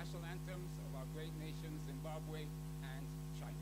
national anthems of our great nations, Zimbabwe and China.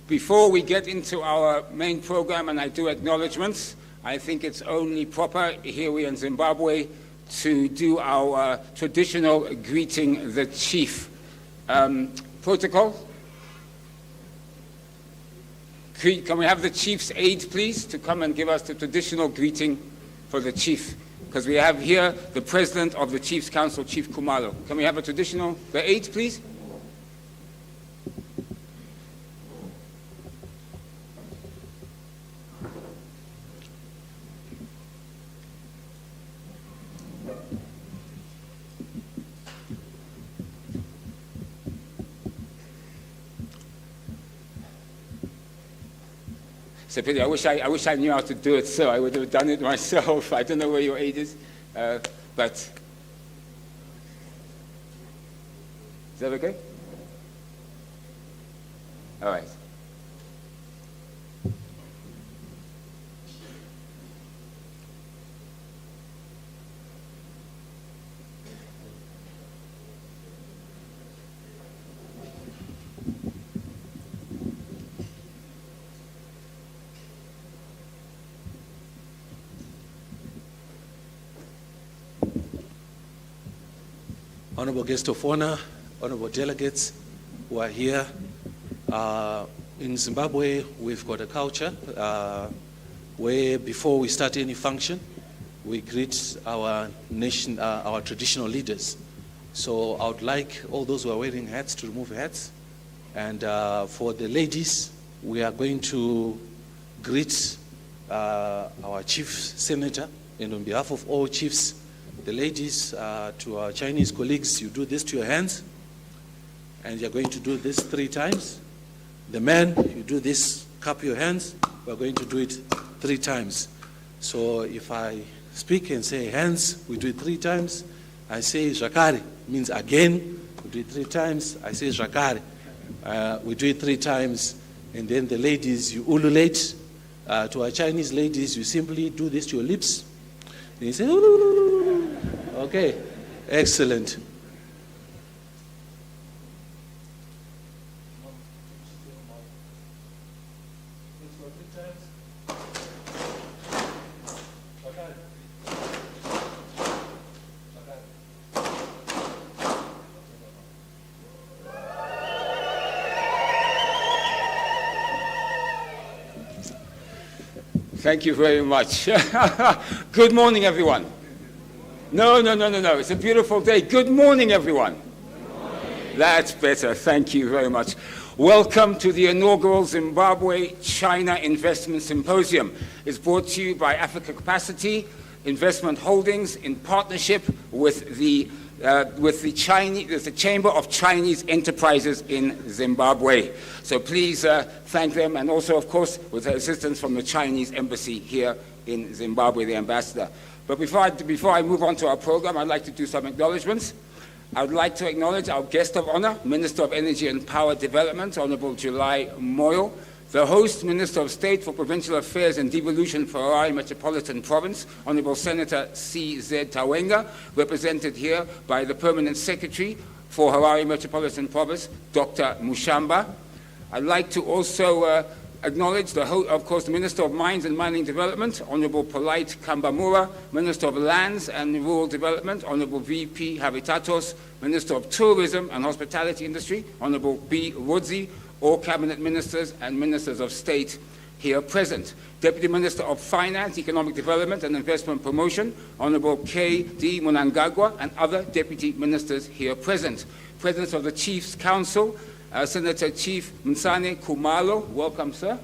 Before we get into our main program, and I do acknowledgements, I think it's only proper, here we in Zimbabwe, to do our traditional greeting the chief protocol. Can we have the chief's aide, please, to come and give us the traditional greeting for the chief? Because we have here the president of the Chiefs Council, Chief Khumalo. Can we have a traditional, the aide, please? I wish I knew how to do it, so I would have done it myself. I don't know where your aide is, but is that okay? All right. honorable guest of honor, honorable delegates who are here. In Zimbabwe, we've got a culture where before we start any function, we greet our nation, our traditional leaders. So I would like all those who are wearing hats to remove hats. And for the ladies, we are going to greet our chief senator. And on behalf of all chiefs, the ladies, to our Chinese colleagues, you do this to your hands. And you're going to do this 3 times. The men, you do this, cup your hands. We're going to do it 3 times. So if I speak and say hands, we do it 3 times. I say Jakare, means again. We do it 3 times. I say Jakare. We do it 3 times. And then the ladies, you ululate. To our Chinese ladies, you simply do this to your lips. And you say, okay, excellent. Thank you very much. Good morning, everyone. No. It's a beautiful day. Good morning, everyone. Good morning. That's better. Thank you very much. Welcome to the inaugural Zimbabwe-China Investment Symposium. It's brought to you by Africa Capacity Investment Holdings in partnership with the Chamber of Chinese Enterprises in Zimbabwe. So please thank them, and also, of course, with the assistance from the Chinese Embassy here in Zimbabwe, the ambassador. But before I move on to our program, I'd like to do some acknowledgements. I would like to acknowledge our guest of honor, Minister of Energy and Power Development, Honorable July Moyo, the host Minister of State for Provincial Affairs and Devolution for Harare Metropolitan Province, Honorable Senator C.Z. Tawenga, represented here by the Permanent Secretary for Harare Metropolitan Province, Dr. Mushamba. I'd like to also acknowledge, of course, the Minister of Mines and Mining Development, Honorable Polite Kambamura, Minister of Lands and Rural Development, Honorable V.P. Habitatos, Minister of Tourism and Hospitality Industry, Honorable B. Rudzi, all cabinet ministers and ministers of state here present. Deputy Minister of Finance, Economic Development and Investment Promotion, Honorable K.D. Munangagwa, and other deputy ministers here present. Presence of the Chiefs Council, Senator Chief Msane Kumalo, welcome, sir.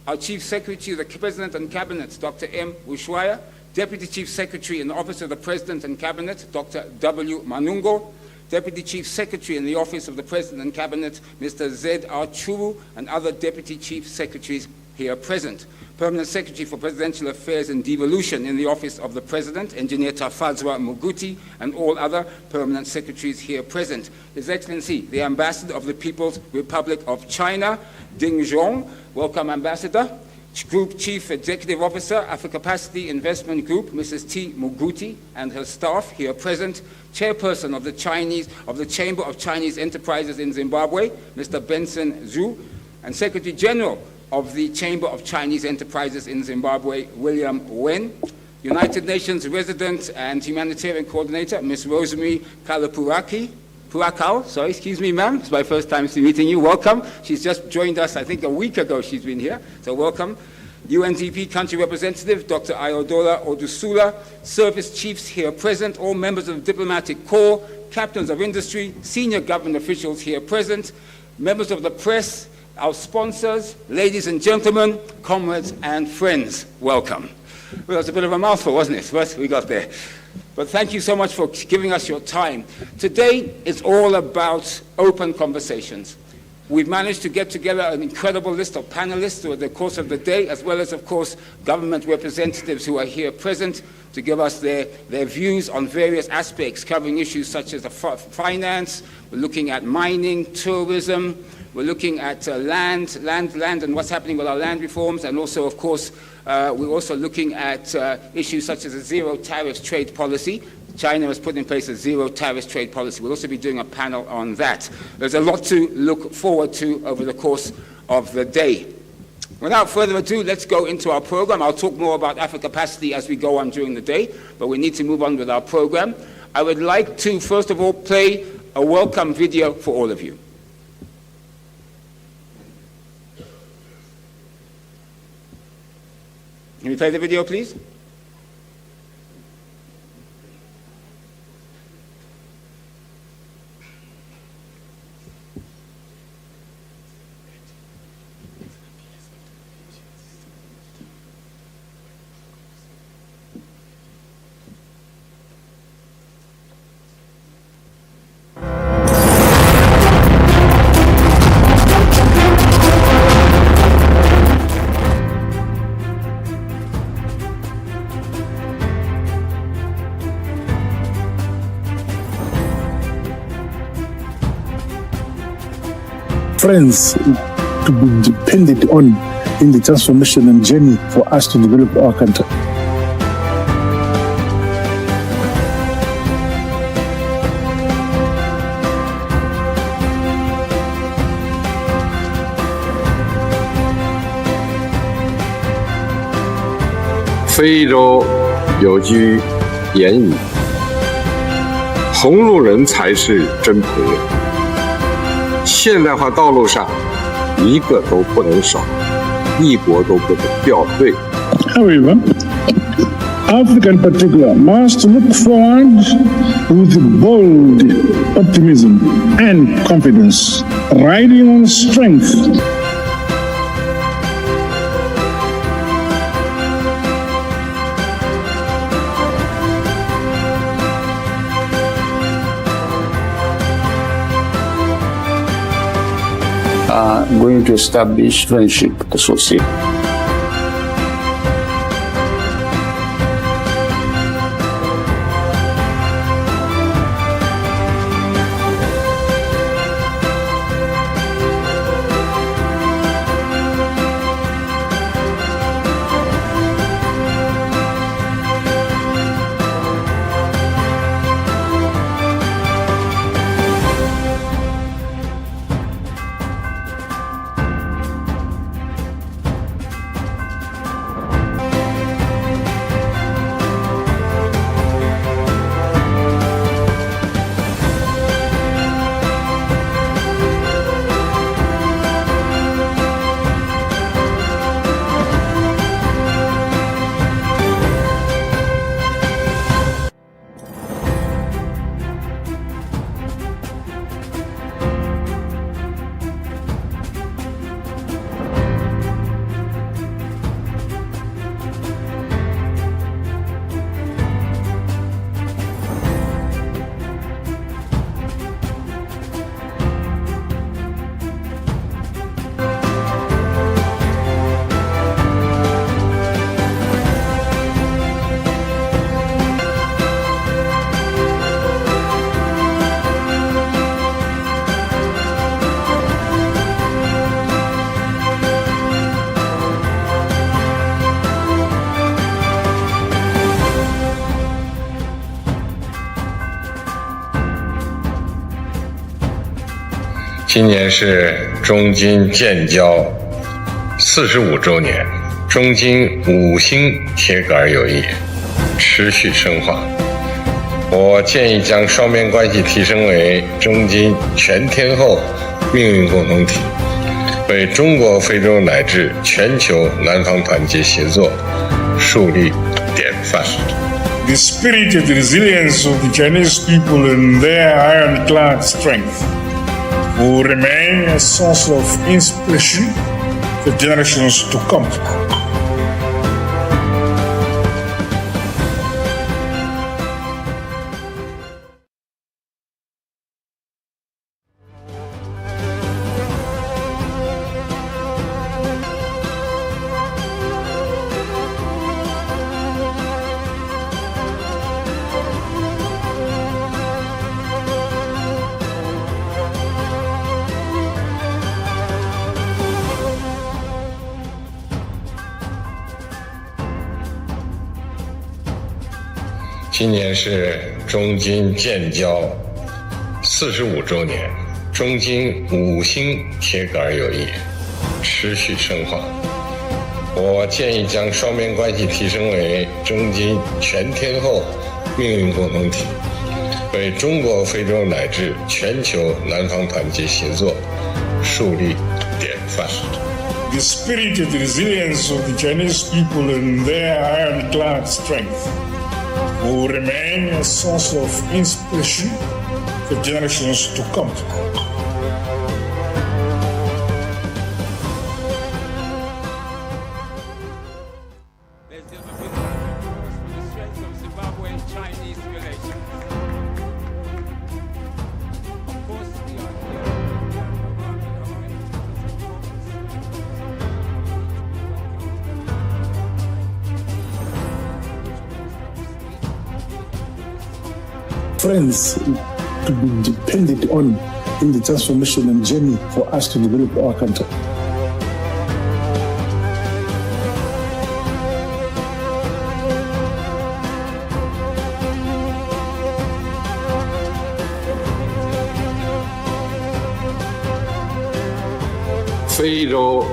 Our Chief Secretary of the President and Cabinet, Dr. M. Ushwaya, Deputy Chief Secretary in the Office of the President and Cabinet, Dr. W. Manungo, Deputy Chief Secretary in the Office of the President and Cabinet, Mr. Z.R. Churu, and other Deputy Chief Secretaries here present. Permanent Secretary for Presidential Affairs and Devolution in the Office of the President, Engineer Tafadzwa Muguti, and all other Permanent Secretaries here present. His Excellency, the Ambassador of the People's Republic of China, Ding Zhong. Welcome, Ambassador. Group Chief Executive Officer, Africa Capacity Investment Group, Mrs. T. Muguti, and her staff here present. Chairperson of the Chamber of Chinese Enterprises in Zimbabwe, Mr. Benson Zhu, and Secretary General of the Chamber of Chinese Enterprises in Zimbabwe, William Wen. United Nations Resident and Humanitarian Coordinator, Ms. Rosemary Purakau, sorry, excuse me, ma'am. It's my first time meeting you. Welcome. She's just joined us, I think, a week ago she's been here, so welcome. UNDP Country Representative, Dr. Ayodora Odusula, service chiefs here present, all members of the diplomatic corps, captains of industry, senior government officials here present, members of the press, our sponsors, ladies and gentlemen, comrades and friends, welcome. Well, that's a bit of a mouthful, wasn't it? But we got there. But thank you so much for giving us your time. Today is all about open conversations. We've managed to get together an incredible list of panelists over the course of the day, as well as, of course, government representatives who are here present to give us their views on various aspects, covering issues such as finance. We're looking at mining, tourism. We're looking at land and what's happening with our land reforms, and also, of course, we're also looking at issues such as a zero tariffs trade policy. China has put in place a zero tariffs trade policy. We'll also be doing a panel on that. There's a lot to look forward to over the course of the day. Without further ado, let's go into our program. I'll talk more about Africa Capacity as we go on during the day, but we need to move on with our program. I would like to, first of all, play a welcome video for all of you. Can we play the video, please? Friends to be depended on in the transformation and journey for us to develop our country.非洲有句言语：同路人才是真朋友。现代化道路上，一个都不能少，一国都不能掉队。However, Africa in particular must look forward with bold optimism and confidence, riding on strength. Going to establish friendship association.今年是中金建交45周年，中金5星铁杆友谊持续深化。我建议将双边关系提升为中金全天候命运共同体，为中国、非洲乃至全球南方团结协作树立典范。The spirit and the resilience of the Chinese people and their ironclad strength will remain a source of inspiration for generations to come. 今年是中金建交45周年，中金5星铁杆友谊持续深化。我建议将双边关系提升为中金全天候命运共同体，为中国、非洲乃至全球南方团结协作树立典范。The spirited resilience of the Chinese people and their ironclad strength will remain a source of inspiration for generations to come. There's a big applause for the strength of Zimbabwe and Chinese relations. Of course, we are Friends to be depended on in the transformation and journey for us to develop our country.非洲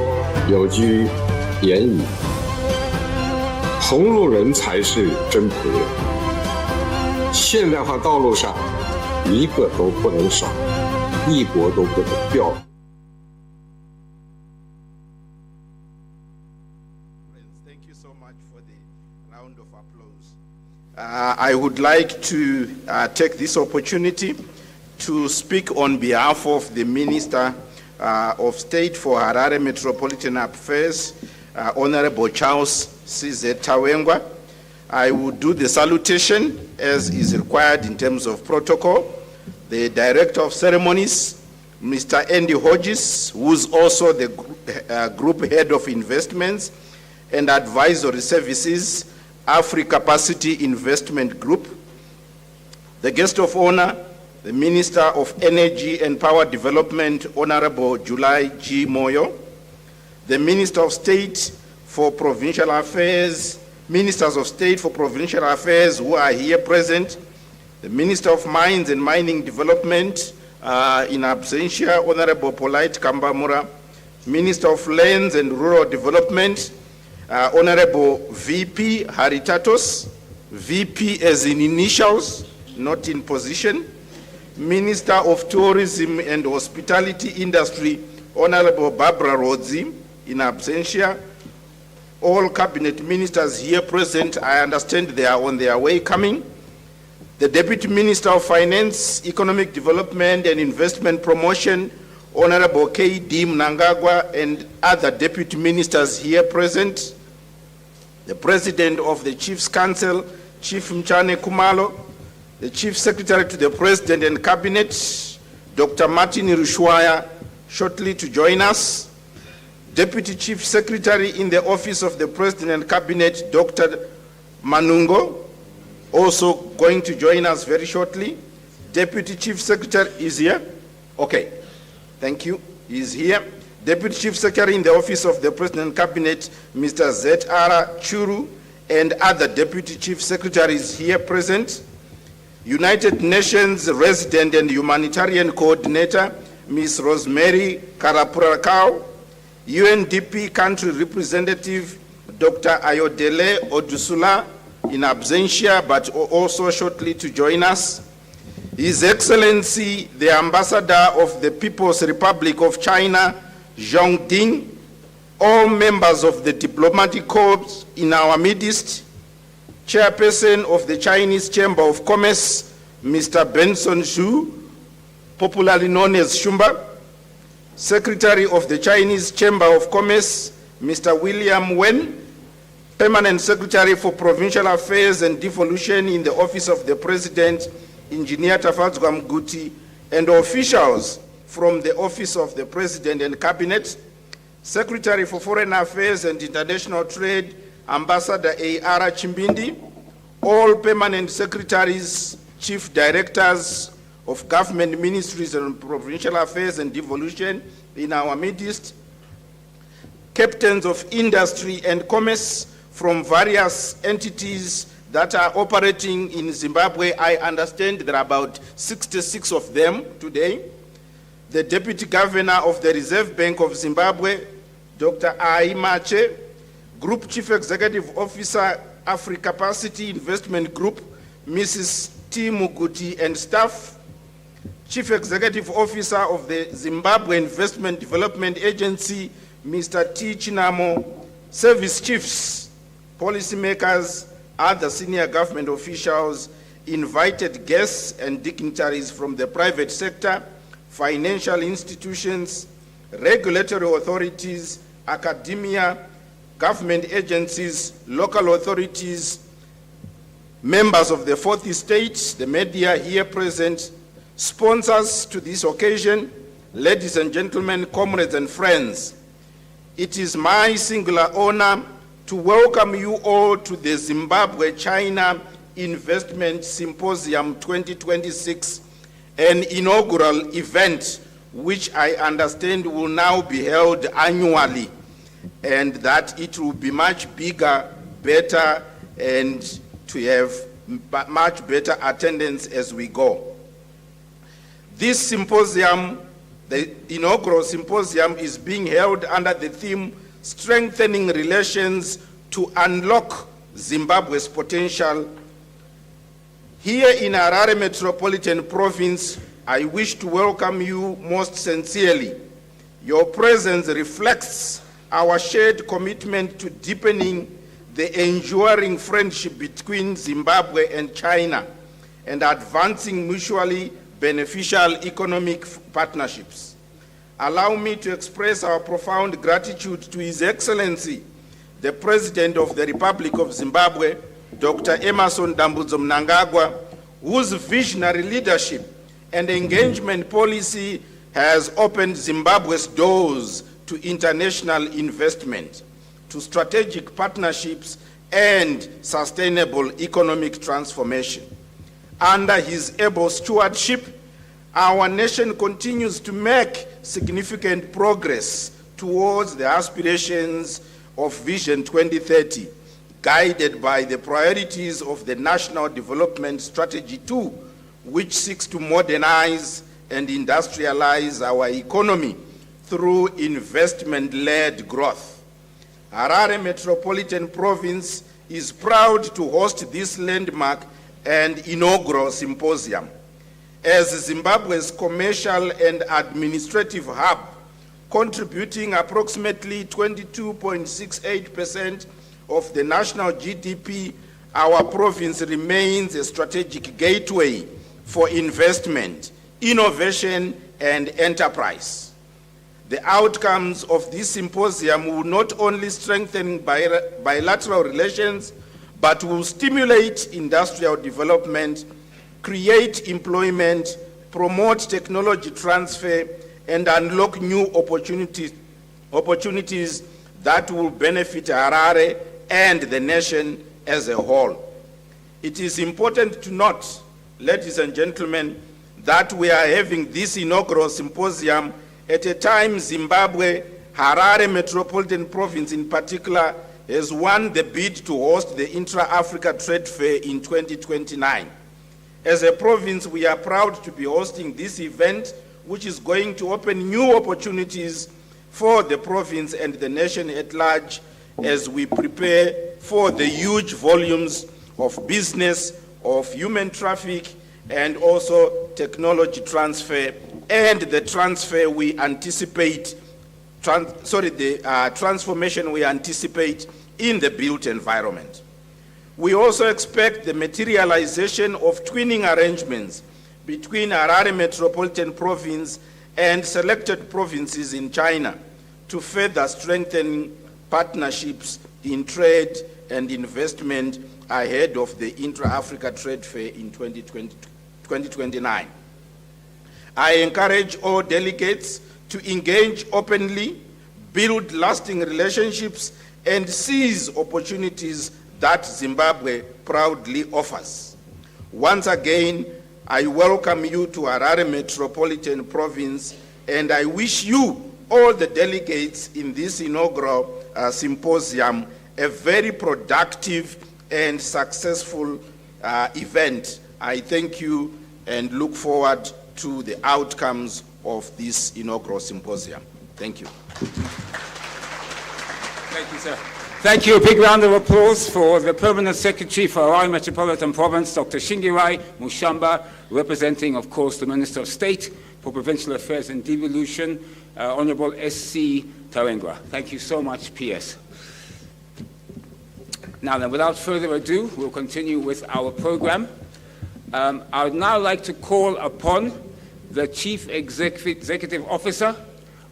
有句言语：同路人才是真朋友。现代化道路上，一个都不能少，一国都不能掉。Thank you so much for the round of applause. I would like to take this opportunity to speak on behalf of the Minister of State for Harare Metropolitan Affairs, Honorable Charles C.Z. Tawengwa. I will do the salutation as is required in terms of protocol. The Director of Ceremonies, Mr. Andy Hodges, who's also the Group Head of Investments and Advisory Services, Africa Capacity Investment Group. The guest of honor, the Minister of Energy and Power Development, Honorable July G. Moyo. The Minister of State for Provincial Affairs, Ministers of State for Provincial Affairs who are here present, the Minister of Mines and Mining Development, in absentia, Honorable Polite Kambamura, Minister of Lands and Rural Development, Honorable VP Haritatos, VP as in initials, not in position, Minister of Tourism and Hospitality Industry, Honorable Barbara Rodzi, in absentia. All cabinet ministers here present, I understand they are on their way coming. The Deputy Minister of Finance, Economic Development and Investment Promotion, Honorable K.D. Mnangagwa, and other deputy ministers here present. The President of the Chiefs Council, Chief Mchane Kumalo, the Chief Secretary to the President and Cabinet, Dr. Martin Rushwaya, shortly to join us. Deputy Chief Secretary in the Office of the President and Cabinet, Dr. Manungo, also going to join us very shortly. Deputy Chief Secretary is here? Okay, thank you, he is here. Deputy Chief Secretary in the Office of the President and Cabinet, Mr. Z.R. Churu, and other Deputy Chief Secretaries here present. United Nations Resident and Humanitarian Coordinator, Ms. Rosemary Karapurakau, UNDP Country Representative, Dr. Ayodele Odusula, in absentia, but also shortly to join us. His Excellency, the Ambassador of the People's Republic of China, Zhang Ding, all members of the diplomatic corps in our midst, Chairperson of the Chinese Chamber of Commerce, Mr. Benson Xu, popularly known as Shumba, Secretary of the Chinese Chamber of Commerce, Mr. William Wen, Permanent Secretary for Provincial Affairs and Devolution in the Office of the President, Engineer Tafadzwa Mguti, and officials from the Office of the President and Cabinet, Secretary for Foreign Affairs and International Trade, Ambassador A.R. Chimbindi, all permanent secretaries, chief directors of government ministries and provincial affairs and devolution in our midst, captains of industry and commerce from various entities that are operating in Zimbabwe. I understand there are about 66 of them today. The Deputy Governor of the Reserve Bank of Zimbabwe, Dr. Aimache, Group Chief Executive Officer, Africa Capacity Investment Group, Mrs. T. Muguti and staff, Chief Executive Officer of the Zimbabwe Investment Development Agency, Mr. T. Chinamo, service chiefs, policymakers, other senior government officials, invited guests and dignitaries from the private sector, financial institutions, regulatory authorities, academia, government agencies, local authorities, members of the fourth estate, the media here present, sponsors to this occasion, ladies and gentlemen, comrades and friends. It is my singular honor to welcome you all to the Zimbabwe-China Investment Symposium 2026, an inaugural event which I understand will now be held annually, and that it will be much bigger, better, and to have much better attendance as we go. This symposium, the inaugural symposium, is being held under the theme Strengthening Relations to Unlock Zimbabwe's Potential. Here in Harare Metropolitan Province, I wish to welcome you most sincerely. Your presence reflects our shared commitment to deepening the enduring friendship between Zimbabwe and China and advancing mutually beneficial economic partnerships. Allow me to express our profound gratitude to His Excellency, the President of the Republic of Zimbabwe, Dr. Emmerson Dambudzo Mnangagwa, whose visionary leadership and engagement policy has opened Zimbabwe's doors to international investment, to strategic partnerships and sustainable economic transformation. Under his able stewardship, our nation continues to make significant progress towards the aspirations of Vision 2030, guided by the priorities of the National Development Strategy 2, which seeks to modernize and industrialize our economy through investment-led growth. Harare Metropolitan Province is proud to host this landmark and inaugural symposium. As Zimbabwe's commercial and administrative hub, contributing approximately 22.68% of the national GDP, our province remains a strategic gateway for investment, innovation, and enterprise. The outcomes of this symposium will not only strengthen bilateral relations, but will stimulate industrial development, create employment, promote technology transfer, and unlock new opportunities that will benefit Harare and the nation as a whole. It is important to note, ladies and gentlemen, that we are having this inaugural symposium at a time Zimbabwe, Harare Metropolitan Province in particular, has won the bid to host the Intra-Africa Trade Fair in 2029. As a province, we are proud to be hosting this event, which is going to open new opportunities for the province and the nation at large as we prepare for the huge volumes of business, of human traffic, and also technology transfer, and the transfer we anticipate, transformation we anticipate in the built environment. We also expect the materialization of twinning arrangements between Harare Metropolitan Province and selected provinces in China to further strengthen partnerships in trade and investment ahead of the Intra-Africa Trade Fair in 2029. I encourage all delegates to engage openly, build lasting relationships, and seize opportunities that Zimbabwe proudly offers. Once again, I welcome you to Harare Metropolitan Province, and I wish you, all the delegates in this inaugural symposium, a very productive and successful event. I thank you and look forward to the outcomes of this inaugural symposium. Thank you. Thank you, sir. Thank you. A big round of applause for the Permanent Secretary for Harare Metropolitan Province, Dr. Shingirai Mushamba, representing, of course, the Minister of State for Provincial Affairs and Devolution, Honorable S.C. Tarengwa. Thank you so much, PS. Now then, without further ado, we'll continue with our program. I would now like to call upon the Chief Executive Officer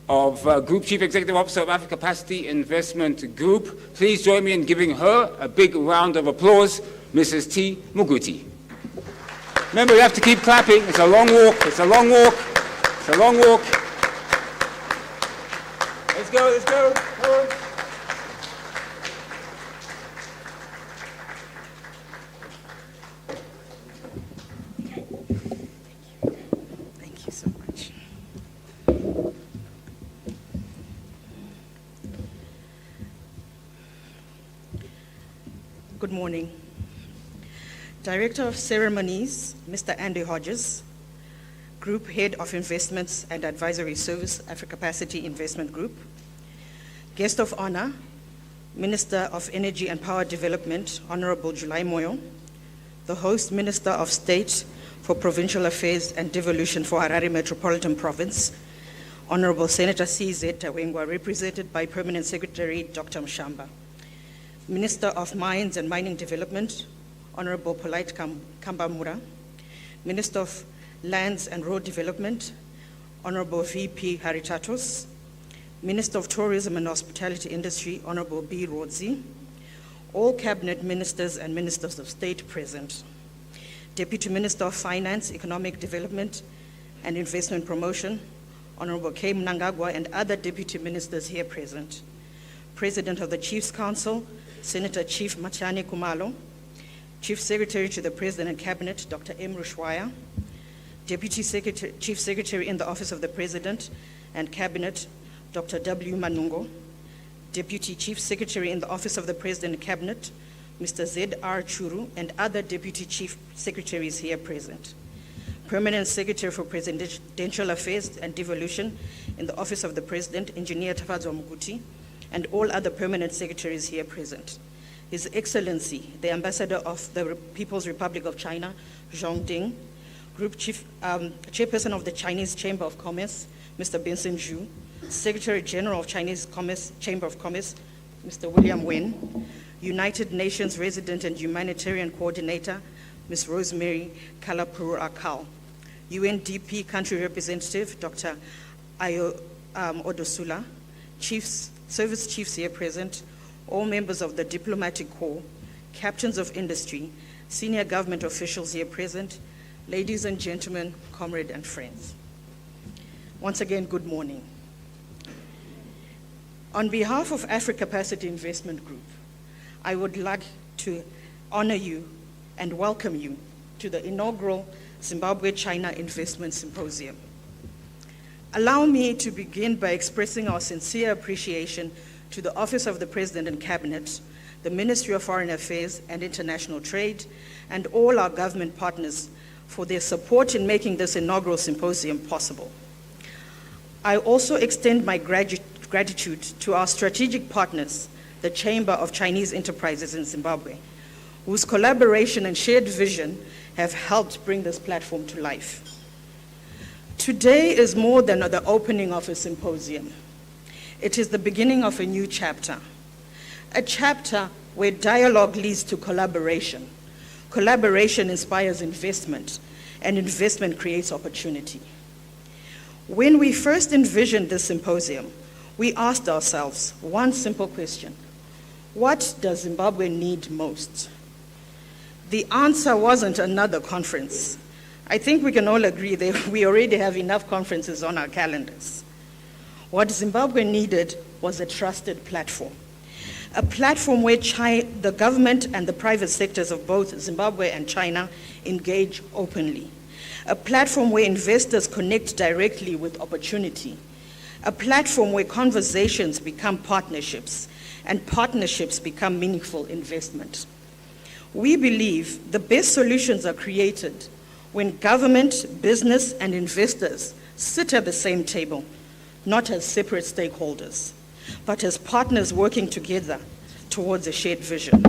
of Group Chief Executive Officer of Africa Capacity Investment Group. Please join me in giving her a big round of applause, Mrs. T. Muguti. Remember, you have to keep clapping. It's a long walk. It's a long walk. It's a long walk. Let's go. Let's go. Come on. Thank you so much. Good morning. Director of Ceremonies, Mr. Andy Hodges, Group Head of Investments and Advisory Service, Africa Capacity Investment Group, Guest of Honor, Minister of Energy and Power Development, Honorable July Moyo, the Host Minister of State for Provincial Affairs and Devolution for Harare Metropolitan Province, Honorable Senator C.Z. Tawengwa, represented by Permanent Secretary Dr. Mshamba, Minister of Mines and Mining Development, Honorable Polite Kambamura, Minister of Lands and Road Development, Honorable V.P. Haritatos, Minister of Tourism and Hospitality Industry, Honorable B. Rodzi, all Cabinet Ministers and Ministers of State present, Deputy Minister of Finance, Economic Development and Investment Promotion, Honorable K. Mnangagwa, and other Deputy Ministers here present, President of the Chiefs Council, Senator Chief Machani Kumalo, Chief Secretary to the President and Cabinet, Dr. M. Rushwaya, Deputy Chief Secretary in the Office of the President and Cabinet, Dr. W. Manungo, Deputy Chief Secretary in the Office of the President and Cabinet, Mr. Z. R. Churu, and other Deputy Chief Secretaries here present. Permanent Secretary for Presidential Affairs and Devolution in the Office of the President, Engineer Tafadzwa Muguti, and all other permanent secretaries here present. His Excellency, the Ambassador of the People's Republic of China, Zhong Ding, Group Chairperson of the Chinese Chamber of Commerce, Mr. Benson Zhu, Secretary General of Chinese Chamber of Commerce, Mr. William Wen, United Nations Resident and Humanitarian Coordinator, Ms. Rosemary Kalapuru Akal, UNDP Country Representative, Dr. Ayo Odosula, Service Chiefs here present, all members of the Diplomatic Corps, captains of industry, senior government officials here present, ladies and gentlemen, comrades and friends. Once again, good morning. On behalf of Africa Capacity Investment Group, I would like to honor you and welcome you to the inaugural Zimbabwe-China Investment Symposium. Allow me to begin by expressing our sincere appreciation to the Office of the President and Cabinet, the Ministry of Foreign Affairs and International Trade, and all our government partners for their support in making this inaugural symposium possible. I also extend my gratitude to our strategic partners, the Chamber of Chinese Enterprises in Zimbabwe, whose collaboration and shared vision have helped bring this platform to life. Today is more than the opening of a symposium. It is the beginning of a new chapter, a chapter where dialogue leads to collaboration. Collaboration inspires investment, and investment creates opportunity. When we first envisioned this symposium, we asked ourselves one simple question: what does Zimbabwe need most? The answer wasn't another conference. I think we can all agree that we already have enough conferences on our calendars. What Zimbabwe needed was a trusted platform, a platform where the government and the private sectors of both Zimbabwe and China engage openly, a platform where investors connect directly with opportunity, a platform where conversations become partnerships and partnerships become meaningful investment. We believe the best solutions are created when government, business, and investors sit at the same table, not as separate stakeholders, but as partners working together towards a shared vision.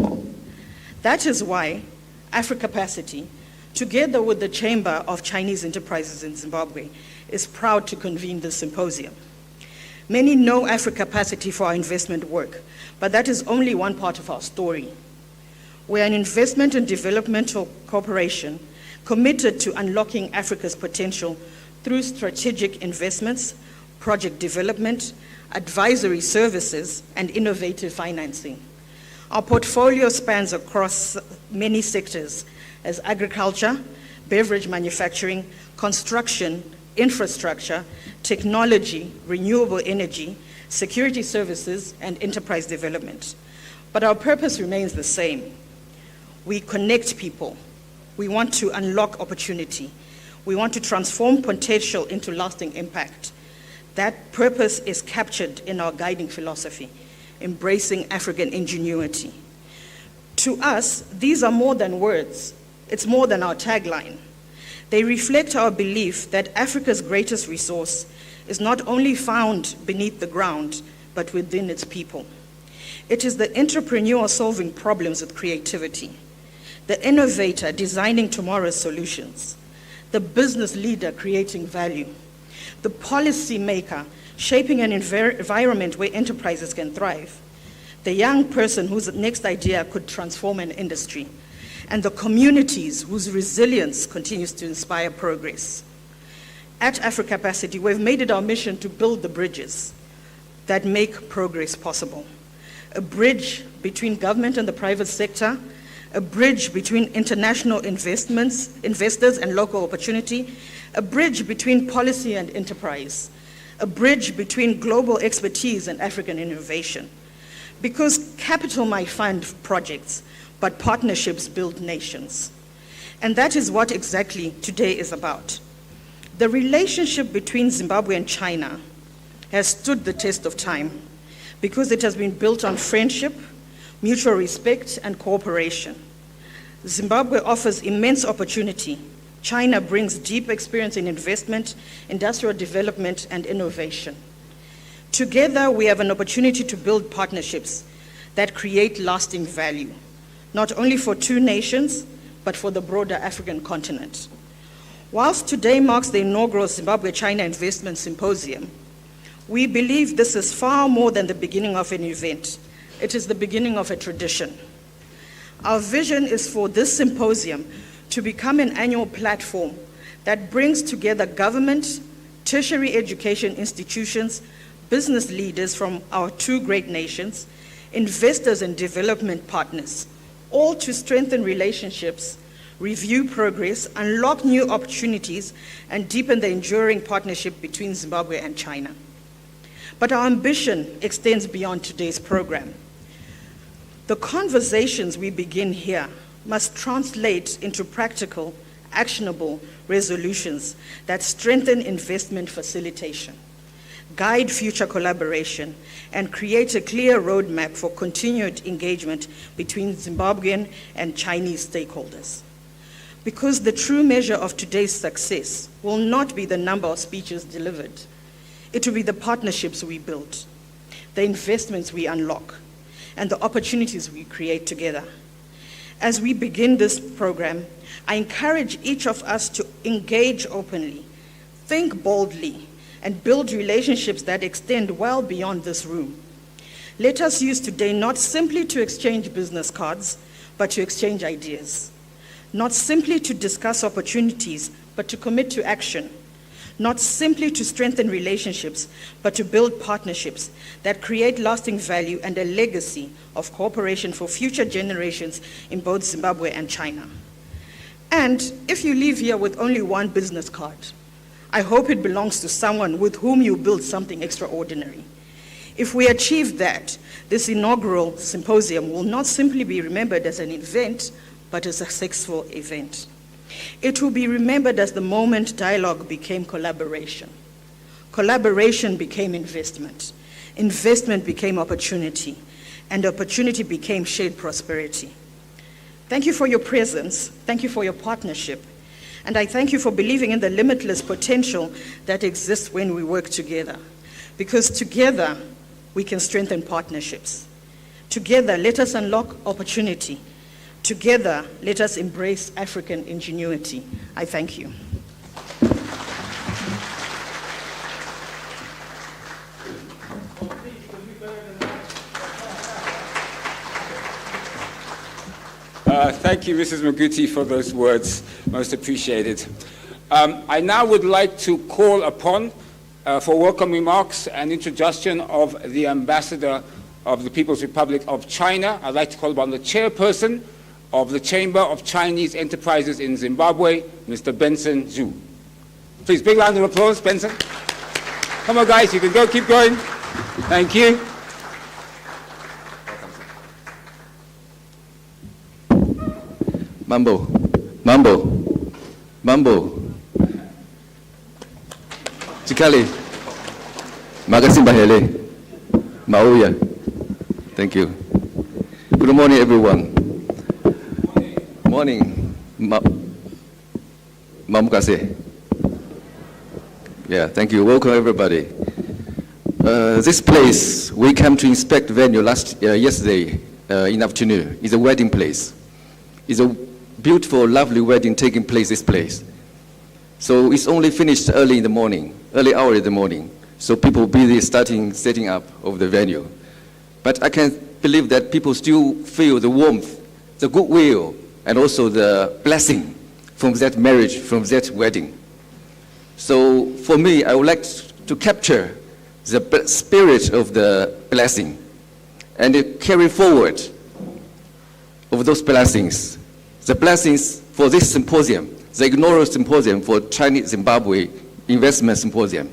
That is why Africapacity, together with the Chamber of Chinese Enterprises in Zimbabwe, is proud to convene this symposium. Many know Africapacity for our investment work, but that is only one part of our story. We're an investment and developmental corporation committed to unlocking Africa's potential through strategic investments, project development, advisory services, and innovative financing. Our portfolio spans across many sectors as agriculture, beverage manufacturing, construction, infrastructure, technology, renewable energy, security services, and enterprise development. But our purpose remains the same. We connect people. We want to unlock opportunity. We want to transform potential into lasting impact. That purpose is captured in our guiding philosophy, embracing African ingenuity. To us, these are more than words. It's more than our tagline. They reflect our belief that Africa's greatest resource is not only found beneath the ground, but within its people. It is the entrepreneur solving problems with creativity, the innovator designing tomorrow's solutions, the business leader creating value, the policy maker shaping an environment where enterprises can thrive, the young person whose next idea could transform an industry, and the communities whose resilience continues to inspire progress. At Africapacity, we've made it our mission to build the bridges that make progress possible. A bridge between government and the private sector, a bridge between international investors and local opportunity, a bridge between policy and enterprise, a bridge between global expertise and African innovation. Because capital might fund projects, but partnerships build nations. And that is what exactly today is about. The relationship between Zimbabwe and China has stood the test of time because it has been built on friendship, mutual respect, and cooperation. Zimbabwe offers immense opportunity. China brings deep experience in investment, industrial development, and innovation. Together, we have an opportunity to build partnerships that create lasting value, not only for two nations, but for the broader African continent. Whilst today marks the inaugural Zimbabwe-China Investment Symposium, we believe this is far more than the beginning of an event. It is the beginning of a tradition. Our vision is for this symposium to become an annual platform that brings together government, tertiary education institutions, business leaders from our two great nations, investors and development partners, all to strengthen relationships, review progress, unlock new opportunities, and deepen the enduring partnership between Zimbabwe and China. But our ambition extends beyond today's program. The conversations we begin here must translate into practical, actionable resolutions that strengthen investment facilitation, guide future collaboration, and create a clear roadmap for continued engagement between Zimbabwean and Chinese stakeholders. Because the true measure of today's success will not be the number of speeches delivered. It will be the partnerships we build, the investments we unlock, and the opportunities we create together. As we begin this program, I encourage each of us to engage openly, think boldly, and build relationships that extend well beyond this room. Let us use today not simply to exchange business cards, but to exchange ideas. Not simply to discuss opportunities, but to commit to action. Not simply to strengthen relationships, but to build partnerships that create lasting value and a legacy of cooperation for future generations in both Zimbabwe and China. And if you leave here with only one business card, I hope it belongs to someone with whom you build something extraordinary. If we achieve that, this inaugural symposium will not simply be remembered as an event, but a successful event. It will be remembered as the moment dialogue became collaboration. Collaboration became investment. Investment became opportunity. And opportunity became shared prosperity. Thank you for your presence. Thank you for your partnership. And I thank you for believing in the limitless potential that exists when we work together. Because together, we can strengthen partnerships. Together, let us unlock opportunity. Together, let us embrace African ingenuity. I thank you. Thank you, Mrs. Maguti, for those words. Most appreciated. I now would like to call upon, for welcome remarks and introduction of the Ambassador of the People's Republic of China. I'd like to call upon the Chairperson of the Chamber of Chinese Enterprises in Zimbabwe, Mr. Benson Zhu. Please, big round of applause, Benson. Come on, guys, you can go, keep going. Thank you. Mambo, mambo, mambo. Chikali, magasimba hele, mauya. Thank you. Good morning, everyone. Morning, mamukase. Yeah, thank you. Welcome, everybody. This place we came to inspect venue yesterday in afternoon. Is a wedding place. It's a beautiful, lovely wedding taking place this place. So it's only finished early hour in the morning. So people busy setting up of the venue. But I can believe that people still feel the warmth, the goodwill, and also the blessing from that marriage, from that wedding. So for me, I would like to capture the spirit of the blessing and carry forward of those blessings. The blessings for this symposium, the inaugural symposium for Chinese-Zimbabwe Investment Symposium,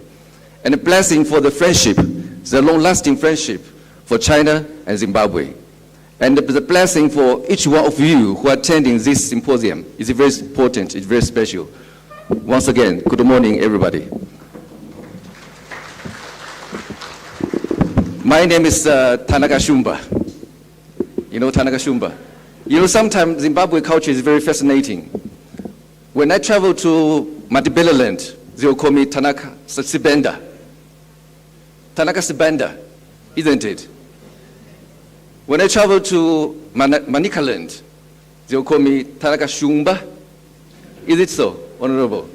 and a blessing for the friendship, the long-lasting friendship for China and Zimbabwe. And the blessing for each one of you who are attending this symposium is very important, it's very special. Once again, good morning, everybody. My name is Tanaka Shumba. You know Tanaka Shumba? You know, sometimes Zimbabwe culture is very fascinating. When I travel to Matabeleland, they will call me Tanaka Sibenda. Tanaka Sibenda, isn't it? When I travel to Manicaland, they will call me Tanaka Shumba. Is it so, Honorable?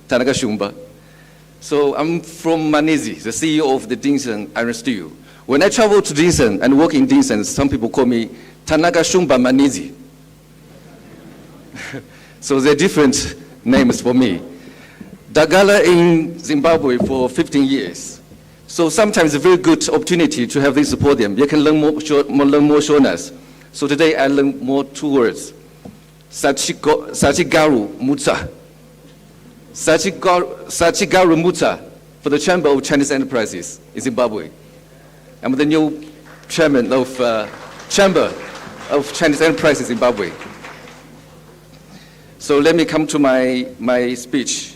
Tanaka Shumba. So I'm from Manezi, the CEO of the Dinsen Iron Steel. When I travel to Dinsen and work in Dinsen, some people call me Tanaka Shumba Manezi. So they're different names for me. Dagala in Zimbabwe for 15 years. So sometimes a very good opportunity to have this podium. You can learn more Shonas. So today I learned more 2 words. Sachigaru Mutsa. Sachigaru Mutsa for the Chamber of Chinese Enterprises in Zimbabwe. I'm the new chairman of Chamber of Chinese Enterprises in Zimbabwe. So let me come to my speech.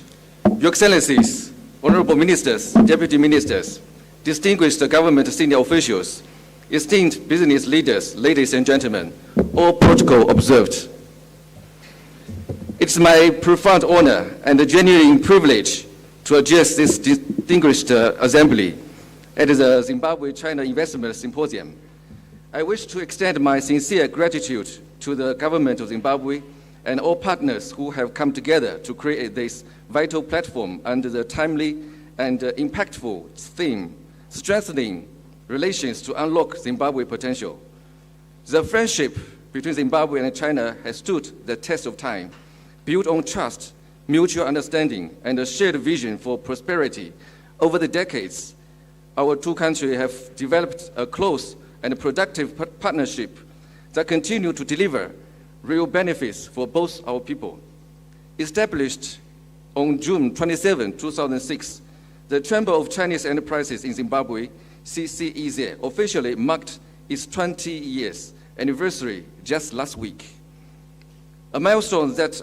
Your Excellencies, Honorable Ministers, Deputy Ministers, distinguished government senior officials, esteemed business leaders, ladies and gentlemen, all protocol observed. It's my profound honor and a genuine privilege to address this distinguished assembly at the Zimbabwe-China Investment Symposium. I wish to extend my sincere gratitude to the government of Zimbabwe and all partners who have come together to create this vital platform under the timely and impactful theme, strengthening relations to unlock Zimbabwe potential. The friendship between Zimbabwe and China has stood the test of time, built on trust, mutual understanding, and a shared vision for prosperity. Over the decades, our two countries have developed a close and productive partnership that continue to deliver real benefits for both our people. Established on June 27, 2006, the Chamber of Chinese Enterprises in Zimbabwe, CCEZ, officially marked its 20 years anniversary just last week. A milestone that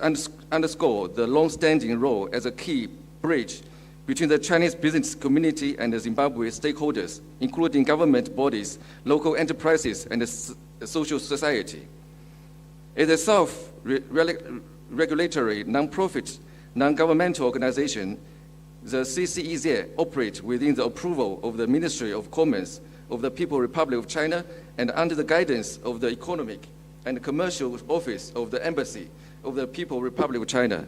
underscores the long-standing role as a key bridge between the Chinese business community and the Zimbabwe stakeholders, including government bodies, local enterprises, and the social society. As a self-regulatory, non-profit, non-governmental organization, the CCEZ operates within the approval of the Ministry of Commerce of the People's Republic of China and under the guidance of the Economic and Commercial Office of the Embassy of the People's Republic of China.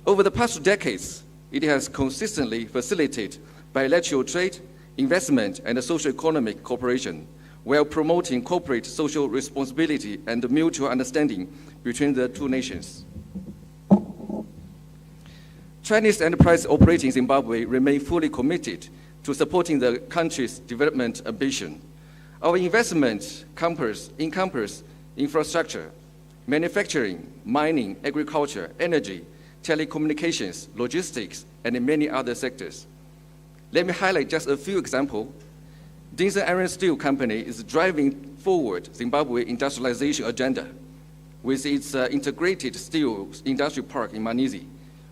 Over the past 2 decades, it has consistently facilitated bilateral trade, investment, and socio-economic cooperation, while promoting corporate social responsibility and mutual understanding between the two nations. Chinese enterprises operating in Zimbabwe remain fully committed to supporting the country's development ambition. Our investment encompass infrastructure, manufacturing, mining, agriculture, energy, telecommunications, logistics, and many other sectors. Let me highlight just a few examples. Dinson Iron Steel Company is driving forward Zimbabwe industrialization agenda with its integrated steel industry park in Manisi,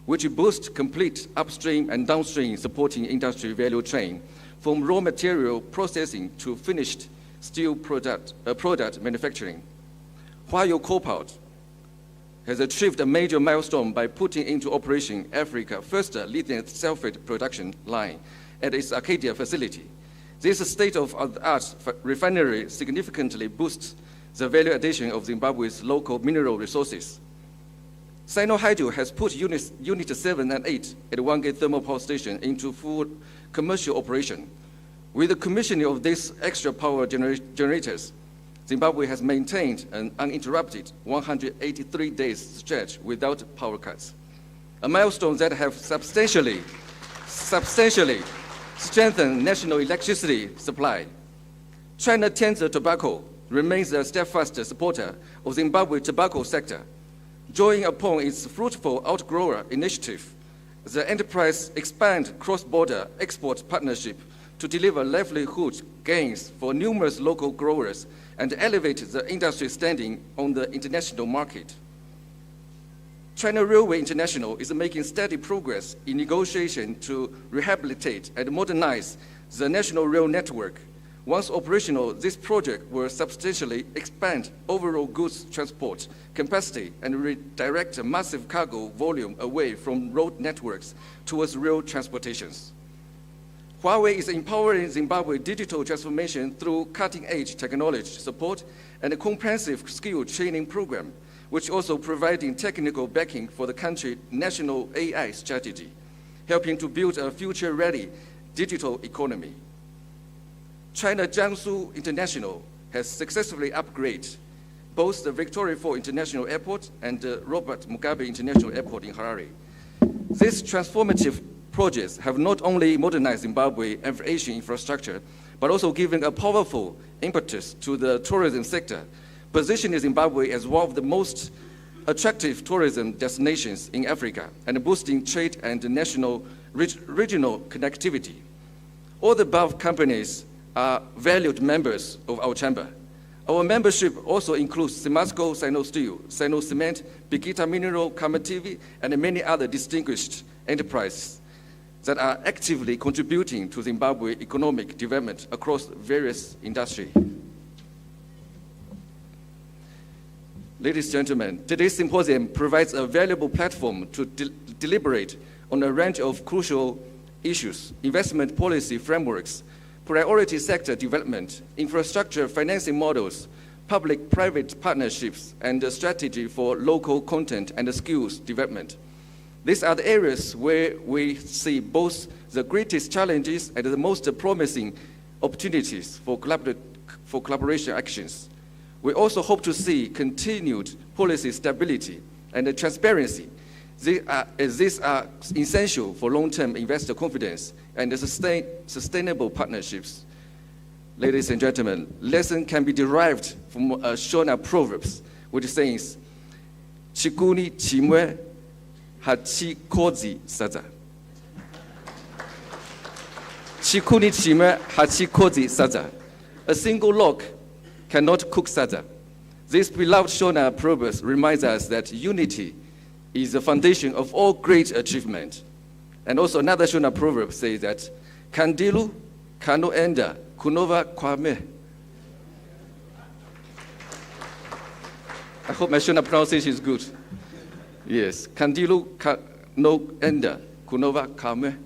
which boosts complete upstream and downstream supporting industry value chain from raw material processing to finished steel product manufacturing. Huayu Copalt has achieved a major milestone by putting into operation Africa's first lithium sulfate production line at its Arcadia facility. This state-of-the-art refinery significantly boosts the value addition of Zimbabwe's local mineral resources. Sino-Hydro has put Unit 7 and 8 at Wange Thermal Power Station into full commercial operation. With the commissioning of these extra power generators, Zimbabwe has maintained an uninterrupted 183 days stretch without power cuts, a milestone that have substantially strengthened national electricity supply. China Tianzi Tobacco remains a steadfast supporter of Zimbabwe's tobacco sector. Drawing upon its fruitful outgrower initiative, the enterprise expands cross-border export partnership to deliver livelihood gains for numerous local growers and elevate the industry standing on the international market. China Railway International is making steady progress in negotiation to rehabilitate and modernize the national rail network. Once operational, this project will substantially expand overall goods transport capacity and redirect a massive cargo volume away from road networks towards rail transportations. Huawei is empowering Zimbabwe's digital transformation through cutting-edge technology support and a comprehensive skill training program, which also providing technical backing for the country's national AI strategy, helping to build a future-ready digital economy. China Jiangsu International has successfully upgraded both the Victoria Falls International Airport and the Robert Mugabe International Airport in Harare. These transformative projects have not only modernized Zimbabwe's aviation infrastructure, but also given a powerful impetus to the tourism sector, positioning Zimbabwe as one of the most attractive tourism destinations in Africa and boosting trade and regional connectivity. All the above companies are valued members of our chamber. Our membership also includes Simasco, Sino Steel, Sino Cement, Bikita Mineral, Kamativi, and many other distinguished enterprises that are actively contributing to Zimbabwe's economic development across various industries. Ladies and gentlemen, today's symposium provides a valuable platform to deliberate on a range of crucial issues: investment policy frameworks, priority sector development, infrastructure financing models, public-private partnerships, and a strategy for local content and skills development. These are the areas where we see both the greatest challenges and the most promising opportunities for collaboration actions. We also hope to see continued policy stability and transparency. These are essential for long-term investor confidence and sustainable partnerships. Ladies and gentlemen, lesson can be derived from a Shona proverbs, which says, "Chikuni chimwe hachi kozi saza." Chikuni chimwe hachi kozi saza. A single log cannot cook saza. This beloved Shona proverbs reminds us that unity is the foundation of all great achievement. And also another Shona proverb says that, "Kandilu kano enda kunova kwame." I hope my Shona pronunciation is good. Yes, "Kandilu kano enda kunova kwame."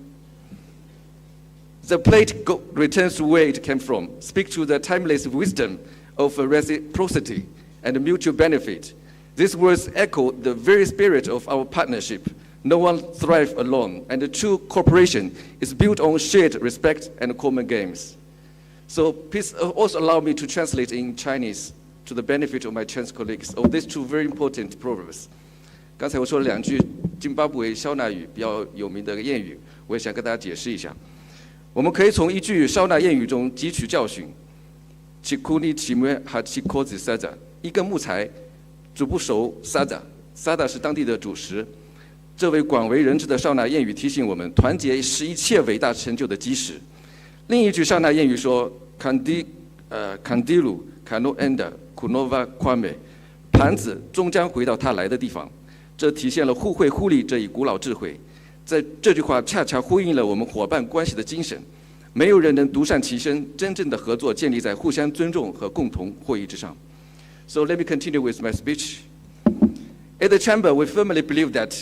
The plate returns to where it came from, speak to the timeless wisdom of reciprocity and mutual benefit. These words echo the very spirit of our partnership. No one thrives alone, and the true cooperation is built on shared respect and common gains. So please also allow me to translate in Chinese to the benefit of my Chinese colleagues of these two very important proverbs. 刚才我说了两句津巴布韦肖纳语比较有名的谚语，我也想跟大家解释一下。我们可以从一句肖纳谚语中汲取教训。Chikuni chimwe ha chikozi sada， 一根木材煮不熟sada 是当地的主食。这位广为人知的少纳谚语提醒我们，团结是一切伟大成就的基石。另一句少纳谚语说 ，Kandilu kano enda kunova kwame， 盘子终将回到它来的地方。这体现了互惠互利这一古老智慧。在这句话恰恰呼应了我们伙伴关系的精神。没有人能独善其身，真正的合作建立在互相尊重和共同获益之上。So let me continue with my speech. At the Chamber, we firmly believe that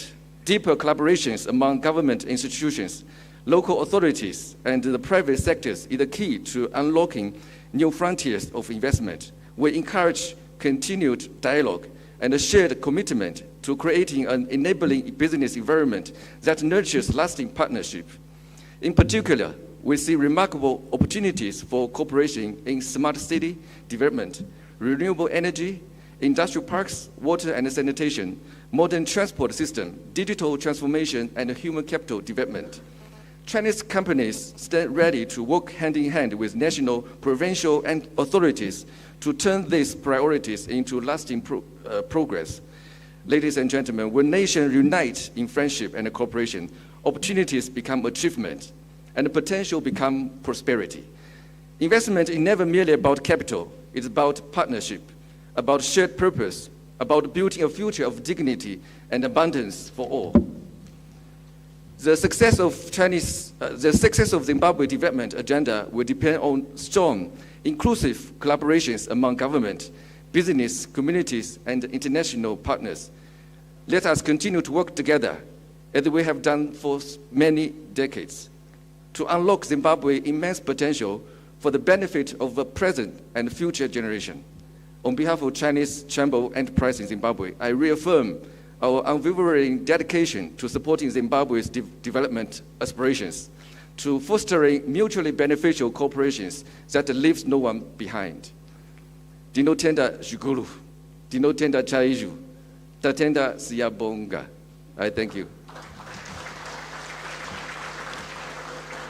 deeper collaborations among government institutions, local authorities, and the private sectors is the key to unlocking new frontiers of investment. We encourage continued dialogue and a shared commitment to creating an enabling business environment that nurtures lasting partnership. In particular, we see remarkable opportunities for cooperation in smart city development, renewable energy, industrial parks, water and sanitation, modern transport system, digital transformation, and human capital development. Chinese companies stand ready to work hand in hand with national, provincial, and authorities to turn these priorities into lasting progress. Ladies and gentlemen, when nations unite in friendship and cooperation, opportunities become achievement, and potential become prosperity. Investment is never merely about capital. It's about partnership, about shared purpose, about building a future of dignity and abundance for all. The success of Zimbabwe development agenda will depend on strong, inclusive collaborations among government, business, communities, and international partners. Let us continue to work together, as we have done for many decades, to unlock Zimbabwe's immense potential for the benefit of the present and future generation. On behalf of Chinese Chamber Enterprise in Zimbabwe, I reaffirm our unwavering dedication to supporting Zimbabwe's development aspirations, to fostering mutually beneficial cooperations that leaves no one behind. Dinotenda Shukuru, Dinotenda Chaiju, Tatenda Siyabonga. I thank you.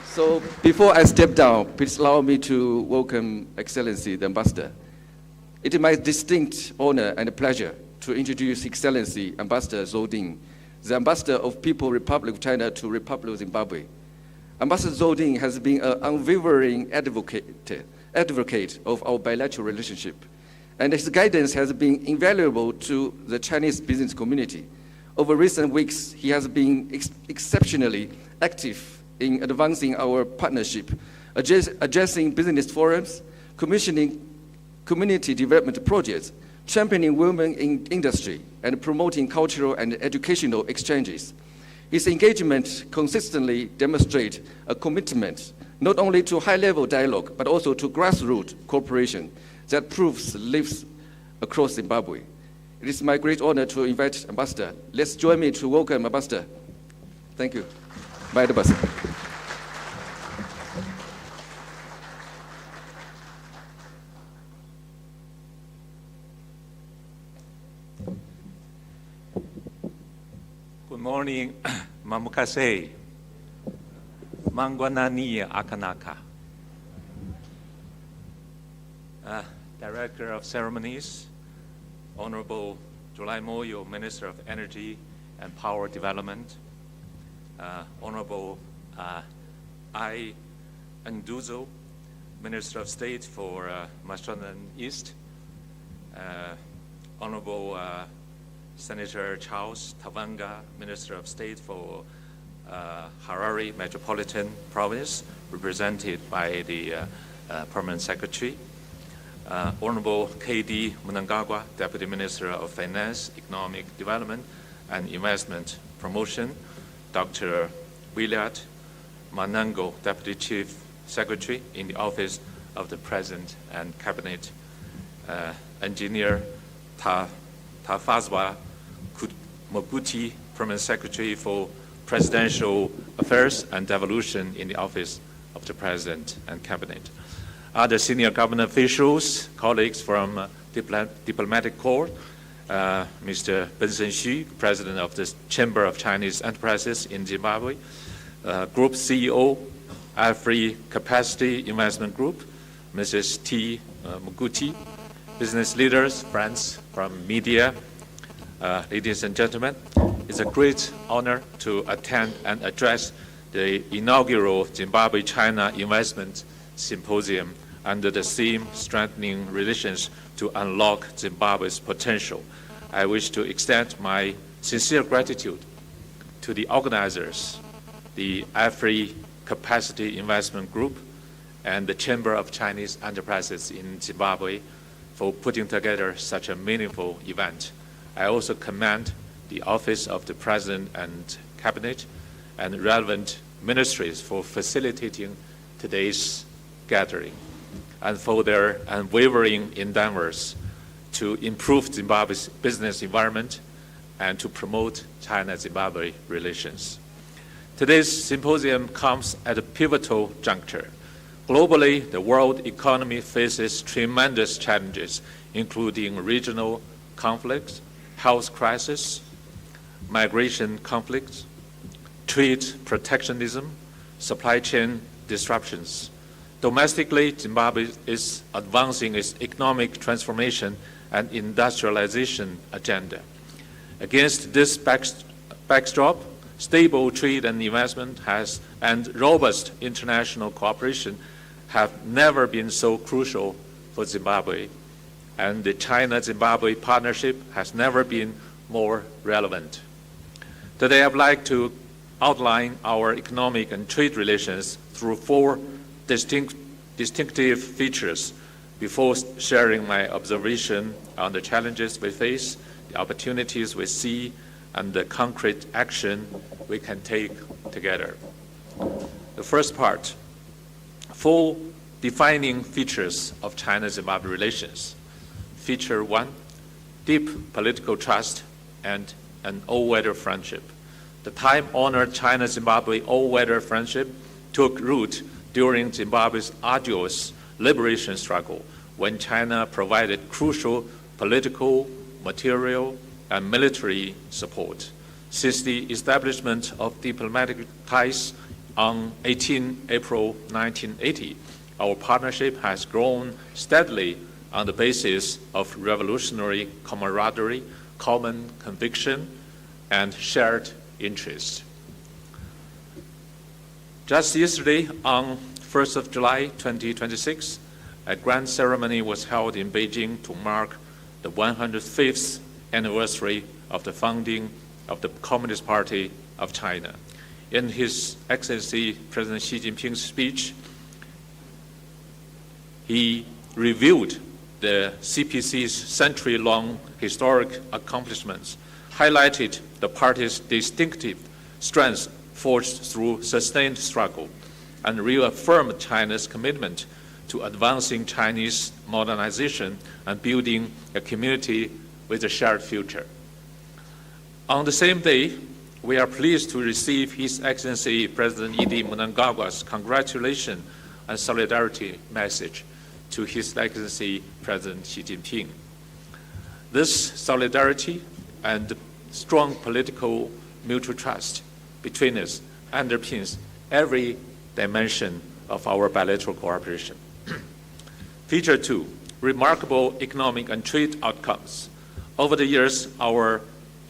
So before I step down, please allow me to welcome Excellency, the Ambassador. It is my distinct honor and pleasure to introduce Excellency Ambassador Zhou Ding, the Ambassador of People's Republic of China to Republic of Zimbabwe. Ambassador Zhou Ding has been an unwavering advocate of our bilateral relationship, and his guidance has been invaluable to the Chinese business community. Over recent weeks, he has been exceptionally active in advancing our partnership, addressing business forums, commissioning community development projects, championing women in industry, and promoting cultural and educational exchanges. His engagement consistently demonstrates a commitment not only to high-level dialogue, but also to grassroots cooperation that lives across Zimbabwe. It is my great honor to invite Ambassador. Let's join me to welcome Ambassador. Thank you. Bye, Ambassador. Good morning, Mamukase, Mangwanani Akanaka. Director of Ceremonies, Honorable July Moyo, Minister of Energy and Power Development, Honorable I. Nduzo, Minister of State for Mashonaland East, Honorable Senator Charles Tavanga, Minister of State for Harare Metropolitan Province, represented by the Permanent Secretary, Honorable K.D. Mnangagwa, Deputy Minister of Finance, Economic Development and Investment Promotion, Dr. Williard, Manango, Deputy Chief Secretary in the Office of the President and Cabinet, Engineer Tafazwa Moguti, Permanent Secretary for Presidential Affairs and Devolution in the Office of the President and Cabinet. Other senior government officials, colleagues from Diplomatic Corps, Mr. Benson Xu, President of the Chamber of Chinese Enterprises in Zimbabwe, Group CEO, Afri Capacity Investment Group, Mrs. T. Muguti, business leaders, friends from media, ladies and gentlemen, it's a great honor to attend and address the inaugural Zimbabwe-China Investment Symposium under the theme Strengthening Relations to Unlock Zimbabwe's Potential. I wish to extend my sincere gratitude to the organizers, the Afri Capacity Investment Group, and the Chamber of Chinese Enterprises in Zimbabwe for putting together such a meaningful event. I also commend the Office of the President and Cabinet and relevant ministries for facilitating today's gathering and for their unwavering endeavors to improve Zimbabwe's business environment and to promote China-Zimbabwe relations. Today's symposium comes at a pivotal juncture. Globally, the world economy faces tremendous challenges, including regional conflicts, health crisis, migration conflicts, trade protectionism, supply chain disruptions. Domestically, Zimbabwe is advancing its economic transformation and industrialization agenda. Against this backdrop, stable trade and investment and robust international cooperation have never been so crucial for Zimbabwe, and the China-Zimbabwe partnership has never been more relevant. Today, I'd like to outline our economic and trade relations through four distinctive features before sharing my observation on the challenges we face, the opportunities we see, and the concrete action we can take together. The first part, four defining features of China-Zimbabwe relations. Feature one, deep political trust and an all-weather friendship. The time-honored China-Zimbabwe all-weather friendship took root during Zimbabwe's arduous liberation struggle when China provided crucial political, material, and military support. Since the establishment of diplomatic ties on 18 April 1980, our partnership has grown steadily on the basis of revolutionary camaraderie, common conviction, and shared interest. Just yesterday, on 1st of July 2026, a grand ceremony was held in Beijing to mark the 105th anniversary of the founding of the Communist Party of China. In His Excellency President Xi Jinping's speech, he reviewed the CPC's century-long historic accomplishments, highlighted the party's distinctive strengths forged through sustained struggle, and reaffirmed China's commitment to advancing Chinese modernization and building a community with a shared future. On the same day, we are pleased to receive His Excellency President E.D. Mnangagwa's congratulation and solidarity message to His Excellency President Xi Jinping. This solidarity and strong political mutual trust between us underpins every dimension of our bilateral cooperation. Feature two, remarkable economic and trade outcomes. Over the years, our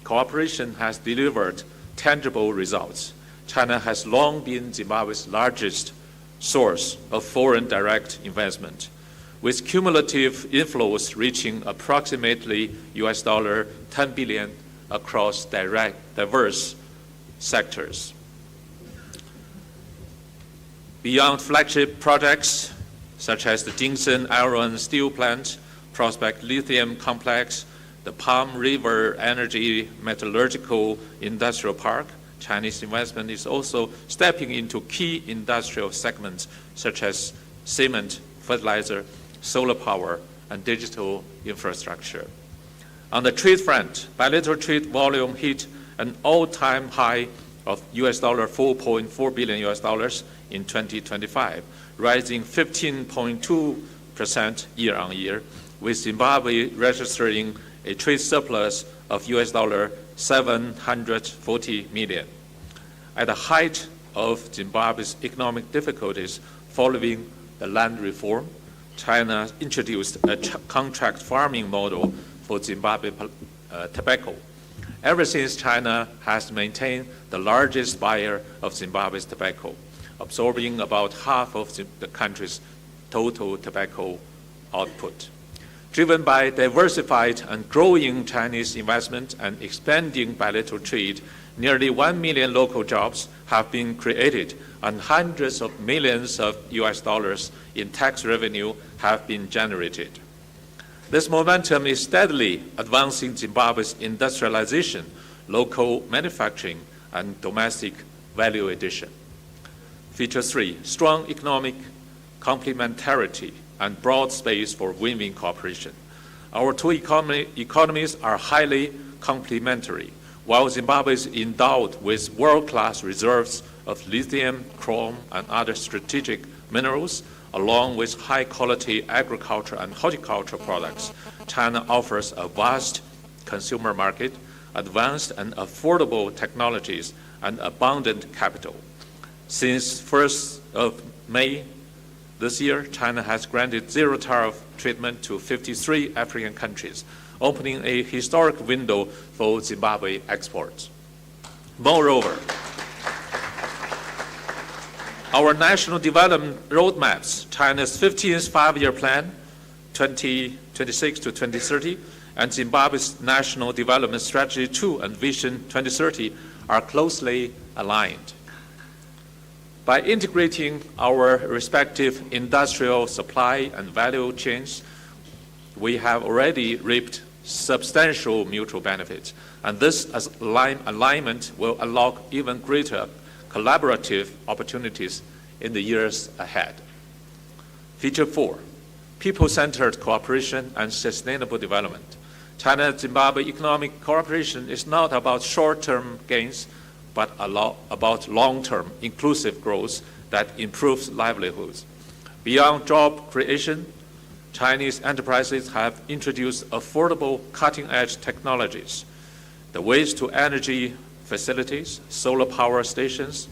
cooperation has delivered tangible results. China has long been Zimbabwe's largest source of foreign direct investment, with cumulative inflows reaching approximately $10 billion across diverse sectors. Beyond flagship projects such as the Jingzhen Iron and Steel Plant, Prospect Lithium Complex, the Palm River Energy Metallurgical Industrial Park, Chinese investment is also stepping into key industrial segments such as cement, fertilizer, solar power, and digital infrastructure. On the trade front, bilateral trade volume hit an all-time high of $4.4 billion in 2025, rising 15.2% year-on-year, with Zimbabwe registering a trade surplus of $740 million. At the height of Zimbabwe's economic difficulties following the land reform, China introduced a contract farming model for Zimbabwe tobacco. Ever since, China has maintained the largest buyer of Zimbabwe's tobacco, absorbing about half of the country's total tobacco output. Driven by diversified and growing Chinese investment and expanding bilateral trade, nearly 1 million local jobs have been created and hundreds of millions of US dollars in tax revenue have been generated. This momentum is steadily advancing Zimbabwe's industrialization, local manufacturing, and domestic value addition. Feature 3, strong economic complementarity and broad space for win-win cooperation. Our two economies are highly complementary. While Zimbabwe is endowed with world-class reserves of lithium, chrome, and other strategic minerals, along with high-quality agriculture and horticulture products, China offers a vast consumer market, advanced and affordable technologies, and abundant capital. Since 1st of May this year, China has granted zero-tariff treatment to 53 African countries, opening a historic window for Zimbabwe exports. Moreover, our national development roadmaps, China's 15th five-year plan, 2026 to 2030, and Zimbabwe's National Development Strategy 2 and Vision 2030 are closely aligned. By integrating our respective industrial supply and value chains, we have already reaped substantial mutual benefits, and this alignment will unlock even greater collaborative opportunities in the years ahead. Feature 4, people-centered cooperation and sustainable development. China-Zimbabwe economic cooperation is not about short-term gains, but about long-term inclusive growth that improves livelihoods. Beyond job creation, Chinese enterprises have introduced affordable cutting-edge technologies. The waste-to-energy facilities, solar power stations,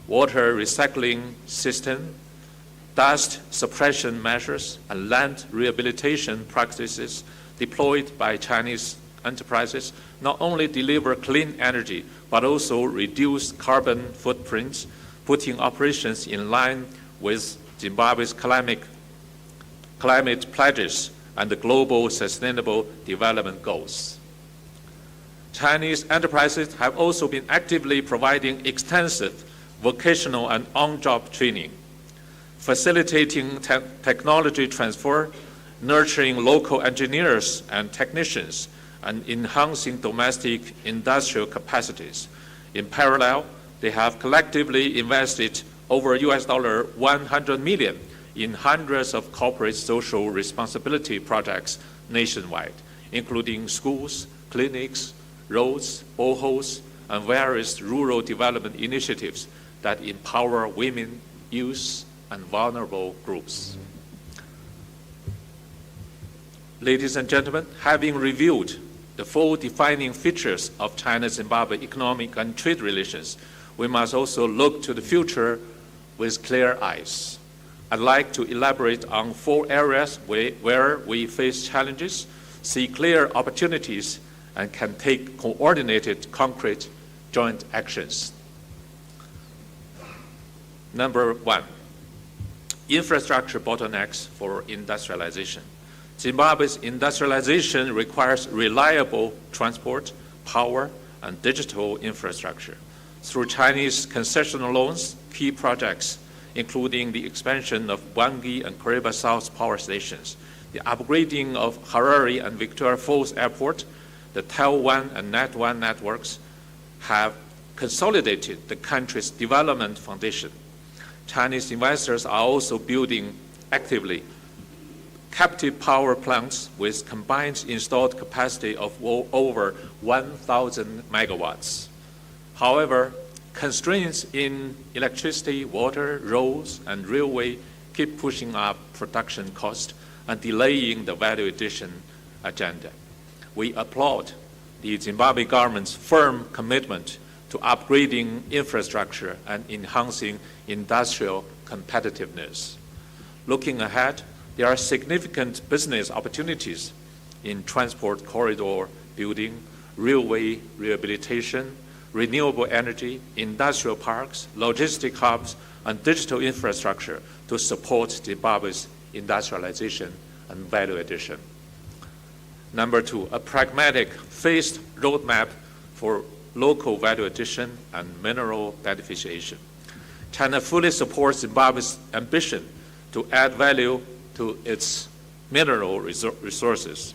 water recycling system, dust suppression measures, and land rehabilitation practices deployed by Chinese enterprises not only deliver clean energy, but also reduce carbon footprints, putting operations in line with Zimbabwe's climate pledges and the global sustainable development goals. Chinese enterprises have also been actively providing extensive vocational and on-job training, facilitating technology transfer, nurturing local engineers and technicians, and enhancing domestic industrial capacities. In parallel, they have collectively invested over $100 million in hundreds of corporate social responsibility projects nationwide, including schools, clinics, roads, boreholes, and various rural development initiatives that empower women, youth, and vulnerable groups. Ladies and gentlemen, having reviewed the four defining features of China-Zimbabwe economic and trade relations, we must also look to the future with clear eyes. I'd like to elaborate on four areas where we face challenges, see clear opportunities, and can take coordinated, concrete, joint actions. Number 1, infrastructure bottlenecks for industrialization. Zimbabwe's industrialization requires reliable transport, power, and digital infrastructure. Through Chinese concessional loans, key projects, including the expansion of Bwangi and Kariba South power stations, the upgrading of Harare and Victoria Falls Airport, the Tel 1 and Net 1 networks have consolidated the country's development foundation. Chinese investors are also building actively captive power plants with combined installed capacity of over 1,000 megawatts. However, constraints in electricity, water, roads, and railway keep pushing up production costs and delaying the value addition agenda. We applaud the Zimbabwe government's firm commitment to upgrading infrastructure and enhancing industrial competitiveness. Looking ahead, there are significant business opportunities in transport corridor building, railway rehabilitation, renewable energy, industrial parks, logistic hubs, and digital infrastructure to support Zimbabwe's industrialization and value addition. Number two, a pragmatic, phased roadmap for local value addition and mineral beneficiation. China fully supports Zimbabwe's ambition to add value to its mineral resources.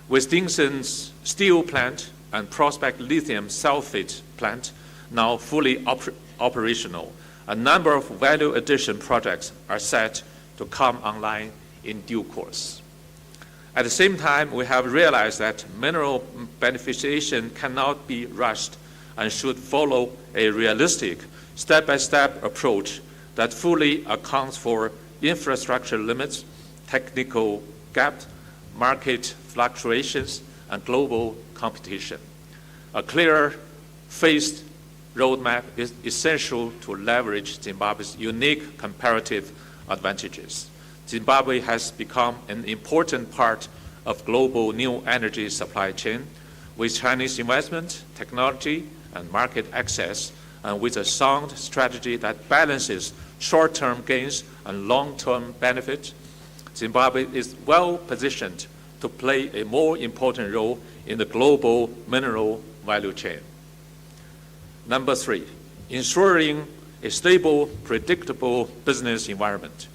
With Dingson's steel plant and Prospect lithium sulfate plant now fully operational, a number of value addition projects are set to come online in due course. At the same time, we have realized that mineral beneficiation cannot be rushed and should follow a realistic, step-by-step approach that fully accounts for infrastructure limits, technical gaps, market fluctuations, and global competition. A clear, phased roadmap is essential to leverage Zimbabwe's unique comparative advantages. Zimbabwe has become an important part of global new energy supply chain with Chinese investment, technology, and market access, and with a sound strategy that balances short-term gains and long-term benefits. Zimbabwe is well positioned to play a more important role in the global mineral value chain. Number three, ensuring a stable, predictable business environment.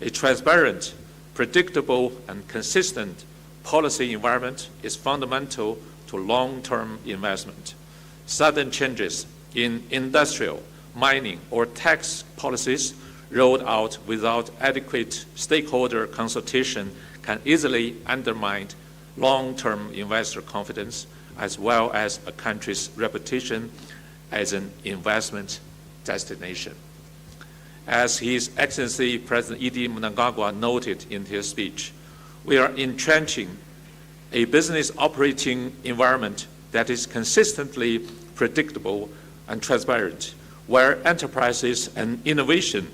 A transparent, predictable, and consistent policy environment is fundamental to long-term investment. Sudden changes in industrial, mining, or tax policies rolled out without adequate stakeholder consultation can easily undermine long-term investor confidence as well as a country's reputation as an investment destination. As His Excellency President E.D. Mnangagwa noted in his speech, we are entrenching a business operating environment that is consistently predictable and transparent, where enterprises and innovation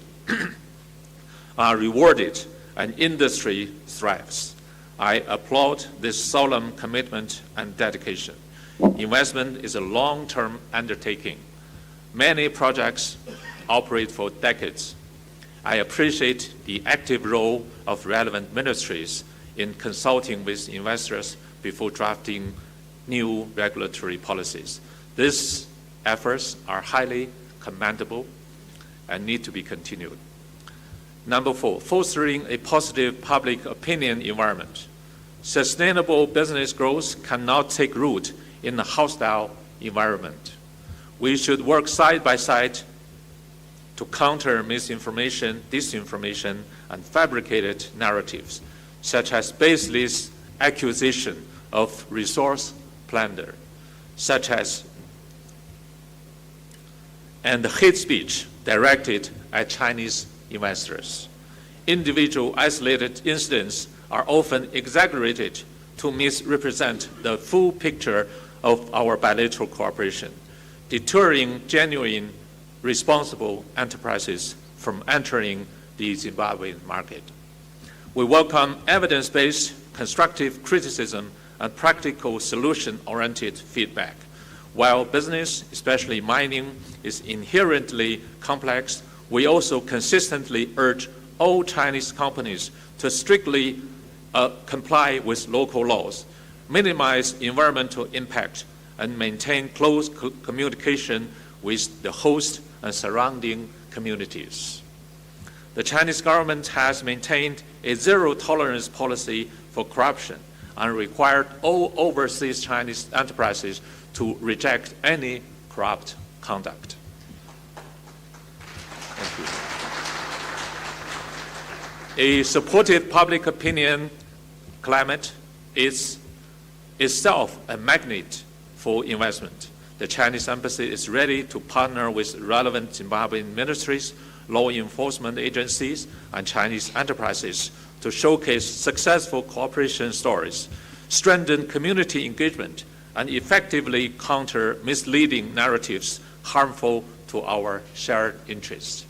are rewarded and industry thrives. I applaud this solemn commitment and dedication. Investment is a long-term undertaking. Many projects operate for decades. I appreciate the active role of relevant ministries in consulting with investors before drafting new regulatory policies. These efforts are highly commendable and need to be continued. Number four, fostering a positive public opinion environment. Sustainable business growth cannot take root in a hostile environment. We should work side by side to counter misinformation, disinformation, and fabricated narratives, such as baseless accusation of resource plunder, and hate speech directed at Chinese investors. Individual isolated incidents are often exaggerated to misrepresent the full picture of our bilateral cooperation, deterring genuine, responsible enterprises from entering the Zimbabwean market. We welcome evidence-based, constructive criticism and practical solution-oriented feedback. While business, especially mining, is inherently complex, we also consistently urge all Chinese companies to strictly comply with local laws, minimize environmental impact, and maintain close communication with the host and surrounding communities. The Chinese government has maintained a zero-tolerance policy for corruption and required all overseas Chinese enterprises to reject any corrupt conduct. Thank you. A supportive public opinion climate is itself a magnet for investment. The Chinese embassy is ready to partner with relevant Zimbabwean ministries, law enforcement agencies, and Chinese enterprises to showcase successful cooperation stories, strengthen community engagement, and effectively counter misleading narratives harmful to our shared interests.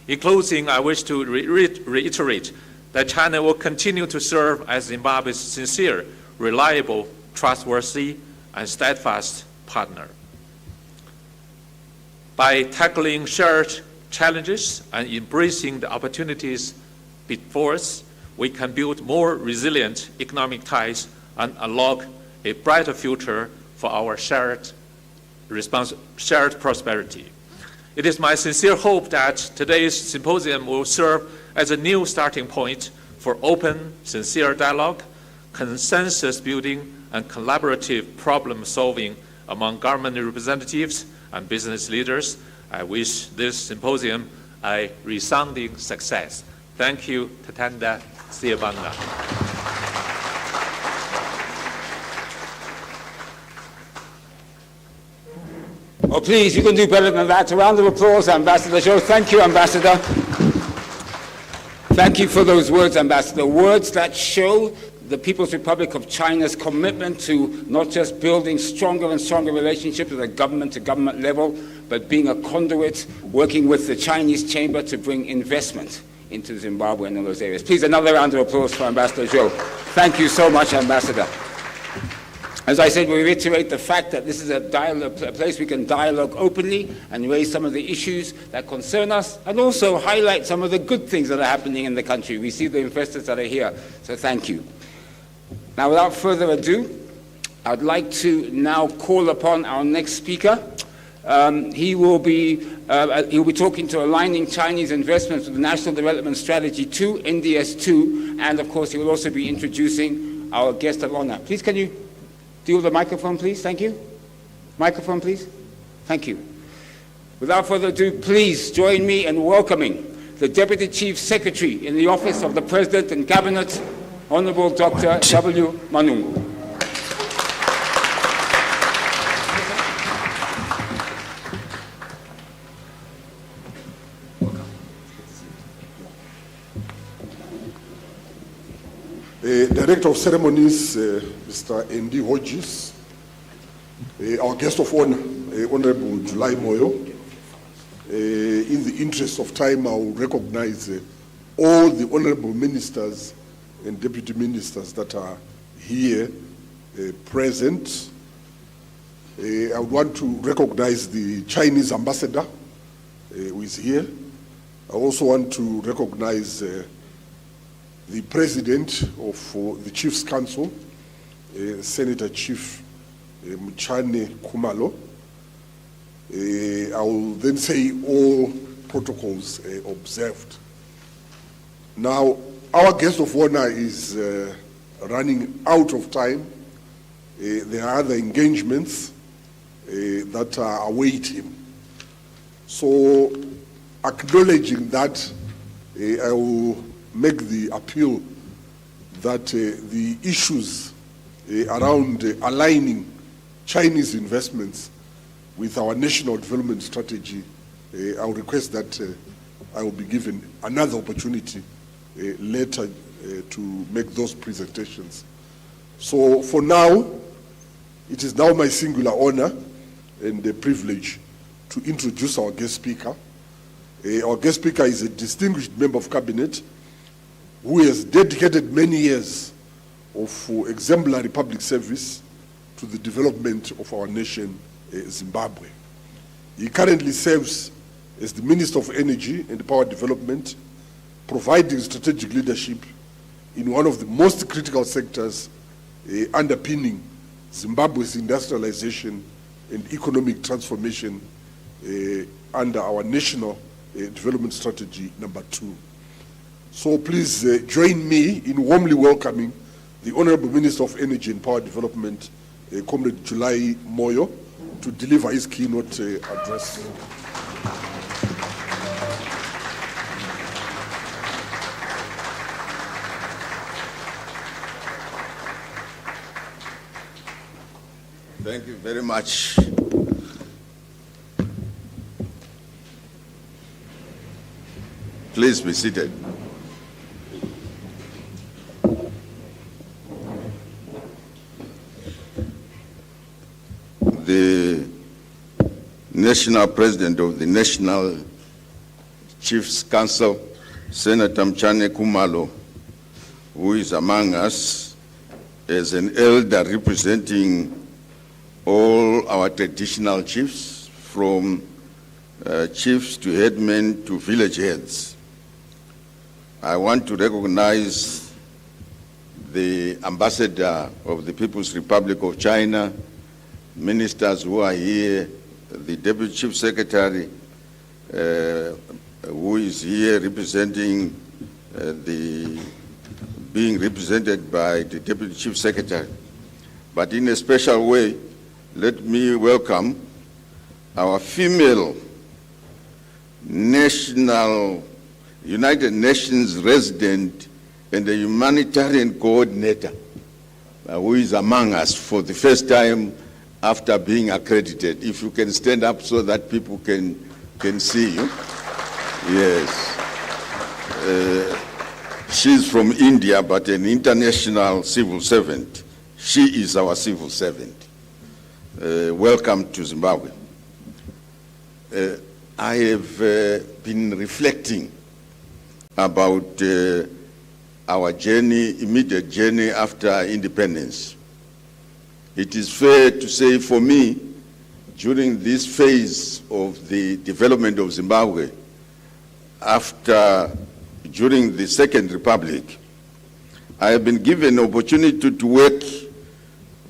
In closing, I wish to reiterate that China will continue to serve as Zimbabwe's sincere, reliable, trustworthy, and steadfast partner. By tackling shared challenges and embracing the opportunities before us, we can build more resilient economic ties and unlock a brighter future for our shared prosperity. It is my sincere hope that today's symposium will serve as a new starting point for open, sincere dialogue, consensus building, and collaborative problem solving among government representatives and business leaders. I wish this symposium a resounding success. Thank you, Tatanda Siyabanga. Oh, please, you can do better than that. A round of applause, Ambassador Zhou. Thank you, Ambassador. Thank you for those words, Ambassador. Words that show the People's Republic of China's commitment to not just building stronger and stronger relationships at a government-to-government level, but being a conduit, working with the Chinese chamber to bring investment into Zimbabwe and all those areas. Please, another round of applause for Ambassador Zhou. Thank you so much, Ambassador. As I said, we reiterate the fact that this is a place we can dialogue openly and raise some of the issues that concern us, and also highlight some of the good things that are happening in the country. We see the investors that are here, so thank you. Now, without further ado, I'd like to now call upon our next speaker. He will be talking to aligning Chinese investments with the National Development Strategy 2, NDS2, and of course he will also be introducing our guest of honor. Please, can you deal with the microphone, please? Thank you. Microphone, please. Thank you. Without further ado, please join me in welcoming the Deputy Chief Secretary in the Office of the President and Cabinet, Honorable Dr. W. Manungu. Director of Ceremonies, Mr. Andy Hodges, our guest of honor, Honorable July Moyo. In the interest of time, I will recognize all the honorable ministers and deputy ministers that are here present. I would want to recognize the Chinese ambassador who is here. I also want to recognize the President of the Chiefs Council, Senator Chief Mchane Khumalo. I will then say all protocols observed. Now, our guest of honor is running out of time. There are other engagements that await him. So, acknowledging that, I will make the appeal that the issues around aligning Chinese investments with our national development strategy, I will request that I will be given another opportunity later to make those presentations. So for now, it is now my singular honor and a privilege to introduce our guest speaker. Our guest speaker is a distinguished member of cabinet who has dedicated many years of exemplary public service to the development of our nation, Zimbabwe. He currently serves as the Minister of Energy and Power Development, providing strategic leadership in one of the most critical sectors underpinning Zimbabwe's industrialization and economic transformation under our National Development Strategy number 2. So please join me in warmly welcoming the Honorable Minister of Energy and Power Development, Comrade July Moyo, to deliver his keynote address. Thank you very much. Please be seated. The National President of the National Chiefs Council, Senator Mchane Kumalo, who is among us as an elder representing all our traditional chiefs, from chiefs to headmen to village heads. I want to recognize the ambassador of the People's Republic of China, ministers who are here, the Deputy Chief Secretary who is here representing being represented by the Deputy Chief Secretary. But in a special way, let me welcome our female national United Nations resident and a humanitarian coordinator who is among us for the first time after being accredited. If you can stand up so that people can see you. Yes. She's from India, but an international civil servant. She is our civil servant. Welcome to Zimbabwe. I have been reflecting about our journey, immediate journey after independence. It is fair to say for me, during this phase of the development of Zimbabwe, during the Second Republic, I have been given an opportunity to work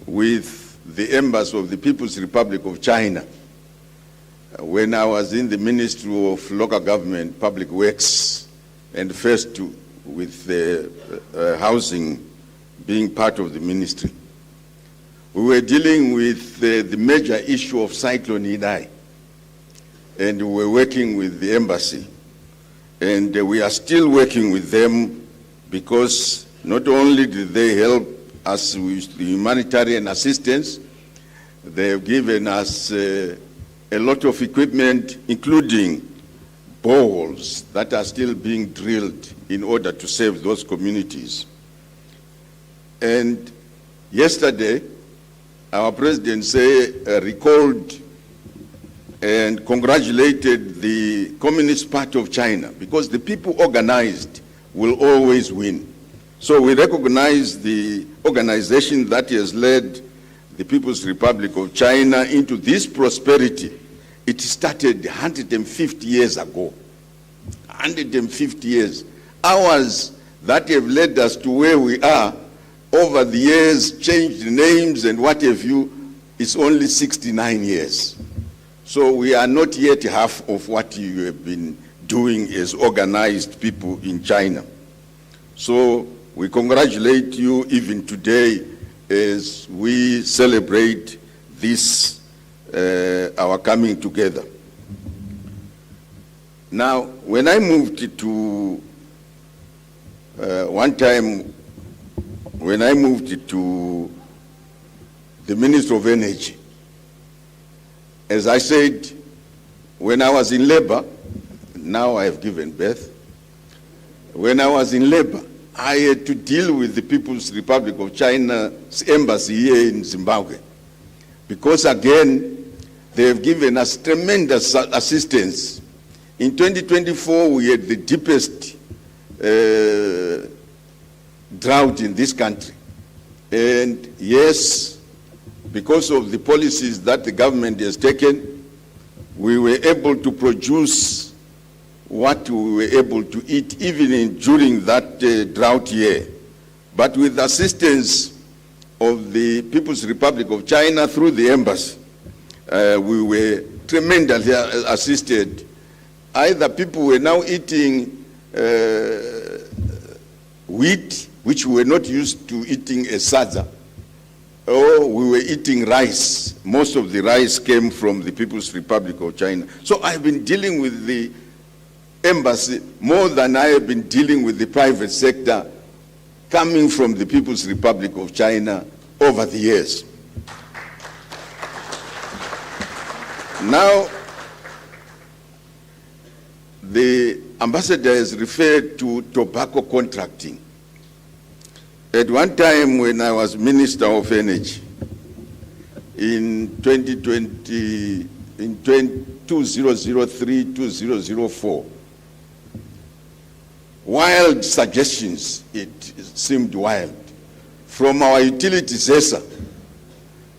with the embassy of the People's Republic of China when I was in the Ministry of Local Government, Public Works, and first with housing being part of the ministry. We were dealing with the major issue of Cyclone Idai, and we were working with the embassy. And we are still working with them because not only did they help us with the humanitarian assistance, they have given us a lot of equipment, including boreholes that are still being drilled in order to save those communities. And yesterday, our president recalled and congratulated the Communist Party of China because the people organized will always win. So we recognize the organization that has led the People's Republic of China into this prosperity. It started 150 years ago. 150 years. Ours that have led us to where we are over the years, changed names and what have you, is only 69 years. So we are not yet half of what you have been doing as organized people in China. So we congratulate you even today as we celebrate this, our coming together. Now, when I moved to, one time, when I moved to the Ministry of Energy, as I said, when I was in labor, now I have given birth. When I was in labor, I had to deal with the People's Republic of China's embassy here in Zimbabwe. Because again, they have given us tremendous assistance. In 2024, we had the deepest drought in this country. And yes, because of the policies that the government has taken, we were able to produce what we were able to eat even during that drought year. But with the assistance of the People's Republic of China through the embassy, we were tremendously assisted. Either people were now eating wheat, which we were not used to eating as sadza, we were eating rice. Most of the rice came from the People's Republic of China. So I've been dealing with the embassy more than I have been dealing with the private sector coming from the People's Republic of China over the years. Now, the ambassador has referred to tobacco contracting. At one time when I was Minister of Energy, in 2003, 2004, wild suggestions, it seemed wild, from our utility ZESA.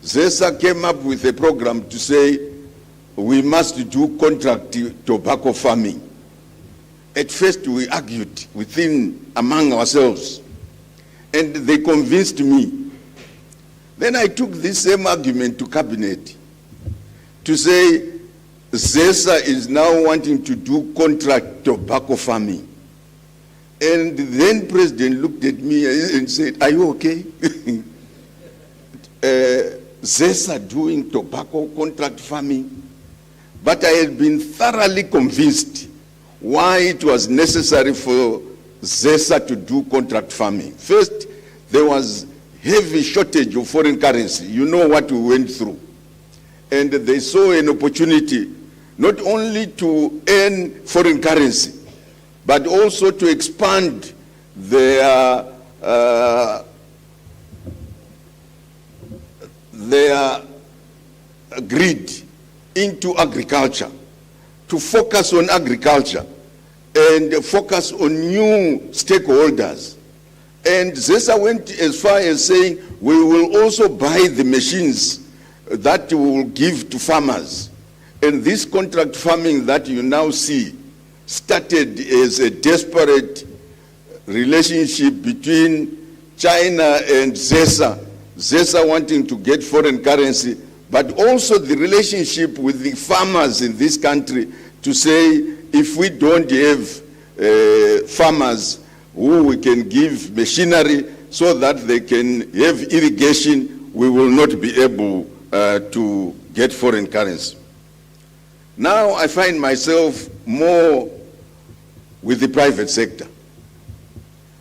ZESA came up with a program to say we must do contract tobacco farming. At first we argued among ourselves, and they convinced me. Then I took this same argument to cabinet to say ZESA is now wanting to do contract tobacco farming. And then President looked at me and said, are you okay? ZESA doing tobacco contract farming? But I had been thoroughly convinced why it was necessary for ZESA to do contract farming. First, there was heavy shortage of foreign currency. You know what we went through. And they saw an opportunity not only to earn foreign currency, but also to expand their grid into agriculture, to focus on agriculture and focus on new stakeholders. And ZESA went as far as saying, we will also buy the machines that we will give to farmers. And this contract farming that you now see started as a desperate relationship between China and ZESA, ZESA wanting to get foreign currency, but also the relationship with the farmers in this country to say, if we don't have farmers who we can give machinery so that they can have irrigation, we will not be able to get foreign currency. Now I find myself more with the private sector.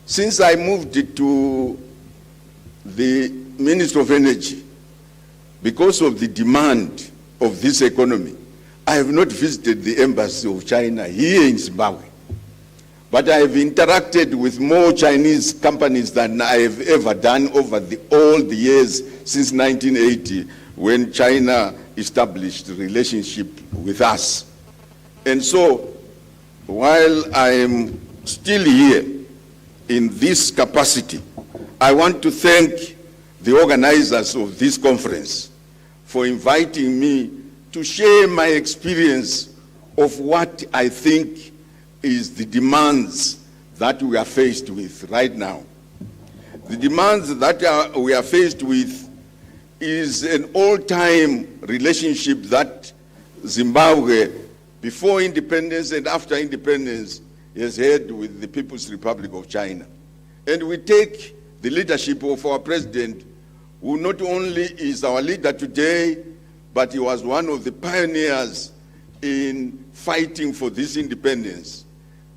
Since I moved to the Minister of Energy, because of the demand of this economy, I have not visited the embassy of China here in Zimbabwe. But I have interacted with more Chinese companies than I have ever done over all the years since 1980, when China established a relationship with us. And so, while I am still here in this capacity, I want to thank the organizers of this conference for inviting me to share my experience of what I think is the demands that we are faced with right now. The demands that we are faced with is an all-time relationship that Zimbabwe, before independence and after independence, has had with the People's Republic of China. And we take the leadership of our president, who not only is our leader today, but he was one of the pioneers in fighting for this independence.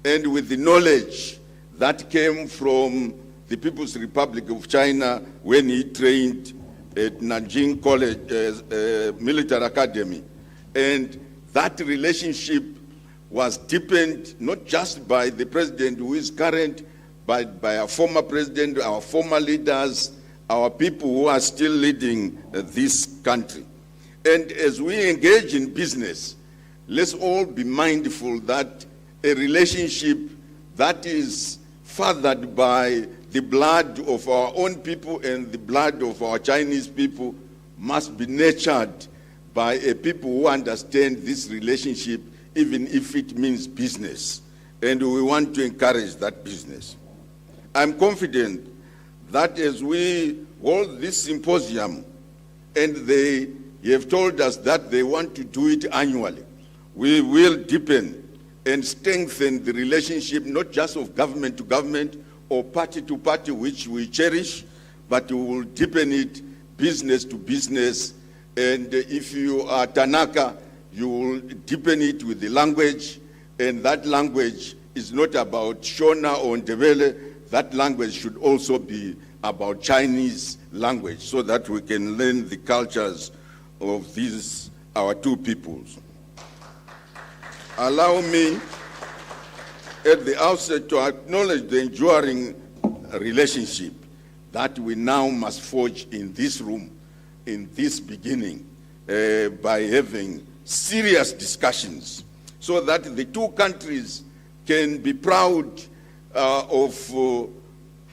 And with the knowledge that came from the People's Republic of China when he trained at Nanjing College, Military Academy. And that relationship was deepened not just by the president who is current, but by our former president, our former leaders, our people who are still leading this country. And as we engage in business, let's all be mindful that a relationship that is fathered by the blood of our own people and the blood of our Chinese people must be nurtured by a people who understand this relationship, even if it means business. And we want to encourage that business. I'm confident that as we hold this symposium, and they have told us that they want to do it annually, we will deepen and strengthen the relationship, not just of government to government or party to party, which we cherish, but we will deepen it business to business. And if you are Tanaka, you will deepen it with the language. And that language is not about Shona or Ndebele. That language should also be about Chinese language so that we can learn the cultures of these, our two peoples. Allow me at the outset to acknowledge the enduring relationship that we now must forge in this room, in this beginning, by having serious discussions so that the two countries can be proud of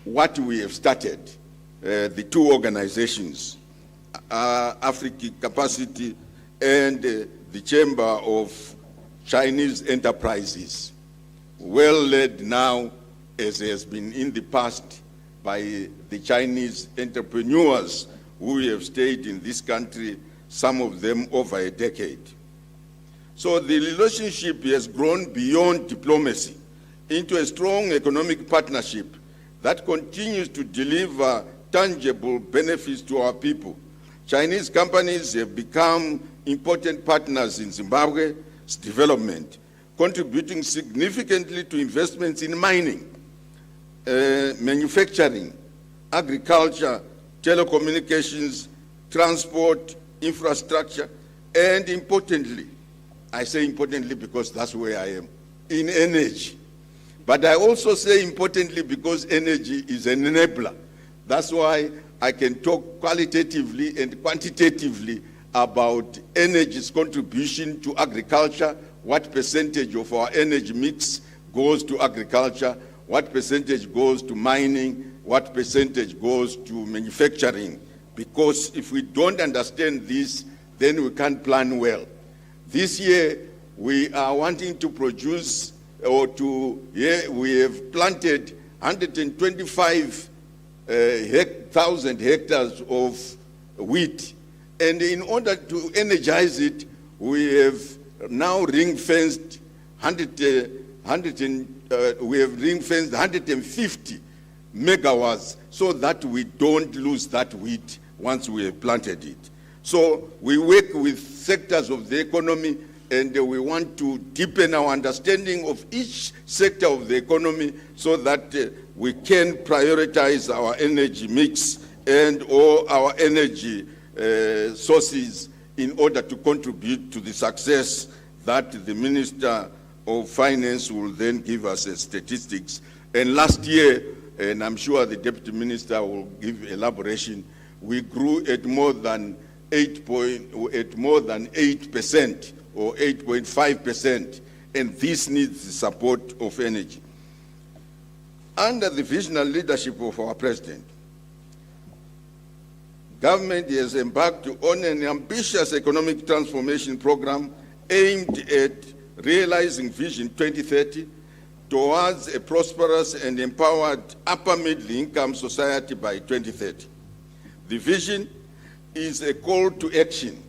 what we have started, the two organizations, African Capacity and the Chamber of Chinese Enterprises, well led now, as has been in the past, by the Chinese entrepreneurs who have stayed in this country, some of them over a decade. So the relationship has grown beyond diplomacy into a strong economic partnership that continues to deliver tangible benefits to our people. Chinese companies have become important partners in Zimbabwe's development, contributing significantly to investments in mining, manufacturing, agriculture, telecommunications, transport, infrastructure, and importantly, I say importantly because that's where I am, in energy. But I also say importantly because energy is an enabler. That's why I can talk qualitatively and quantitatively about energy's contribution to agriculture, what percentage of our energy mix goes to agriculture, what percentage goes to mining, what percentage goes to manufacturing. Because if we don't understand this, then we can't plan well. This year, we are wanting to produce, we have planted 125,000 hectares of wheat. And in order to energize it, we have now ring-fenced 150 megawatts so that we don't lose that wheat once we have planted it. So we work with sectors of the economy, and we want to deepen our understanding of each sector of the economy so that we can prioritize our energy mix and all our energy sources in order to contribute to the success that the Minister of Finance will then give us as statistics. And last year, and I'm sure the Deputy Minister will give elaboration, we grew at more than 8% or 8.5%, and this needs the support of energy. Under the visionary leadership of our President, government has embarked on an ambitious economic transformation program aimed at realizing Vision 2030 towards a prosperous and empowered upper middle income society by 2030. The vision is a call to action.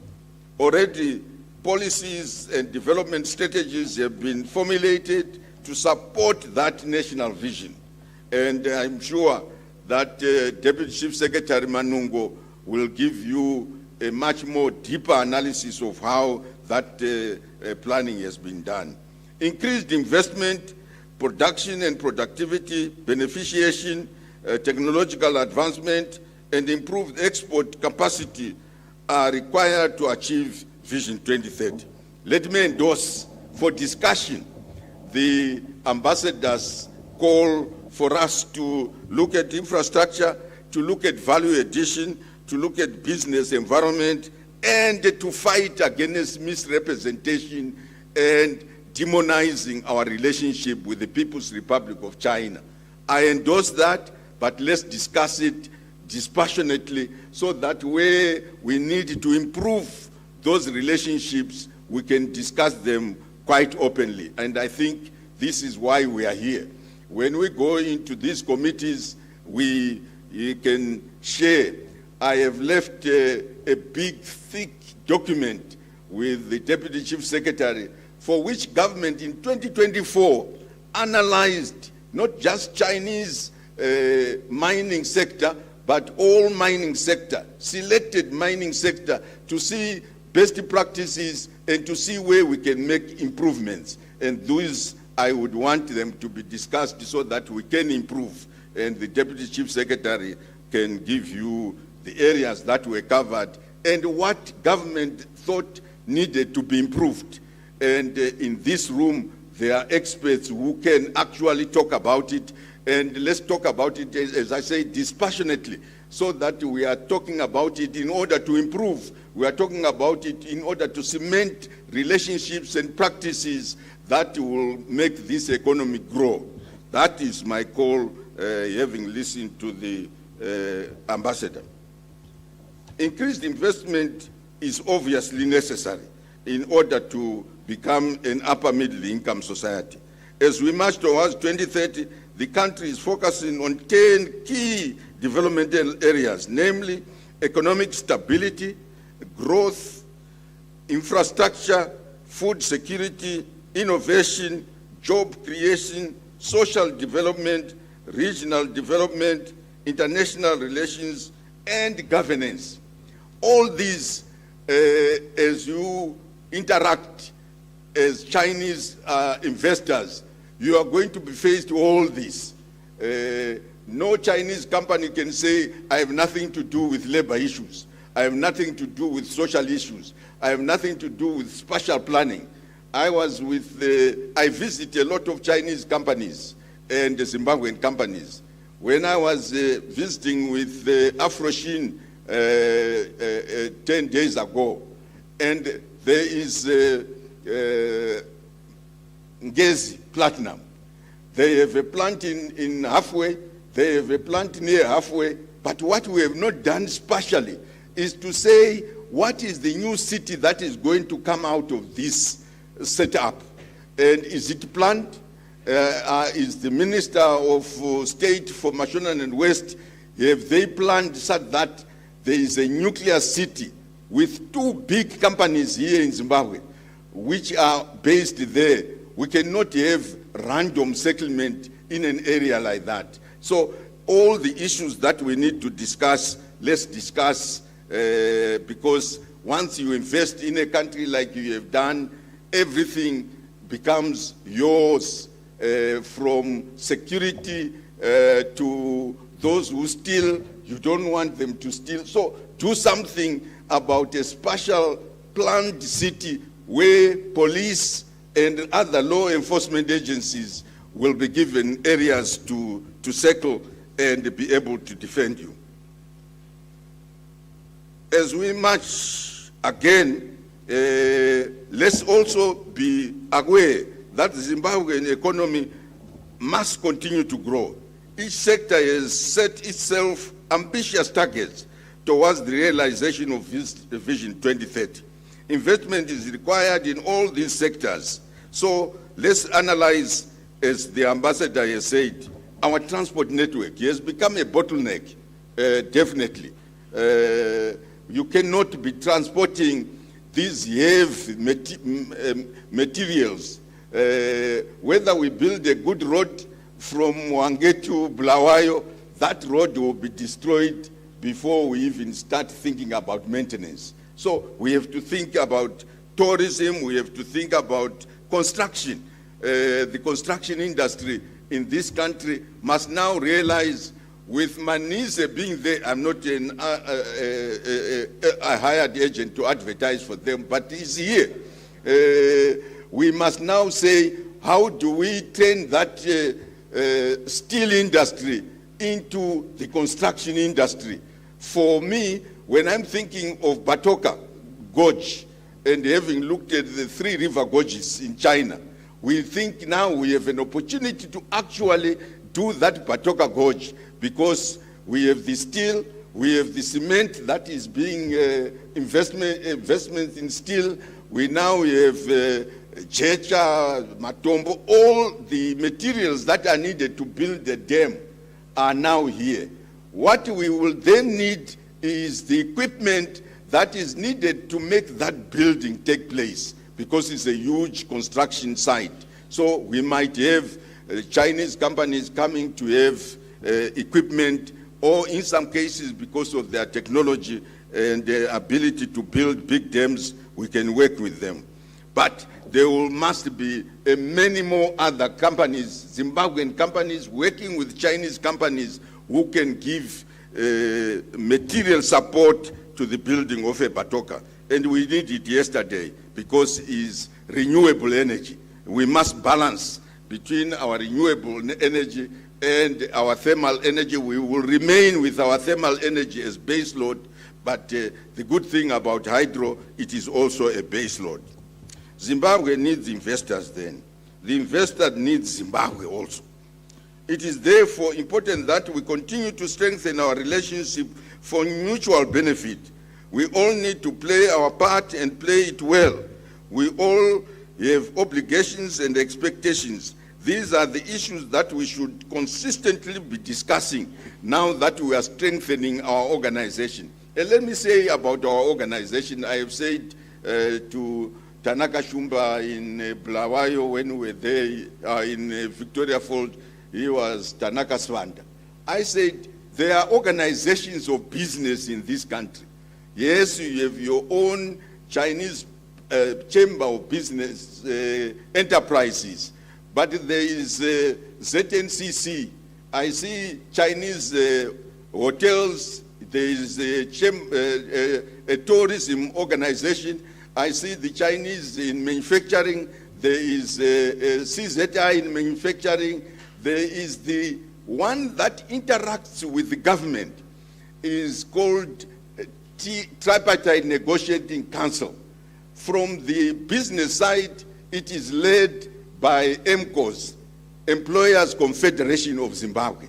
Already, policies and development strategies have been formulated to support that national vision. And I'm sure that Deputy Chief Secretary Manungo will give you a much more deeper analysis of how that planning has been done. Increased investment, production and productivity, beneficiation, technological advancement, and improved export capacity are required to achieve Vision 2030. Let me endorse for discussion the ambassador's call for us to look at infrastructure, to look at value addition, to look at business environment, and to fight against misrepresentation and demonizing our relationship with the People's Republic of China. I endorse that, but let's discuss it dispassionately so that where we need to improve those relationships, we can discuss them quite openly. And I think this is why we are here. When we go into these committees, we can share. I have left a big, thick document with the Deputy Chief Secretary for which government in 2024 analyzed not just Chinese mining sector, but all mining sector, selected mining sector, to see best practices and to see where we can make improvements. And those, I would want them to be discussed so that we can improve. And the Deputy Chief Secretary can give you the areas that were covered and what government thought needed to be improved. And in this room, there are experts who can actually talk about it. And let's talk about it, as I say, dispassionately, so that we are talking about it in order to improve. We are talking about it in order to cement relationships and practices that will make this economy grow. That is my call, having listened to the ambassador. Increased investment is obviously necessary in order to become an upper middle income society. As we march towards 2030, the country is focusing on 10 key developmental areas, namely economic stability, growth, infrastructure, food security, innovation, job creation, social development, regional development, international relations, and governance. All these, as you interact as Chinese investors, you are going to be faced with all this. No Chinese company can say, I have nothing to do with labor issues. I have nothing to do with social issues. I have nothing to do with spatial planning. I visit a lot of Chinese companies and Zimbabwean companies. When I was visiting with Afroshin 10 days ago, and there is Ngezi Platinum. They have a plant in Halfway, they have a plant near Halfway, but what we have not done spatially is to say what is the new city that is going to come out of this setup. And is it planned? Is the Minister of State for Mashonaland and West, have they planned such that there is a nuclear city with 2 big companies here in Zimbabwe, which are based there? We cannot have random settlement in an area like that. So all the issues that we need to discuss, let's discuss, because once you invest in a country like you have done, everything becomes yours, from security to those who steal. You don't want them to steal. So do something about a special planned city where police and other law enforcement agencies will be given areas to settle and be able to defend you. As we march again, let's also be aware that the Zimbabwean economy must continue to grow. Each sector has set itself ambitious targets towards the realization of this Vision 2030. Investment is required in all these sectors. So let's analyze, as the ambassador has said, our transport network has become a bottleneck, definitely. You cannot be transporting these heavy materials. Whether we build a good road from Wange to Bulawayo, that road will be destroyed before we even start thinking about maintenance. So we have to think about tourism, we have to think about construction. The construction industry in this country must now realize, with Manise being there, I'm not a hired agent to advertise for them, but he's here. We must now say, how do we turn that steel industry into the construction industry? For me, when I'm thinking of Batoka Gorge, and having looked at the 3 river gorges in China, we think now we have an opportunity to actually do that Batoka Gorge, because we have the steel, we have the cement that is being investment in steel. We now have Checha, Matombo, all the materials that are needed to build the dam are now here. What we will then need is the equipment that is needed to make that building take place, because it's a huge construction site. So we might have Chinese companies coming to have equipment or in some cases because of their technology and their ability to build big dams, we can work with them. But there must be many more other companies, Zimbabwean companies, working with Chinese companies who can give material support to the building of a Batoka. And we did it yesterday because it's renewable energy. We must balance between our renewable energy and our thermal energy. We will remain with our thermal energy as base load, but the good thing about hydro, it is also a base load. Zimbabwe needs investors then. The investor needs Zimbabwe also. It is therefore important that we continue to strengthen our relationship for mutual benefit. We all need to play our part and play it well. We all have obligations and expectations. These are the issues that we should consistently be discussing now that we are strengthening our organization. And let me say about our organization, I have said to Tanaka Shumba in Bulawayo when we were there in Victoria Falls, he was Tanaka Swanda. I said, there are organizations of business in this country. Yes, you have your own Chinese chamber of business enterprises, but there is ZNCC. I see Chinese hotels, there is a tourism organization. I see the Chinese in manufacturing, there is CZI in manufacturing, there is the one that interacts with the government, is called Tripartite Negotiating Council. From the business side, it is led by EMCOS, Employers Confederation of Zimbabwe,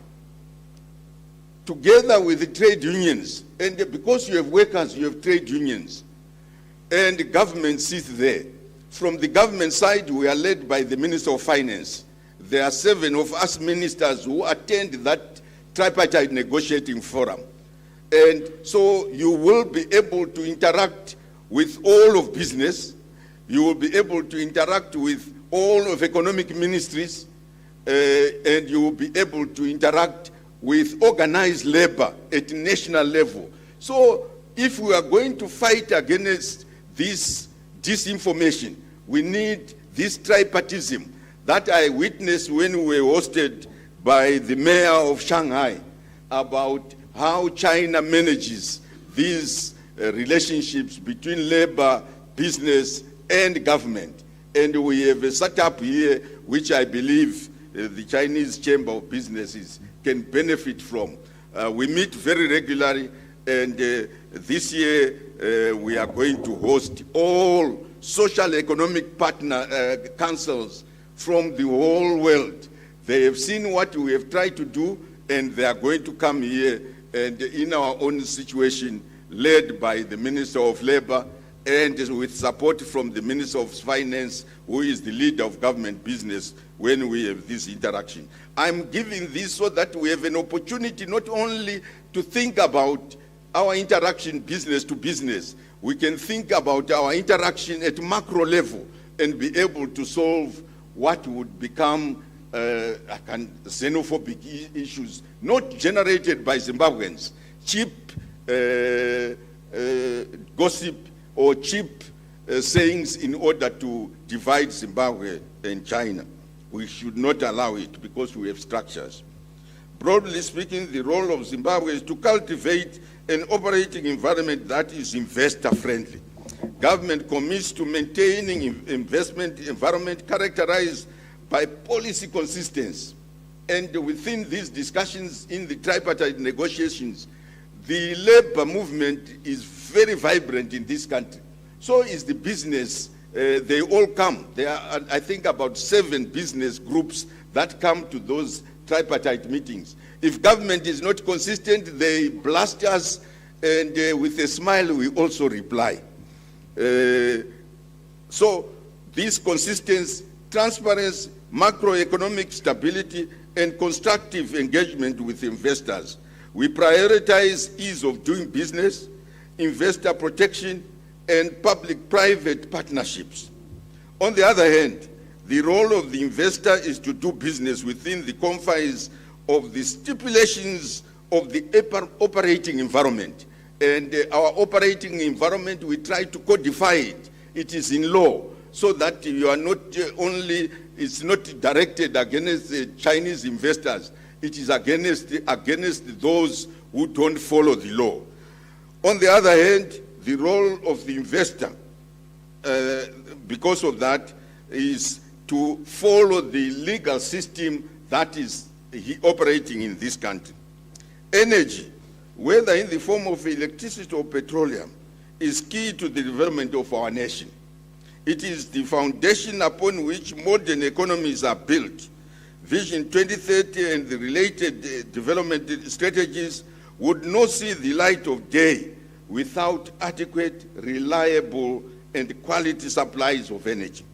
together with the trade unions. And because you have workers, you have trade unions. And the government sits there. From the government side, we are led by the Minister of Finance. There are 7 of us ministers who attend that tripartite negotiating forum. And so you will be able to interact with all of business. You will be able to interact with all of economic ministries, and you will be able to interact with organized labor at national level. So if we are going to fight against this disinformation, we need this tripartism that I witnessed when we were hosted by the mayor of Shanghai about how China manages these relationships between labor, business, and government. And we have a setup here which I believe the Chinese Chamber of Businesses can benefit from. We meet very regularly, and this year we are going to host all social economic partner councils from the whole world. They have seen what we have tried to do, and they are going to come here and in our own situation, led by the Minister of Labor and with support from the Minister of Finance, who is the leader of government business, when we have this interaction. I'm giving this so that we have an opportunity not only to think about our interaction business to business, we can think about our interaction at macro level and be able to solve what would become xenophobic issues, not generated by Zimbabweans, cheap gossip or cheap sayings in order to divide Zimbabwe and China. We should not allow it because we have structures. Broadly speaking, the role of Zimbabwe is to cultivate an operating environment that is investor-friendly. Government commits to maintaining investment environment characterized by policy consistency. And within these discussions in the tripartite negotiations, the labor movement is very vibrant in this country. So is the business. They all come. There are, I think, about 7 business groups that come to those tripartite meetings. If government is not consistent, they blast us, and with a smile, we also reply. So this consistency, transparency, macroeconomic stability, and constructive engagement with investors. We prioritize ease of doing business, investor protection, and public-private partnerships. On the other hand, the role of the investor is to do business within the confines of the stipulations of the operating environment. And our operating environment, we try to codify it. It is in law, so that you are not only, it's not directed against the Chinese investors, it is against those who don't follow the law. On the other hand, the role of the investor, because of that, is to follow the legal system that is operating in this country. Energy, whether in the form of electricity or petroleum, is key to the development of our nation. It is the foundation upon which modern economies are built. Vision 2030 and the related development strategies would not see the light of day without adequate, reliable, and quality supplies of energy.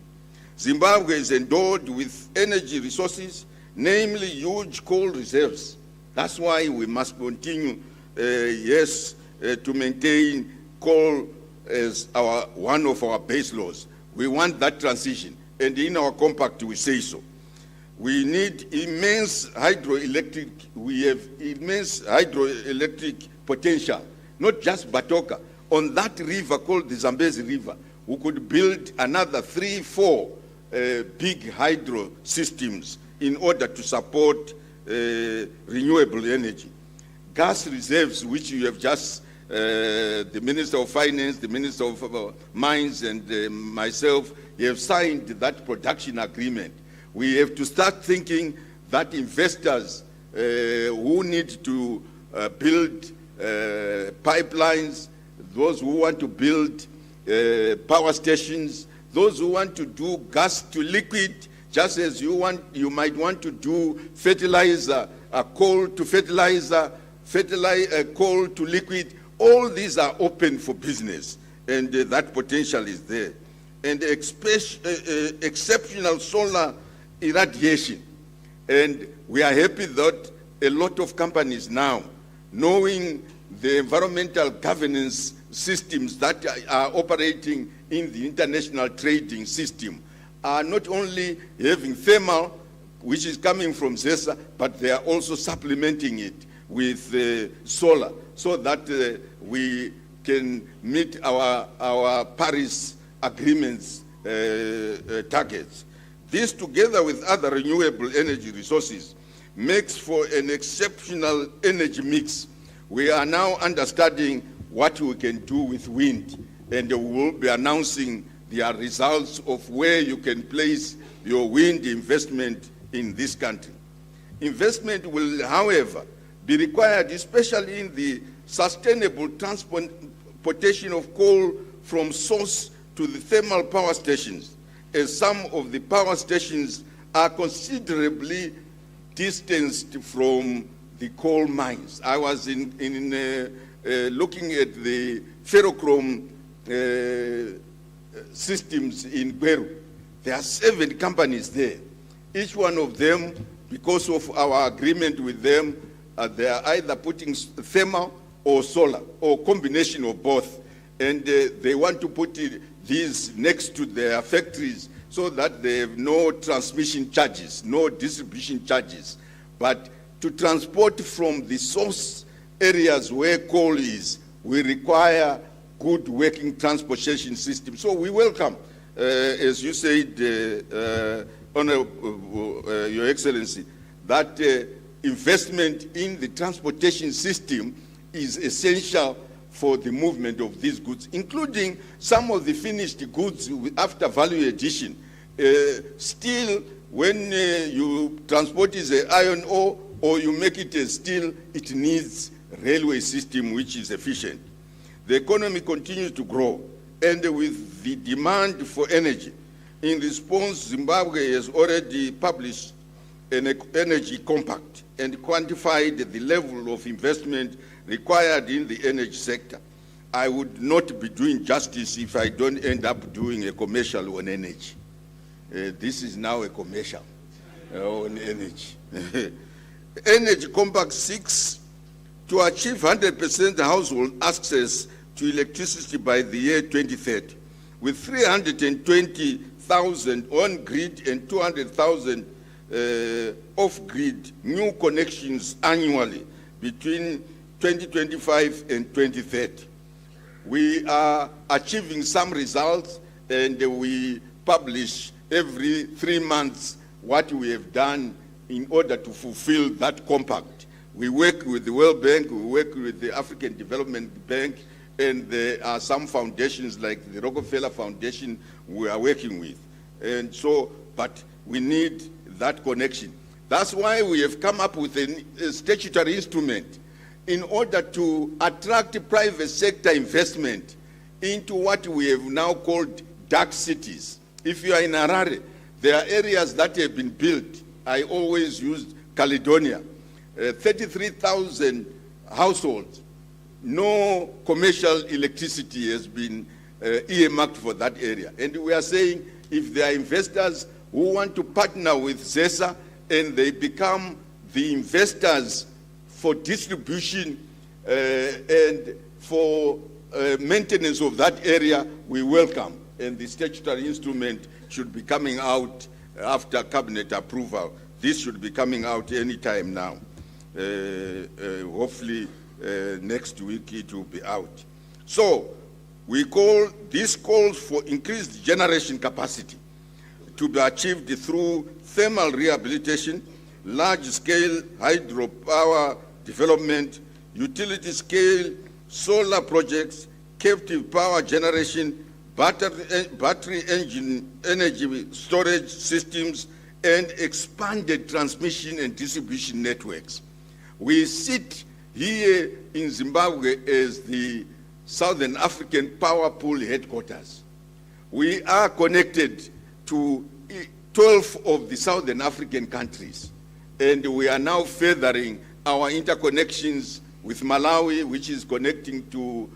Zimbabwe is endowed with energy resources, namely huge coal reserves. That's why we must continue, to maintain coal as one of our base laws. We want that transition, and in our compact we say so. We need immense hydroelectric potential, not just Batoka. On that river called the Zambezi River, we could build another 3-4 big hydro systems in order to support renewable energy. Gas reserves, which you have just, the Minister of Finance, the Minister of Mines, and myself, have signed that production agreement. We have to start thinking that investors who need to build pipelines, those who want to build power stations, those who want to do gas to liquid, just as you might want to do fertilizer, coal to fertilizer, coal to liquid, all these are open for business, and that potential is there. And exceptional solar irradiation. And we are happy that a lot of companies now, knowing the environmental governance systems that are operating in the international trading system, are not only having thermal, which is coming from ZESA, but they are also supplementing it with solar, so that we can meet our Paris agreements targets. This, together with other renewable energy resources, makes for an exceptional energy mix. We are now understanding what we can do with wind, and we will be announcing the results of where you can place your wind investment in this country. Investment will, however, be required, especially in the sustainable transportation of coal from source to the thermal power stations, as some of the power stations are considerably distanced from the coal mines. I was looking at the ferrochrome systems in Gweru. There are 7 companies there. Each one of them, because of our agreement with them, they are either putting thermal or solar, or combination of both. And they want to put these next to their factories so that they have no transmission charges, no distribution charges. But to transport from the source areas where coal is, we require good working transportation system. So we welcome, as you said, Honorable Your Excellency, that investment in the transportation system is essential for the movement of these goods, including some of the finished goods after value addition. Steel, when you transport it as iron ore or you make it as steel, it needs railway system which is efficient. The economy continues to grow, and with the demand for energy. In response, Zimbabwe has already published an energy compact and quantified the level of investment required in the energy sector. I would not be doing justice if I don't end up doing a commercial on energy. This is now a commercial on energy. Energy Compact 6 to achieve 100% household access to electricity by the year 2030, with 320,000 on-grid and 200,000 off-grid new connections annually. between 2025 and 2030. We are achieving some results, and we publish every 3 months what we have done in order to fulfill that compact. We work with the World Bank, we work with the African Development Bank, and there are some foundations like the Rockefeller Foundation we are working with. And so, but we need that connection. That's why we have come up with a statutory instrument in order to attract private sector investment into what we have now called dark cities. If you are in Harare, there are areas that have been built. I always used Caledonia. 33,000 households. No commercial electricity has been earmarked for that area. And we are saying if there are investors who want to partner with ZESA and they become the investors for distribution and for maintenance of that area, we welcome. And the statutory instrument should be coming out after cabinet approval. This should be coming out any time now. Hopefully next week it will be out. So this calls for increased generation capacity to be achieved through thermal rehabilitation, large-scale hydropower development, utility-scale solar projects, captive power generation, battery engine energy storage systems, and expanded transmission and distribution networks. We sit here in Zimbabwe as the Southern African Power Pool headquarters. We are connected to 12 of the Southern African countries, and we are now furthering our interconnections with Malawi, which is connecting to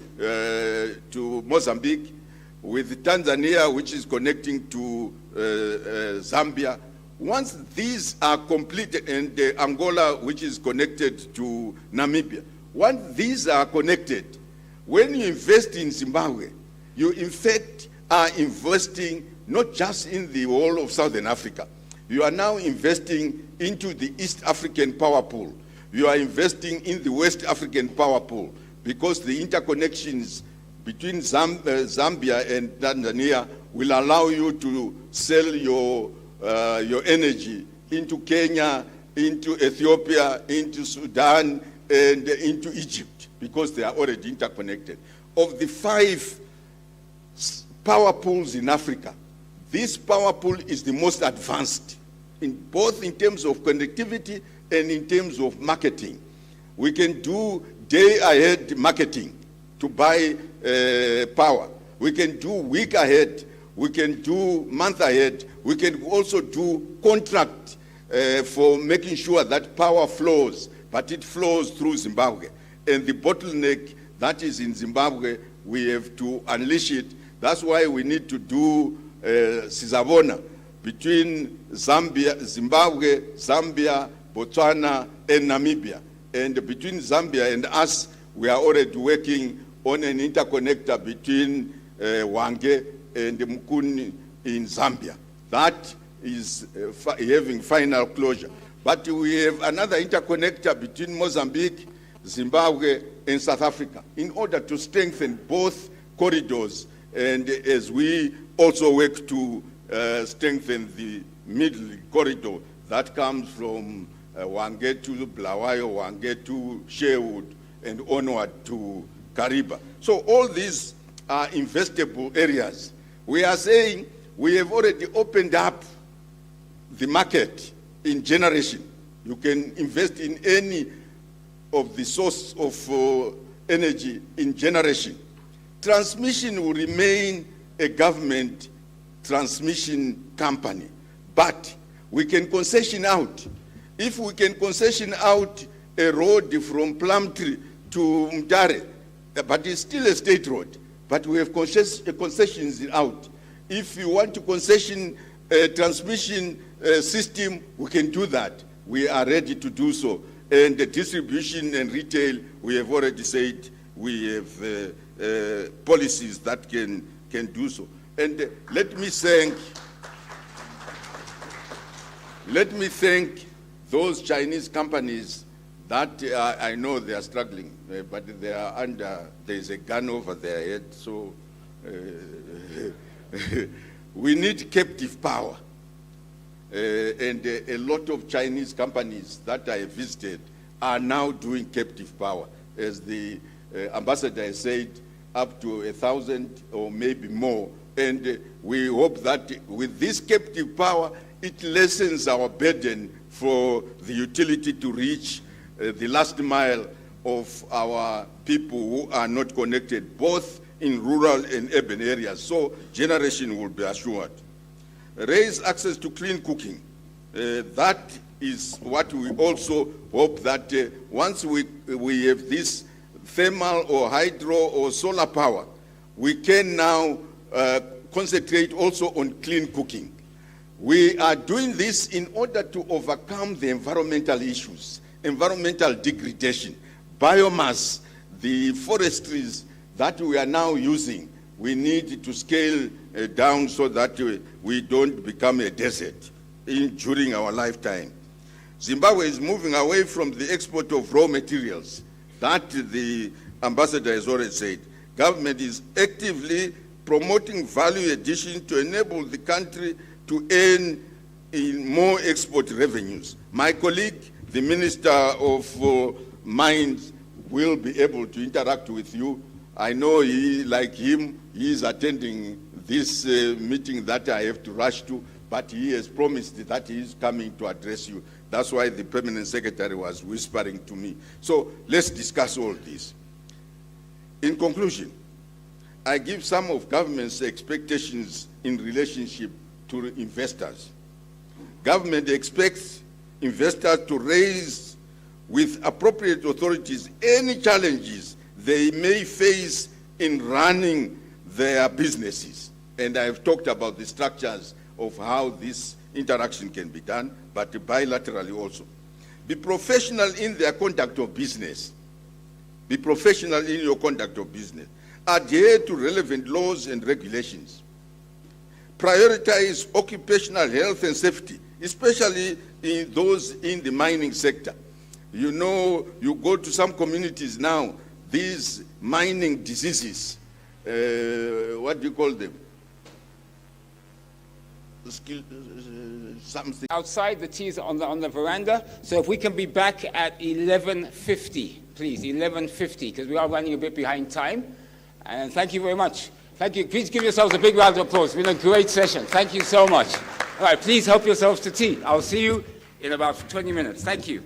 Mozambique, with Tanzania, which is connecting to Zambia. Once these are completed, and Angola, which is connected to Namibia, once these are connected, when you invest in Zimbabwe, you in fact are investing not just in the whole of Southern Africa. You are now investing into the East African Power Pool. You are investing in the West African Power Pool, because the interconnections between Zambia and Tanzania will allow you to sell your energy into Kenya, into Ethiopia, into Sudan, and into Egypt, because they are already interconnected. Of the 5 power pools in Africa, this power pool is the most advanced, both in terms of connectivity and in terms of marketing. We can do day-ahead marketing to buy power. We can do week ahead. We can do month ahead. We can also do contract for making sure that power flows, but it flows through Zimbabwe. And the bottleneck that is in Zimbabwe, we have to unleash it. That's why we need to do Sizabona between Zimbabwe, Zambia, Botswana, and Namibia. And between Zambia and us, we are already working on an interconnector between Hwange and Mukuni in Zambia. That is having final closure. But we have another interconnector between Mozambique, Zimbabwe, and South Africa in order to strengthen both corridors, and as we also work to strengthen the middle corridor that comes from Hwange to Bulawayo, Hwange to Sherwood, and onward to Kariba. So all these are investable areas. We are saying we have already opened up the market in generation. You can invest in any of the source of energy in generation. Transmission will remain a government transmission company, but we can concession out. If we can concession out a road from Plumtree to Mtare, but it's still a state road, but we have concessions out. If you want to concession a transmission system, we can do that. We are ready to do so. And the distribution and retail, we have already said we have policies that can do so. And let me thank those Chinese companies That I know they are struggling, but they are under, there's a gun over their head, so we need captive power. And a lot of Chinese companies that I visited are now doing captive power. As the ambassador said, up to 1,000 or maybe more. And we hope that with this captive power, it lessens our burden for the utility to reach the last mile of our people who are not connected, both in rural and urban areas. So generation will be assured. Raise access to clean cooking. That is what we also hope that once we have this thermal or hydro or solar power, we can now concentrate also on clean cooking. We are doing this in order to overcome the environmental issues, environmental degradation, biomass, the forestries that we are now using. We need to scale down so that we don't become a desert during our lifetime. Zimbabwe is moving away from the export of raw materials. That the ambassador has already said. Government is actively promoting value addition to enable the country to earn more export revenues. My colleague, the Minister of Mines, will be able to interact with you. I know he, like him, he is attending this meeting that I have to rush to, but he has promised that he is coming to address you. That's why the Permanent Secretary was whispering to me. So let's discuss all this. In conclusion, I give some of government's expectations in relationship to investors. Government expects investors to raise with appropriate authorities any challenges they may face in running their businesses. And I've talked about the structures of how this interaction can be done, but bilaterally also. Be professional in their conduct of business. Be professional in your conduct of business. Adhere to relevant laws and regulations. Prioritize occupational health and safety, especially in those in the mining sector. You know, you go to some communities now, these mining diseases, what do you call them? Something. Outside, the tea is on the veranda, so if we can be back at 11:50, please, 11:50, because we are running a bit behind time. And thank you very much. Thank you. Please give yourselves a big round of applause. It's been a great session. Thank you so much. All right, please help yourselves to tea. I'll see you in about 20 minutes. Thank you.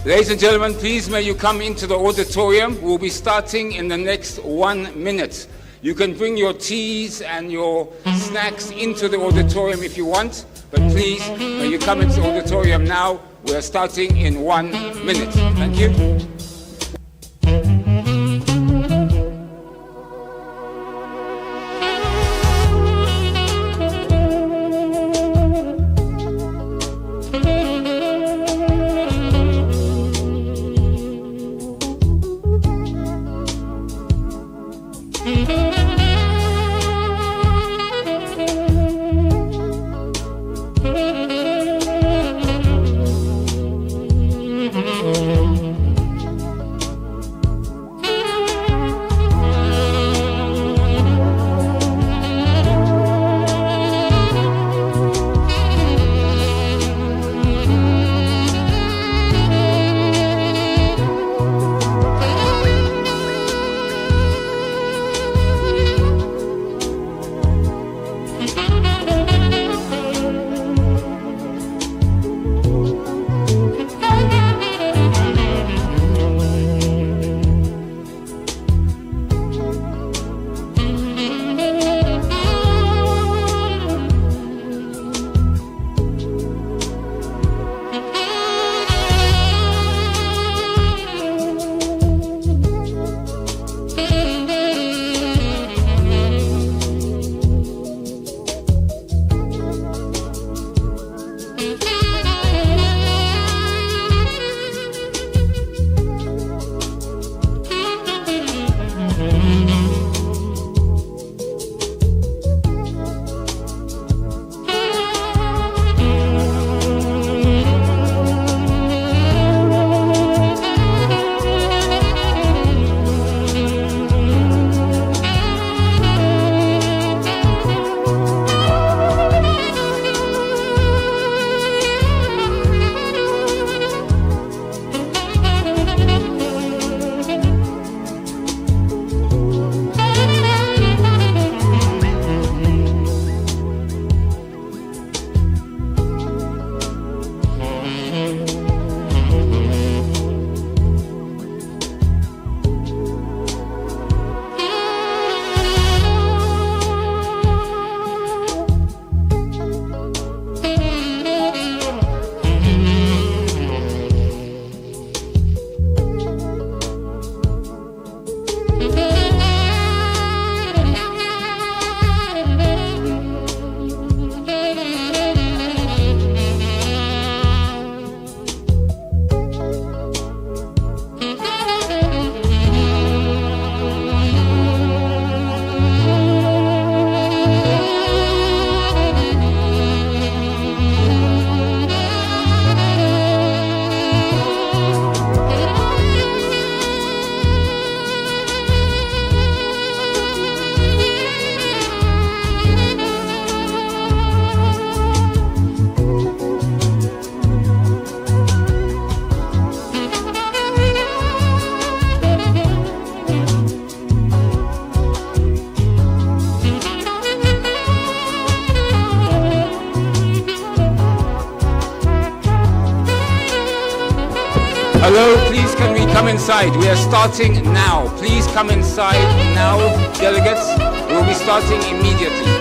Ladies and gentlemen, please may you come into the auditorium. We'll be starting in the next 1 minute. You can bring your teas and your snacks into the auditorium if you want, but please may you come into the auditorium now. We're starting in 1 minute. Thank you. Hello, please can we come inside? We are starting now. Please come inside now, delegates. We will be starting immediately.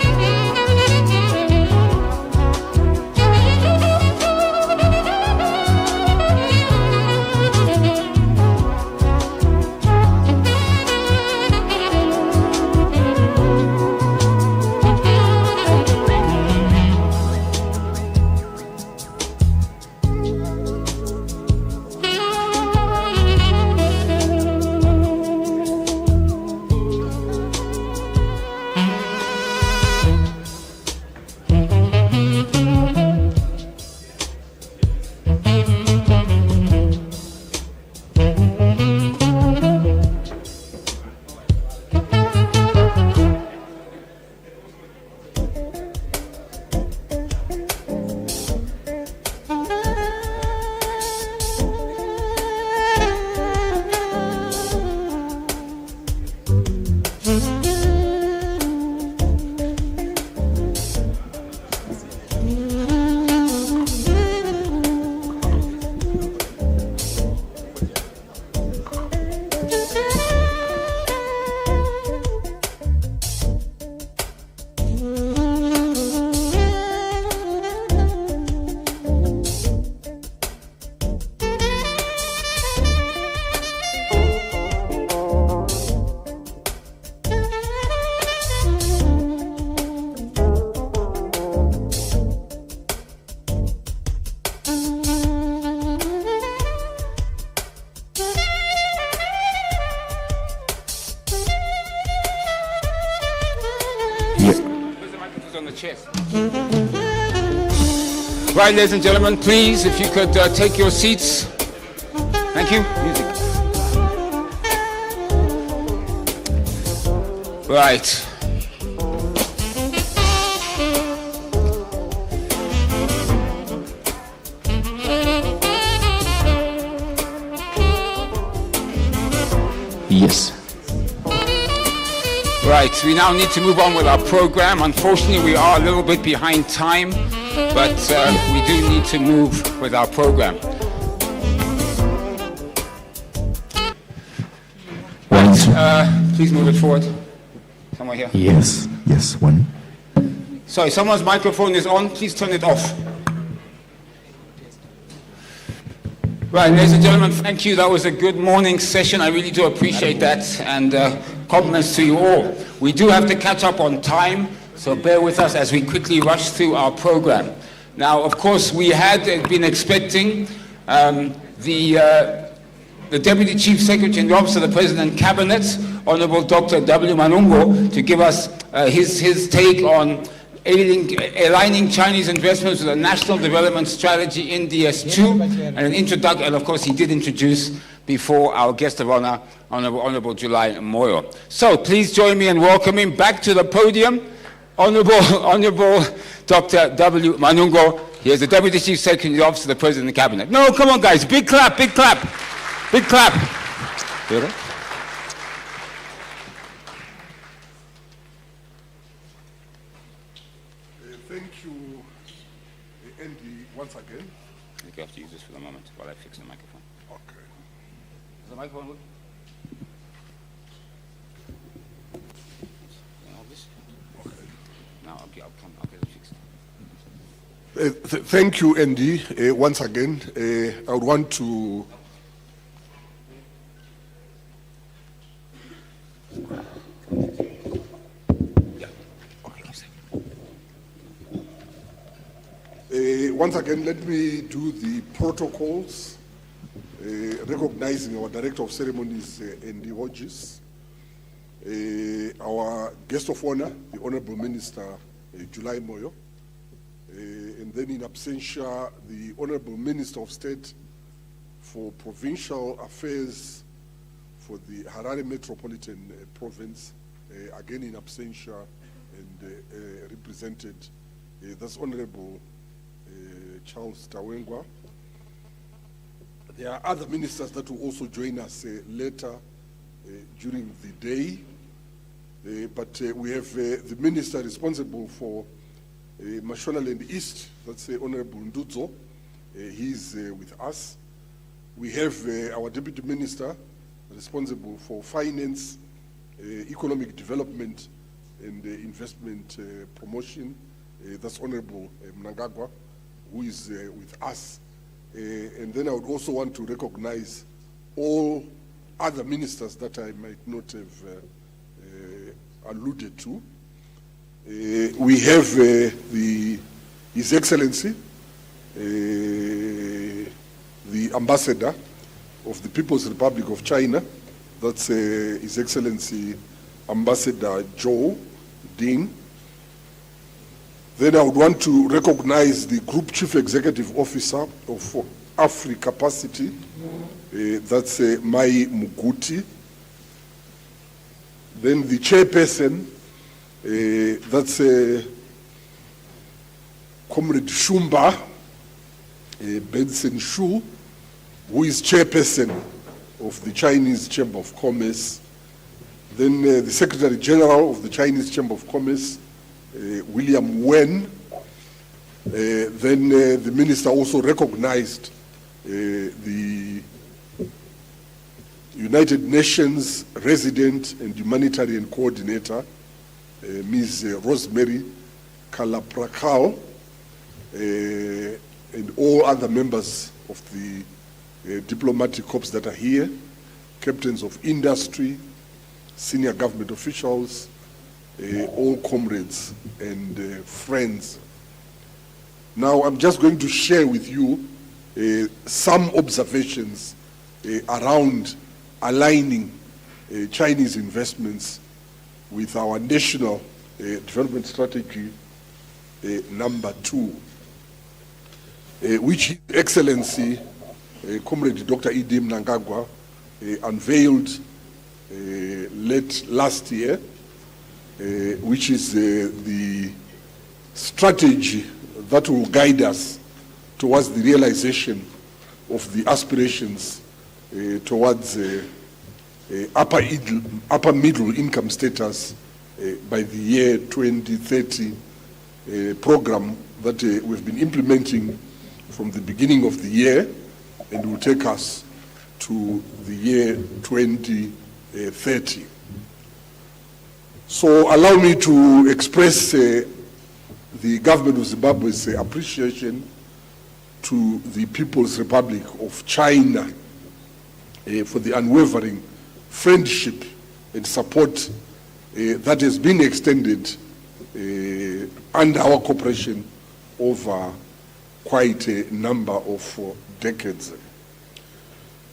Cheers. Right, ladies and gentlemen, please, if you could take your seats. Thank you. Music. Right. Yes. Right, we now need to move on with our program. Unfortunately, we are a little bit behind time, but we do need to move with our program. Please move it forward. Somewhere here. Yes, one. Sorry, someone's microphone is on. Please turn it off. Right, ladies and gentlemen, thank you. That was a good morning session. I really do appreciate that, and compliments to you all. We do have to catch up on time, so bear with us as we quickly rush through our program. Now, of course, we had been expecting the Deputy Chief Secretary in the Office of the President Cabinet, Honorable Dr. W. Manungo, to give us his take on aligning Chinese investments with a National Development Strategy in DS2, and an introduction, and of course he did introduce before our guest of honor, Honorable July Moyo. So please join me in welcoming back to the podium, Honorable Dr. W. Manungo. He is the Deputy Chief Secretary in the Office of the President of the Cabinet. No, come on guys, big clap, big clap, big clap. Once again. I think I have to use this for the moment while I fix the microphone. Okay. Is the microphone working? Okay. Now I'll get it fixed. Thank you, Andy. Once again, I would want to once again, let me do the protocols, recognizing our Director of Ceremonies, Andy Hodges, our guest of honor, the Honorable Minister, July Moyo, and then in absentia, the Honorable Minister of State for Provincial Affairs for the Harare Metropolitan Province, again in absentia, and represented, that's Honorable Charles Tawengwa. There are other ministers that will also join us later during the day, but we have the minister responsible for Mashonaland East, that's Honorable Ndudzo. He's with us. We have our deputy minister responsible for finance, economic development, and investment promotion. That's Honorable Mnangagwa, who is with us. And then I would also want to recognize all other ministers that I might not have alluded to. We have His Excellency, the Ambassador of the People's Republic of China. That's His Excellency Ambassador Zhou Ding. Then I would want to recognize the Group Chief Executive Officer of Africa Capacity. That's Mai Muguti. Then the Chairperson, that's Comrade Shumba Benson Shu, who is Chairperson of the Chinese Chamber of Commerce. Then the Secretary General of the Chinese Chamber of Commerce, William Wen. Then the minister also recognized the United Nations Resident and Humanitarian Coordinator, Ms. Rosemary Kalaprakal, and all other members of the diplomatic corps that are here, captains of industry, senior government officials, all comrades and friends. Now I'm just going to share with you some observations around aligning Chinese investments with our national development strategy number 2, which His Excellency Comrade Dr. E.D. Mnangagwa unveiled late last year, which is the strategy that will guide us towards the realization of the aspirations towards upper middle income status by the year 2030 program that we've been implementing from the beginning of the year and will take us to the year 2030. So allow me to express the government of Zimbabwe's appreciation to the People's Republic of China for the unwavering friendship and support that has been extended under our cooperation over quite a number of decades.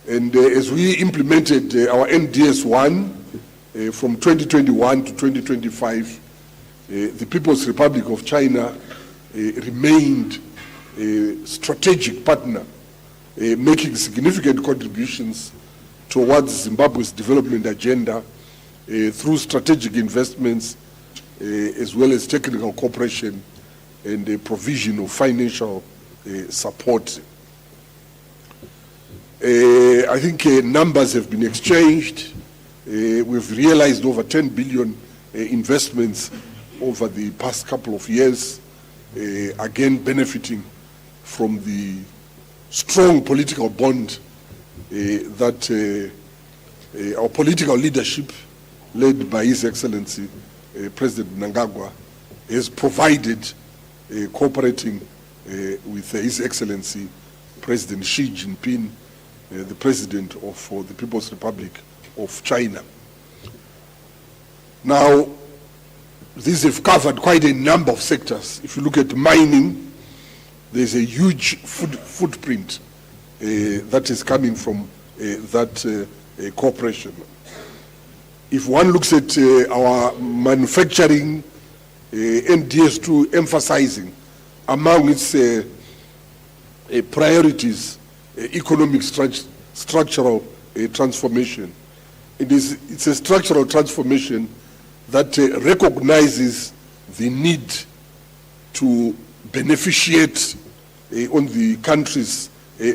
And as we implemented our NDS-1 from 2021 to 2025, the People's Republic of China remained a strategic partner, making significant contributions towards Zimbabwe's development agenda through strategic investments as well as technical cooperation and the provision of financial support. I think numbers have been exchanged. We've realized over 10 billion investments over the past couple of years, again benefiting from the strong political bond that our political leadership, led by His Excellency President Mnangagwa, has provided, cooperating with His Excellency President Xi Jinping, the President of the People's Republic of China. Now, these have covered quite a number of sectors. If you look at mining, there's a huge footprint that is coming from that cooperation. If one looks at our manufacturing, NDS2 emphasizing among its priorities, economic structural transformation. It's a structural transformation that recognizes the need to beneficiate on the country's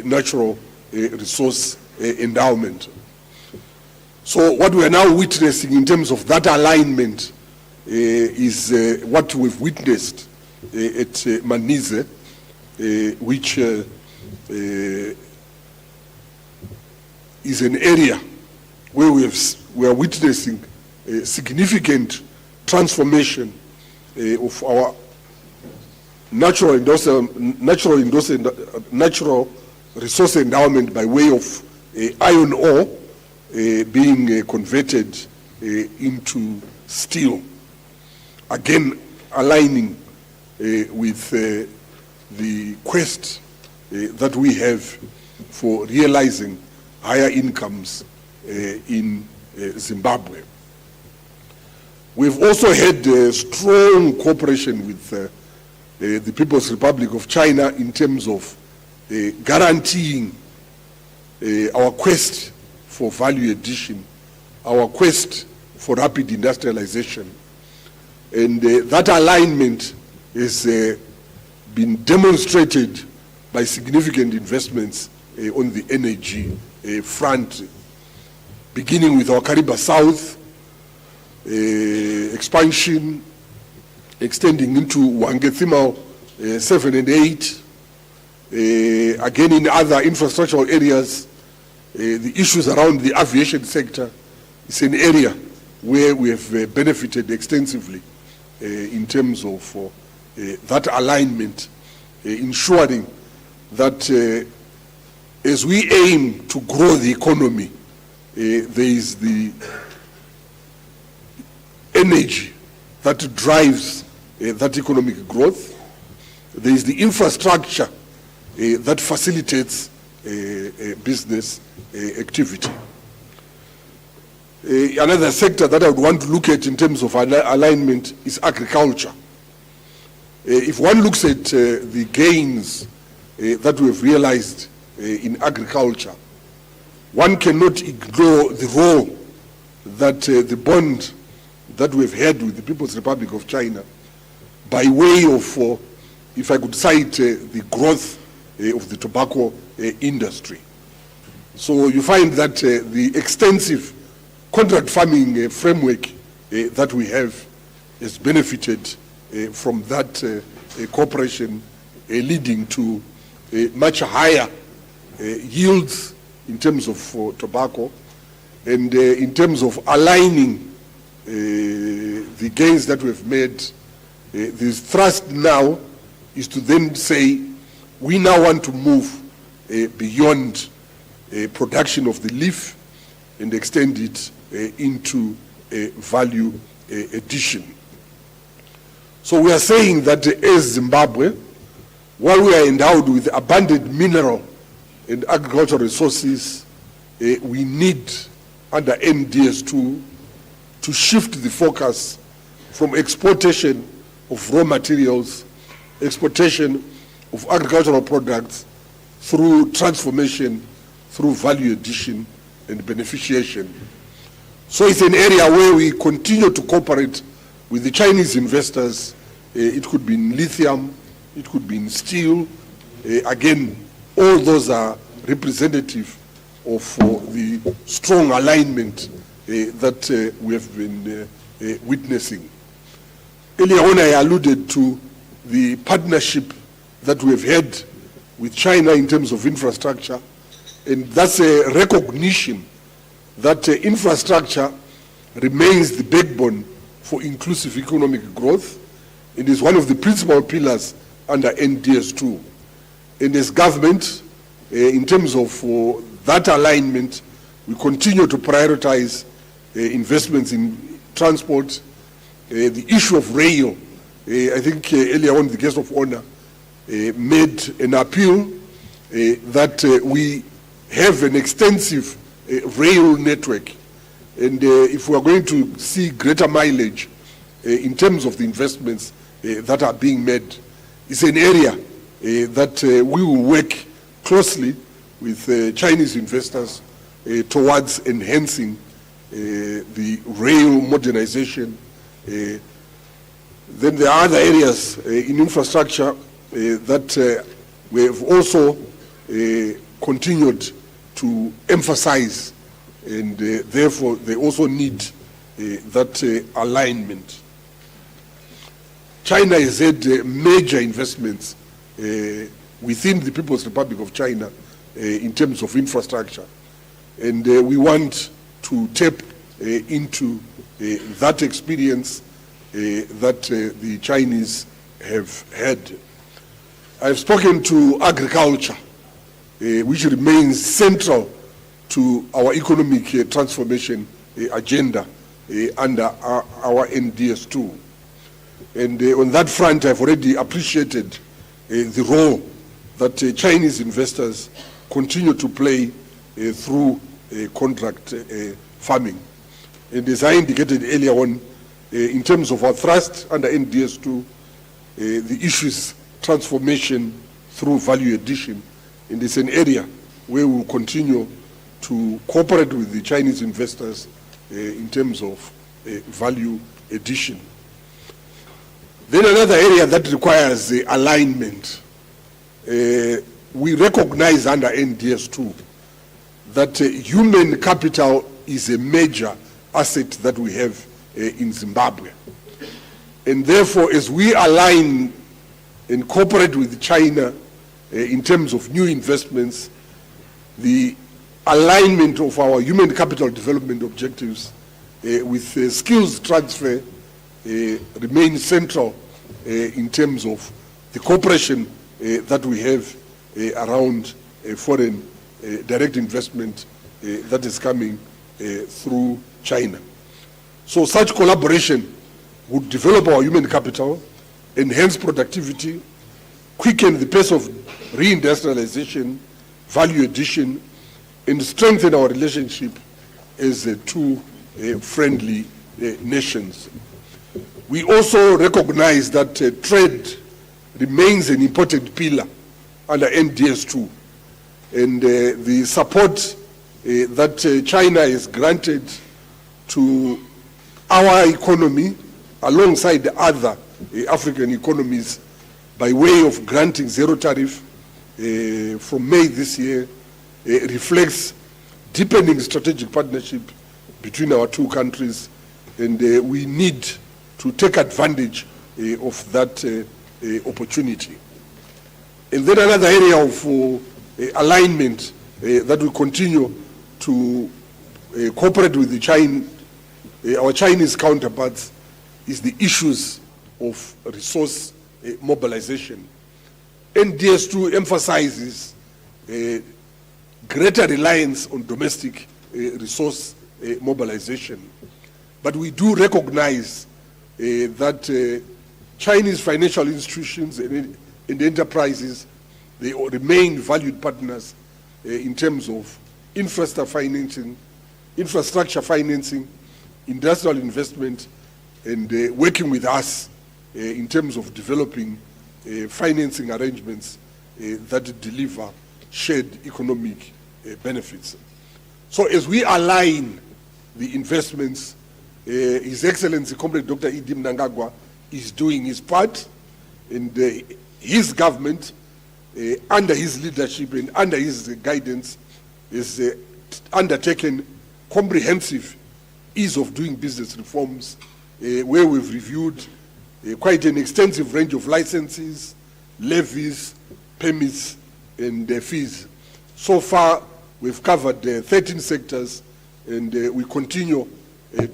natural resource endowment. So what we are now witnessing in terms of that alignment is what we've witnessed at Manize, which is an area where we are witnessing a significant transformation of our natural resource endowment by way of iron ore being converted into steel. Again, aligning with the quest that we have for realizing higher incomes in Zimbabwe. We've also had strong cooperation with the People's Republic of China in terms of guaranteeing our quest for value addition, our quest for rapid industrialization. And that alignment has been demonstrated by significant investments on the energy front, beginning with our Kariba South expansion, extending into Wangethimau 7 and 8. Again, in other infrastructural areas, the issues around the aviation sector is an area where we have benefited extensively in terms of that alignment, ensuring that as we aim to grow the economy, there is the energy that drives that economic growth. There is the infrastructure that facilitates business activity. Another sector that I would want to look at in terms of alignment is agriculture. If one looks at the gains that we have realized in agriculture, one cannot ignore the role that the bond that we've had with the People's Republic of China, by way of, if I could cite, the growth of the tobacco industry. So you find that the extensive contract farming framework that we have has benefited from that cooperation, leading to much higher yields in terms of tobacco, and in terms of aligning the gains that we've made. The thrust now is to then say, we now want to move beyond production of the leaf and extend it into value addition. So we are saying that as Zimbabwe, while we are endowed with abundant mineral and agricultural resources, we need, under NDS2, to shift the focus from exportation of raw materials, exportation of agricultural products, through transformation, through value addition and beneficiation. So it's an area where we continue to cooperate with the Chinese investors. It could be in lithium, it could be in steel. Again, all those are representative of the strong alignment that we have been witnessing. Earlier on, I alluded to the partnership that we have had with China in terms of infrastructure, and that's a recognition that infrastructure remains the backbone for inclusive economic growth. It is one of the principal pillars under NDS2. And as government, in terms of that alignment, we continue to prioritize investments in transport. The issue of rail, I think earlier on the guest of honor made an appeal that we have an extensive rail network, and if we are going to see greater mileage in terms of the investments that are being made, it's an area that we will work closely with Chinese investors towards enhancing the rail modernization. Then there are other areas in infrastructure that we have also continued to emphasize, and therefore they also need that alignment. China has had major investments within the People's Republic of China in terms of infrastructure, and we want to tap into that experience that the Chinese have had. I've spoken to agriculture, which remains central to our economic transformation agenda under our NDS2. And on that front, I've already appreciated the role that Chinese investors continue to play through contract farming. And as I indicated earlier on, in terms of our thrust under NDS2, the issues transformation through value addition, and it's an area where we will continue to cooperate with the Chinese investors in terms of value addition. Then another area that requires alignment, we recognize under NDS2 that human capital is a major asset that we have in Zimbabwe. And therefore, as we align and cooperate with China in terms of new investments, the alignment of our human capital development objectives with skills transfer remains central in terms of the cooperation that we have around foreign direct investment that is coming through China. So such collaboration would develop our human capital, enhance productivity, quicken the pace of reindustrialization, value addition, and strengthen our relationship as two friendly nations. We also recognize that trade remains an important pillar under NDS2. And the support that China has granted to our economy alongside the other African economies by way of granting zero tariff from May this year reflects deepening strategic partnership between our two countries, and we need to take advantage of that opportunity. And then another area of alignment that we continue to cooperate with our Chinese counterparts is the issues of resource mobilization. NDS2 emphasizes greater reliance on domestic resource mobilization. But we do recognize that Chinese financial institutions and enterprises, they remain valued partners in terms of infrastructure financing, industrial investment, and working with us in terms of developing financing arrangements that deliver shared economic benefits. So as we align the investments, His Excellency Comrade Dr. Idi Mnangagwa is doing his part, and his government, under his leadership and under his guidance, is undertaken comprehensive ease of doing business reforms, where we've reviewed quite an extensive range of licenses, levies, permits, and fees. So far, we've covered 13 sectors, and we continue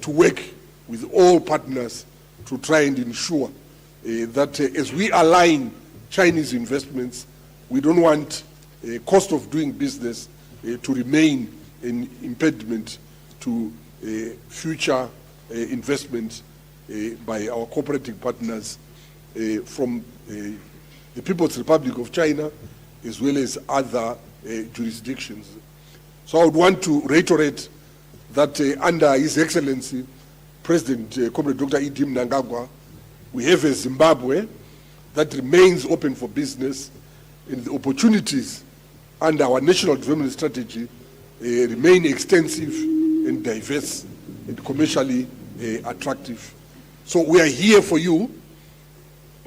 to work with all partners to try and ensure that as we align Chinese investments, we don't want cost of doing business to remain an impediment to future investment by our cooperating partners from the People's Republic of China as well as other jurisdictions. So I would want to reiterate that under His Excellency President Comrade Dr. Idi Mnangagwa, we have a Zimbabwe that remains open for business, and the opportunities under our national development strategy remain extensive and diverse and commercially attractive. So we are here for you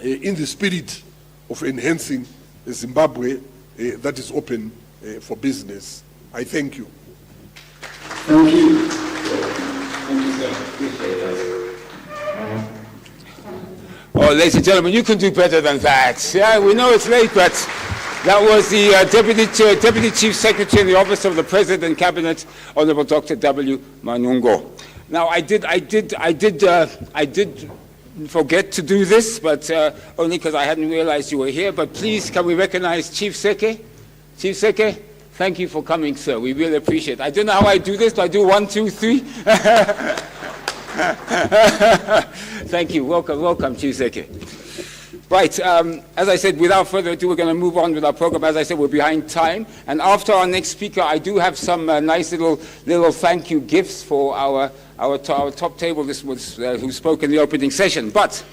in the spirit of enhancing a Zimbabwe that is open for business. I thank you. Thank you. Thank you, sir. Appreciate that. Oh, ladies and gentlemen, you can do better than that. Yeah, we know it's late, but that was the Deputy Chief Secretary in the Office of the President and Cabinet, Honorable Dr. W. Manungo. Now, I did forget to do this, but only because I hadn't realized you were here. But please, can we recognize Chief Seke? Chief Seke, thank you for coming, sir. We really appreciate it. I don't know how I do this. Do I do 1, 2, 3? Thank you. Welcome, Chief Seke. Right, as I said, without further ado, we're going to move on with our program. As I said, we're behind time. And after our next speaker, I do have some nice little thank you gifts for our top table. This was who spoke in the opening session. But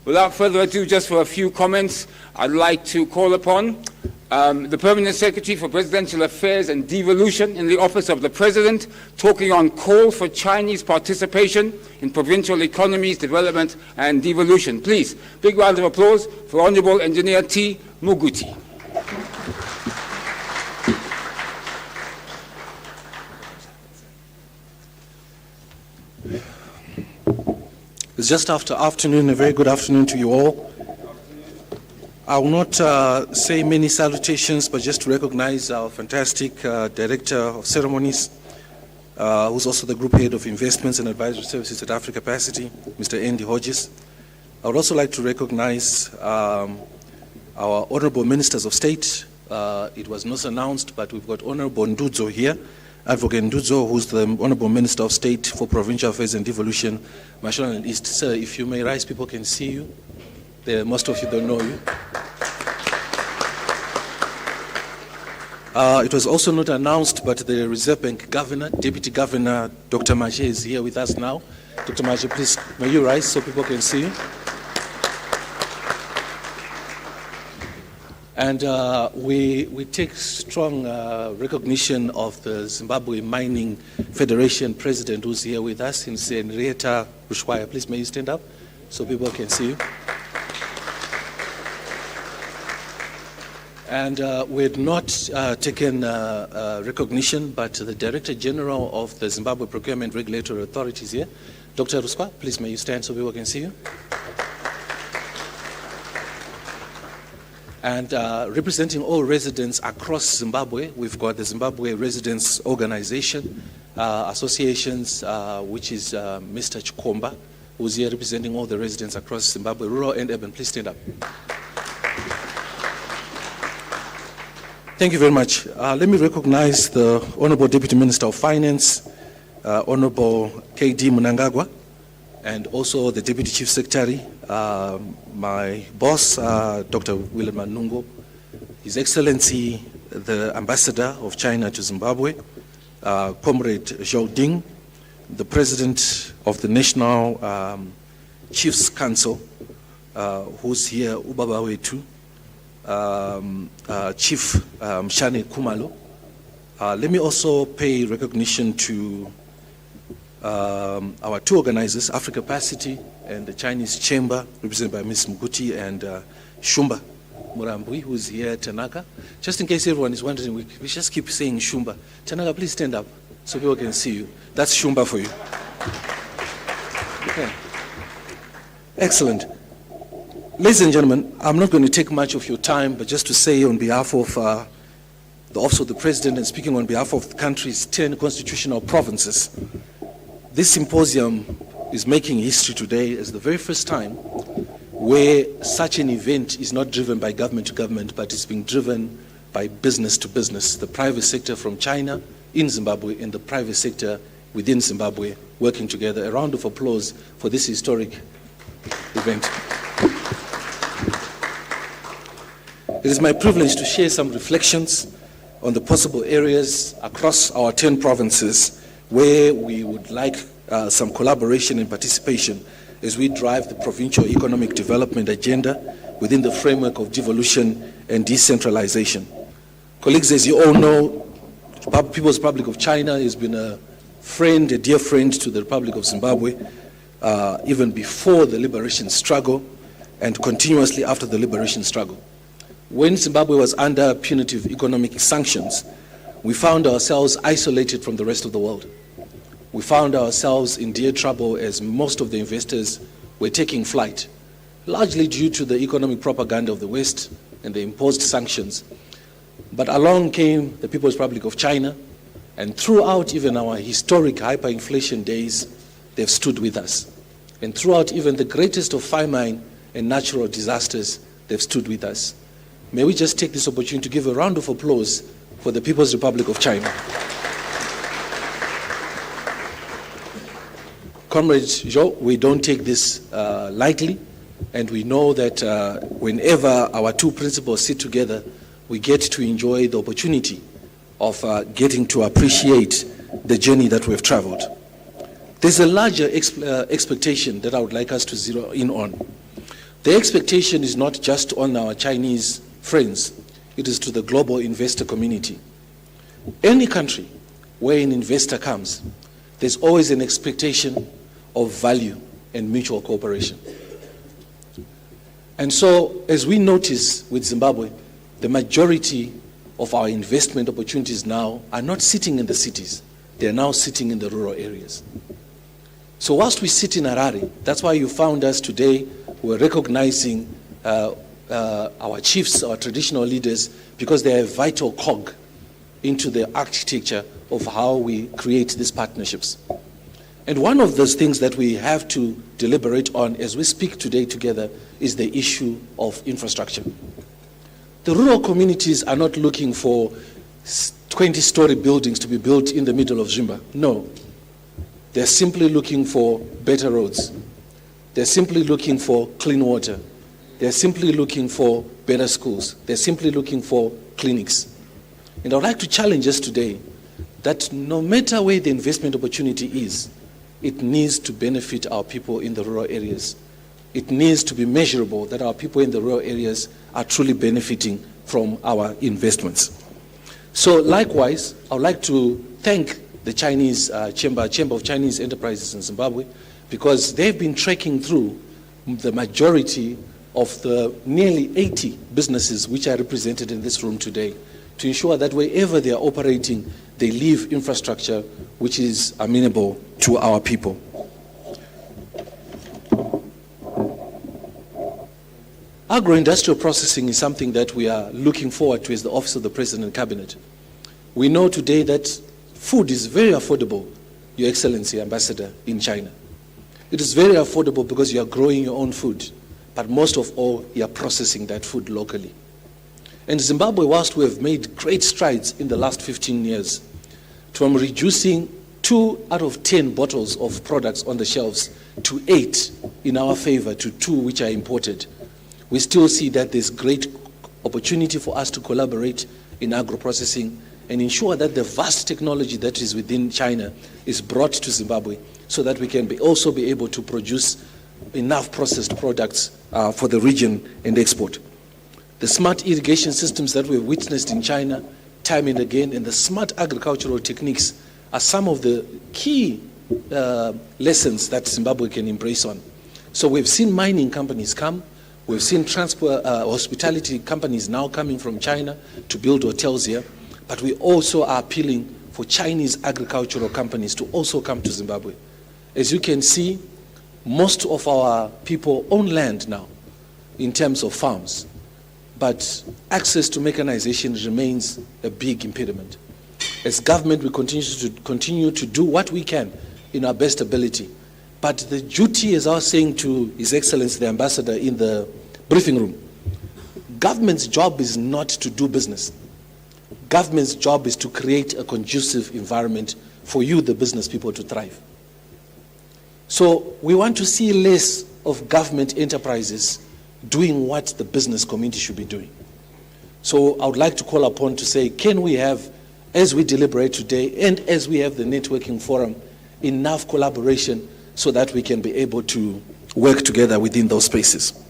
without further ado, just for a few comments, I'd like to call upon the Permanent Secretary for Presidential Affairs and Devolution in the Office of the President, talking on call for Chinese participation in provincial economies, development, and devolution. Please, big round of applause for Honorable Engineer T. Muguti. It's just after afternoon, a very good afternoon to you all. I will not say many salutations, but just to recognize our fantastic Director of Ceremonies, who's also the Group Head of Investments and Advisory Services at Africa Capacity, Mr. Andy Hodges. I would also like to recognize our Honorable Ministers of State. It was not announced, but we've got Honorable Ndudzo here, Advocate Ndudzo, who's the Honorable Minister of State for Provincial Affairs and Devolution, Mashonaland and East. Sir, if you may rise, people can see you. Most of you don't know you. It was also not announced, but the Reserve Bank Governor, Deputy Governor, Dr. Maje is here with us now. Dr. Maje, please, may you rise so people can see you? And we take strong recognition of the Zimbabwe Mining Federation president who's here with us, Henrietta Rushwaya. Please, may you stand up so people can see you. And we had not taken recognition, but the Director General of the Zimbabwe Procurement Regulatory Authority is here. Dr. Ruskwa, please may you stand so people can see you. And representing all residents across Zimbabwe, we've got the Zimbabwe Residents Organization Associations, which is Mr. Chikomba, who's here representing all the residents across Zimbabwe, rural and urban. Please stand up. Thank you very much. Let me recognize the Honorable Deputy Minister of Finance, Honorable K.D. Mnangagwa, and also the Deputy Chief Secretary, my boss, Dr. Willem Manungo, His Excellency, the Ambassador of China to Zimbabwe, Comrade Zhao Ding, the President of the National Chiefs Council, who's here, Ubaba Wetu, Chief Mshane Kumalo. Let me also pay recognition to our two organizers, Africa Capacity and the Chinese Chamber, represented by Ms. Mguti and Shumba Murambui, who's here, Tanaka. Just in case everyone is wondering, we just keep saying Shumba. Tanaka, please stand up so people can see you. That's Shumba for you. Okay. Excellent. Ladies and gentlemen, I'm not going to take much of your time, but just to say on behalf of the Office of the President and speaking on behalf of the country's 10 constitutional provinces, this symposium is making history today as the very first time where such an event is not driven by government to government, but is being driven by business to business, the private sector from China in Zimbabwe and the private sector within Zimbabwe working together. A round of applause for this historic event. It is my privilege to share some reflections on the possible areas across our 10 provinces where we would like some collaboration and participation as we drive the provincial economic development agenda within the framework of devolution and decentralization. Colleagues, as you all know, the People's Republic of China has been a friend, a dear friend to the Republic of Zimbabwe, even before the liberation struggle and continuously after the liberation struggle. When Zimbabwe was under punitive economic sanctions, we found ourselves isolated from the rest of the world. We found ourselves in dear trouble as most of the investors were taking flight, largely due to the economic propaganda of the West and the imposed sanctions. But along came the People's Republic of China, and throughout even our historic hyperinflation days, they've stood with us. And throughout even the greatest of famine and natural disasters, they've stood with us. May we just take this opportunity to give a round of applause for the People's Republic of China. Comrades Zhou, we don't take this lightly, and we know that whenever our two principals sit together, we get to enjoy the opportunity of getting to appreciate the journey that we've traveled. There's a larger expectation that I would like us to zero in on. The expectation is not just on our Chinese friends, it is to the global investor community. Any country where an investor comes, there's always an expectation of value and mutual cooperation. And so, as we notice with Zimbabwe, the majority of our investment opportunities now are not sitting in the cities, they are now sitting in the rural areas. So whilst we sit in Harare, that's why you found us today, we're recognizing our chiefs, our traditional leaders, because they are a vital cog into the architecture of how we create these partnerships. And one of those things that we have to deliberate on as we speak today together is the issue of infrastructure. The rural communities are not looking for 20-story buildings to be built in the middle of Zimba. No. They're simply looking for better roads. They're simply looking for clean water. They're simply looking for better schools. They're simply looking for clinics. And I would like to challenge us today that no matter where the investment opportunity is, it needs to benefit our people in the rural areas. It needs to be measurable that our people in the rural areas are truly benefiting from our investments. So likewise, I would like to thank the Chinese Chamber of Chinese Enterprises in Zimbabwe, because they've been tracking through the majority of the nearly 80 businesses which are represented in this room today, to ensure that wherever they are operating, they leave infrastructure which is amenable to our people. Agro-industrial processing is something that we are looking forward to as the Office of the President and Cabinet. We know today that food is very affordable, Your Excellency Ambassador, in China. It is very affordable because you are growing your own food, but most of all, you are processing that food locally. And Zimbabwe, whilst we have made great strides in the last 15 years, from reducing 2 out of 10 bottles of products on the shelves to 8 in our favor to 2 which are imported, we still see that there's great opportunity for us to collaborate in agro-processing and ensure that the vast technology that is within China is brought to Zimbabwe, so that we can also be able to produce enough processed products for the region and export. The smart irrigation systems that we've witnessed in China time and again, and the smart agricultural techniques are some of the key lessons that Zimbabwe can embrace on. So we've seen mining companies come, we've seen transport, hospitality companies now coming from China to build hotels here, but we also are appealing for Chinese agricultural companies to also come to Zimbabwe. As you can see, most of our people own land now in terms of farms, but access to mechanization remains a big impediment. As government, we continue to do what we can in our best ability. But the duty, as I was saying to His Excellency the Ambassador in the briefing room, government's job is not to do business. Government's job is to create a conducive environment for you, the business people, to thrive. So we want to see less of government enterprises doing what the business community should be doing. So I would like to call upon to say, can we have, as we deliberate today and as we have the networking forum, enough collaboration so that we can be able to work together within those spaces.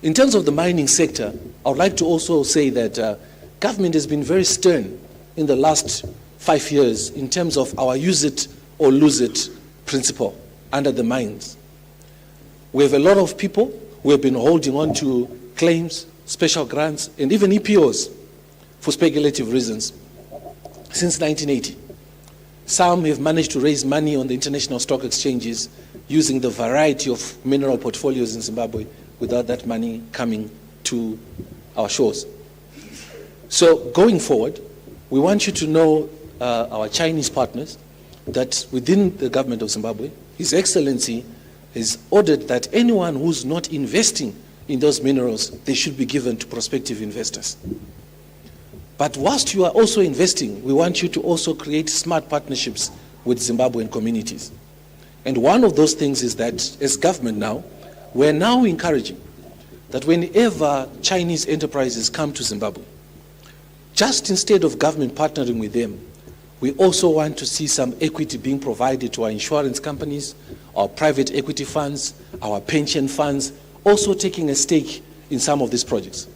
In terms of the mining sector, I would like to also say that government has been very stern in the last 5 years in terms of our use it or lose it principle under the mines. We have a lot of people who have been holding on to claims, special grants, and even EPOs for speculative reasons since 1980. Some have managed to raise money on the international stock exchanges using the variety of mineral portfolios in Zimbabwe without that money coming to our shores. So going forward, we want you to know, our Chinese partners, that within the government of Zimbabwe, His Excellency has ordered that anyone who's not investing in those minerals, they should be given to prospective investors. But whilst you are also investing, we want you to also create smart partnerships with Zimbabwean communities. And one of those things is that as government now, we're now encouraging that whenever Chinese enterprises come to Zimbabwe, just instead of government partnering with them, we also want to see some equity being provided to our insurance companies, our private equity funds, our pension funds, also taking a stake in some of these projects.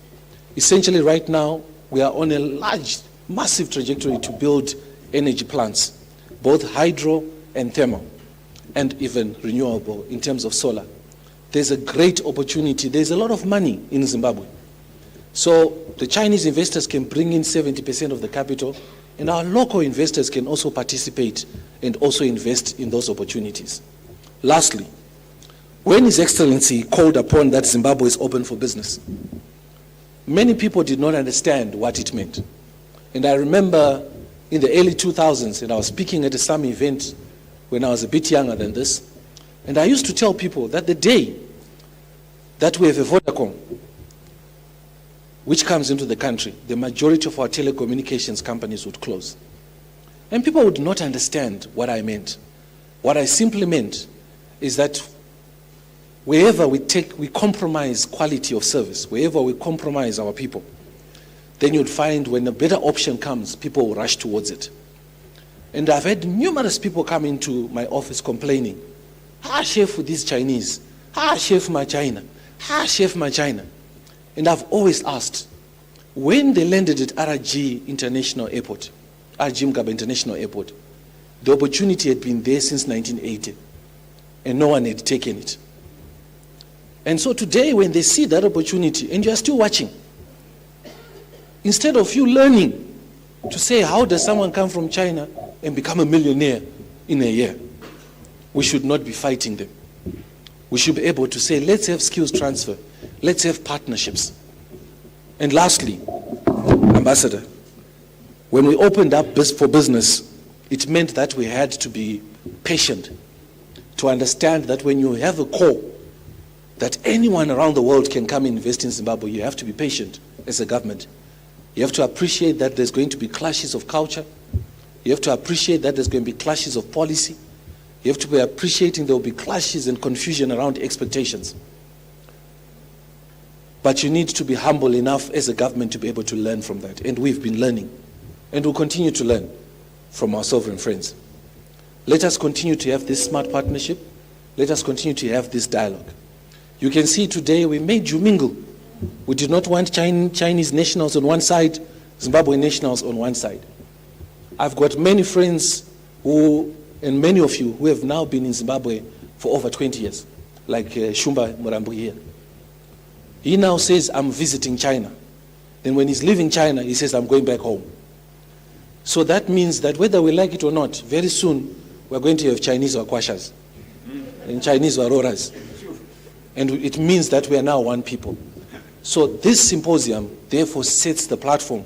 Essentially right now, we are on a large, massive trajectory to build energy plants, both hydro and thermal, and even renewable in terms of solar. There's a great opportunity. There's a lot of money in Zimbabwe. So the Chinese investors can bring in 70% of the capital, and our local investors can also participate and also invest in those opportunities. Lastly, when His Excellency called upon that Zimbabwe is open for business, many people did not understand what it meant. And I remember in the early 2000s, and I was speaking at some event when I was a bit younger than this, and I used to tell people that the day that we have a Vodacom, which comes into the country, the majority of our telecommunications companies would close. And people would not understand what I meant. What I simply meant is that wherever we compromise quality of service, wherever we compromise our people, then you'd find when a better option comes, people will rush towards it. And I've had numerous people come into my office complaining, chef with these Chinese, chef my China, chef my China. And I've always asked, When they landed at RG International Airport, RG Mgaba International Airport, the opportunity had been there since 1980, and no one had taken it. And so today, when they see that opportunity, and you are still watching, instead of you learning to say, how does someone come from China and become a millionaire in a year? We should not be fighting them. We should be able to say, let's have skills transfer. Let's have partnerships. And lastly, Ambassador, when we opened up for business, it meant that we had to be patient to understand that when you have a core, that anyone around the world can come and invest in Zimbabwe, you have to be patient as a government. You have to appreciate that there's going to be clashes of culture. You have to appreciate that there's going to be clashes of policy. You have to be appreciating there will be clashes and confusion around expectations. But you need to be humble enough as a government to be able to learn from that. And we've been learning. And we'll continue to learn from our sovereign friends. Let us continue to have this smart partnership. Let us continue to have this dialogue. You can see today we made you mingle. We did not want Chinese nationals on one side, Zimbabwe nationals on one side. I've got many friends and many of you who have now been in Zimbabwe for over 20 years, like Shumba Murambu here. He now says, I'm visiting China. Then when he's leaving China, he says, I'm going back home. So that means that whether we like it or not, very soon we're going to have Chinese Wakwashas and Chinese Waroras. And it means that we are now one people. So this symposium, therefore, sets the platform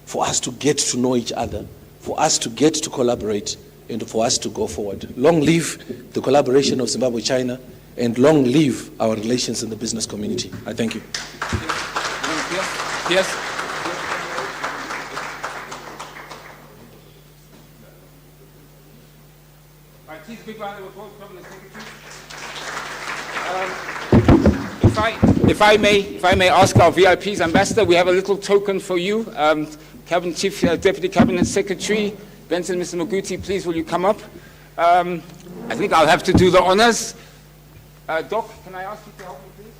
for us to get to know each other, for us to get to collaborate, and for us to go forward. Long live the collaboration of Zimbabwe-China, and long live our relations in the business community. I thank you. Yes. Please, big round of applause from the secretary. If I may ask our VIPs, Ambassador, we have a little token for you. Cabinet Chief, Deputy Cabinet Secretary, Benson, Mr. Moguti, please will you come up? I think I'll have to do the honors. Doc, can I ask you to help me, please?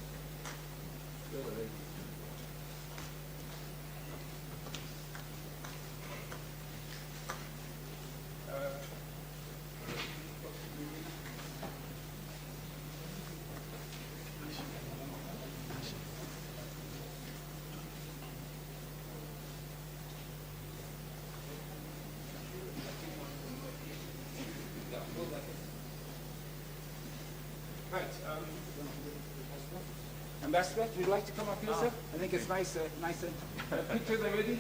Ambassador, would you like to come up here, sir? I think it's nice. Pictures are ready?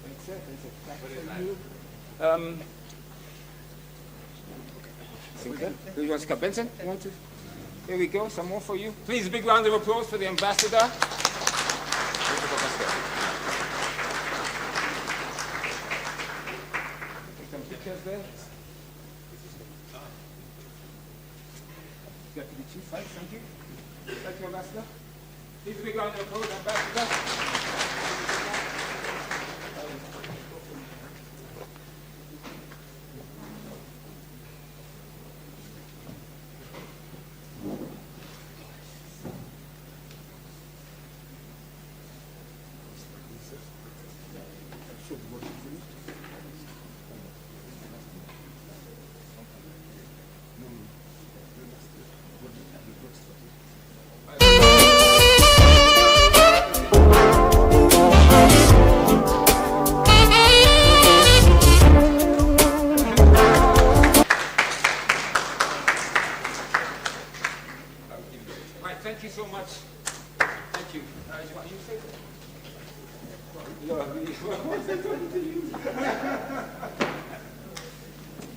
Thanks, sir. Who wants to come? Benson? You want to? Here we go. Some more for you. Please, a big round of applause for the Ambassador. Take some pictures there. Deputy Chief, thank you. Thank you, Ambassador. Please, a big round of applause, Ambassador. Thank you so much. Thank you. You say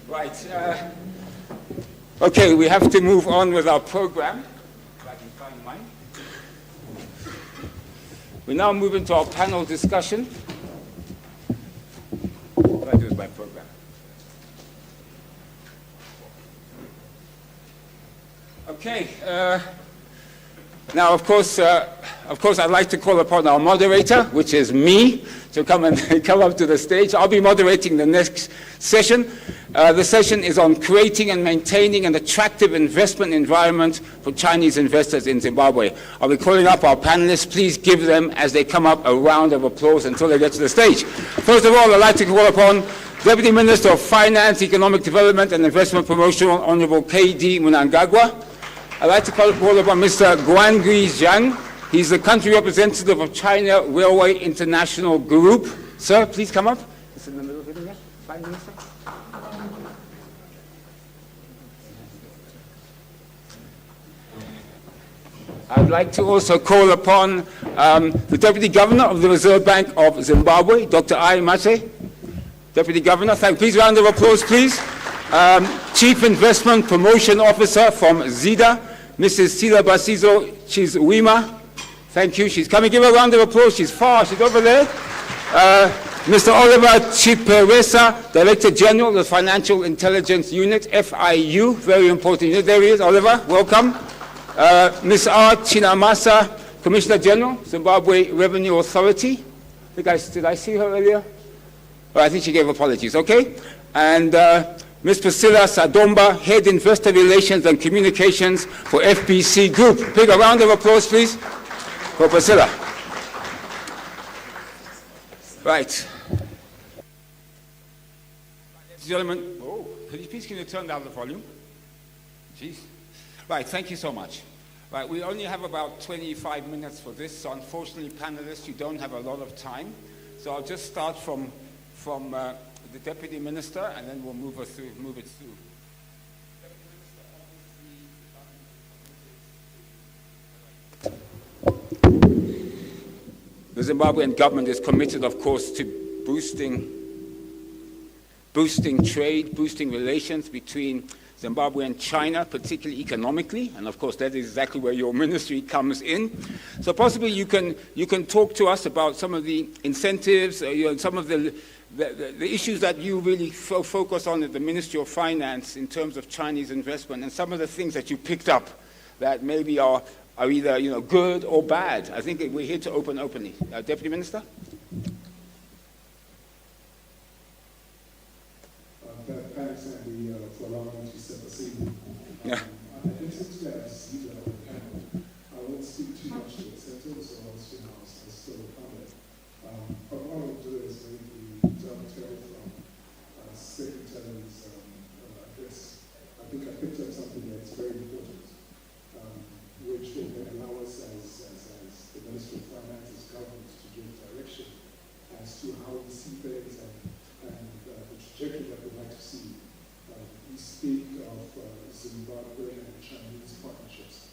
right. Okay, we have to move on with our program. If I can find mine. We now move into our panel discussion. What do I do with my program? Okay. Now, of course, I'd like to call upon our moderator, which is me, to come up to the stage. I'll be moderating the next session. The session is on creating and maintaining an attractive investment environment for Chinese investors in Zimbabwe. I'll be calling up our panelists. Please give them, as they come up, a round of applause until they get to the stage. First of all, I'd like to call upon Deputy Minister of Finance, Economic Development and Investment Promotion, Honorable K.D. Mnangagwa. I'd like to call upon Mr. Guangui Zhang. He's the country representative of China Railway International Group. Sir, please come up. It's in the middle of it here. Prime Minister. I'd like to also call upon the Deputy Governor of the Reserve Bank of Zimbabwe, Dr. I. Mase. Deputy Governor, please round of applause, please. Chief Investment Promotion Officer from ZIDA, Mrs. Silabasizo Chizwima. Thank you. She's coming. Give her a round of applause. She's far. She's over there. Mr. Oliver Chiperesa, Director General of the Financial Intelligence Unit, FIU. Very important unit. There he is. Oliver, welcome. Ms. R. Chinamasa, Commissioner General, Zimbabwe Revenue Authority. Did I see her earlier? Oh, I think she gave apologies. Okay. And Ms. Priscilla Sadomba, Head Investor Relations and Communications for FBC Group. Big a round of applause, please, for Priscilla. Right. Ladies and gentlemen, please can you turn down the volume? Jeez. Right, thank you so much. Right, we only have about 25 minutes for this, so unfortunately, panelists, you don't have a lot of time. So I'll just start from the Deputy Minister, and then we'll move it through. The Zimbabwean government is committed, of course, to boosting trade, boosting relations between Zimbabwe and China, particularly economically, and of course that is exactly where your ministry comes in. So possibly you can talk to us about some of the incentives, some of the issues that you really focus on at the Ministry of Finance in terms of Chinese investment, and some of the things that you picked up that maybe are either good or bad. I think we're here to open openly. Deputy Minister. Thanks, Andy, for allowing me to set the scene. I think as leader of the panel, I won't speak too much to incentives or else, I'll still comment. But what I will do is maybe dovetail from Secretary's address. I think I picked up something that's very important, which will then allow us as the Ministry of Finance's government to give direction as to how we see things and the trajectory that we'd like to see. We speak of Zimbabwe and Chinese partnerships.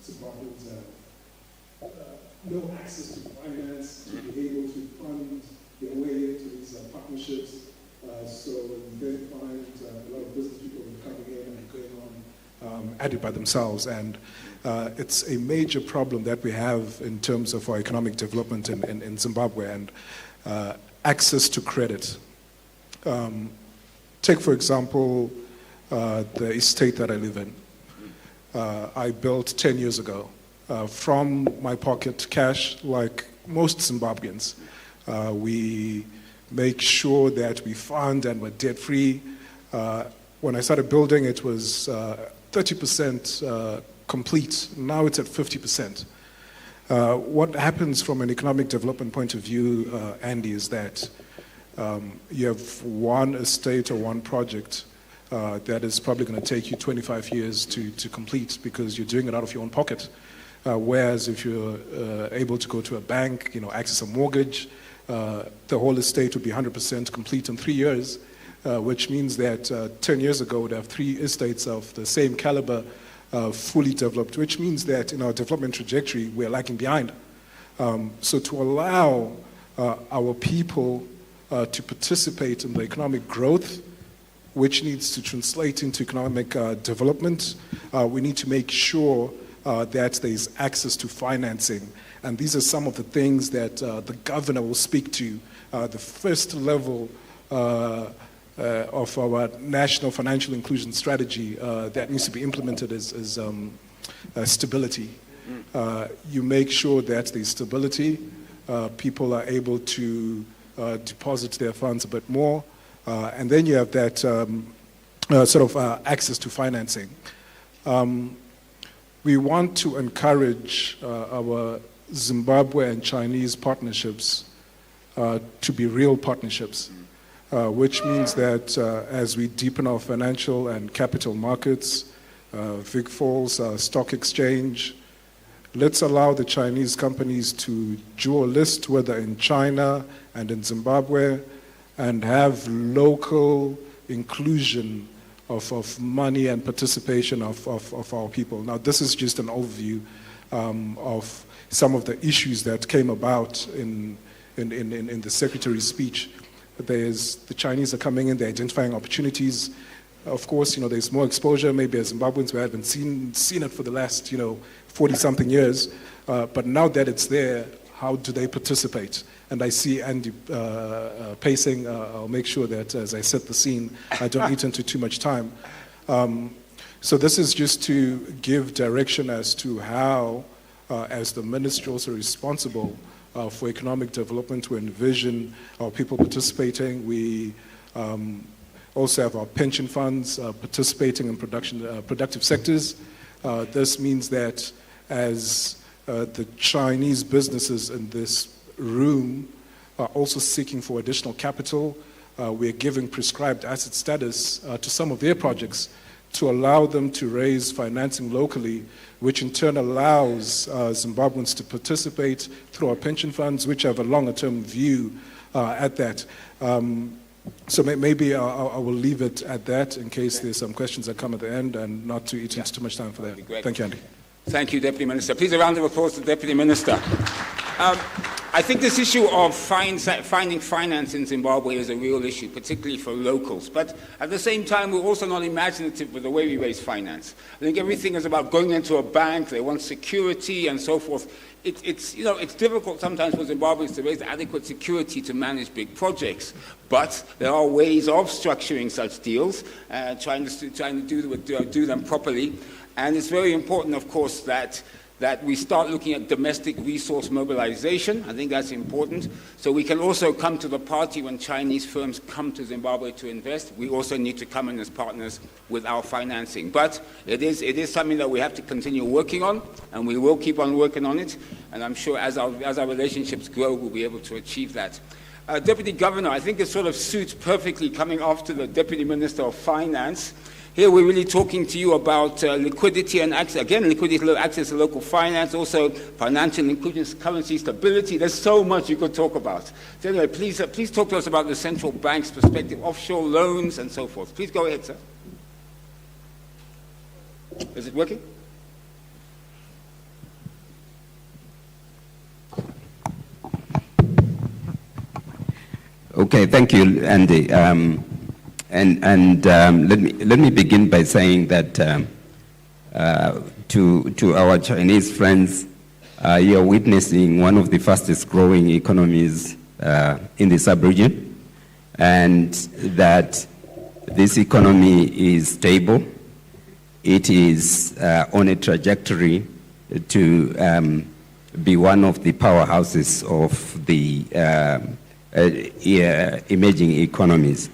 Zimbabweans have no access to finance to be able to fund their way into these partnerships. So we then find a lot of business people coming in and going on at it by themselves. And it's a major problem that we have in terms of our economic development in Zimbabwe and access to credit. Take, for example, the estate that I live in. I built 10 years ago from my pocket cash, like most Zimbabweans. We make sure that we fund and we're debt-free. When I started building, it was 30% complete. Now it's at 50%. What happens from an economic development point of view, Andy, is that you have one estate or one project that is probably going to take you 25 years to complete because you're doing it out of your own pocket. Whereas if you're able to go to a bank, access a mortgage, the whole estate would be 100% complete in 3 years, which means that 10 years ago we'd have 3 estates of the same caliber fully developed, which means that in our development trajectory we're lagging behind. So to allow our people to participate in the economic growth, which needs to translate into economic development, we need to make sure that there is access to financing. And these are some of the things that the governor will speak to. The first level of our national financial inclusion strategy that needs to be implemented is stability. You make sure that there's stability, people are able to deposit their funds a bit more, and then you have that sort of access to financing. We want to encourage our Zimbabwe and Chinese partnerships to be real partnerships, which means that as we deepen our financial and capital markets, Vic Falls Stock Exchange, let's allow the Chinese companies to dual list, whether in China and in Zimbabwe, and have local inclusion of money and participation of our people. Now, this is just an overview of some of the issues that came about in the Secretary's speech. The Chinese are coming in, they're identifying opportunities. Of course, there's more exposure. Maybe as Zimbabweans, we haven't seen it for the last, 40-something years. But now that it's there, how do they participate? And I see Andy pacing. I'll make sure that as I set the scene, I don't eat into too much time. So this is just to give direction as to how, as the ministry also responsible for economic development, to envision our people participating. We also have our pension funds participating in productive sectors. This means that as the Chinese businesses in this room are also seeking for additional capital, we're giving prescribed asset status to some of their projects to allow them to raise financing locally, which in turn allows Zimbabweans to participate through our pension funds, which have a longer-term view at that. So maybe I will leave it at that in case there's some questions that come at the end, and not to eat into too much time for that. Thank you, Andy. Thank you, Deputy Minister. Please, a round of applause to the Deputy Minister. I think this issue of finding finance in Zimbabwe is a real issue, particularly for locals. But at the same time, we're also not imaginative with the way we raise finance. I think everything is about going into a bank, they want security and so forth. It's difficult sometimes for Zimbabweans to raise adequate security to manage big projects. But there are ways of structuring such deals, trying to do them properly. And it's very important, of course, that we start looking at domestic resource mobilization. I think that's important. So we can also come to the party when Chinese firms come to Zimbabwe to invest. We also need to come in as partners with our financing. But it is something that we have to continue working on, and we will keep on working on it. And I'm sure as our relationships grow, we'll be able to achieve that. Deputy Governor, I think it sort of suits perfectly coming after the Deputy Minister of Finance. Here we're really talking to you about liquidity and access, again, liquidity, access to local finance, also financial inclusion, currency stability. There's so much you could talk about. So anyway, please talk to us about the central bank's perspective, offshore loans and so forth. Please go ahead, sir. Is it working? Okay, thank you, Andy. Let me begin by saying that to our Chinese friends, you're witnessing one of the fastest growing economies in the sub-region, and that this economy is stable. It is on a trajectory to be one of the powerhouses of the emerging economies.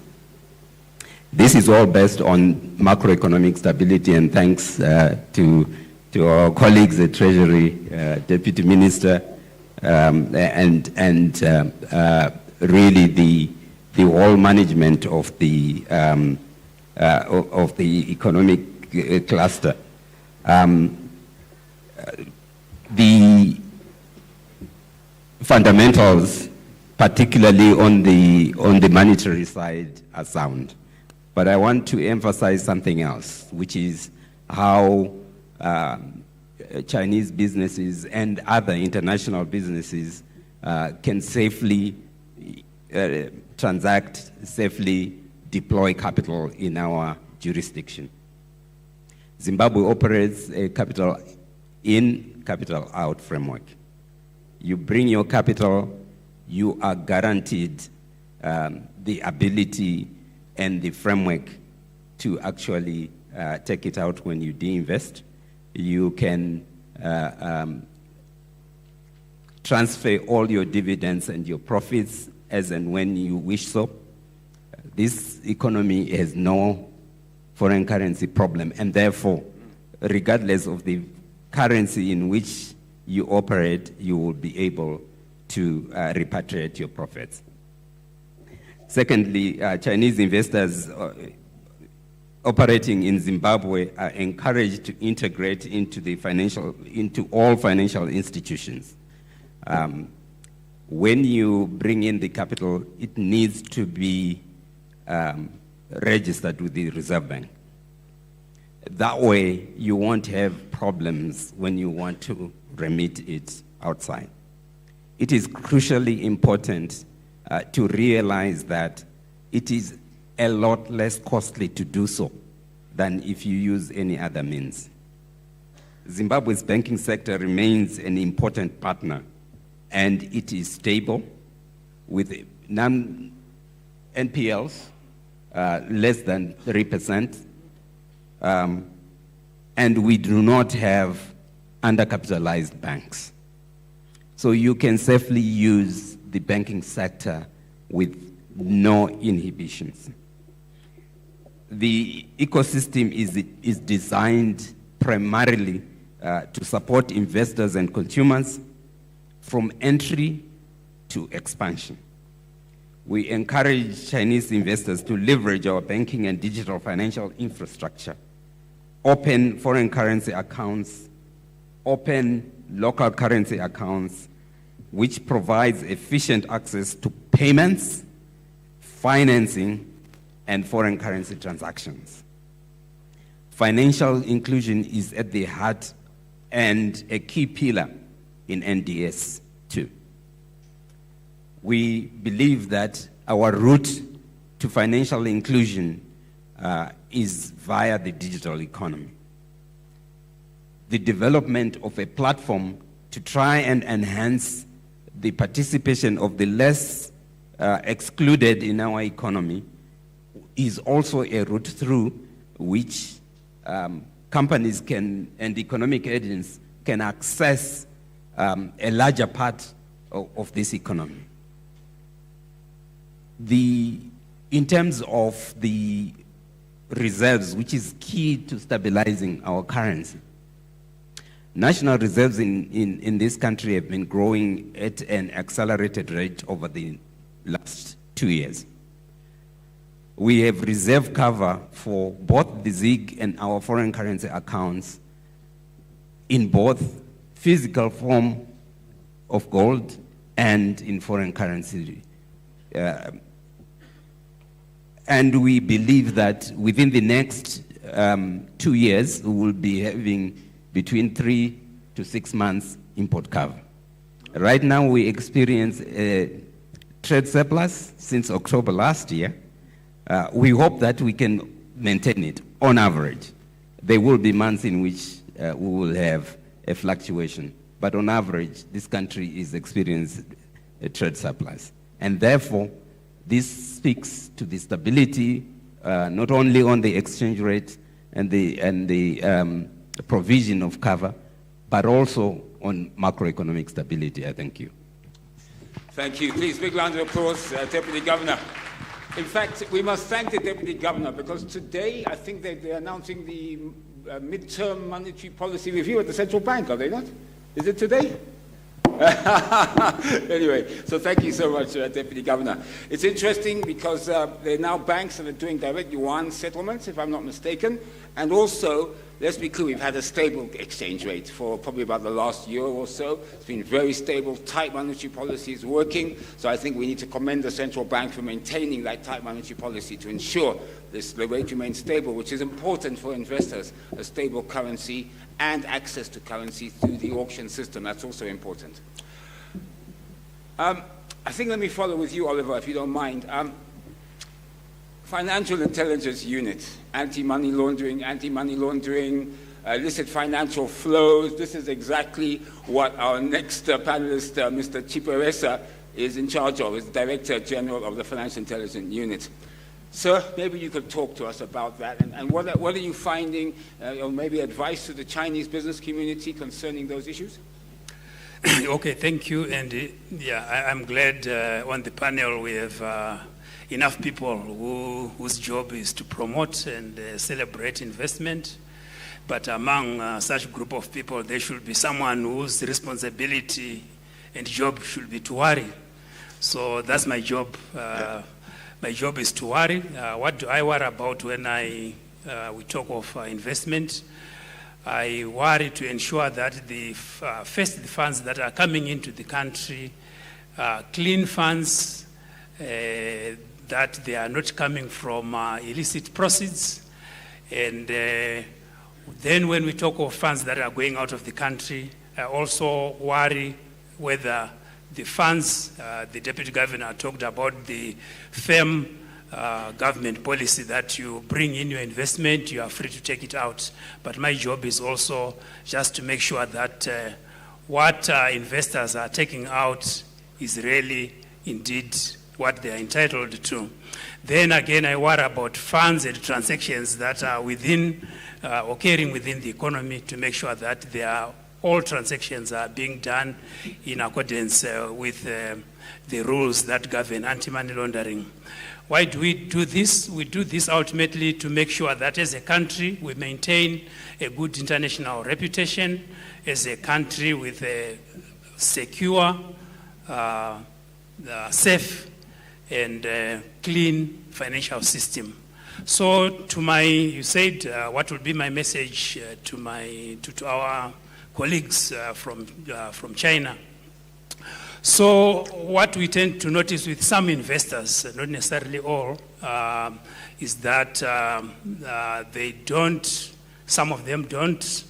This is all based on macroeconomic stability, and thanks to our colleagues at Treasury, Deputy Minister, and really the whole management of the economic cluster. The fundamentals, particularly on the monetary side, are sound. But I want to emphasize something else, which is how Chinese businesses and other international businesses can safely transact, safely deploy capital in our jurisdiction. Zimbabwe operates a capital in, capital out framework. You bring your capital, you are guaranteed the ability and the framework to actually take it out when you de-invest. You can transfer all your dividends and your profits as and when you wish so. This economy has no foreign currency problem, and therefore, regardless of the currency in which you operate, you will be able to repatriate your profits. Secondly, Chinese investors operating in Zimbabwe are encouraged to integrate into all financial institutions. When you bring in the capital, it needs to be registered with the Reserve Bank. That way, you won't have problems when you want to remit it outside. It is crucially important to realize that it is a lot less costly to do so than if you use any other means. Zimbabwe's banking sector remains an important partner, and it is stable with non-NPLs less than 3%, and we do not have undercapitalized banks. So you can safely use the banking sector with no inhibitions. The ecosystem is designed primarily to support investors and consumers from entry to expansion. We encourage Chinese investors to leverage our banking and digital financial infrastructure, open foreign currency accounts, open local currency accounts, which provides efficient access to payments, financing, and foreign currency transactions. Financial inclusion is at the heart and a key pillar in NDS 2. We believe that our route to financial inclusion is via the digital economy. The development of a platform to try and enhance the participation of the less excluded in our economy is also a route through which companies and economic agents can access a larger part of this economy. In terms of the reserves, which is key to stabilizing our currency, national reserves in this country have been growing at an accelerated rate over the last 2 years. We have reserve cover for both the ZIG and our foreign currency accounts in both physical form of gold and in foreign currency. And we believe that within the next 2 years, we will be having between 3 to 6 months import cover. Right now, we experience a trade surplus since October last year. We hope that we can maintain it on average. There will be months in which we will have a fluctuation, but on average, this country is experiencing a trade surplus. And therefore, this speaks to the stability, not only on the exchange rate and the provision of cover, but also on macroeconomic stability. I thank you. Thank you. Please, big round of applause, Deputy Governor. In fact, we must thank the Deputy Governor because today I think they're announcing the midterm monetary policy review at the central bank, are they not? Is it today? Anyway, so thank you so much, Deputy Governor. It's interesting because there are now banks that are doing direct yuan settlements, if I'm not mistaken, and also, let's be clear, we've had a stable exchange rate for probably about the last year or so. It's been very stable, tight monetary policy is working, so I think we need to commend the central bank for maintaining that tight monetary policy to ensure the rate remains stable, which is important for investors, a stable currency and access to currency through the auction system. That's also important. I think let me follow with you, Oliver, if you don't mind. Financial Intelligence Unit, anti-money laundering, illicit financial flows. This is exactly what our next panelist, Mr. Chiperesa, is in charge of, is Director General of the Financial Intelligence Unit. Sir, maybe you could talk to us about that, and what are you finding, or maybe advice to the Chinese business community concerning those issues? Okay, thank you, and I'm glad on the panel we have enough people whose job is to promote and celebrate investment. But among such group of people, there should be someone whose responsibility and job should be to worry. So that's my job. My job is to worry. What do I worry about when we talk of investment? I worry to ensure that the funds that are coming into the country are clean funds, that they are not coming from illicit proceeds. And then when we talk of funds that are going out of the country, I also worry whether the funds, the Deputy Governor talked about the firm government policy that you bring in your investment, you are free to take it out. But my job is also just to make sure that what investors are taking out is really indeed what they are entitled to. Then again, I worry about funds and transactions that are occurring within the economy to make sure that all transactions are being done in accordance with the rules that govern anti-money laundering. Why do we do this? We do this ultimately to make sure that as a country we maintain a good international reputation, as a country with a secure, safe, and clean financial system. So you said what would be my message to our colleagues from China. So what we tend to notice with some investors, not necessarily all, is that some of them don't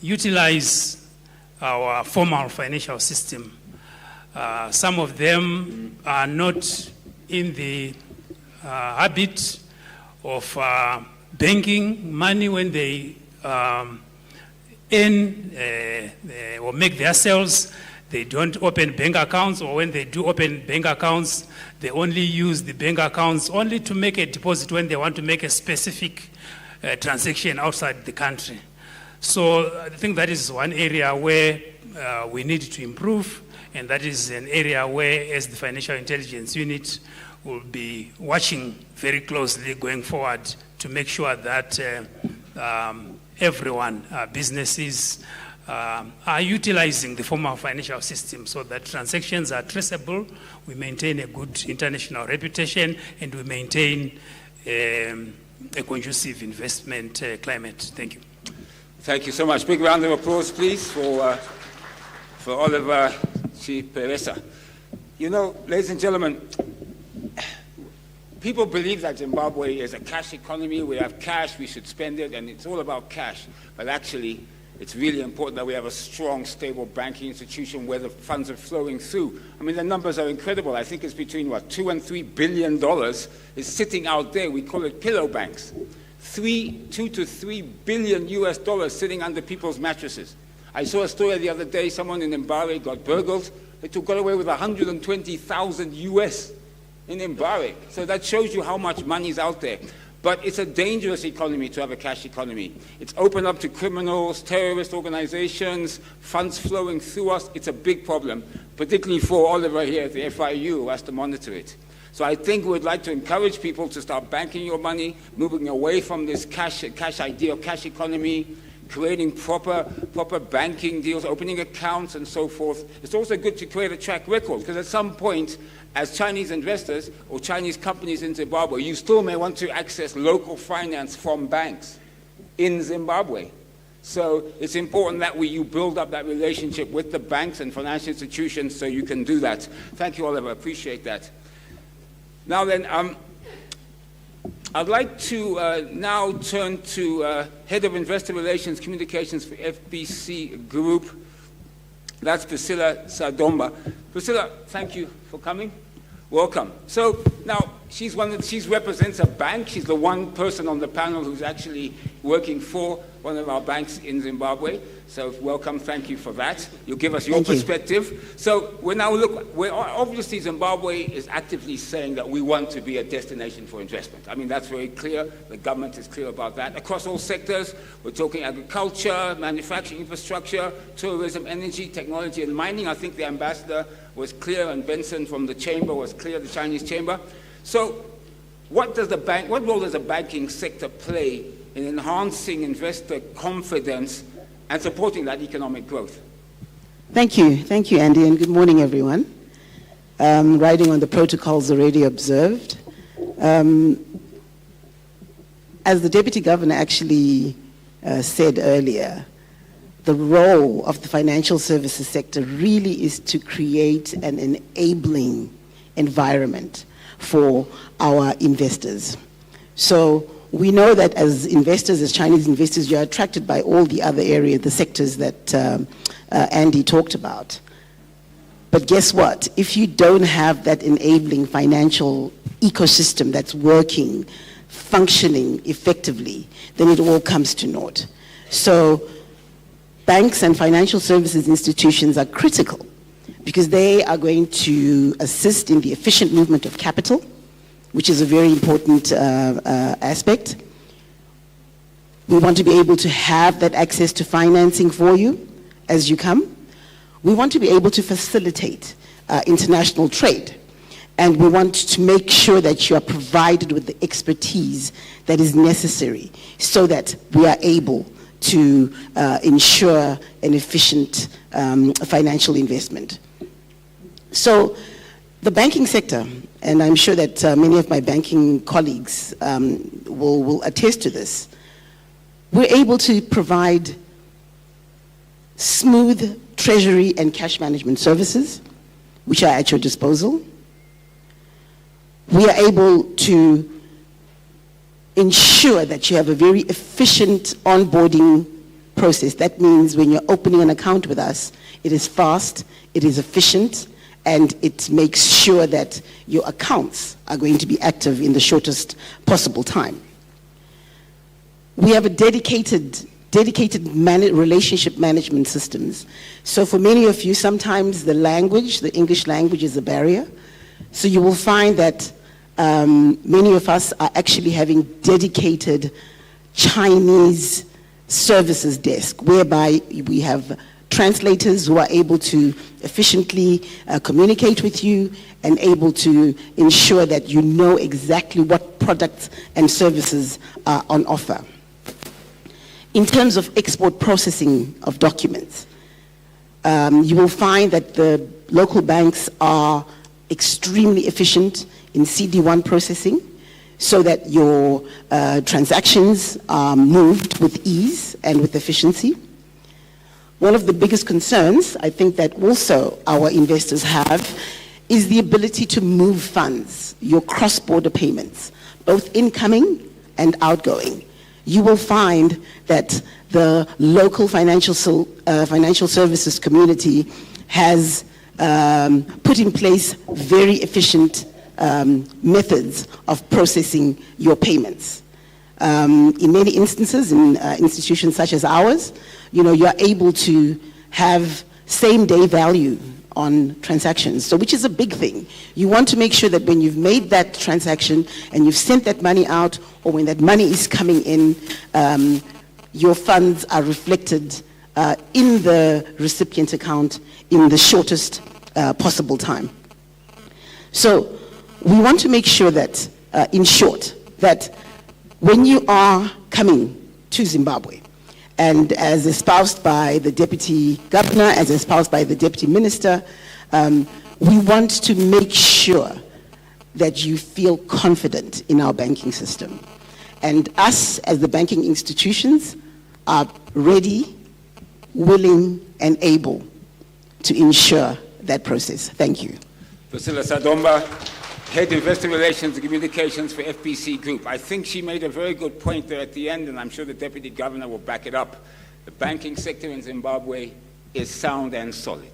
utilize our formal financial system. Some of them are not in the habit of banking money when they earn or make their sales. They don't open bank accounts, or when they do open bank accounts, they only use the bank accounts only to make a deposit when they want to make a specific transaction outside the country. So I think that is one area where we need to improve, and that is an area where, as the Financial Intelligence Unit, will be watching very closely going forward to make sure that everyone, businesses, are utilizing the formal financial system so that transactions are traceable, we maintain a good international reputation, and we maintain a conducive investment climate. Thank you. Thank you so much. Big round of applause, please, for Oliver Chiperesa. You know, ladies and gentlemen, people believe that Zimbabwe is a cash economy. We have cash, we should spend it, and it's all about cash. But actually, it's really important that we have a strong, stable banking institution where the funds are flowing through. I mean, the numbers are incredible. I think it's between, $2 and $3 billion is sitting out there. We call it pillow banks. $2 to $3 billion US sitting under people's mattresses. I saw a story the other day, someone in Zimbabwe got burgled. They got away with 120,000 US in Zimbabwe. So that shows you how much money is out there. But it's a dangerous economy to have a cash economy. It's open up to criminals, terrorist organizations, funds flowing through us. It's a big problem, particularly for Oliver here at the FIU who has to monitor it. So I think we'd like to encourage people to start banking your money, moving away from this cash idea of cash economy, creating proper banking deals, opening accounts and so forth. It's also good to create a track record, because at some point, as Chinese investors or Chinese companies in Zimbabwe, you still may want to access local finance from banks in Zimbabwe. So it's important that you build up that relationship with the banks and financial institutions so you can do that. Thank you, Oliver. Appreciate that. Now then, I'd like to now turn to Head of Investor Relations Communications for FBC Group. That's Priscilla Sadomba. Priscilla, thank you for coming. Welcome. So now, She represents a bank. She's the one person on the panel who's actually working for one of our banks in Zimbabwe. So welcome, thank you for that. You'll give us your perspective. So obviously Zimbabwe is actively saying that we want to be a destination for investment. I mean, that's very clear. The government is clear about that. Across all sectors, we're talking agriculture, manufacturing, infrastructure, tourism, energy, technology, and mining. I think the ambassador was clear, and Benson from the chamber was clear, the Chinese chamber. So what role does the banking sector play in enhancing investor confidence and supporting that economic growth? Thank you, Andy, and good morning, everyone. Riding on the protocols already observed. As the Deputy Governor actually said earlier, the role of the financial services sector really is to create an enabling environment for our investors. So we know that as investors, as Chinese investors, you're attracted by all the other areas, the sectors that Andy talked about. But guess what? If you don't have that enabling financial ecosystem that's working, functioning effectively, then it all comes to naught. So banks and financial services institutions are critical because they are going to assist in the efficient movement of capital, which is a very important aspect. We want to be able to have that access to financing for you as you come. We want to be able to facilitate international trade. And we want to make sure that you are provided with the expertise that is necessary so that we are able to ensure an efficient financial investment. So the banking sector, and I'm sure that many of my banking colleagues will attest to this, we're able to provide smooth treasury and cash management services, which are at your disposal. We are able to ensure that you have a very efficient onboarding process. That means when you're opening an account with us, it is fast, it is efficient, and it makes sure that your accounts are going to be active in the shortest possible time. We have a dedicated relationship management systems. So for many of you, sometimes the English language is a barrier. So you will find that many of us are actually having dedicated Chinese services desk, whereby we have translators who are able to efficiently communicate with you and able to ensure that you know exactly what products and services are on offer. In terms of export processing of documents, you will find that the local banks are extremely efficient in CD1 processing so that your transactions are moved with ease and with efficiency. One of the biggest concerns, I think, that also our investors have is the ability to move funds, your cross-border payments, both incoming and outgoing. You will find that the local financial services community has put in place very efficient methods of processing your payments. In many instances, in institutions such as ours, you're able to have same-day value on transactions, so which is a big thing. You want to make sure that when you've made that transaction and you've sent that money out, or when that money is coming in, your funds are reflected in the recipient account in the shortest possible time. So we want to make sure that, in short, that when you are coming to Zimbabwe, and as espoused by the Deputy Governor, as espoused by the Deputy Minister, we want to make sure that you feel confident in our banking system. And us, as the banking institutions, are ready, willing, and able to ensure that process. Thank you. Priscilla Sadomba, Head Investor Relations and Communications for FBC Group. I think she made a very good point there at the end, and I'm sure the Deputy Governor will back it up. The banking sector in Zimbabwe is sound and solid.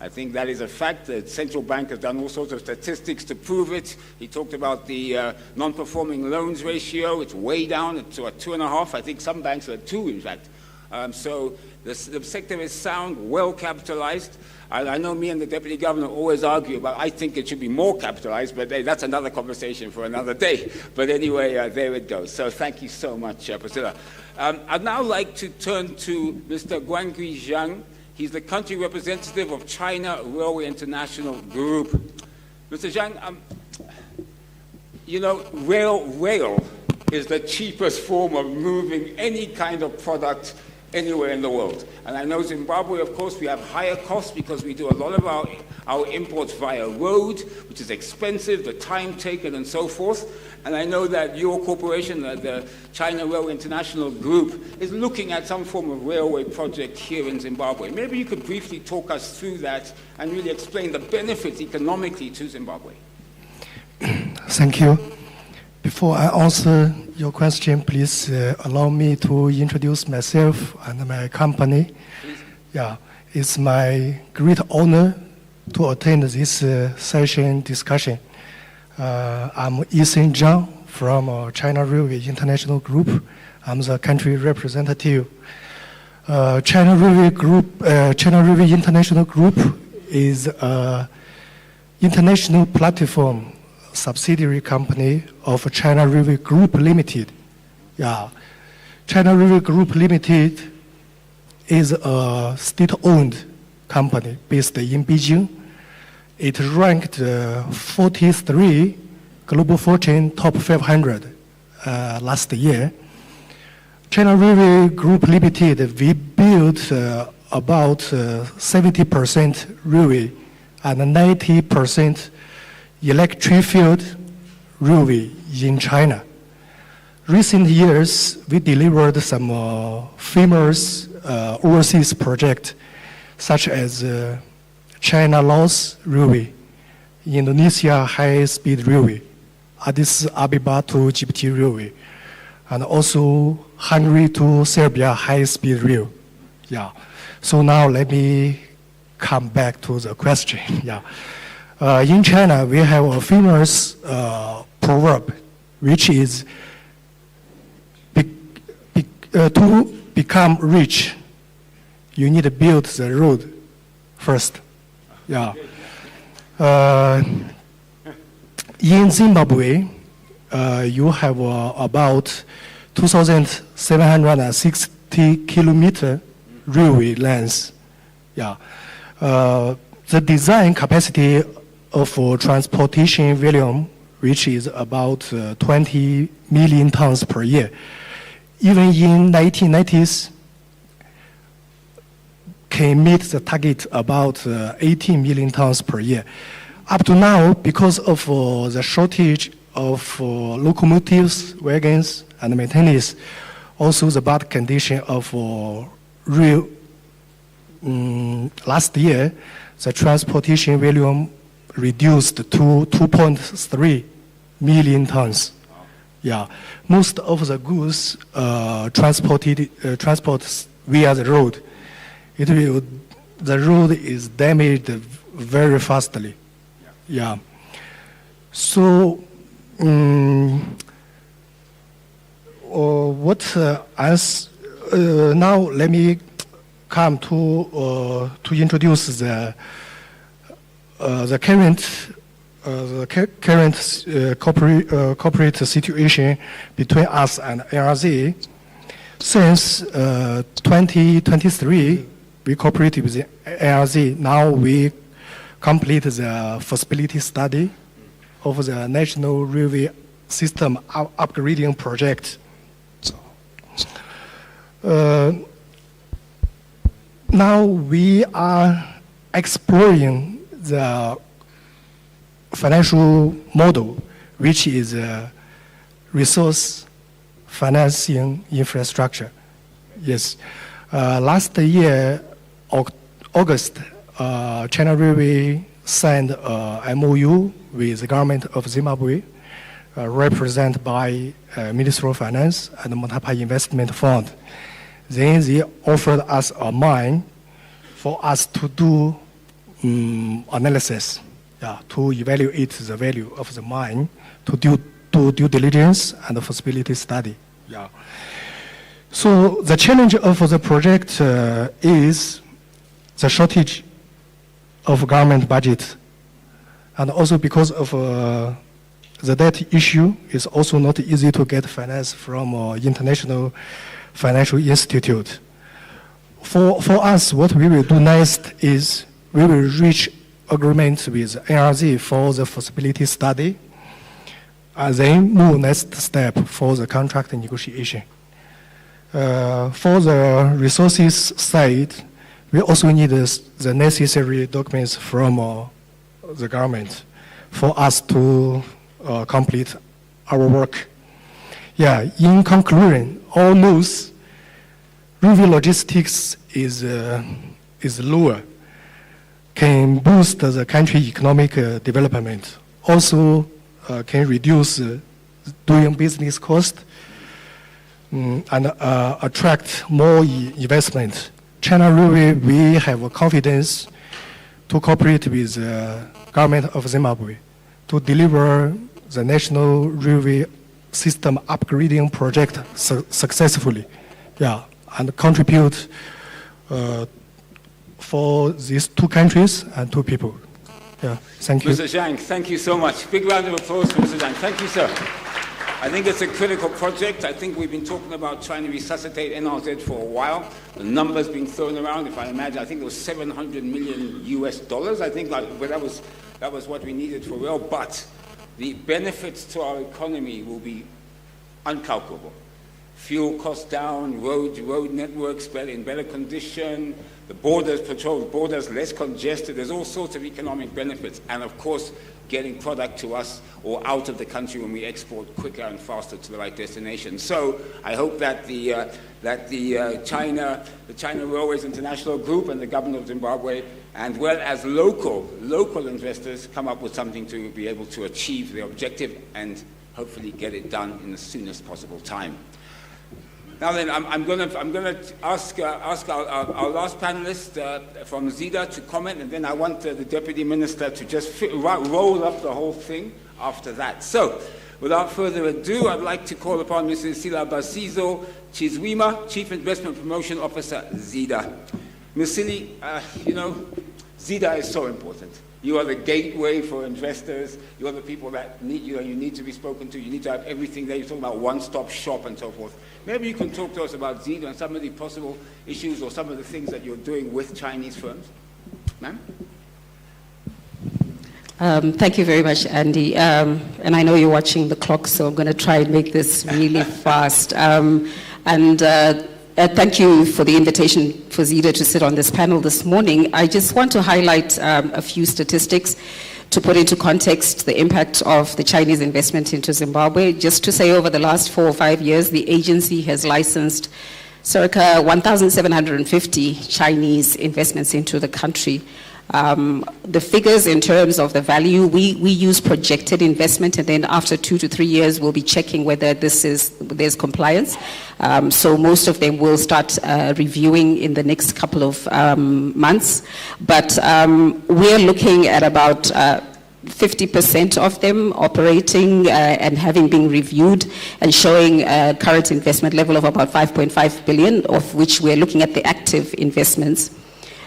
I think that is a fact. The central bank has done all sorts of statistics to prove it. He talked about the non-performing loans ratio. It's way down to a 2.5. I think some banks are at 2, in fact. So the sector is sound, well capitalized. I know me and the Deputy Governor always argue about, I think it should be more capitalized, but that's another conversation for another day. But anyway, there it goes. So thank you so much, Priscilla. I'd now like to turn to Mr. Guangui Zhang. He's the country representative of China Railway International Group. Mr. Zhang, you know, rail is the cheapest form of moving any kind of product anywhere in the world. And I know Zimbabwe, of course, we have higher costs because we do a lot of our imports via road, which is expensive, the time taken and so forth. And I know that your corporation, the China Railway International Group, is looking at some form of railway project here in Zimbabwe. Maybe you could briefly talk us through that and really explain the benefits economically to Zimbabwe. Thank you. Before I answer your question, please allow me to introduce myself and my company. Yeah, it's my great honor to attend this session discussion. I'm Ethan Zhang from China Railway International Group. I'm the country representative. China Railway International Group is an international platform subsidiary company of China Railway Group Limited. Yeah, China Railway Group Limited is a state-owned company based in Beijing. It ranked 43 Global Fortune Top 500 last year. China Railway Group Limited, we built about 70% railway and 90% electrified railway in China. Recent years, we delivered some famous overseas projects, such as China-Laos Railway, Indonesia High-Speed Railway, Addis Ababa to Djibouti Railway, and also Hungary to Serbia High-Speed Rail. Yeah. So now let me come back to the question. Yeah. In China, we have a famous proverb, which is to become rich, you need to build the road first. Yeah. In Zimbabwe, you have about 2,760 kilometer railway length. Yeah. The design capacity of transportation volume, which is about 20 million tons per year. Even in 1990s, can meet the target about 18 million tons per year. Up to now, because of the shortage of locomotives, wagons, and maintenance, also the bad condition of rail, last year, the transportation volume reduced to 2.3 million tons. Yeah, most of the goods transported via the road. The road is damaged very fastly. Yeah. So, now let me come to introduce the current corporate situation between us and ARZ. Since 2023, we cooperated with ARZ. Now we complete the feasibility study of the National Railway System upgrading project. Now we are exploring the financial model, which is resource financing infrastructure. Yes. Last year, August, China Railway signed a MOU with the government of Zimbabwe, represented by Ministry of Finance and Motapa Investment Fund. Then they offered us a mine for us to do analysis, to evaluate the value of the mine, to do due diligence and the feasibility study. So the challenge of the project is the shortage of government budget, and also because of the debt issue, it's also not easy to get finance from international financial institute. For us, what we will do next is we will reach agreement with NRZ for the feasibility study, and then move next step for the contract negotiation. For the resources side, we also need the necessary documents from the government for us to complete our work. In conclusion, almost rural logistics is lower, can boost the country economic development, also can reduce doing business cost and attract more investment. China Railway, we have confidence to cooperate with the government of Zimbabwe to deliver the national railway system upgrading project successfully, and contribute for these two countries and two people. Thank you. Mr. Zhang, thank you so much. Big round of applause for Mr. Zhang. Thank you, sir. I think it's a critical project. I think we've been talking about trying to resuscitate NRZ for a while. The numbers being thrown around, if I imagine, I think it was $700 million US. I think that was what we needed for real. But the benefits to our economy will be uncalculable. Fuel costs down, road networks in better condition, the borders patrolled, borders less congested. There's all sorts of economic benefits, and of course, getting product to us or out of the country when we export quicker and faster to the right destination. So I hope that the China Railways International Group and the government of Zimbabwe, and well as local investors, come up with something to be able to achieve the objective and hopefully get it done in the soonest possible time. Now then, I'm going to ask our last panelist from ZEDA to comment, and then I want the Deputy Minister to just roll up the whole thing after that. So, without further ado, I'd like to call upon Mrs. Silabasizo Chizwima, Chief Investment Promotion Officer, ZEDA. Ms. Sili, ZEDA is so important. You are the gateway for investors. You are the people that you need to be spoken to. You need to have everything there. You're talking about one-stop shop and so forth. Maybe you can talk to us about ZEDA and some of the possible issues or some of the things that you're doing with Chinese firms. Ma'am? Thank you very much, Andy. And I know you're watching the clock, so I'm going to try and make this really fast. Thank you for the invitation for ZEDA to sit on this panel this morning. I just want to highlight a few statistics to put into context the impact of the Chinese investment into Zimbabwe. Just to say, over the last 4 or 5 years, the agency has licensed circa 1,750 Chinese investments into the country. The figures in terms of the value, we use projected investment, and then after 2 to 3 years, we'll be checking whether there's compliance. So most of them will start reviewing in the next couple of months. But we're looking at about 50% of them operating and having been reviewed and showing a current investment level of about 5.5 billion, of which we're looking at the active investments.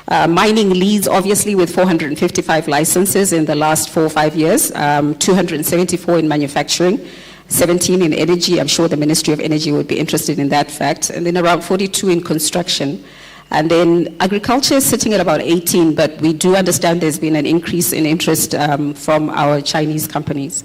Mining leads, obviously, with 455 licenses in the last 4 or 5 years, 274 in manufacturing, 17 in energy. I'm sure the Ministry of Energy would be interested in that fact. And then around 42 in construction. And then agriculture is sitting at about 18, but we do understand there's been an increase in interest from our Chinese companies.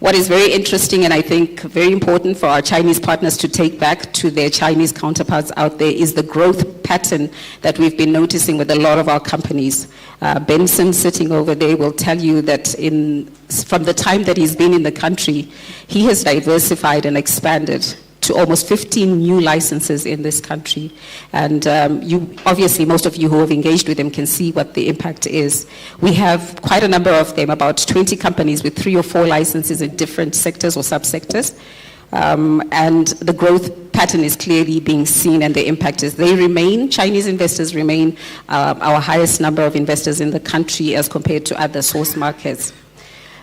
What is very interesting, and I think very important for our Chinese partners to take back to their Chinese counterparts out there, is the growth pattern that we've been noticing with a lot of our companies. Benson, sitting over there, will tell you that from the time that he's been in the country, he has diversified and expanded to almost 15 new licenses in this country. And obviously, most of you who have engaged with them can see what the impact is. We have quite a number of them, about 20 companies with 3 or 4 licenses in different sectors or subsectors. And the growth pattern is clearly being seen, and the impact is Chinese investors remain our highest number of investors in the country as compared to other source markets.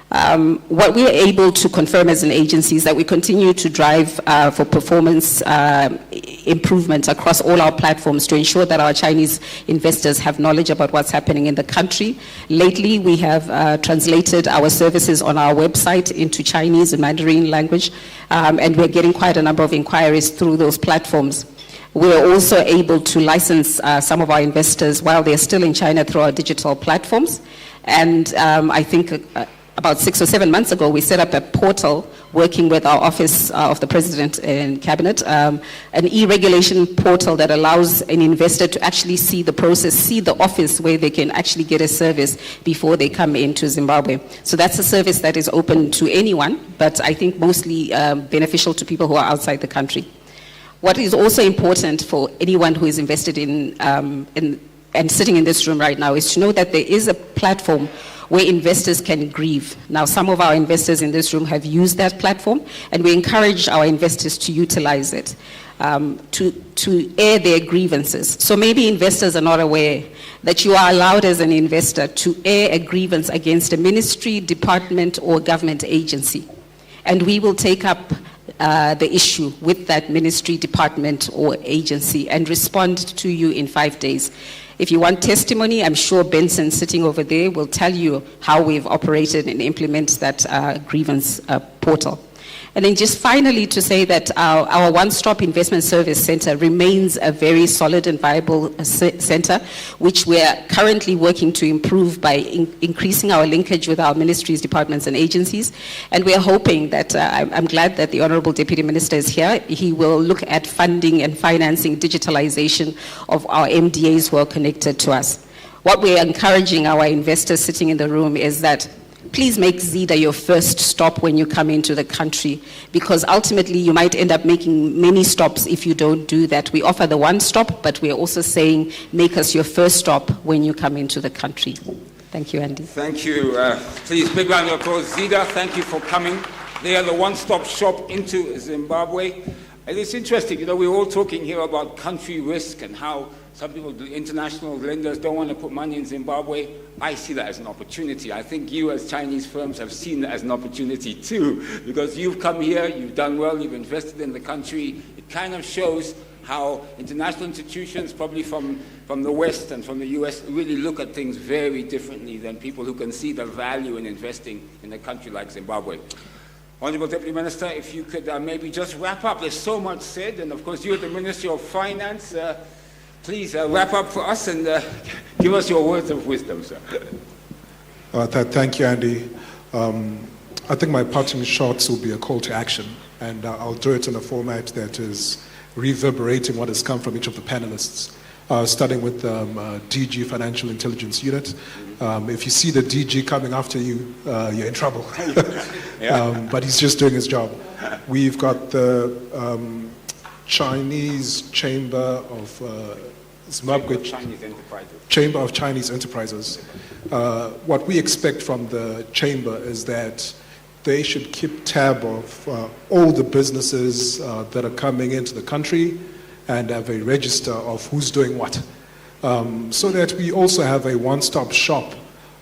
What we are able to confirm as an agency is that we continue to drive for performance improvement across all our platforms to ensure that our Chinese investors have knowledge about what's happening in the country. Lately, we have translated our services on our website into Chinese and Mandarin language, and we're getting quite a number of inquiries through those platforms. We're also able to license some of our investors while they're still in China through our digital platforms. And I think about 6 or 7 months ago, we set up a portal working with our Office of the President and Cabinet, an e-regulation portal that allows an investor to actually see the process, see the office where they can actually get a service before they come into Zimbabwe. So that's a service that is open to anyone, but I think mostly beneficial to people who are outside the country. What is also important for anyone who is invested in and sitting in this room right now is to know that there is a platform where investors can grieve. Now, some of our investors in this room have used that platform, and we encourage our investors to utilize it, to air their grievances. So maybe investors are not aware that you are allowed as an investor to air a grievance against a ministry, department, or government agency. And we will take up the issue with that ministry, department, or agency and respond to you in 5 days. If you want testimony, I'm sure Benson sitting over there will tell you how we've operated and implemented that grievance portal. And then just finally to say that our one-stop investment service center remains a very solid and viable center, which we are currently working to improve by increasing our linkage with our ministries, departments, and agencies. And we are hoping that, I'm glad that the Honorable Deputy Minister is here. He will look at funding and financing digitalization of our MDAs who are connected to us. What we are encouraging our investors sitting in the room is that please make Zida your first stop when you come into the country, because ultimately you might end up making many stops if you don't do that. We offer the one stop, but we're also saying make us your first stop when you come into the country. Thank you, Andy. Thank you. Please, big round of applause. Zida, thank you for coming. They are the one-stop shop into Zimbabwe. And it's interesting, you know, we're all talking here about country risk and how some people, the international lenders, don't want to put money in Zimbabwe. I see that as an opportunity. I think you as Chinese firms have seen that as an opportunity too, because you've come here, you've done well, you've invested in the country. It kind of shows how international institutions, probably from the West and from the US, really look at things very differently than people who can see the value in investing in a country like Zimbabwe. Honourable Deputy Minister, if you could maybe just wrap up. There's so much said, and of course you're the Ministry of Finance. Please wrap up for us and give us your words of wisdom, sir. Thank you, Andy. I think my parting shots will be a call to action, and I'll do it in a format that is reverberating what has come from each of the panelists, starting with DG Financial Intelligence Unit. If you see the DG coming after you, you're in trouble. But he's just doing his job. We've got the Chinese Chamber of Zimbabwe Chamber of Chinese Enterprises. What we expect from the chamber is that they should keep tab of all the businesses that are coming into the country and have a register of who's doing what, so that we also have a one-stop shop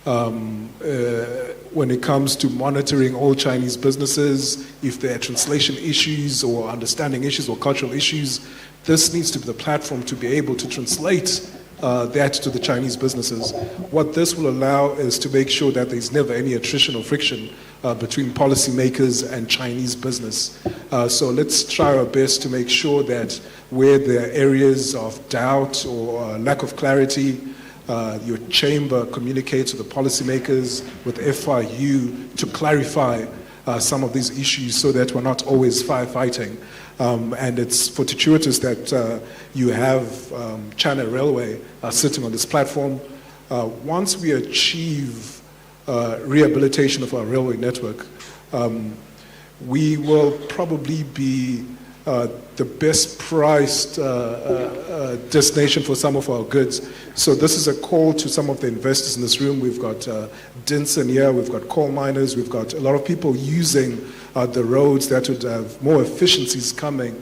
when it comes to monitoring all Chinese businesses. If there are translation issues or understanding issues or cultural issues, this needs to be the platform to be able to translate that to the Chinese businesses. What this will allow is to make sure that there's never any attrition or friction between policymakers and Chinese business. So let's try our best to make sure that where there are areas of doubt or lack of clarity, your chamber communicates with the policymakers, with FIU, to clarify some of these issues so that we're not always firefighting. And it's fortuitous that you have China Railway sitting on this platform. Once we achieve rehabilitation of our railway network, we will probably be the best priced destination for some of our goods. So this is a call to some of the investors in this room. We've got Dinson here, we've got coal miners, we've got a lot of people using the roads that would have more efficiencies coming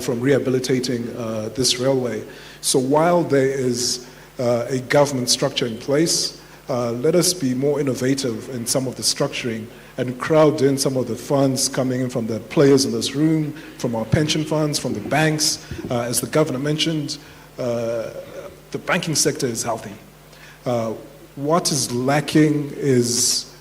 from rehabilitating this railway. So while there is a government structure in place, let us be more innovative in some of the structuring and crowd in some of the funds coming in from the players in this room, from our pension funds, from the banks. As the governor mentioned, the banking sector is healthy. What is lacking is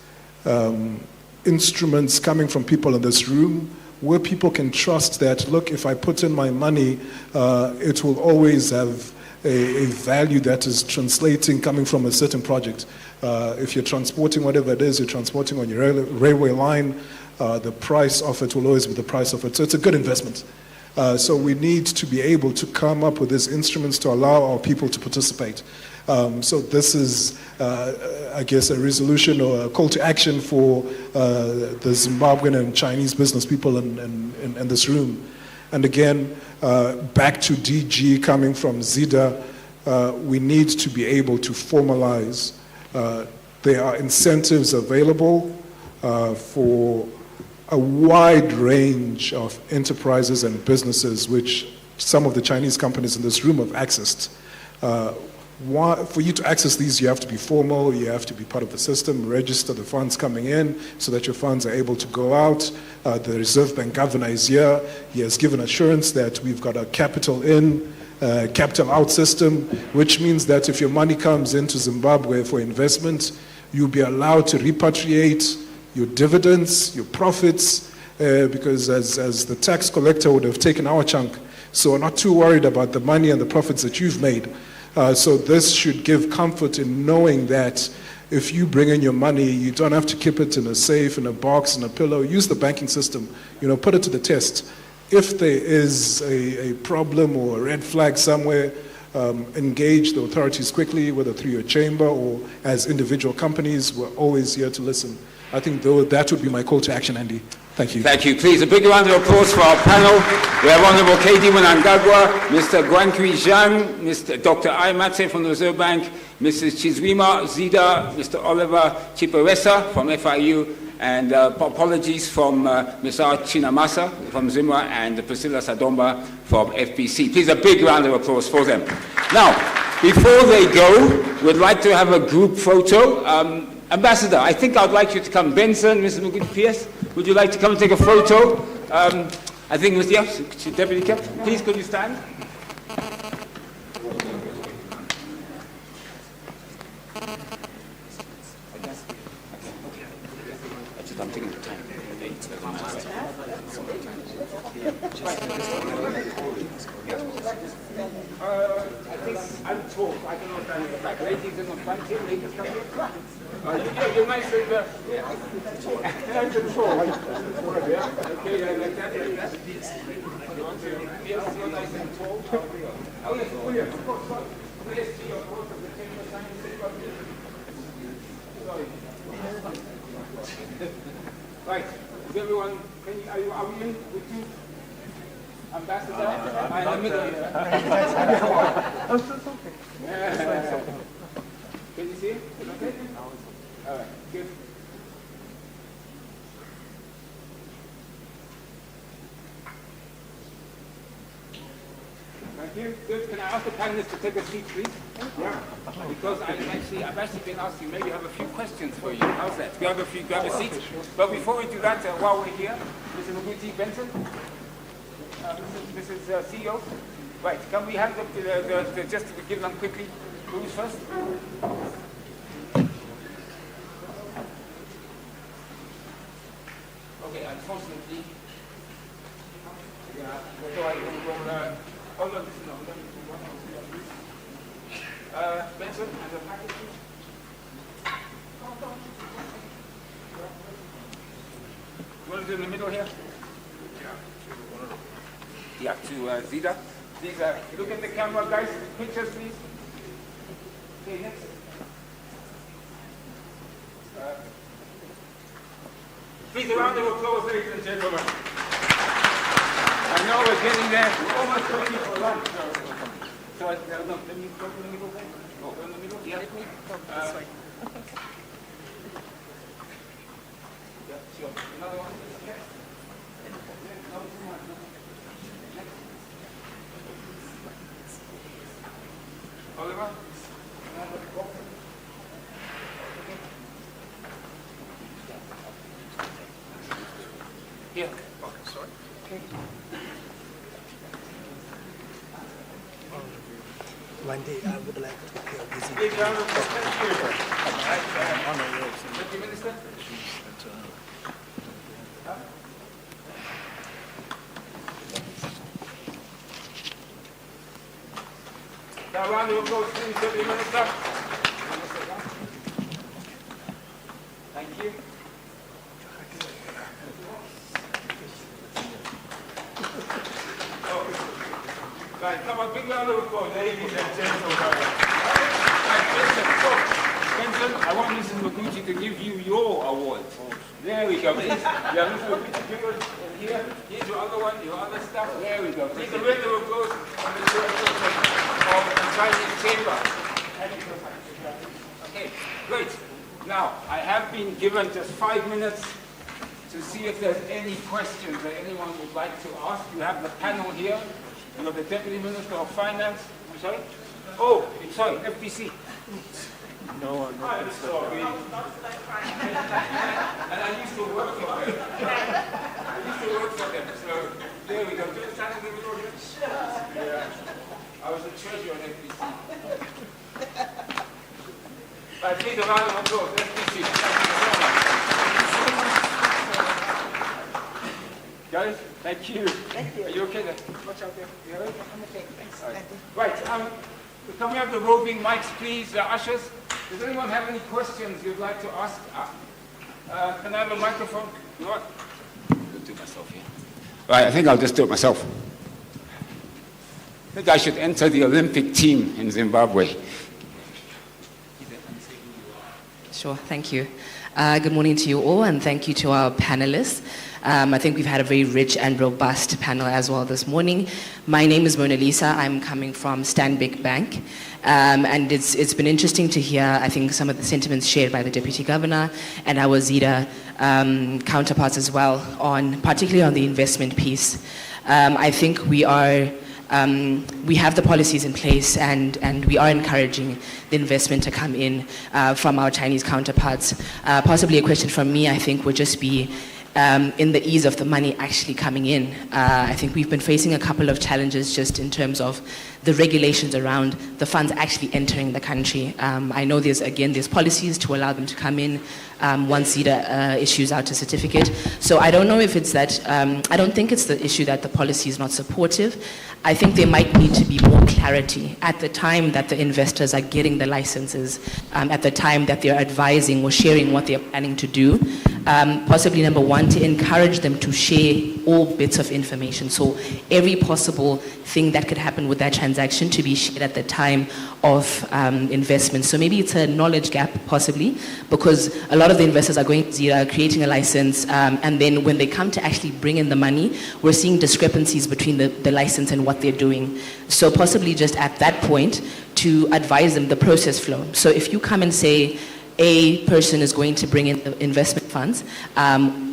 instruments coming from people in this room where people can trust that, look, if I put in my money, it will always have a value that is translating coming from a certain project. If you're transporting whatever it is you're transporting on your railway line, the price of it will always be the price of it. So it's a good investment. So we need to be able to come up with these instruments to allow our people to participate. So this is, I guess, a resolution or a call to action for the Zimbabwean and Chinese business people in this room. And again, back to DG coming from ZIDA, we need to be able to formalize. There are incentives available for a wide range of enterprises and businesses, which some of the Chinese companies in this room have accessed. For you to access these, you have to be formal, you have to be part of the system, register the funds coming in so that your funds are able to go out. The Reserve Bank governor is here. He has given assurance that we've got a capital in, capital out system, which means that if your money comes into Zimbabwe for investment, you'll be allowed to repatriate your dividends, your profits, because as the tax collector would have taken our chunk. So we're not too worried about the money and the profits that you've made. So this should give comfort in knowing that if you bring in your money, you don't have to keep it in a safe, in a box, in a pillow. Use the banking system, put it to the test. If there is a problem or a red flag somewhere, engage the authorities quickly, whether through your chamber or as individual companies. We're always here to listen. I think that would be my call to action, Andy. Thank you. Thank you. Please, a big round of applause for our panel. We have Honorable K.D. Mnangagwa, Mr. Guankui Zhang, Mr. Dr. Aimate from the Reserve Bank, Mrs. Chizwima Zida, Mr. Oliver Chiperesa from FIU, and apologies from Ms. R. Chinamasa from Zimra and Priscilla Sadomba from FBC. Please, a big round of applause for them. Now, before they go, we'd like to have a group photo. Ambassador, I think I'd like you to come. Benson, Mrs. Muguti Pierce, would you like to come and take a photo? I think Mr. Deputy Captain, please could you stand? I'm taking the time. I think I'm tall. I cannot stand in the back. Ladies in the front here, ladies come here. You're nice and nice and tall. Okay, like that. Yes, you're nice and tall. Oh, yes, brilliant. Of course. Please see your photo of the chamber sign. Sorry. Right. Is everyone, are we in with you? Ambassador? I'm in the middle here. I'm so sorry. Can you see it? Okay? All right, good. Thank you. Good. Can I ask the panelists to take a seat, please? Yeah. Because I've actually been asking, maybe I have a few questions for you. How's that? Grab a seat. But before we do that, while we're here, Mr. Muguti Benson, Mrs. CEO, right? Can we have just to give them quickly? Who's first? Okay, unfortunately, yeah, hold on, Benson, and the package. You want to do in the middle here? Yeah, to Zida. Zida, look at the camera, guys. Pictures, please. Okay, next. Please, a round of applause, ladies and gentlemen. And know we're getting there. We're almost ready for lunch. So let me go back. Oh, in the middle? Yeah. Let me go this way. Yeah, sure. Another one? Okay. Oliver? Here. Oh, sorry. Okay. One day I would like to visit. Big round of applause. Thank you, Minister. Now, round of applause, please, Deputy Minister. Thank you. Right, come on, big round of applause, ladies and gentlemen. Right, Benson, I want Mrs. Maguchi to give you your award. There we go. Please. Yeah, Mrs. Maguchi, give us here. Here's your other one, your other stuff. There we go. Please, a round of applause on the chairperson of the Chinese chamber. Okay, great. Now, I have been given just 5 minutes to see if there's any questions that anyone would like to ask. You have the panel here. You have the Deputy Minister of Finance. I'm sorry? Oh, sorry, FPC. No, I'm sorry. And I used to work for them. So there we go. Do you stand in the middle here? Yeah. I was the treasurer at FPC. Right, please, a round of applause. FPC. Guys, thank you. Thank you. Are you okay there? Watch out there. You all right? I'm okay, thanks. Right, can we have the roving mics, please, ushers? Does anyone have any questions you'd like to ask? Can I have a microphone? You know what? I'll do it myself here. Right, I think I'll just do it myself. I think I should enter the Olympic team in Zimbabwe. Sure, thank you. Good morning to you all, and thank you to our panelists. I think we've had a very rich and robust panel as well this morning. My name is Mona Lisa. I'm coming from Stanbic Bank. And it's been interesting to hear, I think, some of the sentiments shared by the Deputy Governor and our ZEDA counterparts as well, particularly on the investment piece. I think we have the policies in place, and we are encouraging the investment to come in from our Chinese counterparts. Possibly a question from me, I think, would just be in the ease of the money actually coming in. I think we've been facing a couple of challenges just in terms of the regulations around the funds actually entering the country. I know there's policies to allow them to come in once ZEDA issues out a certificate. So I don't know if it's that, I don't think it's the issue that the policy is not supportive. I think there might need to be more clarity at the time that the investors are getting the licenses, at the time that they're advising or sharing what they're planning to do. Possibly number one, to encourage them to share all bits of information. So every possible thing that could happen with that transaction to be shared at the time of investment. So maybe it's a knowledge gap, possibly, because a lot of the investors are going to ZEDA, creating a license, and then when they come to actually bring in the money, we're seeing discrepancies between the license and what they're doing. So possibly just at that point, to advise them the process flow. So if you come and say, a person is going to bring in investment funds.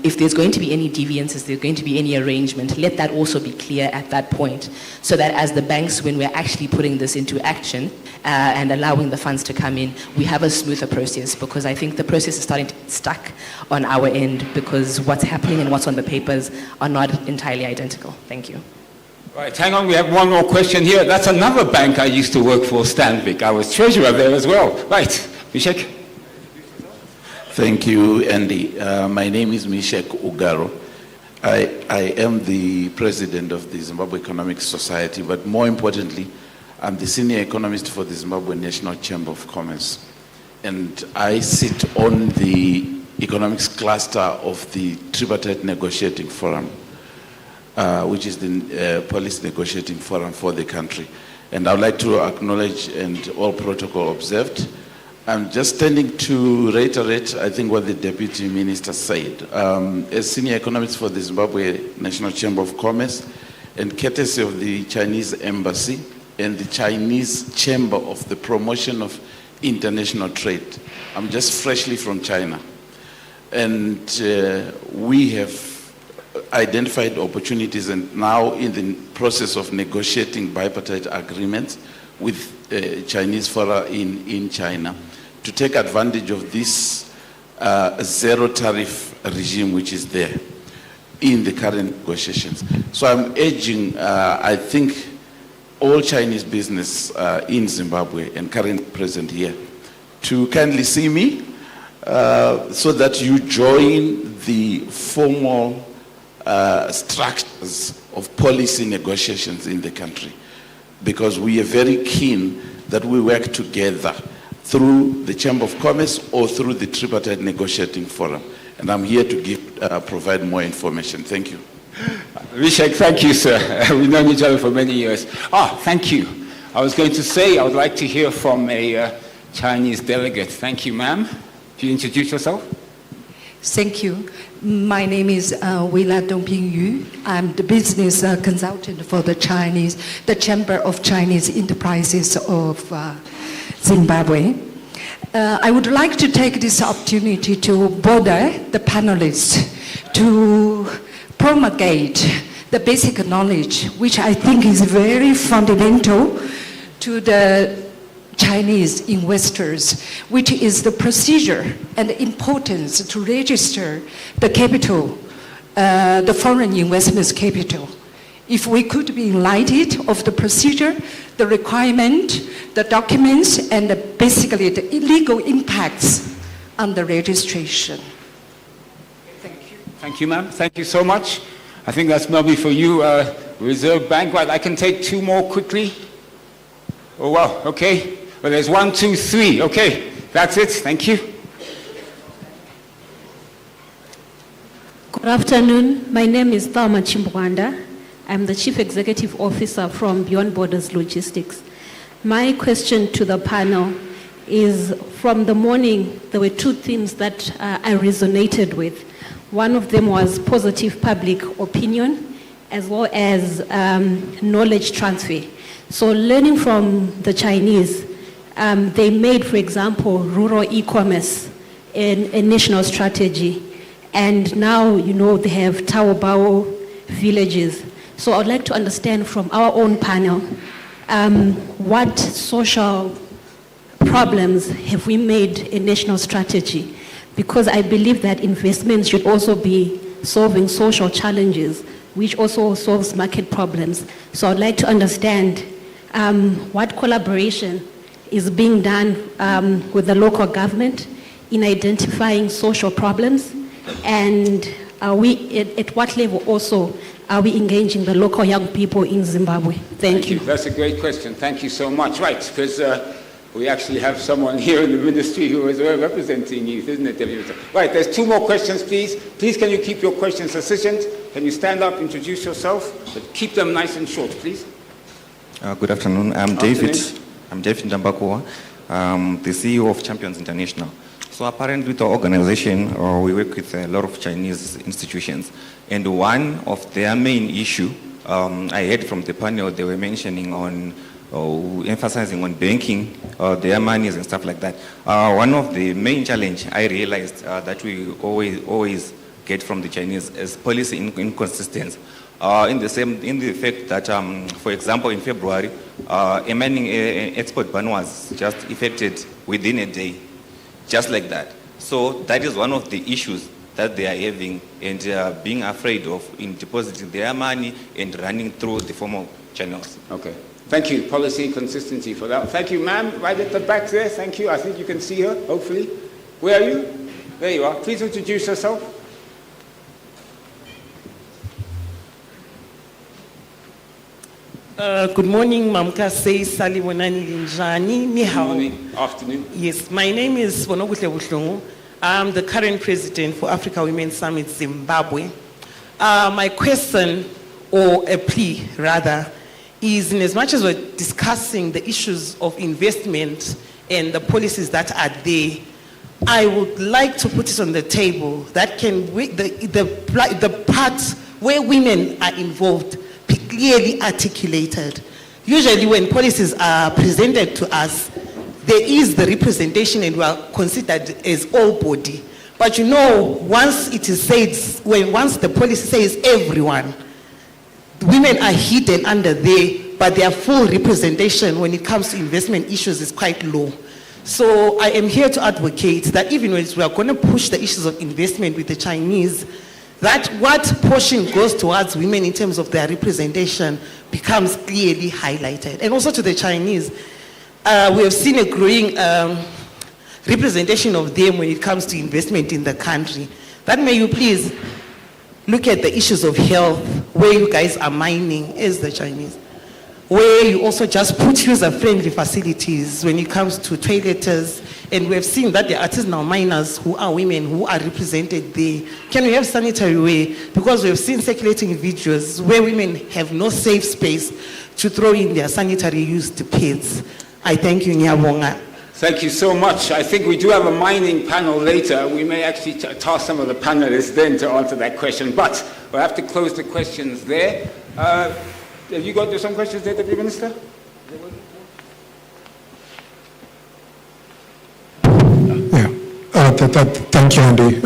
If there's going to be any deviances, there's going to be any arrangement, let that also be clear at that point, so that as the banks, when we're actually putting this into action and allowing the funds to come in, we have a smoother process, because I think the process is starting to get stuck on our end because what's happening and what's on the papers are not entirely identical. Thank you. Right, hang on, we have one more question here. That's another bank I used to work for, Stanbic. I was treasurer there as well. Right, Mishek. Thank you, Andy. My name is Mishek Ugaro. I am the president of the Zimbabwe Economic Society, but more importantly, I'm the senior economist for the Zimbabwe National Chamber of Commerce. And I sit on the economics cluster of the Tripartite Negotiating Forum, which is the policy negotiating forum for the country. And I would like to acknowledge and all protocol observed. I'm just standing to reiterate, I think, what the Deputy Minister said. As senior economist for the Zimbabwe National Chamber of Commerce, and courtesy of the Chinese Embassy and the Chinese Chamber of the Promotion of International Trade. I'm just freshly from China. And we have identified opportunities and now in the process of negotiating bipartite agreements with Chinese fora in China to take advantage of this zero tariff regime which is there in the current negotiations. So I'm urging, I think, all Chinese business in Zimbabwe and current present here to kindly see me so that you join the formal structures of policy negotiations in the country, because we are very keen that we work together through the Chamber of Commerce or through the tripartite negotiating forum. And I'm here to provide more information. Thank you. Vishek, thank you, sir. We've known each other for many years. Thank you. I was going to say I would like to hear from a Chinese delegate. Thank you, ma'am. Can you introduce yourself? Thank you. My name is Weila Dongping Yu. I'm the business consultant for the Chamber of Chinese Enterprises of Zimbabwe. I would like to take this opportunity to bother the panelists to promulgate the basic knowledge, which I think is very fundamental to the Chinese investors, which is the procedure and the importance to register the capital, the foreign investments capital. If we could be enlightened of the procedure, the requirement, the documents, and basically the illegal impacts on the registration. Thank you. Thank you, ma'am. Thank you so much. I think that's maybe for you, Reserve Bank. Right, I can take two more quickly. Oh, wow, okay. Well, there's 1, 2, 3. Okay, that's it. Thank you. Good afternoon. My name is Thalma Chimbwanda. I'm the Chief Executive Officer from Beyond Borders Logistics. My question to the panel is, from the morning, there were two themes that I resonated with. One of them was positive public opinion, as well as knowledge transfer. So learning from the Chinese, they made, for example, rural e-commerce a national strategy. And now, they have Taobao villages. So I'd like to understand from our own panel, what social problems have we made a national strategy? Because I believe that investments should also be solving social challenges, which also solves market problems. So I'd like to understand what collaboration is being done with the local government in identifying social problems, and are we at what level also are we engaging the local young people in Zimbabwe? Thank you. That's a great question. Thank you so much. Right, because we actually have someone here in the ministry who is representing youth, isn't it? Right, there's two more questions, please. Please, can you keep your questions succinct? Can you stand up, introduce yourself, but keep them nice and short, please. Good afternoon. I'm David. I'm David Ndambakwa, the CEO of Champions International. So apparently the organization, we work with a lot of Chinese institutions. And one of their main issue, I heard from the panel, they were mentioning on, emphasizing on banking, their monies and stuff like that. One of the main challenge I realized that we always get from the Chinese is policy inconsistency. In the fact that, for example, in February, a mining export ban was just effected within a day, just like that. So that is one of the issues that they are having, and being afraid of in depositing their money and running through the formal channels. Okay. Thank you. Policy consistency for that. Thank you, ma'am. Right at the back there. Thank you. I think you can see her, hopefully. Where are you? There you are. Please introduce yourself. Good morning, Mamkase Saliwonani Linjani. Ni hao. Good morning. Afternoon. Yes, my name is Wonobuhle Buhlungu. I'm the current president for Africa Women's Summit Zimbabwe. My question, or a plea rather, is in as much as we're discussing the issues of investment and the policies that are there, I would like to put it on the table that can the part where women are involved, clearly articulated. Usually when policies are presented to us, there is the representation and we are considered as all body. But you know, once it is said, once the policy says everyone, women are hidden under there, but their full representation when it comes to investment issues is quite low. So I am here to advocate that even when we are going to push the issues of investment with the Chinese, that what portion goes towards women in terms of their representation becomes clearly highlighted. And also to the Chinese, we have seen a growing representation of them when it comes to investment in the country. That may you please look at the issues of health, where you guys are mining as the Chinese, where you also just put user-friendly facilities when it comes to toiletries, and we have seen that there are artisanal miners who are women who are represented there. Can we have sanitary way? Because we have seen circulating videos where women have no safe space to throw in their sanitary used pads. I thank you, Nyabonga. Thank you so much. I think we do have a mining panel later. We may actually task some of the panelists then to answer that question, but we'll have to close the questions there. Have you got some questions there, Deputy Minister? Thank you, Andy.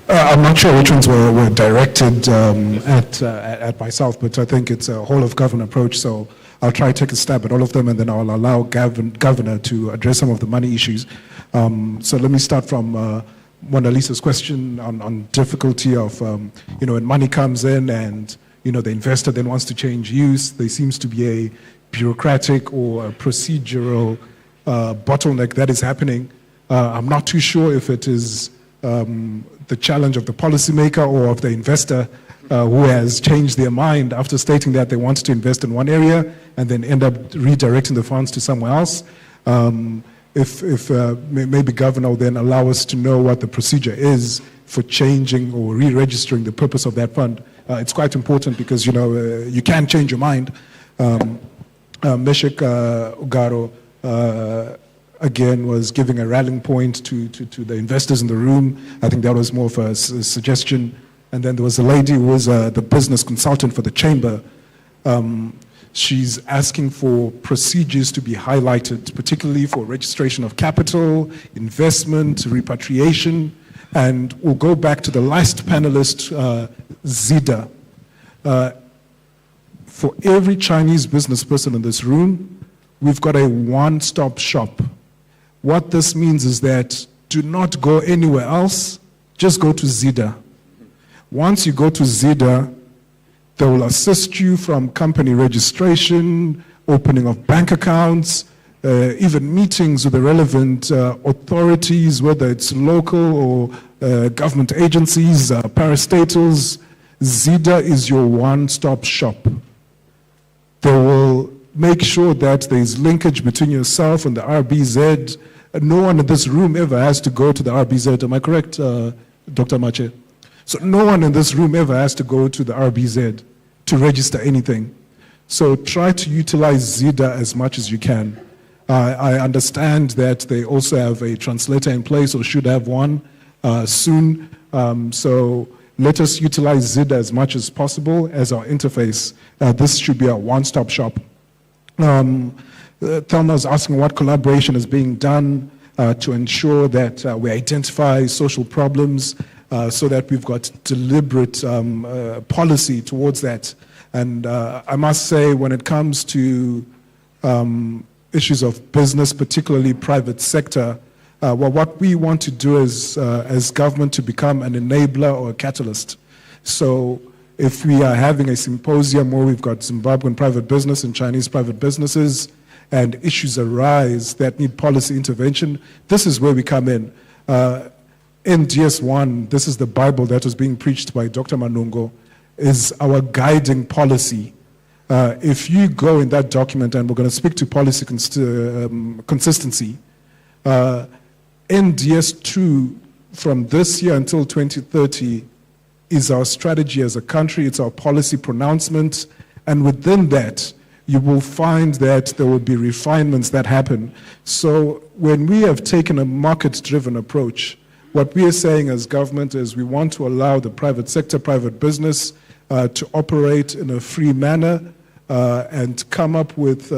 I'm not sure which ones were directed at myself, but I think it's a whole-of-government approach, so I'll try to take a stab at all of them, and then I'll allow Governor to address some of the money issues. So let me start from Mona Lisa's question on difficulty of, when money comes in and, the investor then wants to change use, there seems to be a bureaucratic or a procedural bottleneck that is happening. I'm not too sure if it is the challenge of the policymaker or of the investor who has changed their mind after stating that they want to invest in one area and then end up redirecting the funds to somewhere else. If maybe Governor will then allow us to know what the procedure is for changing or re-registering the purpose of that fund. It's quite important because, you can change your mind. Meshek Ugaro, again, was giving a rallying point to the investors in the room. I think that was more of a suggestion. And then there was a lady who was the business consultant for the chamber. She's asking for procedures to be highlighted, particularly for registration of capital, investment, repatriation. And we'll go back to the last panelist, Zida. For every Chinese business person in this room, we've got a one-stop shop. What this means is that do not go anywhere else, just go to Zida. Once you go to Zida, they will assist you from company registration, opening of bank accounts, even meetings with the relevant authorities, whether it's local or government agencies, parastatals. Zida is your one-stop shop. They will make sure that there is linkage between yourself and the RBZ. No one in this room ever has to go to the RBZ. Am I correct, Dr. Mache? So no one in this room ever has to go to the RBZ to register anything. So try to utilize Zida as much as you can. I understand that they also have a translator in place or should have one soon. So let us utilize Zida as much as possible as our interface. This should be a one-stop shop. Thelma is asking what collaboration is being done to ensure that we identify social problems so that we've got deliberate policy towards that. And I must say, when it comes to issues of business, particularly private sector, what we want to do is, as government, to become an enabler or a catalyst. So if we are having a symposium where we've got Zimbabwean private business and Chinese private businesses, and issues arise that need policy intervention, this is where we come in. NDS1, this is the Bible that was being preached by Dr. Manungo, is our guiding policy. If you go in that document, and we're going to speak to policy consistency, NDS2 from this year until 2030 is our strategy as a country, it's our policy pronouncement, and within that, you will find that there will be refinements that happen. So when we have taken a market-driven approach, What we are saying as government is we want to allow the private sector, private business to operate in a free manner and come up with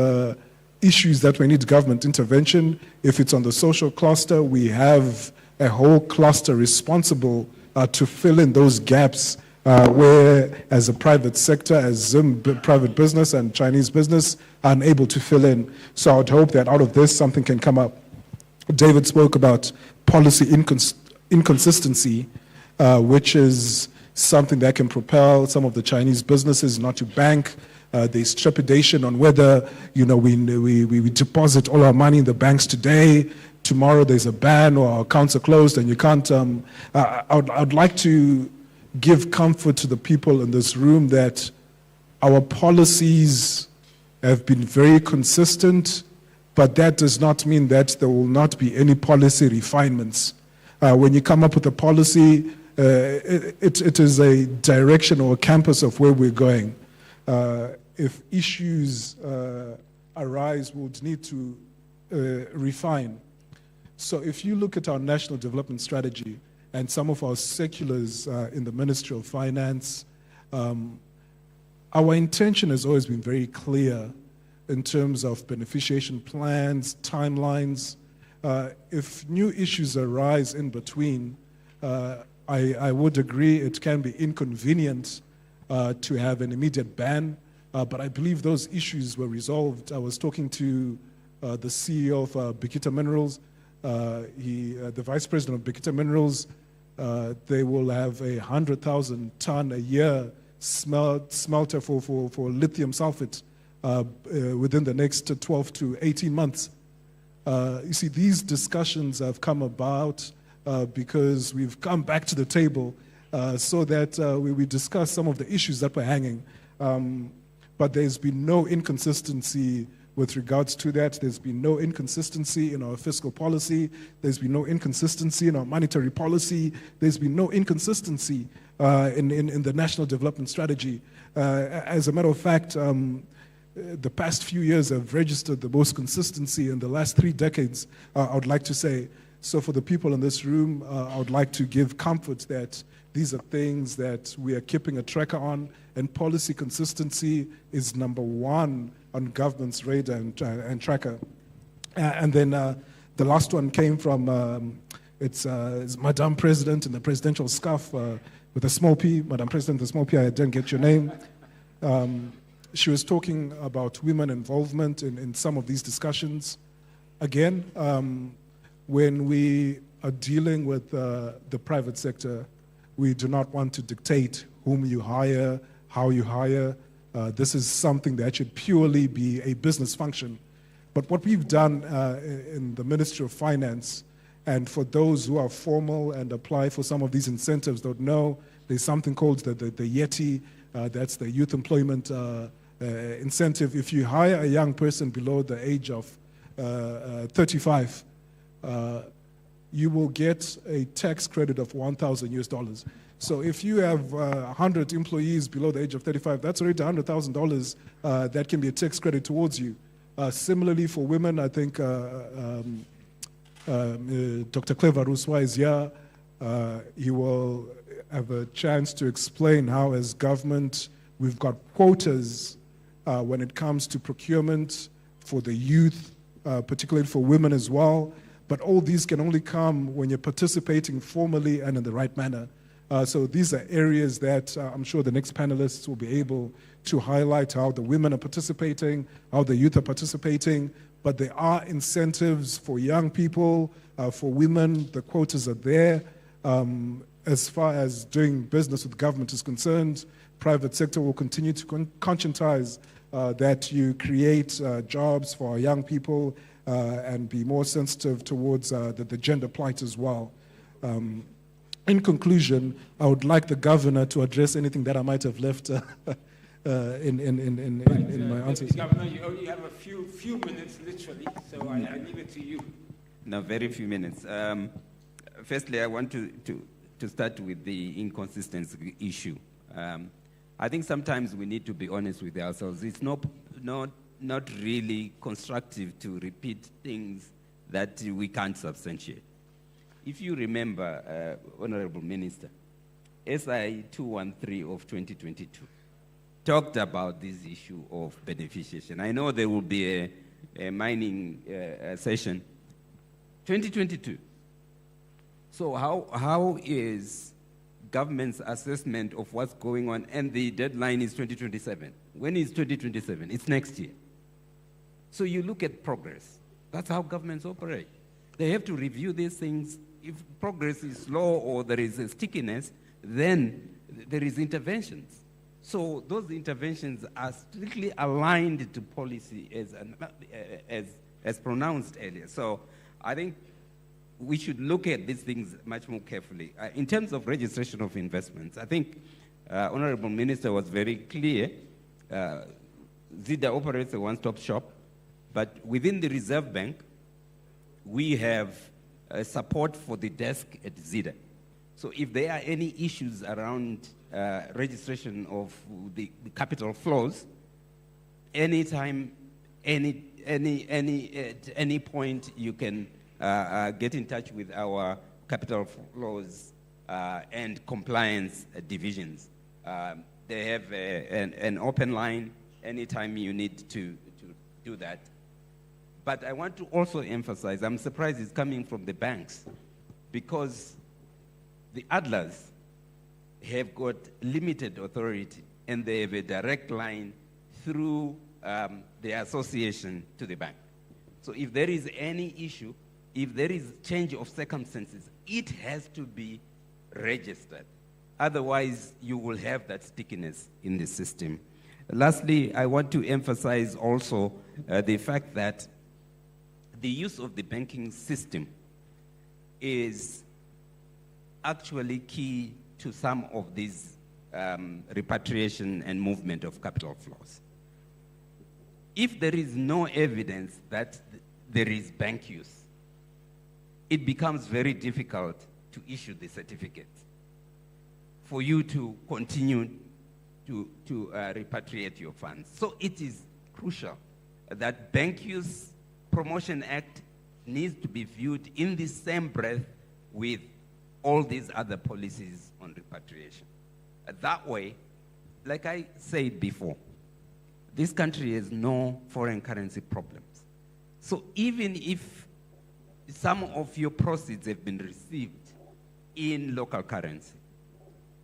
issues that may need government intervention. If it's on the social cluster, we have a whole cluster responsible to fill in those gaps where, as a private sector, as private business and Chinese business, are unable to fill in. So I would hope that out of this, something can come up. David spoke about policy inconsistency, which is something that can propel some of the Chinese businesses not to bank. There's trepidation on whether, we deposit all our money in the banks today. Tomorrow there's a ban or our accounts are closed and you can't. I'd like to give comfort to the people in this room that our policies have been very consistent, but that does not mean that there will not be any policy refinements. When you come up with a policy, it is a direction or a campus of where we're going. If issues arise, we'll need to refine. So if you look at our national development strategy and some of our circulars in the Ministry of Finance, our intention has always been very clear in terms of beneficiation plans, timelines. If new issues arise in between, I would agree it can be inconvenient to have an immediate ban, but I believe those issues were resolved. I was talking to the CEO of Bikita Minerals, the vice president of Bikita Minerals. They will have 100,000 ton a year smelter for lithium sulfate within the next 12 to 18 months. You see, these discussions have come about because we've come back to the table so that we discuss some of the issues that were hanging. But there's been no inconsistency with regards to that. There's been no inconsistency in our fiscal policy. There's been no inconsistency in our monetary policy. There's been no inconsistency in the national development strategy. As a matter of fact, the past few years have registered the most consistency in the last 3 decades, I would like to say. So for the people in this room, I would like to give comfort that these are things that we are keeping a tracker on, and policy consistency is number one on government's radar and tracker. And then the last one came from, it's Madam President in the presidential scarf with a small p, Madam President, the small p, I didn't get your name. She was talking about women involvement in some of these discussions. Again, when we are dealing with the private sector, we do not want to dictate whom you hire, how you hire. This is something that should purely be a business function. But what we've done in the Ministry of Finance, and for those who are formal and apply for some of these incentives don't know, there's something called the YETI, that's the Youth Employment Incentive. If you hire a young person below the age of 35, you will get a tax credit of $1,000 US. So if you have 100 employees below the age of 35, that's already $100,000 that can be a tax credit towards you. Similarly for women, I think Dr. Clever Ruswa is here. He will have a chance to explain how as government we've got quotas when it comes to procurement for the youth, particularly for women as well. But all these can only come when you're participating formally and in the right manner. So these are areas that I'm sure the next panelists will be able to highlight how the women are participating, how the youth are participating. But there are incentives for young people, for women. The quotas are there. As far as doing business with government is concerned, private sector will continue to conscientize that you create jobs for our young people and be more sensitive towards the gender plight as well. In conclusion, I would like the governor to address anything that I might have left in my answers. Governor, you only have a few minutes, literally, so I leave it to you. No, very few minutes. Firstly, I want to start with the inconsistency issue. I think sometimes we need to be honest with ourselves. It's not really constructive to repeat things that we can't substantiate. If you remember, Honorable Minister, SI 213 of 2022 talked about this issue of beneficiation. I know there will be a mining session 2022. So how is government's assessment of what's going on? And the deadline is 2027. When is 2027? It's next year. So you look at progress. That's how governments operate. They have to review these things. If progress is slow or there is a stickiness, then there is interventions. So those interventions are strictly aligned to policy as pronounced earlier. So I think we should look at these things much more carefully. In terms of registration of investments, I think Honorable Minister was very clear. ZIDA operates a one-stop shop, but within the Reserve Bank, we have support for the desk at ZIDA. So if there are any issues around registration of the capital flows, anytime, at any point, you can get in touch with our capital flows and compliance divisions. They have an open line anytime you need to do that. But I want to also emphasize, I'm surprised it's coming from the banks, because the Adlers have got limited authority and they have a direct line through the association to the bank. So if there is any issue, if there is change of circumstances, it has to be registered. Otherwise, you will have that stickiness in the system. Lastly, I want to emphasize also the fact that the use of the banking system is actually key to some of these repatriation and movement of capital flows. If there is no evidence that there is bank use, it becomes very difficult to issue the certificate for you to continue to repatriate your funds. So it is crucial that Bank Use Promotion Act needs to be viewed in the same breath with all these other policies on repatriation. That way, like I said before, this country has no foreign currency problems. So even if some of your proceeds have been received in local currency,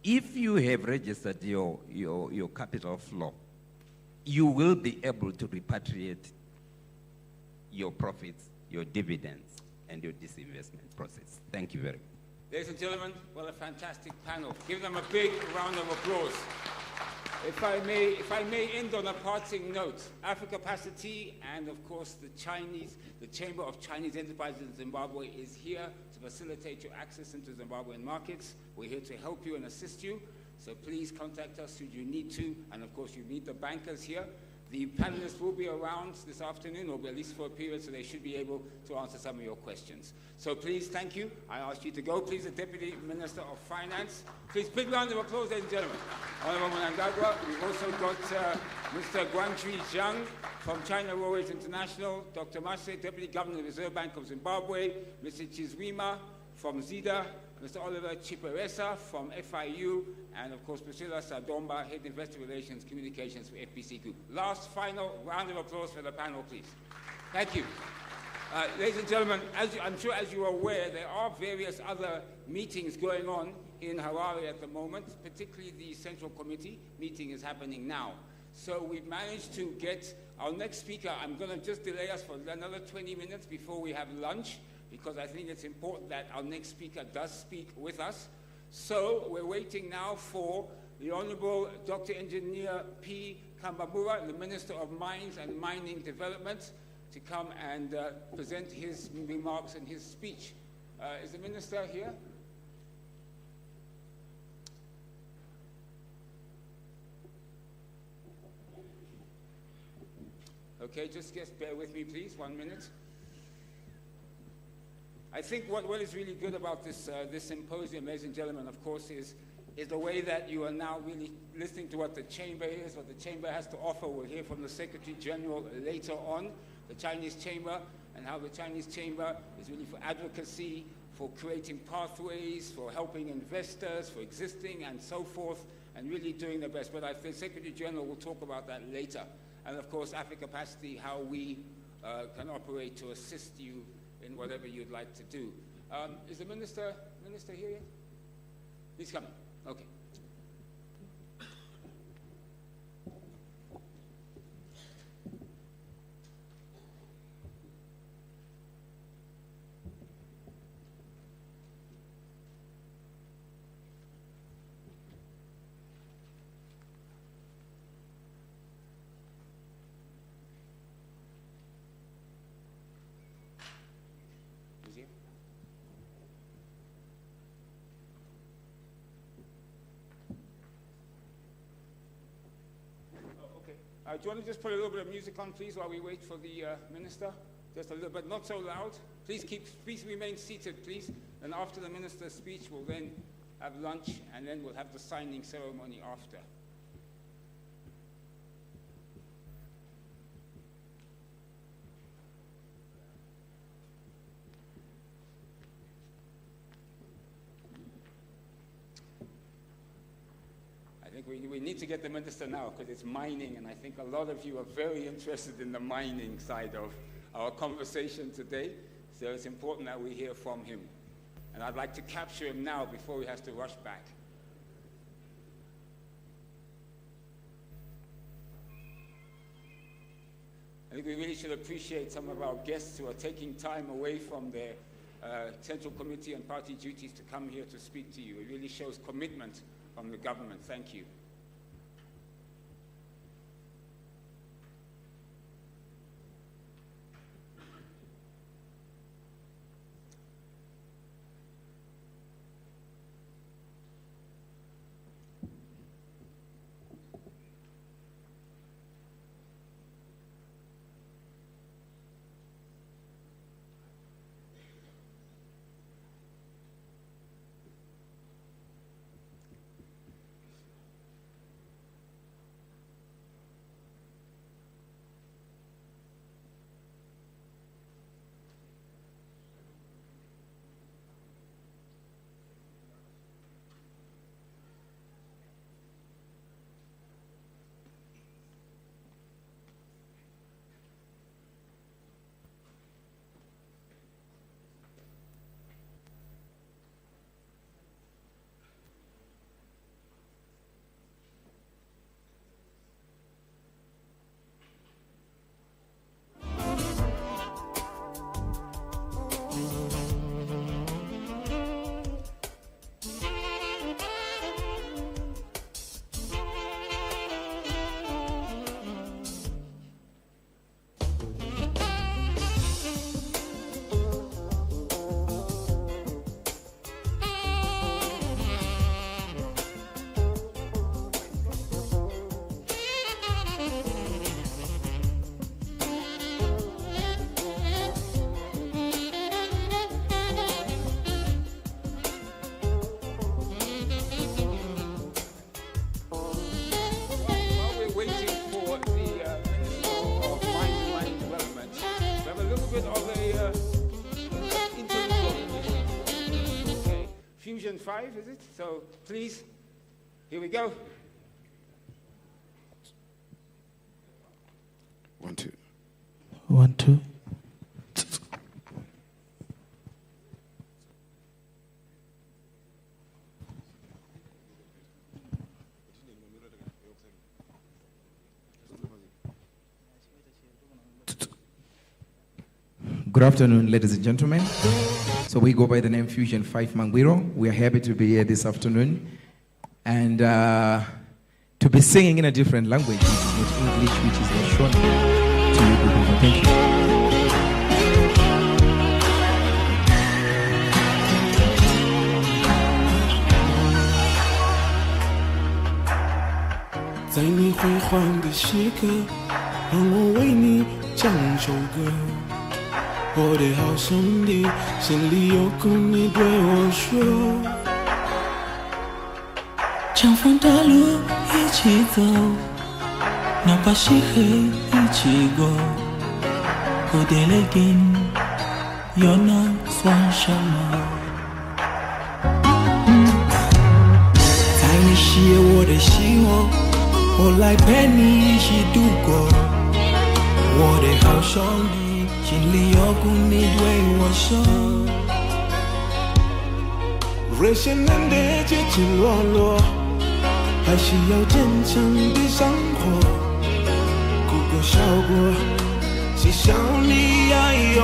if you have registered your capital flow, you will be able to repatriate your profits, your dividends, and your disinvestment process. Thank you very much. Ladies and gentlemen, what a fantastic panel. Give them a big round of applause. If I may end on a parting note, Africapacity and of course the Chamber of Chinese Enterprises in Zimbabwe is here to facilitate your access into Zimbabwean markets. We're here to help you and assist you. So please contact us should you need to, and of course you meet the bankers here. The panelists will be around this afternoon, or at least for a period, so they should be able to answer some of your questions. So please, thank you. I ask you to go. Please, the Deputy Minister of Finance. Please, big round of applause, ladies and gentlemen. Honorable Mnangagwa. We've also got Mr. Guangchui Zhang from China Railways International, Dr. Mase, Deputy Governor of the Reserve Bank of Zimbabwe, Mr. Chizwima from ZIDA, Mr. Oliver Chiperesa from FIU, and of course Priscilla Sadomba, Head Investor Relations Communications for FBC Group. Last, final round of applause for the panel, please. Thank you. Ladies and gentlemen, I'm sure as you are aware, there are various other meetings going on in Harare at the moment, particularly the Central Committee meeting is happening now. So we've managed to get our next speaker. I'm going to just delay us for another 20 minutes before we have lunch, because I think it's important that our next speaker does speak with us. So we're waiting now for the Honorable Dr. Engineer P. Kambamura, the Minister of Mines and Mining Development, to come and present his remarks and his speech. Is the Minister here? Okay, just bear with me, please, 1 minute. I think what is really good about this symposium, ladies and gentlemen, of course, is the way that you are now really listening to what the Chamber is, what the Chamber has to offer. We'll hear from the Secretary General later on, the Chinese Chamber, and how the Chinese Chamber is really for advocacy, for creating pathways, for helping investors, for existing and so forth, and really doing their best. But I think Secretary General will talk about that later. And of course, Africa Capacity, how we can operate to assist you in whatever you'd like to do. Is the minister here yet? He's coming. Okay. Do you want to just put a little bit of music on, please, while we wait for the minister? Just a little bit, not so loud. Please remain seated, please. And after the minister's speech, we'll then have lunch, and then we'll have the signing ceremony after. I think we need to get the minister now because it's mining, and I think a lot of you are very interested in the mining side of our conversation today. So it's important that we hear from him. And I'd like to capture him now before he has to rush back. I think we really should appreciate some of our guests who are taking time away from their Central Committee and party duties to come here to speak to you. It really shows commitment from the government. Thank you. Fusion 5, is it? So please, here we go. 1, 2. 1, 2. Good afternoon, ladies and gentlemen. So we go by the name Fusion 5 Mangwiro. We are happy to be here this afternoon and to be singing in a different language, which is not English, which is shown to you people. Thank you.在你辉煌的时刻，让我为你唱首歌。我的好兄弟，心里有苦你对我说。长风大路一起走，哪怕漆黑一起过。蝴蝶类根又能算什么？你写我的希望，我来陪你一起度过。我的好兄弟，心里有苦你对我说。人生难得起起落落，还是要坚强的生活。哭过笑过，至少你爱我。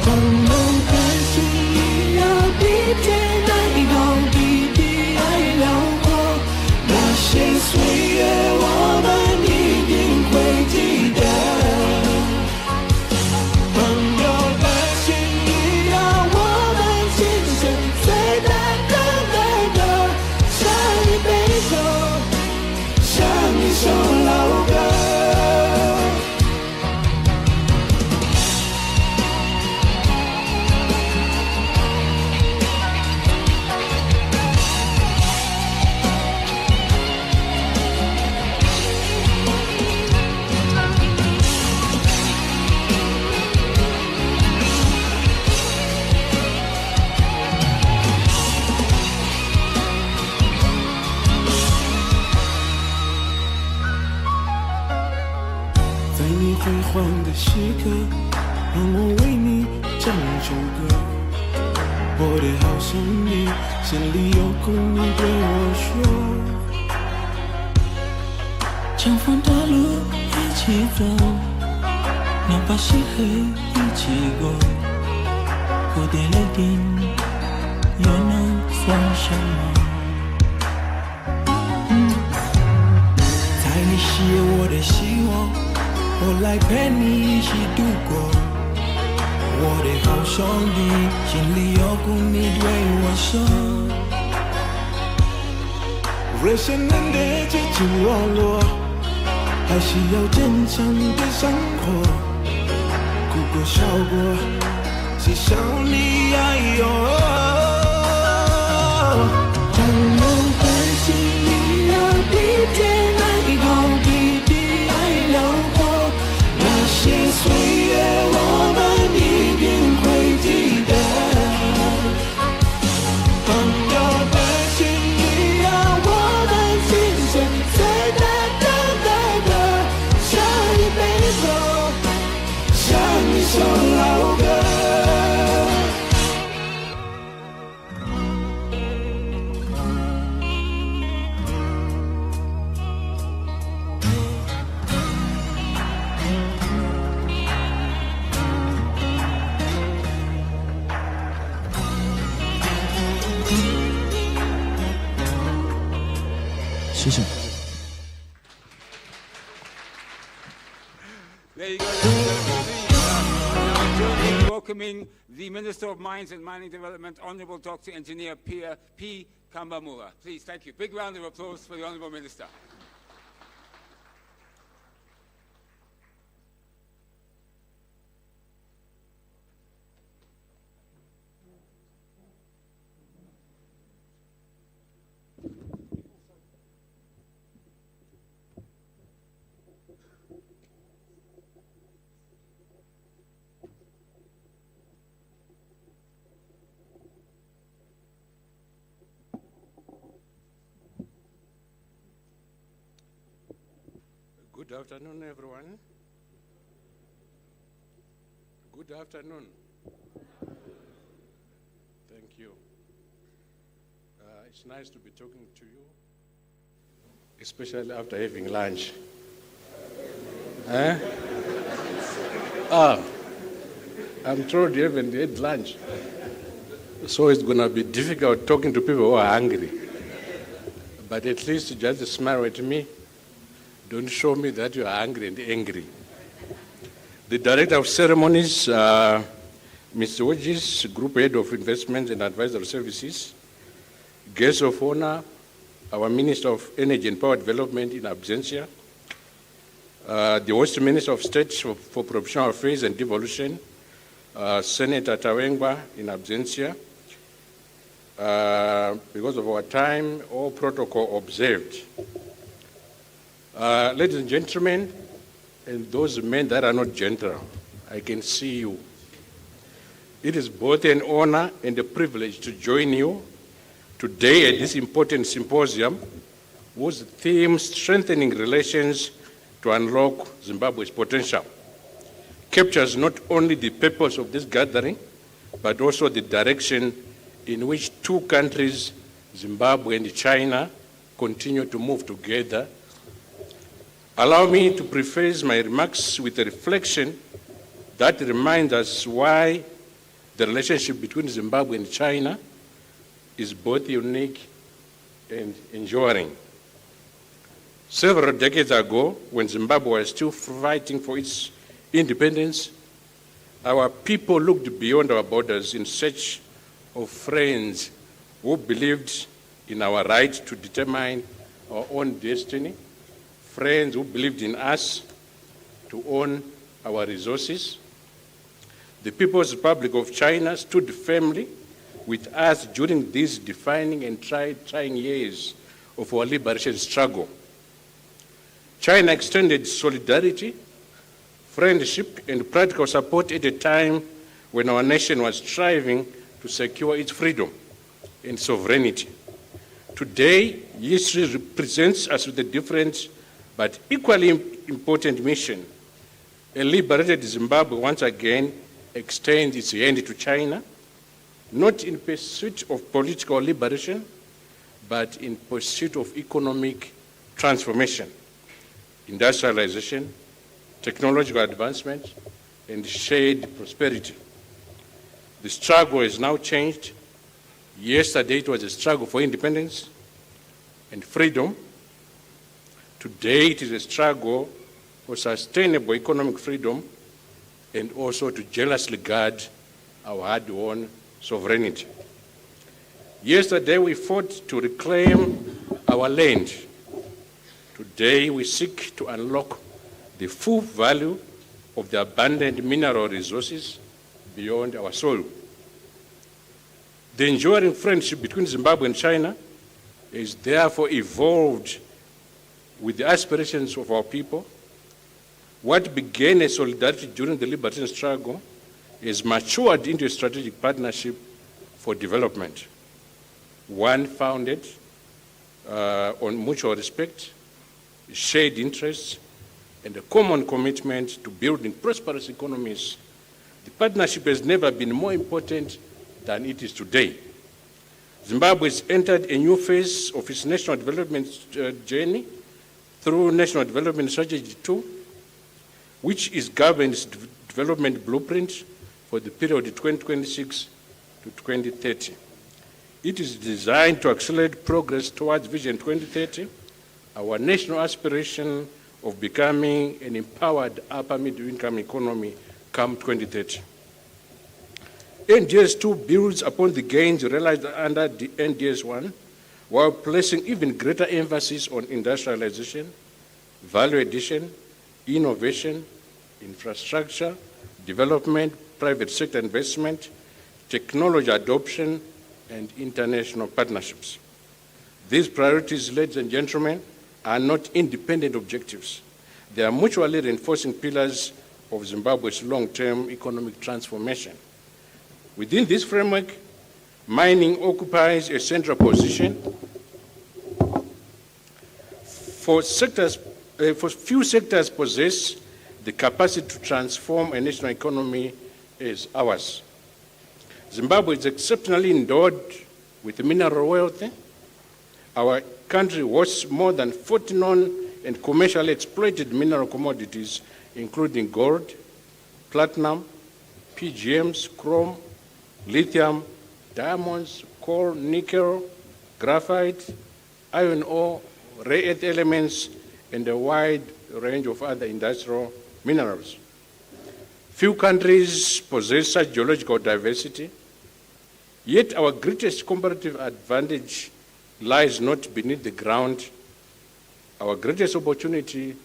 当我担心你要比天爱高，比地爱辽阔，那些岁月我们一定会记得。朋友担心你要我们今生最大的爱歌，唱一杯酒，唱一首老歌。在你辉煌的时刻，让我为你唱首歌。我的好兄弟，心里有苦你对我说。前方的路一起走，哪怕漆黑一起过，哭点泪点又能算什么？在你写我的希望，我来陪你一起度过。我的好兄弟，心里有苦你对我说。人生难得起起落落，还是要坚强的生活。哭过笑过，至少你爱我。当我担心你要比天爱高，比地爱辽阔，那些岁月我们一定会记得。朋友担心你要我们今生最大的爱歌，唱一杯酒，唱一首老歌。谢谢。 There you go, ladies and gentlemen. Now joining, welcoming the Minister of Mines and Mining Development, Honourable Dr. Engineer P. Kambamura. Please, thank you. Big round of applause for the Honourable Minister. Good afternoon, everyone. Good afternoon. Thank you. It's nice to be talking to you, especially after having lunch. I'm told you haven't had lunch, so it's going to be difficult talking to people who are hungry. But at least just smile at me. Don't show me that you are hungry and angry. The Director of Ceremonies, Mr. Hodges, Group Head of Investment and Advisory Services, Guests of Honor, our Minister of Energy and Power Development in absentia, the Host Minister of State for Professional Affairs and Devolution, Senator Tawengwa in absentia. Because of our time, all protocol observed. Ladies and gentlemen, and those men that are not gentle, I can see you. It is both an honor and a privilege to join you Today, at this important symposium, was the theme Strengthening Relations to Unlock Zimbabwe's Potential, captures not only the purpose of this gathering, but also the direction in which two countries, Zimbabwe and China, continue to move together. Allow me to preface my remarks with a reflection that reminds us why the relationship between Zimbabwe and China is both unique and enduring. Several decades ago, when Zimbabwe was still fighting for its independence, our people looked beyond our borders in search of friends who believed in our right to determine our own destiny, friends who believed in us to own our resources. The People's Republic of China stood firmly with us during these defining and trying years of our liberation struggle. China extended solidarity, friendship, and practical support at a time when our nation was striving to secure its freedom and sovereignty. Today, history presents us with a different but equally important mission. A liberated Zimbabwe once again extends its hand to China, not in pursuit of political liberation, but in pursuit of economic transformation, industrialization, technological advancement, and shared prosperity. The struggle has now changed. Yesterday it was a struggle for independence and freedom. Today it is a struggle for sustainable economic freedom and also to jealously guard our hard-won sovereignty. Yesterday we fought to reclaim our land. Today we seek to unlock the full value of the abundant mineral resources beyond our soil. The enduring friendship between Zimbabwe and China is therefore evolved with the aspirations of our people. What began as solidarity during the liberation struggle is matured into a strategic partnership for development, one founded on mutual respect, shared interests, and a common commitment to building prosperous economies. The partnership has never been more important than it is today. Zimbabwe has entered a new phase of its national development journey through National Development Strategy 2, which is government's development blueprint for the period 2026 to 2030. It is designed to accelerate progress towards Vision 2030, our national aspiration of becoming an empowered upper middle income economy come 2030. NDS 2 builds upon the gains realized under the NDS 1 while placing even greater emphasis on industrialization, value addition, innovation, infrastructure, development, private sector investment, technology adoption, and international partnerships. These priorities, ladies and gentlemen, are not independent objectives. They are mutually reinforcing pillars of Zimbabwe's long-term economic transformation. Within this framework, mining occupies a central position. For few sectors possess the capacity to transform a national economy as ours. Zimbabwe is exceptionally endowed with mineral wealth. Our country hosts more than 40 known and commercially exploited mineral commodities, including gold, platinum, PGMs, chrome, lithium, diamonds, coal, nickel, graphite, iron ore, rare earth elements, and a wide range of other industrial minerals. Few countries possess such geological diversity, yet our greatest comparative advantage lies not beneath the ground. Our greatest opportunity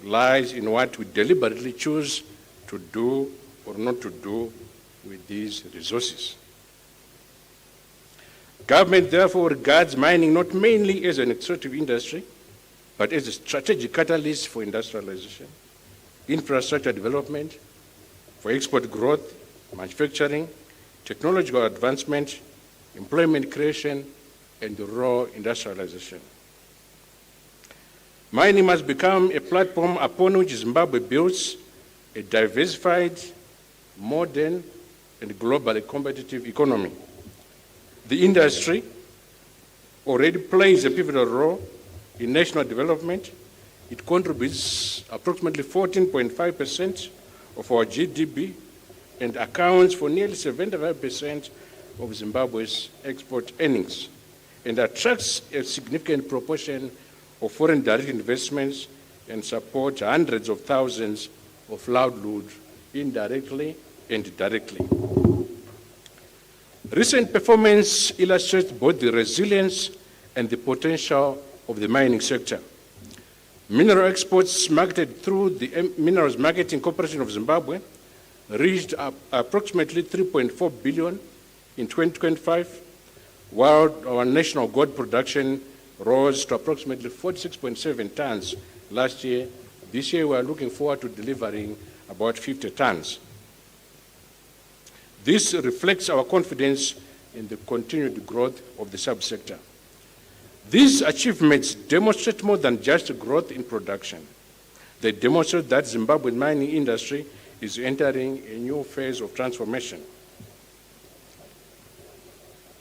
lies in what we deliberately choose to do or not to do with these resources. Government therefore regards mining not mainly as an extractive industry, but as a strategic catalyst for industrialization, infrastructure development, for export growth, manufacturing, technological advancement, employment creation, and raw industrialization. Mining must become a platform upon which Zimbabwe builds a diversified, modern, and globally competitive economy. The industry already plays a pivotal role in national development. It contributes approximately 14.5% of our GDP and accounts for nearly 75% of Zimbabwe's export earnings, and attracts a significant proportion of foreign direct investments and supports hundreds of thousands of livelihoods indirectly and directly. Recent performance illustrates both the resilience and the potential of the mining sector. Mineral exports marketed through the Minerals Marketing Corporation of Zimbabwe reached approximately 3.4 billion in 2025, while our national gold production rose to approximately 46.7 tons last year. This year, we are looking forward to delivering about 50 tons. This reflects our confidence in the continued growth of the subsector. These achievements demonstrate more than just growth in production. They demonstrate that Zimbabwe's mining industry is entering a new phase of transformation.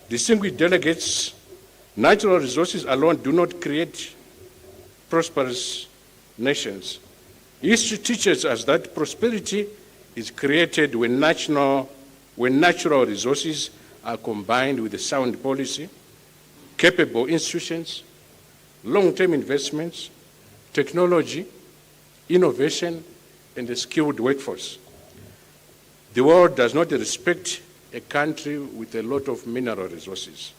Distinguished delegates, natural resources alone do not create prosperous nations. History teaches us that prosperity is created when natural resources are combined with a sound policy, capable institutions, long-term investments, technology, innovation, and a skilled workforce. The world does not respect a country with a lot of mineral resources,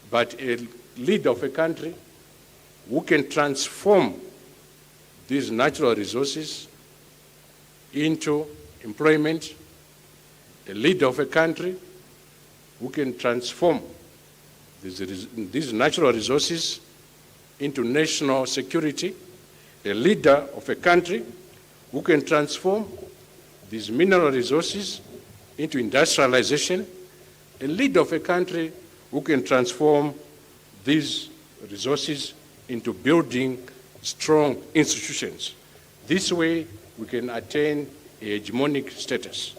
but a leader of a country who can transform these natural resources into employment, a leader of a country who can transform these natural resources into national security, a leader of a country who can transform these mineral resources into industrialization, a leader of a country who can transform these resources into building strong institutions. This way, we can attain a hegemonic status.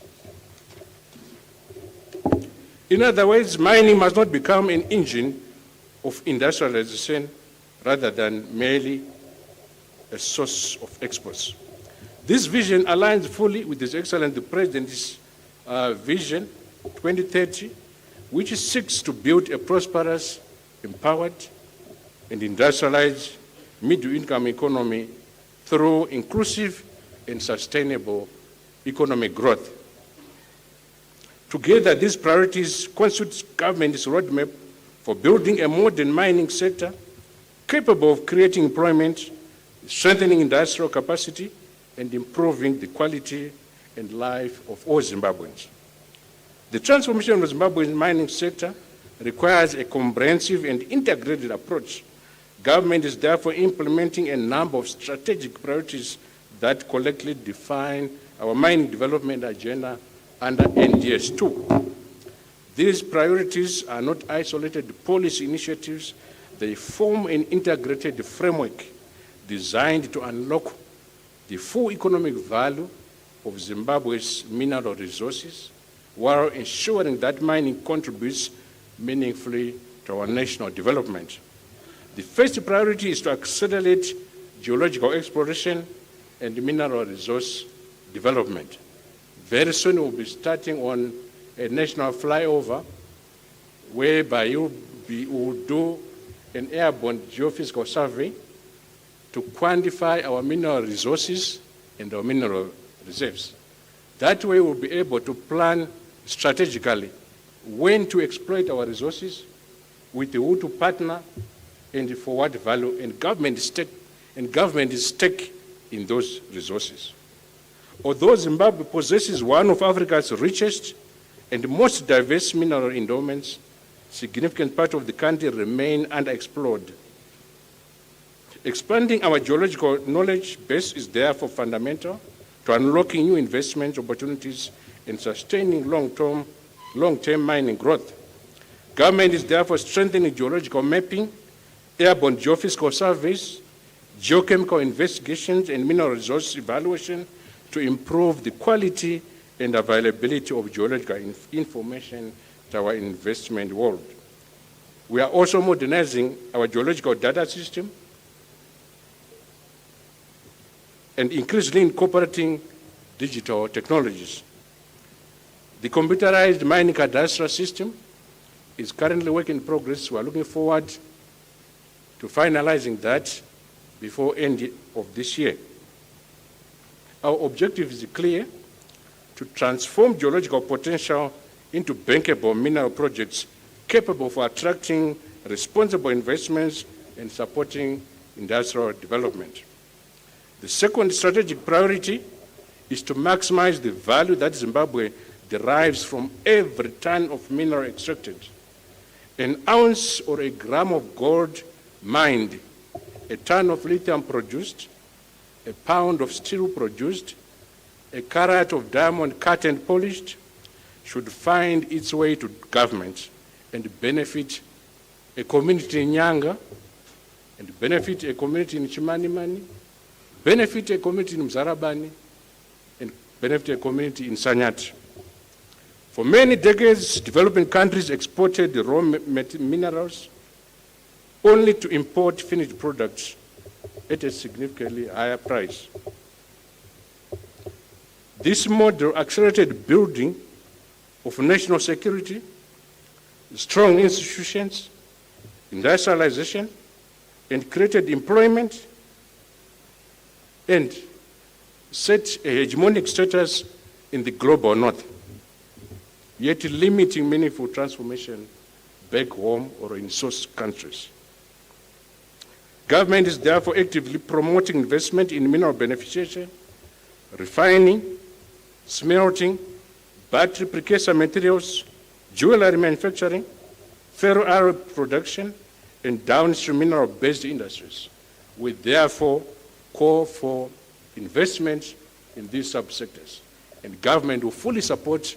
In other words, mining must not become an engine of industrialization rather than merely a source of exports. This vision aligns fully with His Excellency the President's Vision 2030, which seeks to build a prosperous, empowered, and industrialized middle-income economy through inclusive and sustainable economic growth. Together, these priorities constitute government's roadmap for building a modern mining sector capable of creating employment, strengthening industrial capacity, and improving the quality and life of all Zimbabweans. The transformation of Zimbabwe's mining sector requires a comprehensive and integrated approach. Government is therefore implementing a number of strategic priorities that collectively define our mining development agenda under NDS2. These priorities are not isolated policy initiatives. They form an integrated framework designed to unlock the full economic value of Zimbabwe's mineral resources while ensuring that mining contributes meaningfully to our national development. The first priority is to accelerate geological exploration and mineral resource development. Very soon we'll be starting on a national flyover whereby we will do an airborne geophysical survey to quantify our mineral resources and our mineral reserves. That way we'll be able to plan strategically when to exploit our resources, with who to partner, and for what value, and government is stake in those resources. Although Zimbabwe possesses one of Africa's richest and most diverse mineral endowments, significant part of the country remain underexplored. Expanding our geological knowledge base is therefore fundamental to unlocking new investment opportunities and sustaining long-term mining growth. Government is therefore strengthening geological mapping, airborne geophysical surveys, geochemical investigations, and mineral resource evaluation to improve the quality and availability of geological information to our investment world. We are also modernizing our geological data system and increasingly incorporating digital technologies. The computerized mining cadastral system is currently work in progress. We are looking forward to finalizing that before end of this year. Our objective is clear: to transform geological potential into bankable mineral projects capable of attracting responsible investments and supporting industrial development. The second strategic priority is to maximize the value that Zimbabwe derives from every ton of mineral extracted. An ounce or a gram of gold mined, a ton of lithium produced, a pound of steel produced, a carat of diamond cut and polished, should find its way to government and benefit a community in Nyanga, and benefit a community in Chimanimani, benefit a community in Mzarabani, and benefit a community in Sanyati. For many decades, developing countries exported raw minerals only to import finished products at a significantly higher price. This model accelerated building of national security, strong institutions, industrialization, and created employment, and set a hegemonic status in the global north, yet limiting meaningful transformation back home or in source countries. Government is therefore actively promoting investment in mineral beneficiation, refining, smelting, battery precursor materials, jewelry manufacturing, ferro-alloy production, and downstream mineral-based industries. We therefore call for investment in these subsectors, and government will fully support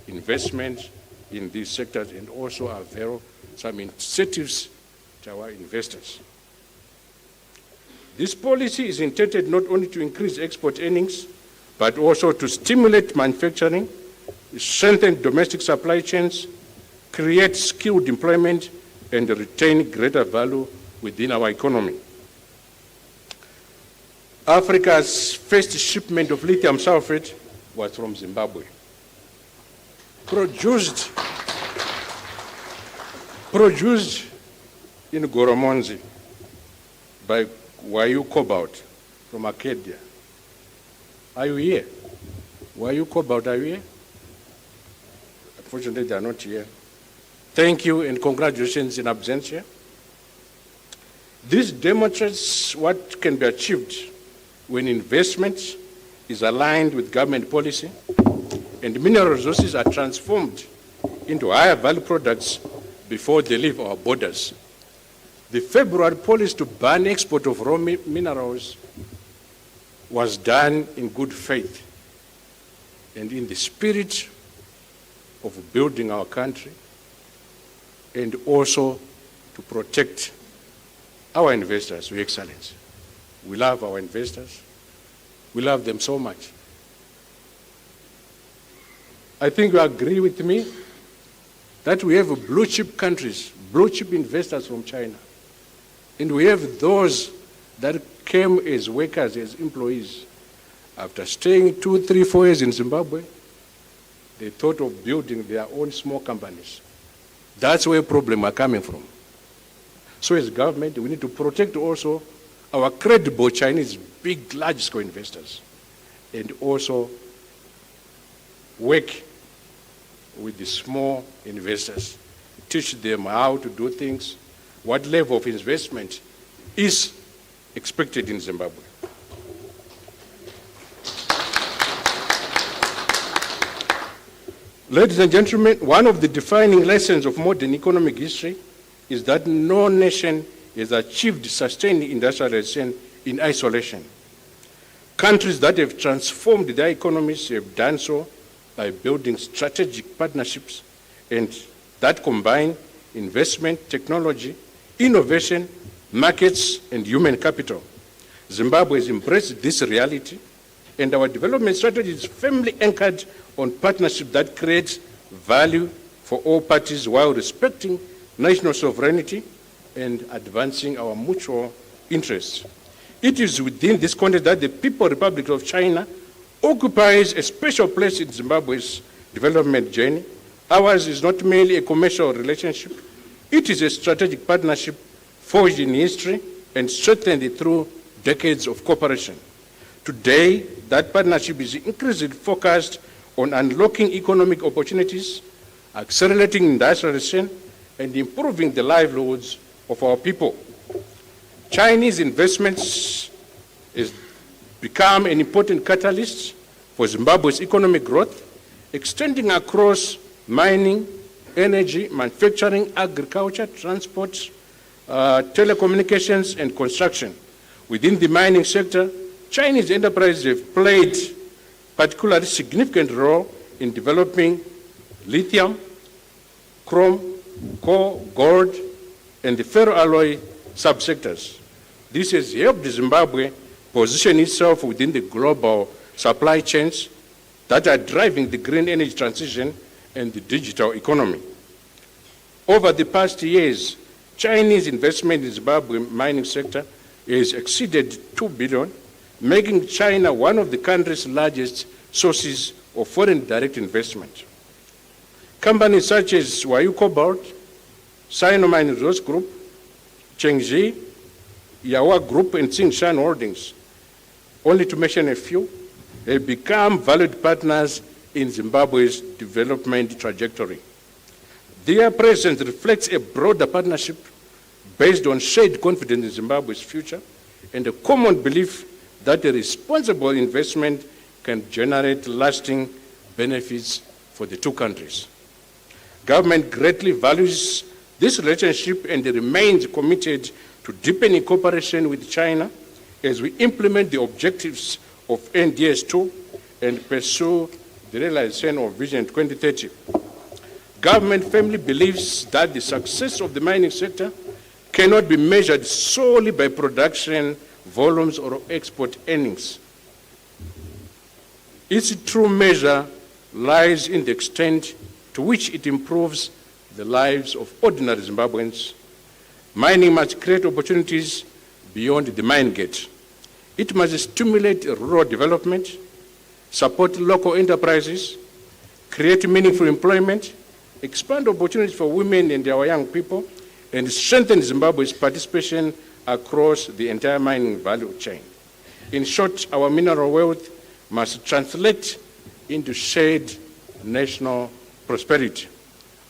investment in these sectors and also avail some incentives to our investors. This policy is intended not only to increase export earnings, but also to stimulate manufacturing, strengthen domestic supply chains, create skilled employment, and retain greater value within our economy. Africa's first shipment of lithium sulfate was from Zimbabwe. Produced in Goromonzi by Wayu Cobalt from Arcadia. Are you here? Wayu Cobalt, are you here? Unfortunately, they are not here. Thank you and congratulations in absentia. This demonstrates what can be achieved when investment is aligned with government policy and mineral resources are transformed into higher value products before they leave our borders. The February policy to ban export of raw minerals was done in good faith and in the spirit of building our country and also to protect our investors, Your Excellency. We love our investors. We love them so much. I think you agree with me that we have blue chip countries, blue chip investors from China. And we have those that came as workers, as employees. After staying 2, 3, 4 years in Zimbabwe, they thought of building their own small companies. That's where problems are coming from. So as government, we need to protect also our credible Chinese big, large-scale investors and also work with the small investors, teach them how to do things, what level of investment is expected in Zimbabwe. Ladies and gentlemen, one of the defining lessons of modern economic history is that no nation has achieved sustained industrialization in isolation. Countries that have transformed their economies have done so by building strategic partnerships and that combine investment, technology, innovation, markets, and human capital. Zimbabwe has embraced this reality, and our development strategy is firmly anchored on partnership that creates value for all parties while respecting national sovereignty and advancing our mutual interests. It is within this context that the People's Republic of China occupies a special place in Zimbabwe's development journey. Ours is not merely a commercial relationship, it is a strategic partnership forged in history and strengthened through decades of cooperation. Today, that partnership is increasingly focused on unlocking economic opportunities, accelerating industrialization, and improving the livelihoods of our people. Chinese investments has become an important catalyst for Zimbabwe's economic growth, extending across mining, energy, manufacturing, agriculture, transport, telecommunications, and construction. Within the mining sector, Chinese enterprises have played particularly significant role in developing lithium, chrome, coal, gold, and the ferroalloy subsectors. This has helped Zimbabwe position itself within the global supply chains that are driving the green energy transition and the digital economy. Over the past years, Chinese investment in the Zimbabwe mining sector has exceeded 2 billion, making China one of the country's largest sources of foreign direct investment. Companies such as Wayu Cobalt, Sinomine Resource Group, Chengxi, Yawa Group, and Tsingshan Holdings, only to mention a few, have become valued partners in Zimbabwe's development trajectory. Their presence reflects a broader partnership based on shared confidence in Zimbabwe's future and a common belief that a responsible investment can generate lasting benefits for the two countries. Government greatly values this relationship and remains committed to deepening cooperation with China as we implement the objectives of NDS2 and pursue the realization of Vision 2030. Government firmly believes that the success of the mining sector cannot be measured solely by production volumes or export earnings. Its true measure lies in the extent to which it improves the lives of ordinary Zimbabweans. Mining must create opportunities beyond the mine gate. It must stimulate rural development, support local enterprises, create meaningful employment, expand opportunities for women and our young people, and strengthen Zimbabwe's participation across the entire mining value chain. In short, our mineral wealth must translate into shared national prosperity.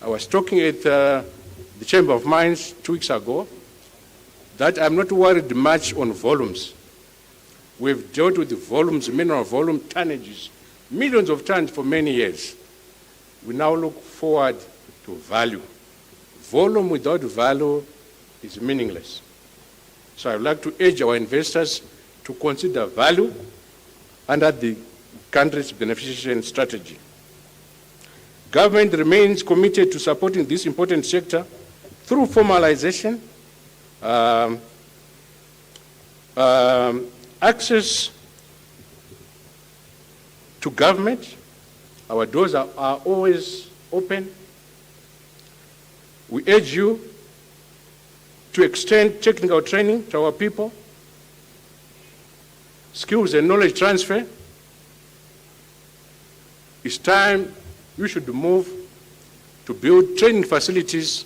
I was talking at the Chamber of Mines 2 weeks ago that I'm not worried much on volumes. We've dealt with the volumes, mineral volume, tonnages, millions of tons for many years. We now look forward to value. Volume without value is meaningless. So I would like to urge our investors to consider value under the country's beneficiation strategy. Government remains committed to supporting this important sector through formalization, access to government. Our doors are always open. We urge you to extend technical training to our people, skills and knowledge transfer. It's time we should move to build training facilities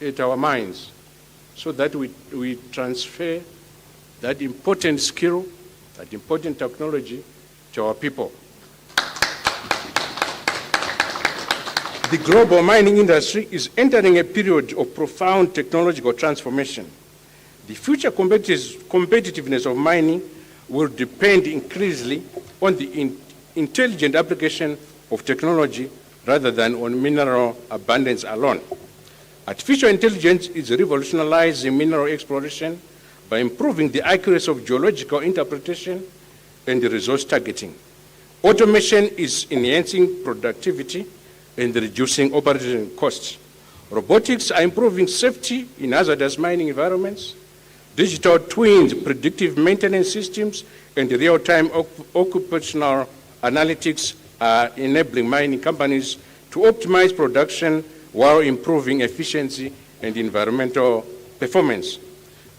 at our mines so that we transfer that important skill, that important technology to our people. The global mining industry is entering a period of profound technological transformation. The future competitiveness of mining will depend increasingly on the intelligent application of technology rather than on mineral abundance alone. Artificial intelligence is revolutionizing mineral exploration by improving the accuracy of geological interpretation and resource targeting. Automation is enhancing productivity and reducing operating costs. Robotics are improving safety in hazardous mining environments. Digital twins, predictive maintenance systems, and real-time occupational analytics are enabling mining companies to optimize production while improving efficiency and environmental performance.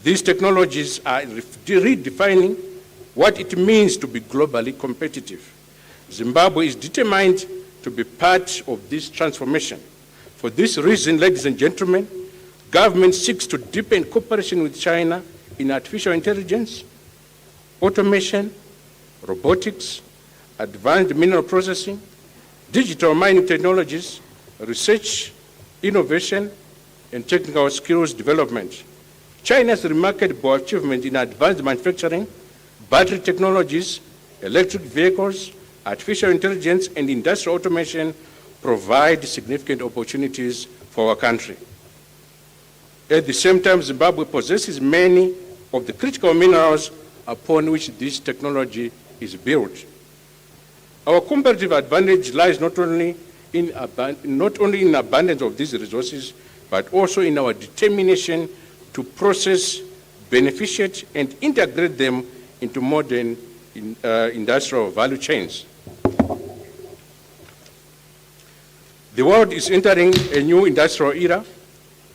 These technologies are redefining what it means to be globally competitive. Zimbabwe is determined to be part of this transformation. For this reason, ladies and gentlemen, government seeks to deepen cooperation with China in artificial intelligence, automation, robotics, advanced mineral processing, digital mining technologies, research, innovation, and technical skills development. China's remarkable achievement in advanced manufacturing, battery technologies, electric vehicles, artificial intelligence, and industrial automation provide significant opportunities for our country. At the same time, Zimbabwe possesses many of the critical minerals upon which this technology is built. Our competitive advantage lies not only in abundance of these resources, but also in our determination to process, beneficiate, and integrate them into modern industrial value chains. The world is entering a new industrial era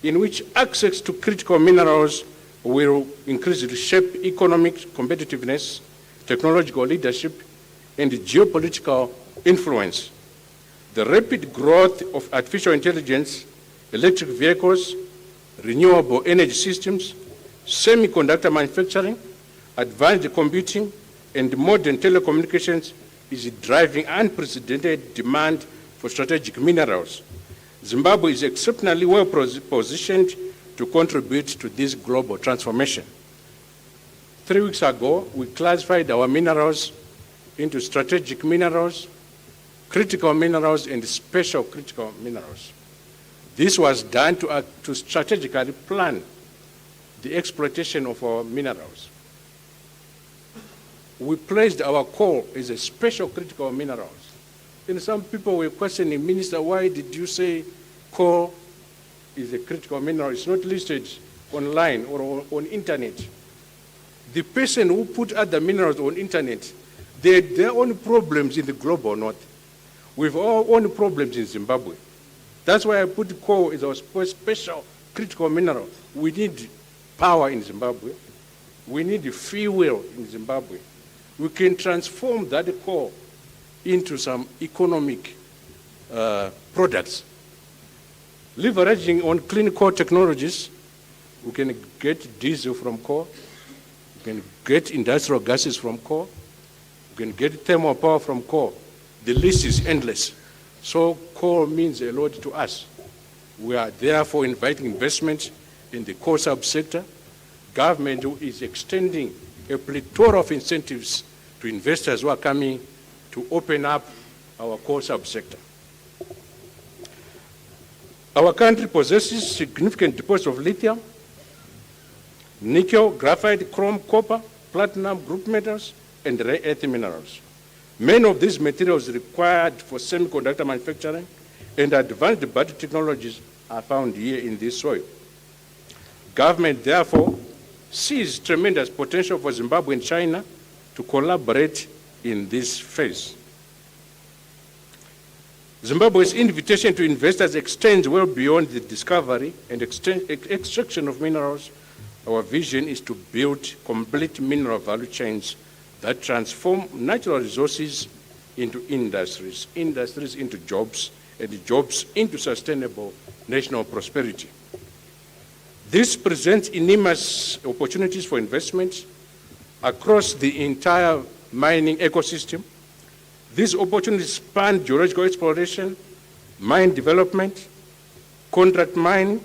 in which access to critical minerals will increasingly shape economic competitiveness, technological leadership, and geopolitical influence. The rapid growth of artificial intelligence, electric vehicles, renewable energy systems, semiconductor manufacturing, advanced computing, and modern telecommunications is driving unprecedented demand for strategic minerals. Zimbabwe is exceptionally well positioned to contribute to this global transformation. 3 weeks ago, we classified our minerals into strategic minerals, critical minerals, and special critical minerals. This was done to strategically plan the exploitation of our minerals. We placed our coal as a special critical minerals. And some people were questioning, Minister, why did you say coal is a critical mineral? It's not listed online or on internet. The person who put other minerals on internet, they had their own problems in the global north. We have our own problems in Zimbabwe. That's why I put coal as our special critical mineral. We need power in Zimbabwe. We need fuel in Zimbabwe. We can transform that coal into some economic products. Leveraging on clean coal technologies, we can get diesel from coal, we can get industrial gases from coal, we can get thermal power from coal. The list is endless. So coal means a lot to us. We are therefore inviting investment in the coal subsector. Government is extending a plethora of incentives to investors who are coming to open up our coal subsector. Our country possesses significant deposits of lithium, nickel, graphite, chrome, copper, platinum, group metals, and rare earth minerals. Many of these materials required for semiconductor manufacturing and advanced battery technologies are found here in this soil. Government, therefore, sees tremendous potential for Zimbabwe and China to collaborate in this phase. Zimbabwe's invitation to investors extends well beyond the discovery and extraction of minerals. Our vision is to build complete mineral value chains that transform natural resources into industries, industries into jobs, and jobs into sustainable national prosperity. This presents enormous opportunities for investment across the entire mining ecosystem. These opportunities span geological exploration, mine development, contract mining,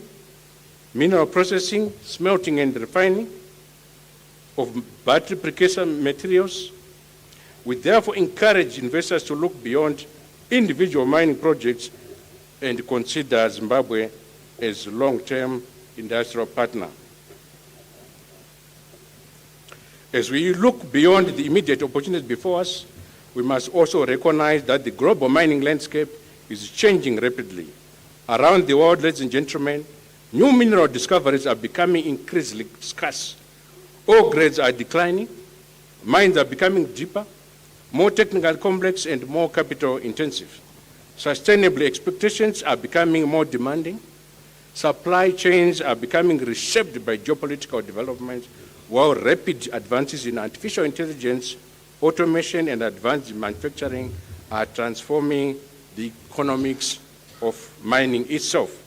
mineral processing, smelting and refining of battery precursor materials. We therefore encourage investors to look beyond individual mining projects and consider Zimbabwe as a long-term industrial partner. As we look beyond the immediate opportunities before us, we must also recognize that the global mining landscape is changing rapidly. Around the world, ladies and gentlemen, new mineral discoveries are becoming increasingly scarce. Ore grades are declining, mines are becoming deeper, more technical complex and more capital intensive. Sustainable expectations are becoming more demanding. Supply chains are becoming reshaped by geopolitical developments, while rapid advances in artificial intelligence, automation, and advanced manufacturing are transforming the economics of mining itself.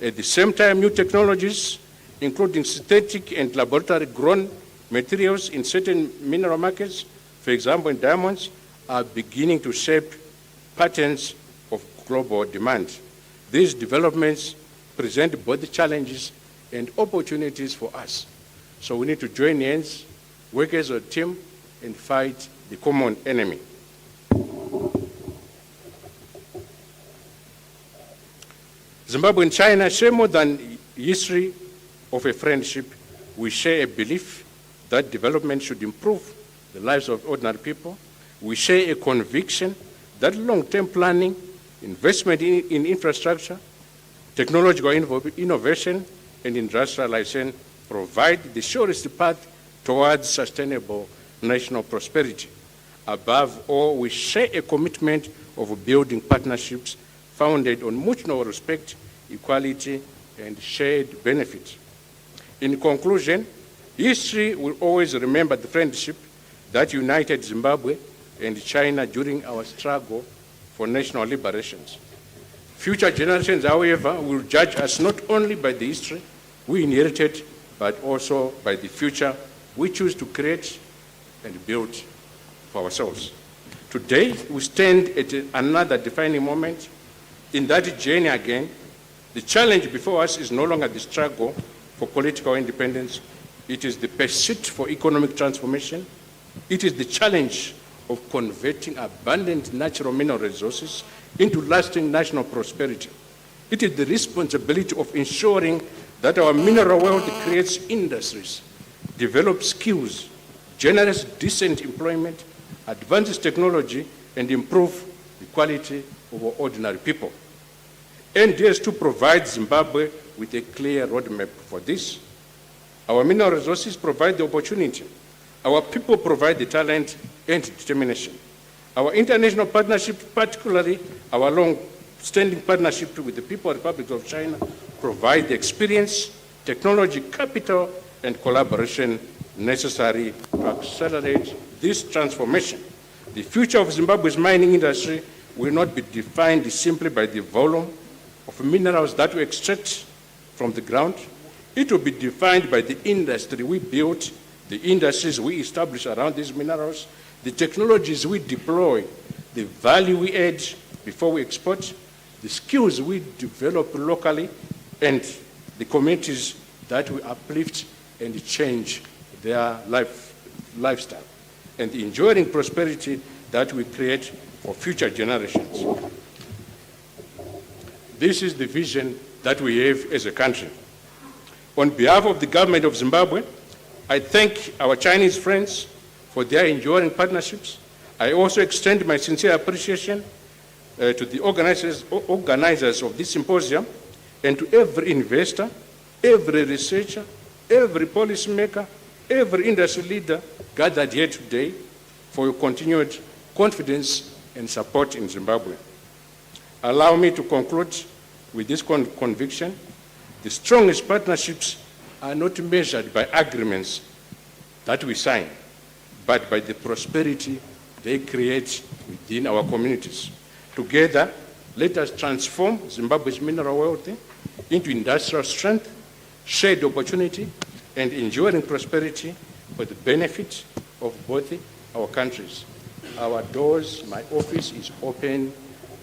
At the same time, new technologies, including synthetic and laboratory-grown materials in certain mineral markets, for example in diamonds, are beginning to shape patterns of global demand. These developments present both challenges and opportunities for us. So we need to join hands, work as a team, and fight the common enemy. Zimbabwe and China share more than history of a friendship. We share a belief that development should improve the lives of ordinary people. We share a conviction that long-term planning, investment in infrastructure, technological innovation, and industrialization provide the surest path towards sustainable national prosperity. Above all, we share a commitment of building partnerships founded on mutual respect, equality, and shared benefit. In conclusion, history will always remember the friendship that united Zimbabwe and China during our struggle for national liberations. Future generations, however, will judge us not only by the history we inherited, but also by the future we choose to create and build for ourselves. Today, we stand at another defining moment in that journey again. The challenge before us is no longer the struggle for political independence. It is the pursuit for economic transformation. It is the challenge of converting abundant natural mineral resources into lasting national prosperity. It is the responsibility of ensuring that our mineral wealth creates industries, develops skills, generates decent employment, advances technology, and improves the quality of our ordinary people. NDS2 provides Zimbabwe with a clear roadmap for this. Our mineral resources provide the opportunity. Our people provide the talent and determination. Our international partnership, particularly our long-standing partnership with the People's Republic of China, provide the experience, technology, capital, and collaboration necessary to accelerate this transformation. The future of Zimbabwe's mining industry will not be defined simply by the volume of minerals that we extract from the ground. It will be defined by the industry we build, the industries we establish around these minerals, the technologies we deploy, the value we add before we export, the skills we develop locally, and the communities that we uplift and change their lifestyle, and the enduring prosperity that we create for future generations. This is the vision that we have as a country. On behalf of the government of Zimbabwe, I thank our Chinese friends for their enduring partnerships. I also extend my sincere appreciation to the organizers of this symposium, and to every investor, every researcher, every policymaker, every industry leader gathered here today for your continued confidence and support in Zimbabwe. Allow me to conclude with this conviction. The strongest partnerships are not measured by agreements that we sign, but by the prosperity they create within our communities. Together, let us transform Zimbabwe's mineral wealth into industrial strength, shared opportunity, and enduring prosperity for the benefit of both our countries. Our doors, my office is open.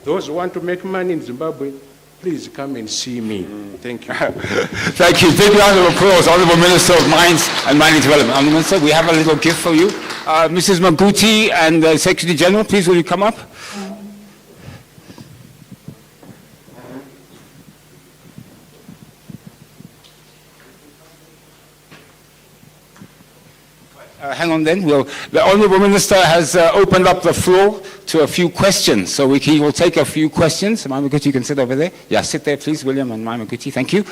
Those who want to make money in Zimbabwe, please come and see me. Thank you. Thank you. Big round of applause, Honourable Minister of Mines and Mining Development. Honourable Minister, we have a little gift for you. Mrs. Maguti and the Secretary General, please will you come up? Hang on then. The Honourable Minister has opened up the floor to a few questions, so he will take a few questions. Maimakuti, you can sit over there. Yeah, sit there, please, William and Maimakuti. Thank you.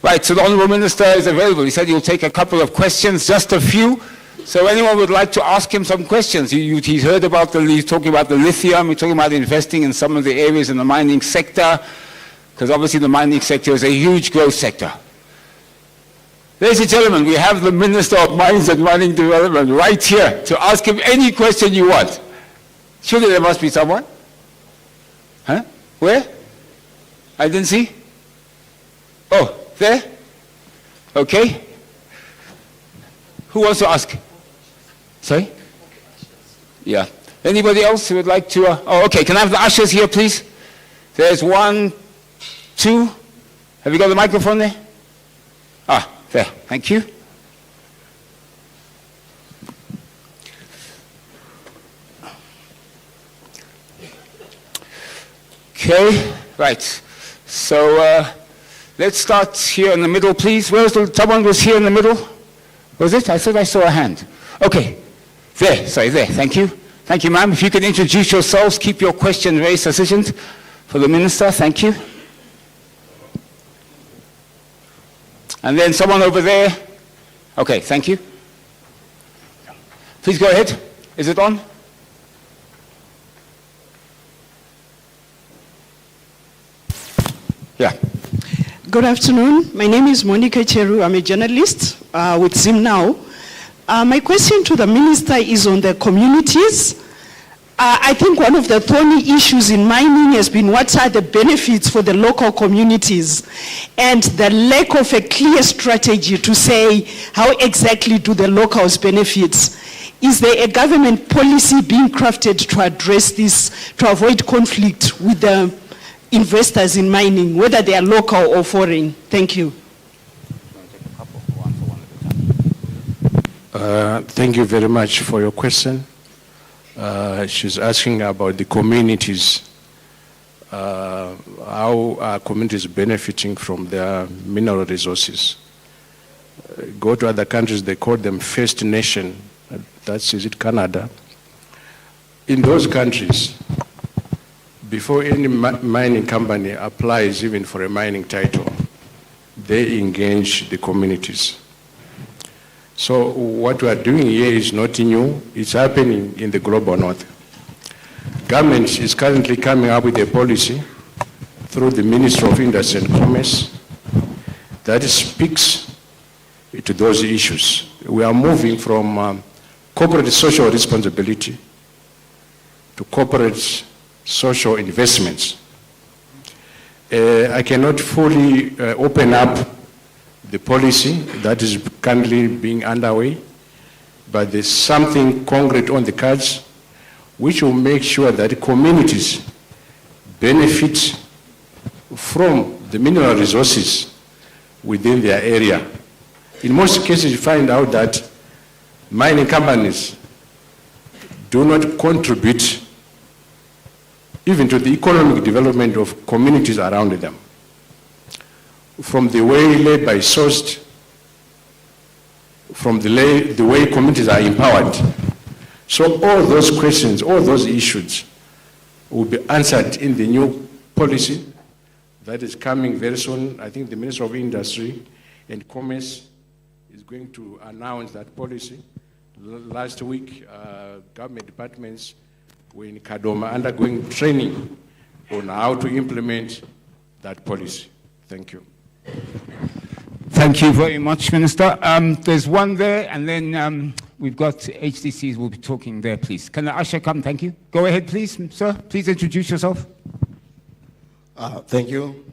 Right, so the Honourable Minister is available. He said he'll take a couple of questions, just a few. So anyone would like to ask him some questions. He's heard about he's talking about the lithium, he's talking about investing in some of the areas in the mining sector, because obviously the mining sector is a huge growth sector. Ladies and gentlemen, we have the Minister of Mines and Mining Development right here to ask him any question you want. Surely there must be someone. Huh? Where? I didn't see. Oh, there? Okay. Who wants to ask? Sorry? Yeah. Anybody else who would like to? Oh, okay. Can I have the ushers here, please? There's 1, 2. Have you got the microphone there? Ah, there. Thank you. Okay. Right. So let's start here in the middle, please. Someone was here in the middle? Was it? I thought I saw a hand. Okay. There. Sorry, there. Thank you. Thank you, ma'am. If you could introduce yourselves, keep your question very succinct for the Minister. Thank you. And then someone over there. Okay, thank you. Please go ahead. Is it on? Yeah. Good afternoon. My name is Monica Cheru. I'm a journalist with Zim Now. My question to the Minister is on the communities. I think one of the thorny issues in mining has been what are the benefits for the local communities and the lack of a clear strategy to say how exactly do the locals benefit. Is there a government policy being crafted to address this, to avoid conflict with the investors in mining, whether they are local or foreign? Thank you. Thank you very much for your question. She's asking about the communities, how are communities benefiting from their mineral resources. Go to other countries, they call them First Nation, that's is it Canada. In those countries, before any mining company applies even for a mining title, they engage the communities. So what we are doing here is not new, it's happening in the global north. Government is currently coming up with a policy through the Ministry of Industry and Commerce that speaks to those issues. We are moving from corporate social responsibility to corporate social investments. I cannot fully open up the policy that is currently being underway, but there's something concrete on the cards which will make sure that communities benefit from the mineral resources within their area. In most cases, you find out that mining companies do not contribute even to the economic development of communities around them. From the way labor is sourced, from the way communities are empowered. So all those questions, all those issues will be answered in the new policy that is coming very soon. I think the Minister of Industry and Commerce is going to announce that policy. Last week, government departments were in Kadoma undergoing training on how to implement that policy. Thank you. Thank you very much, Minister. There's one there, and then we've got HDCs will be talking there, please. Can the usher come? Thank you. Go ahead, please, sir. Please introduce yourself. Thank you.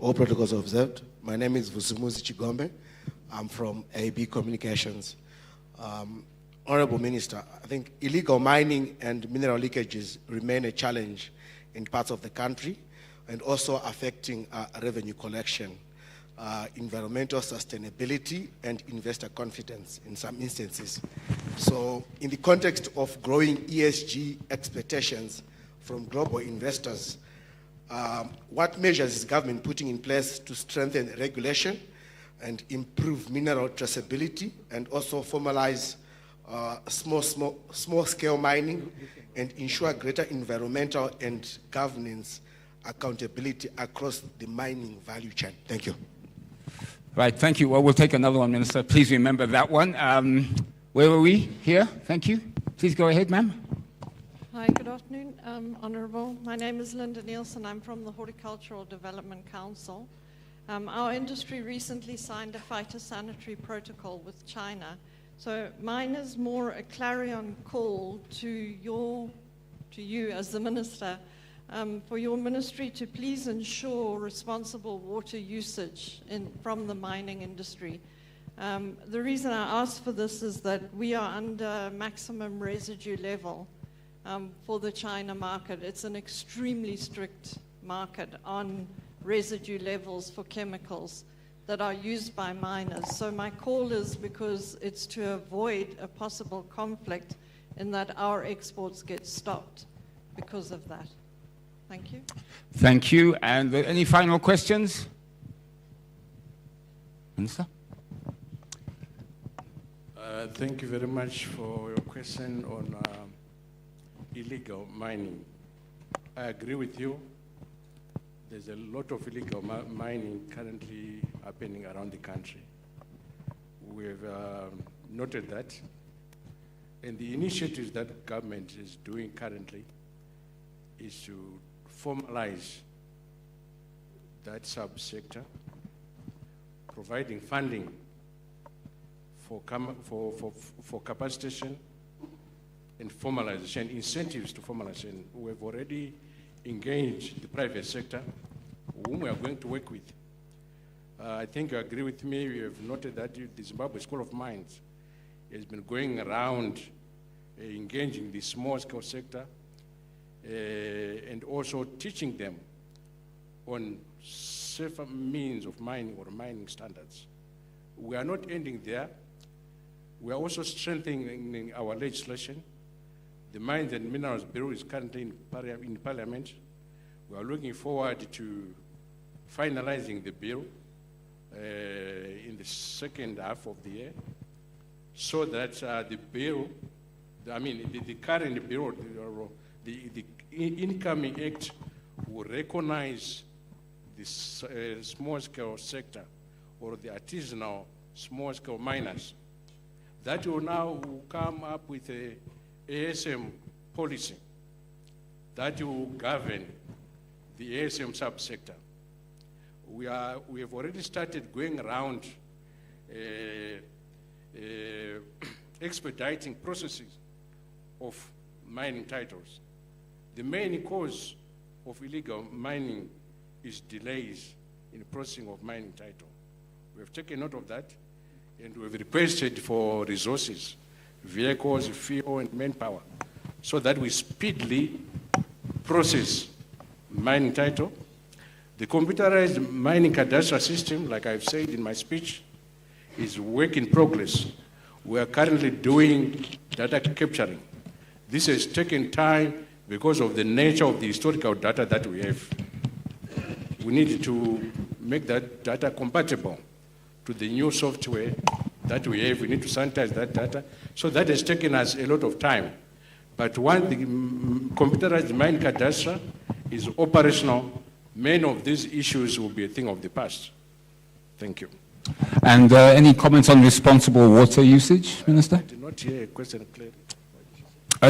All protocols observed. My name is Vusumuzi Chigombe. I'm from AB Communications. Honorable Minister, I think illegal mining and mineral leakages remain a challenge in parts of the country and also affecting revenue collection, environmental sustainability, and investor confidence in some instances. So in the context of growing ESG expectations from global investors, what measures is government putting in place to strengthen regulation and improve mineral traceability and also formalize small-scale mining and ensure greater environmental and governance accountability across the mining value chain. Thank you. Right, thank you. Well, we'll take another one, Minister. Please remember that one. Where were we? Here, thank you. Please go ahead, ma'am. Hi, good afternoon, Honourable. My name is Linda Nielsen. I'm from the Horticultural Development Council. Our industry recently signed a phytosanitary protocol with China. So mine is more a clarion call to you as the Minister, for your ministry to please ensure responsible water usage from the mining industry. The reason I ask for this is that we are under maximum residue level for the China market. It's an extremely strict market on residue levels for chemicals that are used by miners. So my call is because it's to avoid a possible conflict in that our exports get stopped because of that. Thank you. Thank you. And any final questions? Minister? Thank you very much for your question on illegal mining. I agree with you. There's a lot of illegal mining currently happening around the country. We've noted that. And the initiatives that government is doing currently is to formalize that subsector, providing funding for capacitation and formalization, incentives to formalization. We've already engaged the private sector, whom we are going to work with. I think you agree with me. We have noted that the Zimbabwe School of Mines has been going around engaging the small-scale sector and also teaching them on safer means of mining or mining standards. We are not ending there. We are also strengthening our legislation. The Mines and Minerals Bureau is currently in Parliament. We are looking forward to finalizing the bill in the second half of the year, so that the bill, the current bill, the incoming act will recognize the small-scale sector or the artisanal small-scale miners. That will now come up with a ASM policy that will govern the ASM subsector. We have already started going around expediting processes of mining titles. The main cause of illegal mining is delays in the processing of mining title. We have taken note of that, and we have requested for resources, vehicles, fuel, and manpower, so that we speedily process mining title. The computerized mining cadastral system, like I've said in my speech, is work in progress. We are currently doing data capturing. This has taken time because of the nature of the historical data that we have. We need to make that data compatible to the new software that we have. We need to sanitize that data. So that has taken us a lot of time. But once the computerized mining cadastre is operational, many of these issues will be a thing of the past. Thank you. And any comments on responsible water usage, Minister? I did not hear a question clearly.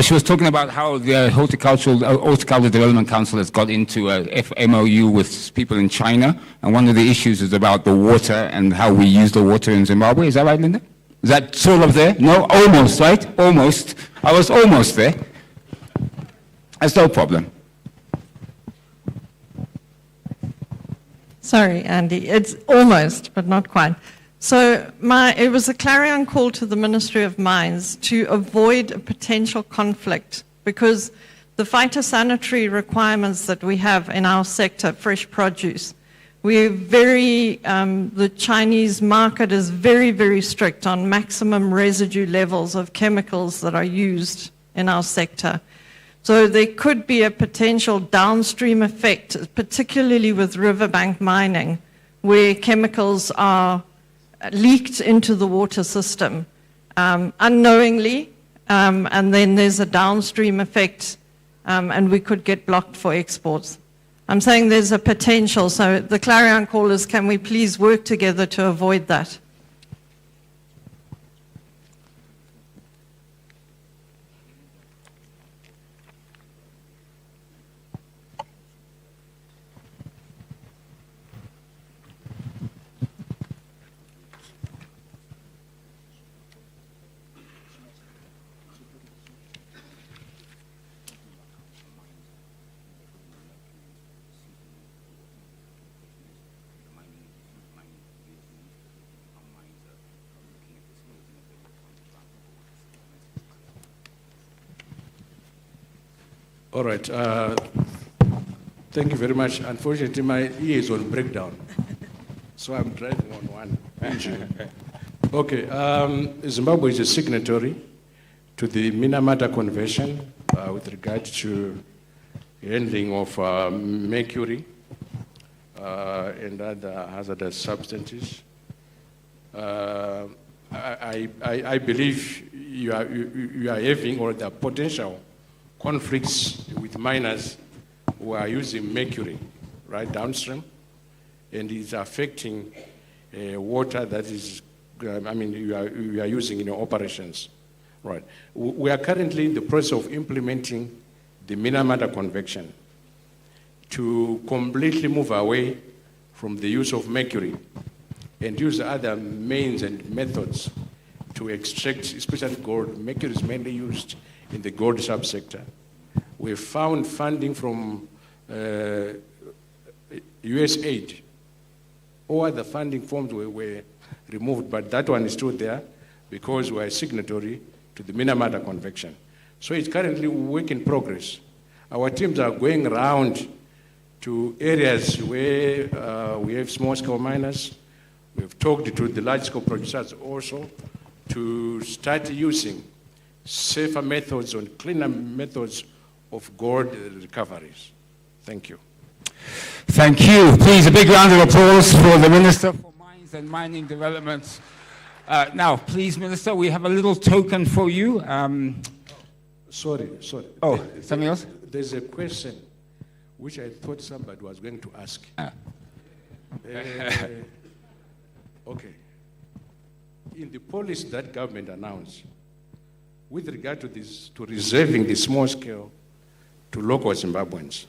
She was talking about how the Horticultural Development Council has got into a MOU with people in China, and one of the issues is about the water and how we use the water in Zimbabwe. Is that right, Linda? Is that sort of there? No? Almost, right? Almost. I was almost there. That's no problem. Sorry, Andy, it's almost, but not quite. So it was a clarion call to the Ministry of Mines to avoid a potential conflict, because the phytosanitary requirements that we have in our sector, fresh produce, the Chinese market is very, very strict on maximum residue levels of chemicals that are used in our sector. So there could be a potential downstream effect, particularly with riverbank mining, where chemicals are leaked into the water system unknowingly, and then there's a downstream effect, and we could get blocked for exports. I'm saying there's a potential, so the clarion call is, can we please work together to avoid that? All right. Thank you very much. Unfortunately, my ear is on breakdown, so I'm driving on one engine. Okay. Zimbabwe is a signatory to the Minamata Convention with regard to handling of mercury and other hazardous substances. I believe you are having, or the potential conflicts with miners who are using mercury right downstream, and it's affecting water that is, you are using in your operations. Right. We are currently in the process of implementing the Minamata Convention to completely move away from the use of mercury and use other means and methods to extract, especially gold. Mercury is mainly used in the gold subsector. We found funding from US aid. All the funding forms were removed, but that one is still there because we are a signatory to the Minamata Convention. So it's currently a work in progress. Our teams are going around to areas where we have small-scale miners. We've talked to the large-scale producers also to start using safer methods and cleaner methods of gold recoveries. Thank you. Thank you. Please, a big round of applause for the Minister for Mines and Mining Development. Now, please, Minister, we have a little token for you. Sorry. Oh, something else? There's a question which I thought somebody was going to ask. Okay. In the policy that government announced, with regard to this, to reserving the small scale to local Zimbabweans,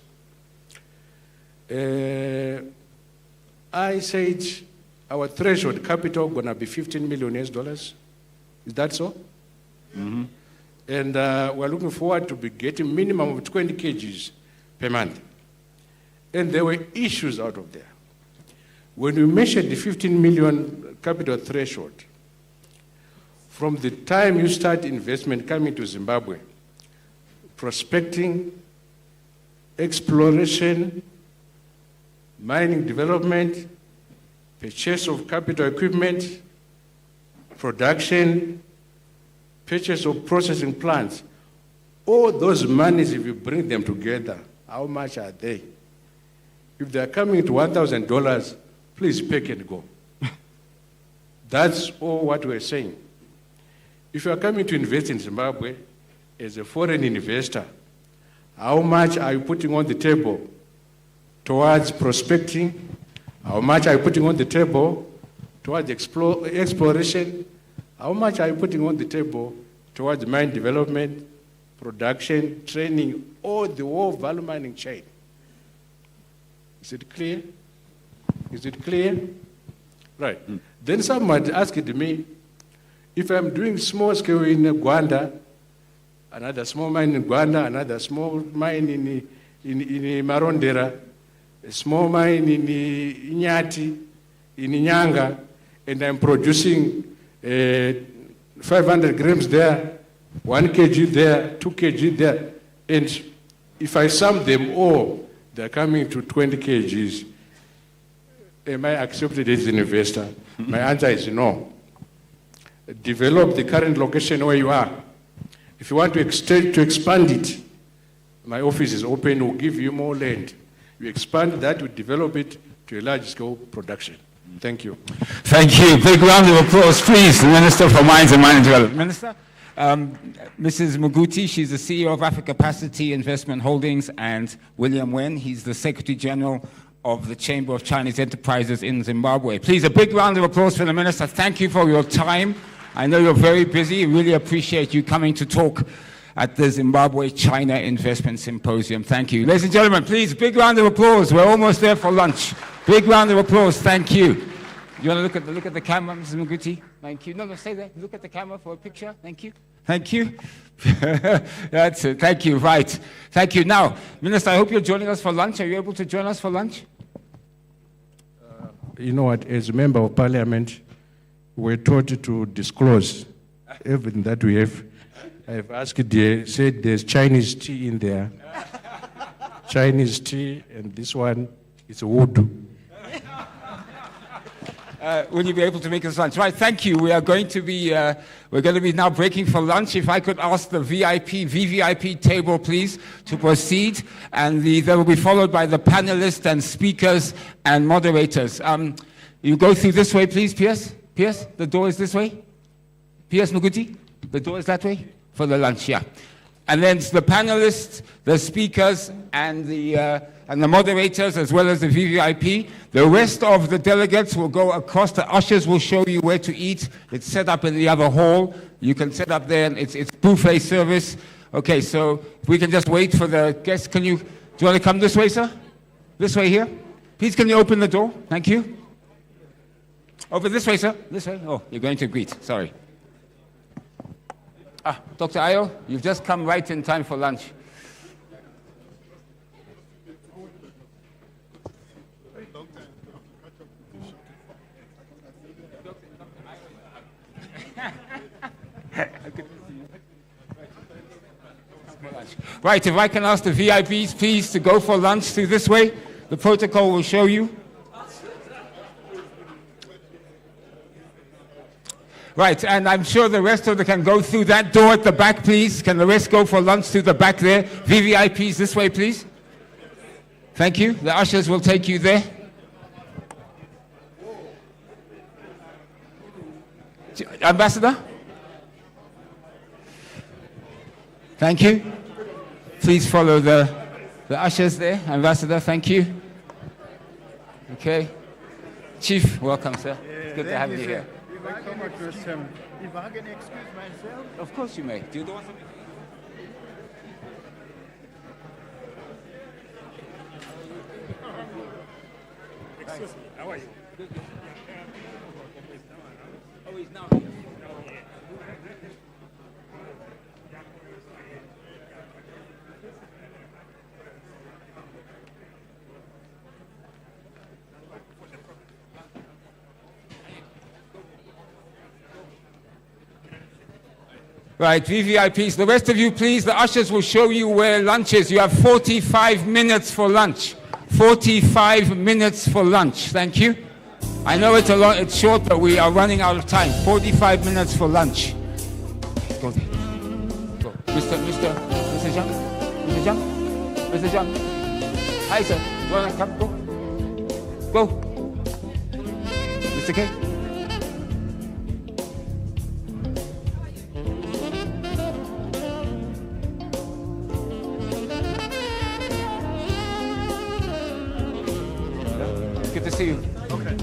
I said our threshold capital gonna be $15 million. Is that so? Mm-hmm. And we're looking forward to be getting minimum of 20 kgs per month. And there were issues out of there. When we measured the 15 million capital threshold, from the time you start investment coming to Zimbabwe, prospecting, exploration, mining development, purchase of capital equipment, production, purchase of processing plants, all those monies, if you bring them together, how much are they? If they're coming to $1,000, please pick and go. That's all what we're saying. If you are coming to invest in Zimbabwe as a foreign investor, how much are you putting on the table towards prospecting? How much are you putting on the table towards exploration? How much are you putting on the table towards mine development, production, training, or the whole value mining chain? Is it clear? Is it clear? Right. Then someone asked me, if I'm doing small scale in Rwanda, another small mine in Rwanda, another small mine in Marondera, a small mine in Inyati, in Nyanga, and I'm producing 500 grams there, 1 kg there, 2 kg there, and if I sum them all, they're coming to 20 kgs. Am I accepted as an investor? My answer is no. Develop the current location where you are. If you want to expand it, my office is open, we'll give you more land. You expand that, you develop it to a large scale production. Thank you. Thank you. Big round of applause, please. The Minister for Mines and Mining Development. Minister, Mrs. Muguti, she's the CEO of Africa Capacity Investment Holdings, and William Wen, he's the Secretary General of the Chamber of Chinese Enterprises in Zimbabwe. Please, a big round of applause for the Minister. Thank you for your time. I know you're very busy. Really appreciate you coming to talk at the Zimbabwe-China Investment Symposium. Thank you. Ladies and gentlemen, please, big round of applause. We're almost there for lunch. Big round of applause. Thank you. You want to look at the camera, Mrs. Muguti? Thank you. No, stay there. Look at the camera for a picture. Thank you. Thank you. That's it. Thank you. Right. Thank you. Now, Minister, I hope you're joining us for lunch. Are you able to join us for lunch? You know what? As a member of Parliament, we're taught to disclose everything that we have. I've asked said there's Chinese tea in there. Chinese tea, and this one is voodoo. Will you be able to make us lunch? Right, thank you. We are going to be, we're going to be now breaking for lunch. If I could ask the VVIP table, please, to proceed. And they will be followed by the panelists and speakers and moderators. You go through this way, please, Piers. Piers, the door is this way. Piers Muguti, the door is that way for the lunch, yeah. And then the panelists, the speakers, and the moderators, as well as the VVIP. The rest of the delegates will go across. The ushers will show you where to eat. It's set up in the other hall. You can set up there, and it's buffet service. Okay, so if we can just wait for the guests. Do you want to come this way, sir? This way here? Please, can you open the door? Thank you. Over this way, sir. This way. Oh, you're going to greet. Sorry. Dr. Ayo, you've just come right in time for lunch. Right, if I can ask the VIPs, please, to go for lunch through this way. The protocol will show you. Right, and I'm sure the rest of them can go through that door at the back, please. Can the rest go for lunch through the back there? VVIPs, this way, please. Thank you. The ushers will take you there. Ambassador? Thank you. Please follow the ushers there. Ambassador, thank you. Okay. Chief, welcome, sir. It's good to have you here. If I can excuse myself? Of course you may. Do you want something? Excuse me. How are you? Oh, he's now here. Right, VVIPs. The rest of you, please, the ushers will show you where lunch is. You have 45 minutes for lunch. 45 minutes for lunch. Thank you. I know it's it's short, but we are running out of time. 45 minutes for lunch. Go there. Go. Mr. Zhang? Mr. Zhang? Mr. Zhang? Hi, sir. You want to come? Go. Go. Mr. K? Good to see you. Okay.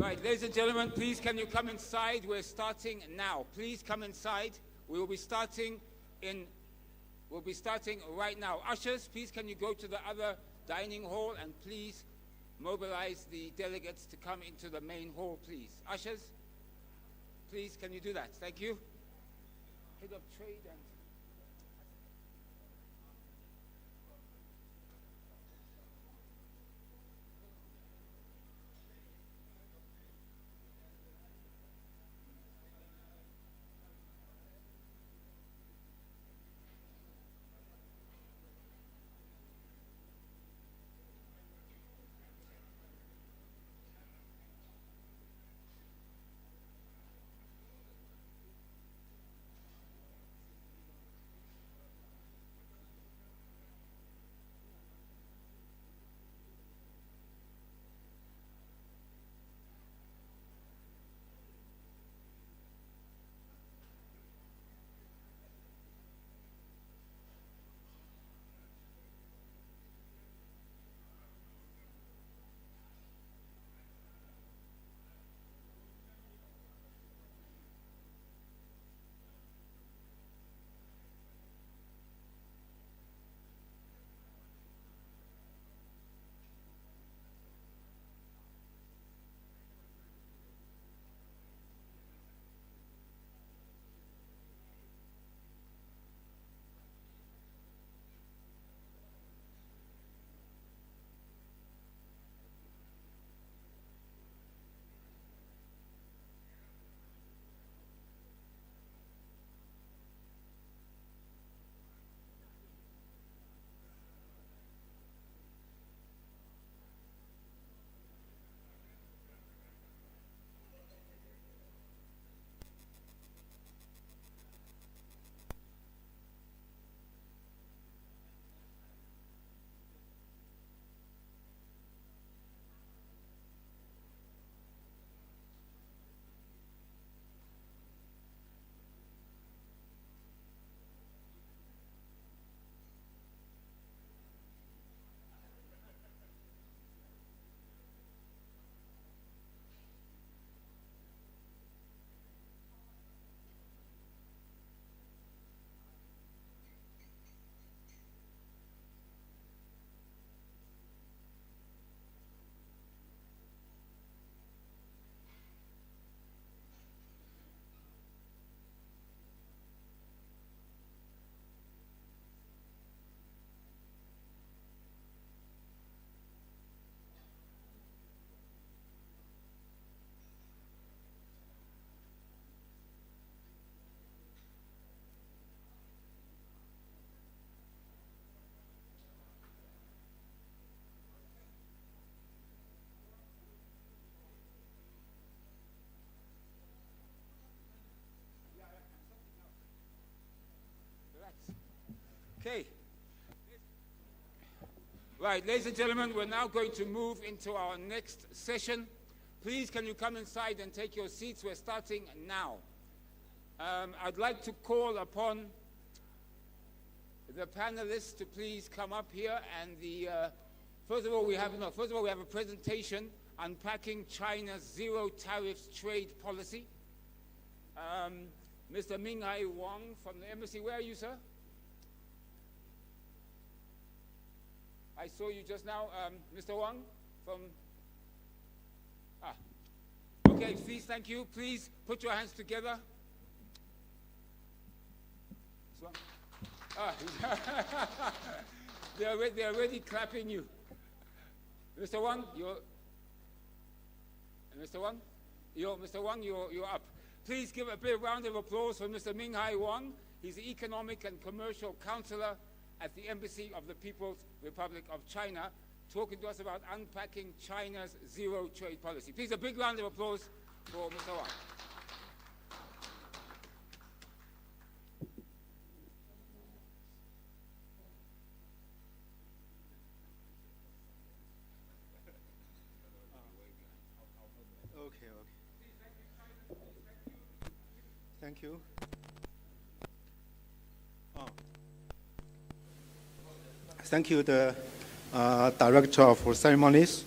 Right, ladies and gentlemen, please can you come inside? We're starting now. Please come inside. We will be starting right now. Ushers, please can you go to the other dining hall and please mobilize the delegates to come into the main hall, please. Ushers, please can you do that? Thank you. Head of Trade and... Okay. Right, ladies and gentlemen, we're now going to move into our next session. Please, can you come inside and take your seats? We're starting now. I'd like to call upon the panelists to please come up here. And first of all, we have a presentation unpacking China's zero tariffs trade policy. Mr. Minghai Wang from the embassy. Where are you, sir? I saw you just now, Mr. Wang from... Okay, please, thank you. Please put your hands together. They're already clapping you. Mr. Wang, you're up. Please give a big round of applause for Mr. Minghai Wang. He's the Economic and Commercial Counselor at the Embassy of the People's Republic of China, talking to us about unpacking China's zero trade policy. Please, a big round of applause for Mr. Wang. Thank you. Thank you, the Director for Ceremonies.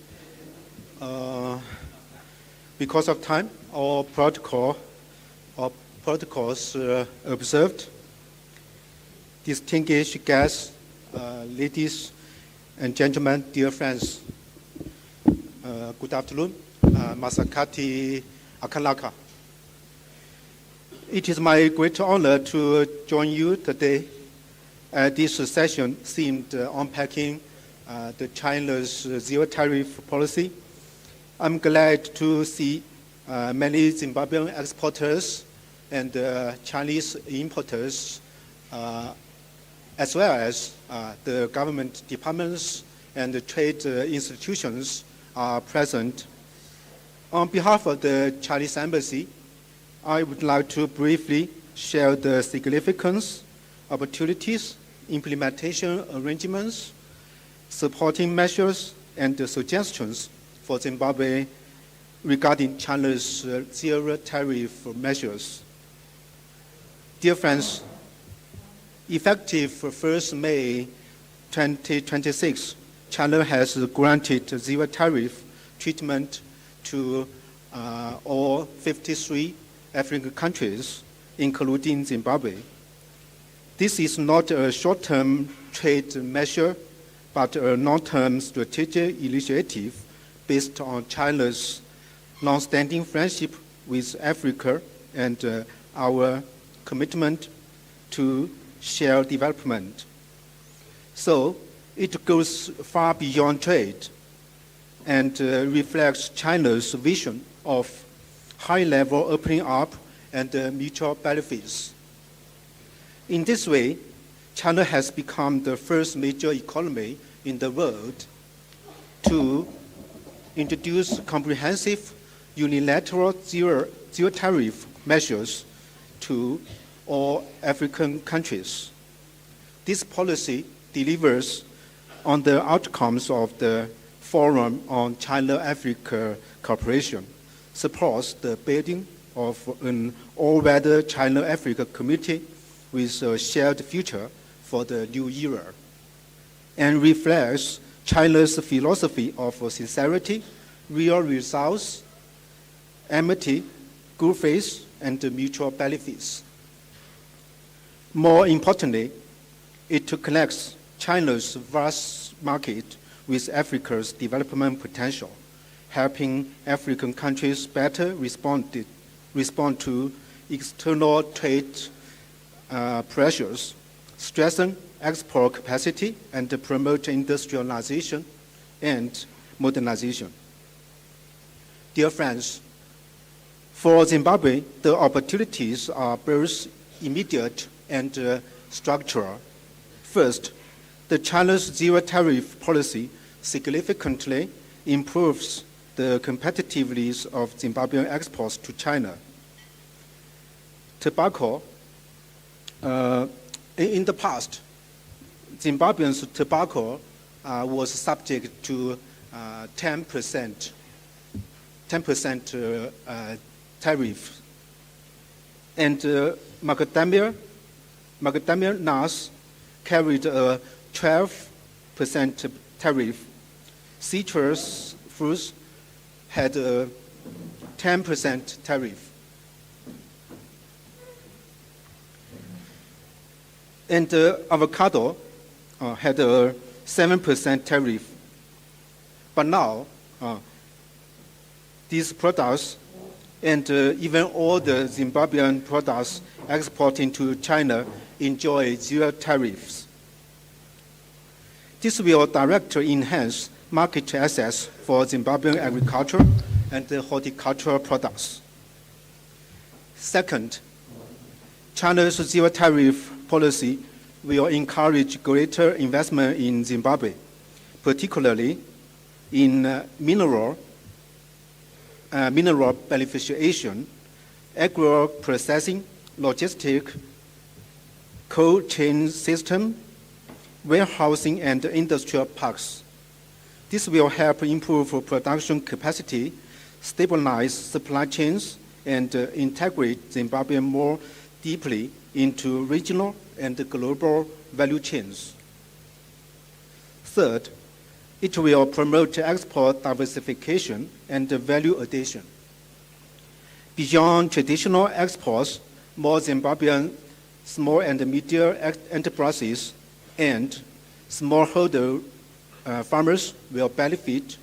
Because of time, all protocols observed. Distinguished guests, ladies and gentlemen, dear friends, good afternoon. Masakati Akalaka. It is my great honor to join you today at this session themed unpacking the China's zero tariff policy. I'm glad to see many Zimbabwean exporters and Chinese importers, as well as the government departments and the trade institutions are present. On behalf of the Chinese Embassy, I would like to briefly share the significance, opportunities, implementation arrangements, supporting measures, and suggestions for Zimbabwe regarding China's zero tariff measures. Dear friends, effective 1st May 2026, China has granted zero tariff treatment to all 53 African countries, including Zimbabwe. This is not a short-term trade measure, but a long-term strategic initiative based on China's long-standing friendship with Africa and our commitment to shared development. So it goes far beyond trade and reflects China's vision of high-level opening up and mutual benefits. In this way, China has become the first major economy in the world to introduce comprehensive unilateral zero tariff measures to all African countries. This policy delivers on the outcomes of the Forum on China-Africa Cooperation, supports the building of an all-weather China-Africa community with a shared future for the new era, and reflects China's philosophy of sincerity, real results, amity, good faith, and mutual benefits. More importantly, it connects China's vast market with Africa's development potential, helping African countries better respond to external trade pressures, strengthen export capacity, and promote industrialization and modernization. Dear friends, for Zimbabwe, the opportunities are both immediate and structural. First, the China's zero tariff policy significantly improves the competitiveness of Zimbabwean exports to China. Tobacco, in the past, Zimbabwean's tobacco was subject to 10% tariff, and macadamia nuts carried a 12% tariff. Citrus fruits had a 10% tariff. And avocado had a 7% tariff. But now, these products and even all the Zimbabwean products exporting to China enjoy zero tariffs. This will directly enhance market access for Zimbabwean agriculture and horticultural products. Second, China's zero tariff policy will encourage greater investment in Zimbabwe, particularly in mineral beneficiation, agro-processing, logistic, cold chain system, warehousing, and industrial parks. This will help improve production capacity, stabilize supply chains, and integrate Zimbabwe more deeply into regional and global value chains. Third, it will promote export diversification and value addition. Beyond traditional exports, more Zimbabwean small and medium enterprises and smallholder farmers will benefit,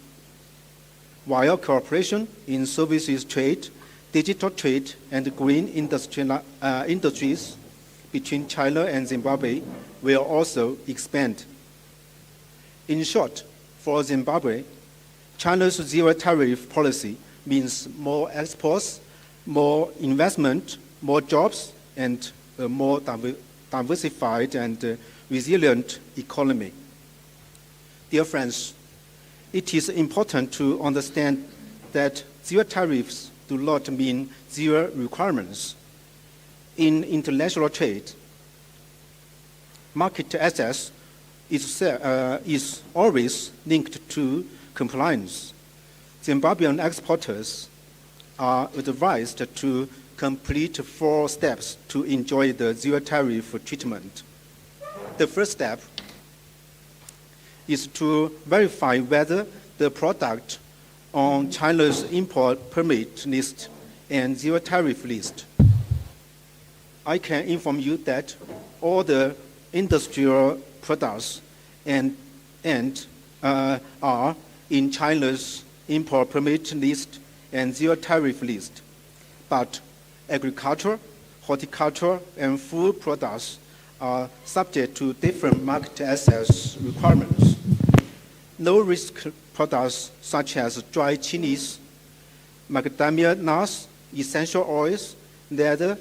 while cooperation in services trade, digital trade, and green industries between China and Zimbabwe will also expand. In short, for Zimbabwe, China's zero tariff policy means more exports, more investment, more jobs, and a more diversified and resilient economy. Dear friends, it is important to understand that zero tariffs do not mean zero requirements. In international trade, market access is always linked to compliance. Zimbabwean exporters are advised to complete 4 steps to enjoy the zero tariff treatment. The first step is to verify whether the product on China's import permit list and zero tariff list. I can inform you that all the industrial products are in China's import permit list and zero tariff list, but agriculture, horticulture, and food products are subject to different market access requirements. Low-risk products such as dry chilies, macadamia nuts, essential oils, leather,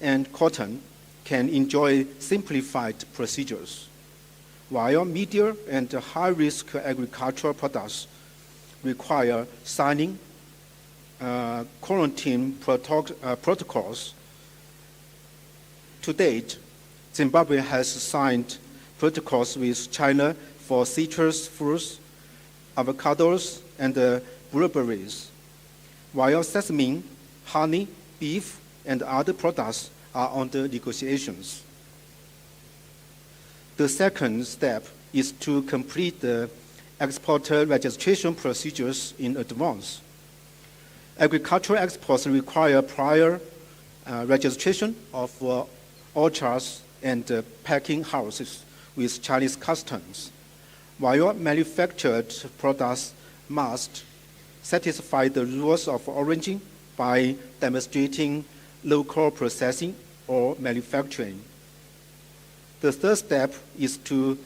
and cotton can enjoy simplified procedures, while medium and high-risk agricultural products require signing quarantine protocols. To date, Zimbabwe has signed protocols with China for citrus fruits, avocados, and blueberries, while sesame, honey, beef, and other products are under negotiations. The second step is to complete the exporter registration procedures in advance. Agricultural exports require prior registration of orchards and packing houses with Chinese customs, while manufactured products must satisfy the rules of origin by demonstrating local processing or manufacturing. The third step is to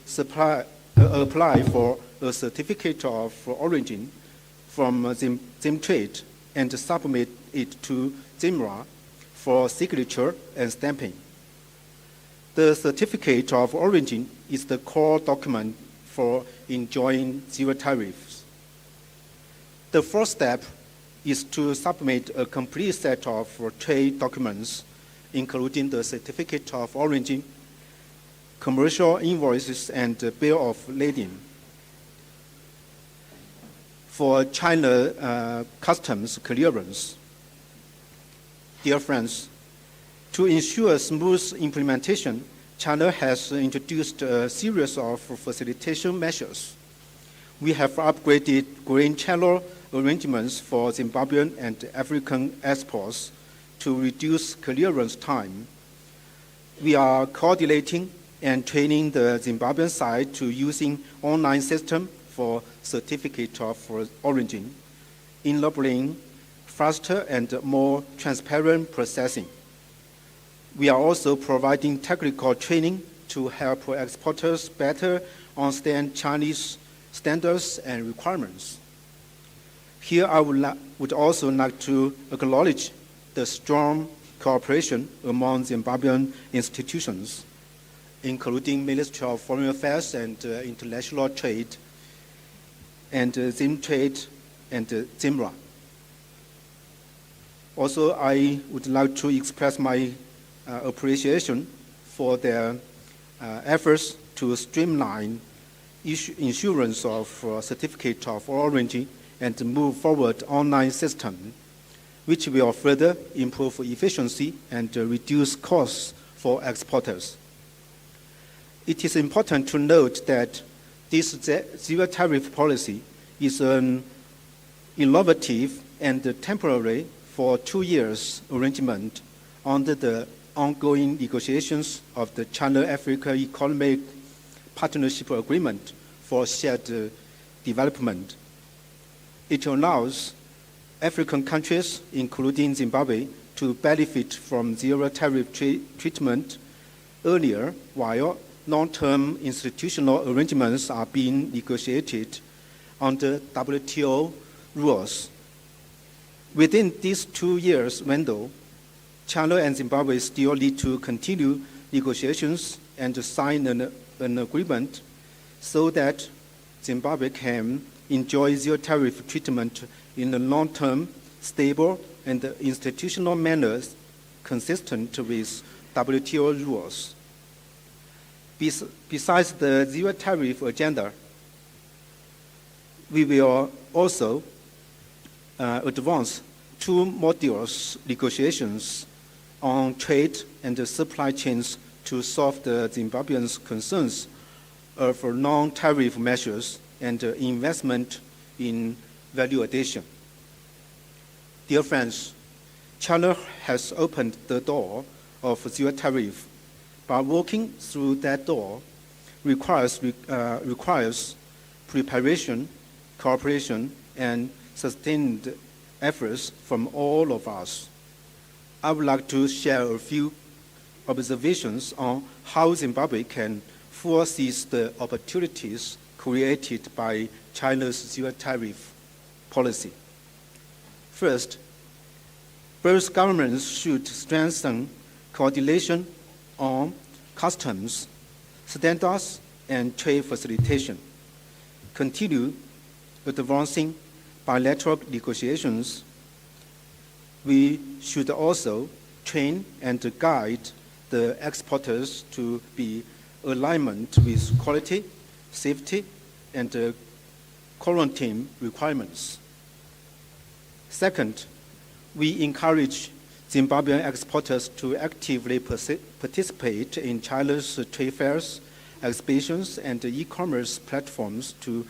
apply for a certificate of origin from Zimtrade and submit it to ZIMRA for signature and stamping. The certificate of origin is the core document for enjoying zero tariffs. The fourth step is to submit a complete set of trade documents, including the certificate of origin, commercial invoices, and bill of lading. For China customs clearance, dear friends, to ensure smooth implementation, China has introduced a series of facilitation measures. We have upgraded green channel arrangements for Zimbabwean and African exports to reduce clearance time. We are coordinating and training the Zimbabwean side to using online system for certificate of origin, enabling faster and more transparent processing. We are also providing technical training to help exporters better understand Chinese standards and requirements. Here I would also like to acknowledge the strong cooperation among Zimbabwean institutions, including Ministry of Foreign Affairs and International Trade, and Zimtrade and ZIMRA. Also, I would like to express my appreciation for their efforts to streamline issuance of certificate of origin and move forward online system, which will further improve efficiency and reduce costs for exporters. It is important to note that this zero tariff policy is an innovative and temporary for 2 years arrangement under the ongoing negotiations of the China-Africa Economic Partnership Agreement for Shared Development. It allows African countries, including Zimbabwe, to benefit from zero tariff treatment earlier, while long-term institutional arrangements are being negotiated under WTO rules. Within this 2 years window, China and Zimbabwe still need to continue negotiations and sign an agreement so that Zimbabwe can enjoy zero tariff treatment in a long-term, stable, and institutional manner consistent with WTO rules. Besides the zero tariff agenda, we will also advance 2 modules negotiations on trade and supply chains to solve the Zimbabweans' concerns for non-tariff measures and investment in value addition. Dear friends, China has opened the door of zero tariff, but walking through that door requires preparation, cooperation, and sustained efforts from all of us. I would like to share a few observations on how Zimbabwe can fully seize the opportunities created by China's zero tariff policy. First, both governments should strengthen coordination on customs, standards, and trade facilitation, continue advancing bilateral negotiations. We should also train and guide the exporters to be alignment with quality, safety, and quarantine requirements. Second, we encourage Zimbabwean exporters to actively participate in China's trade fairs, exhibitions, and e-commerce platforms to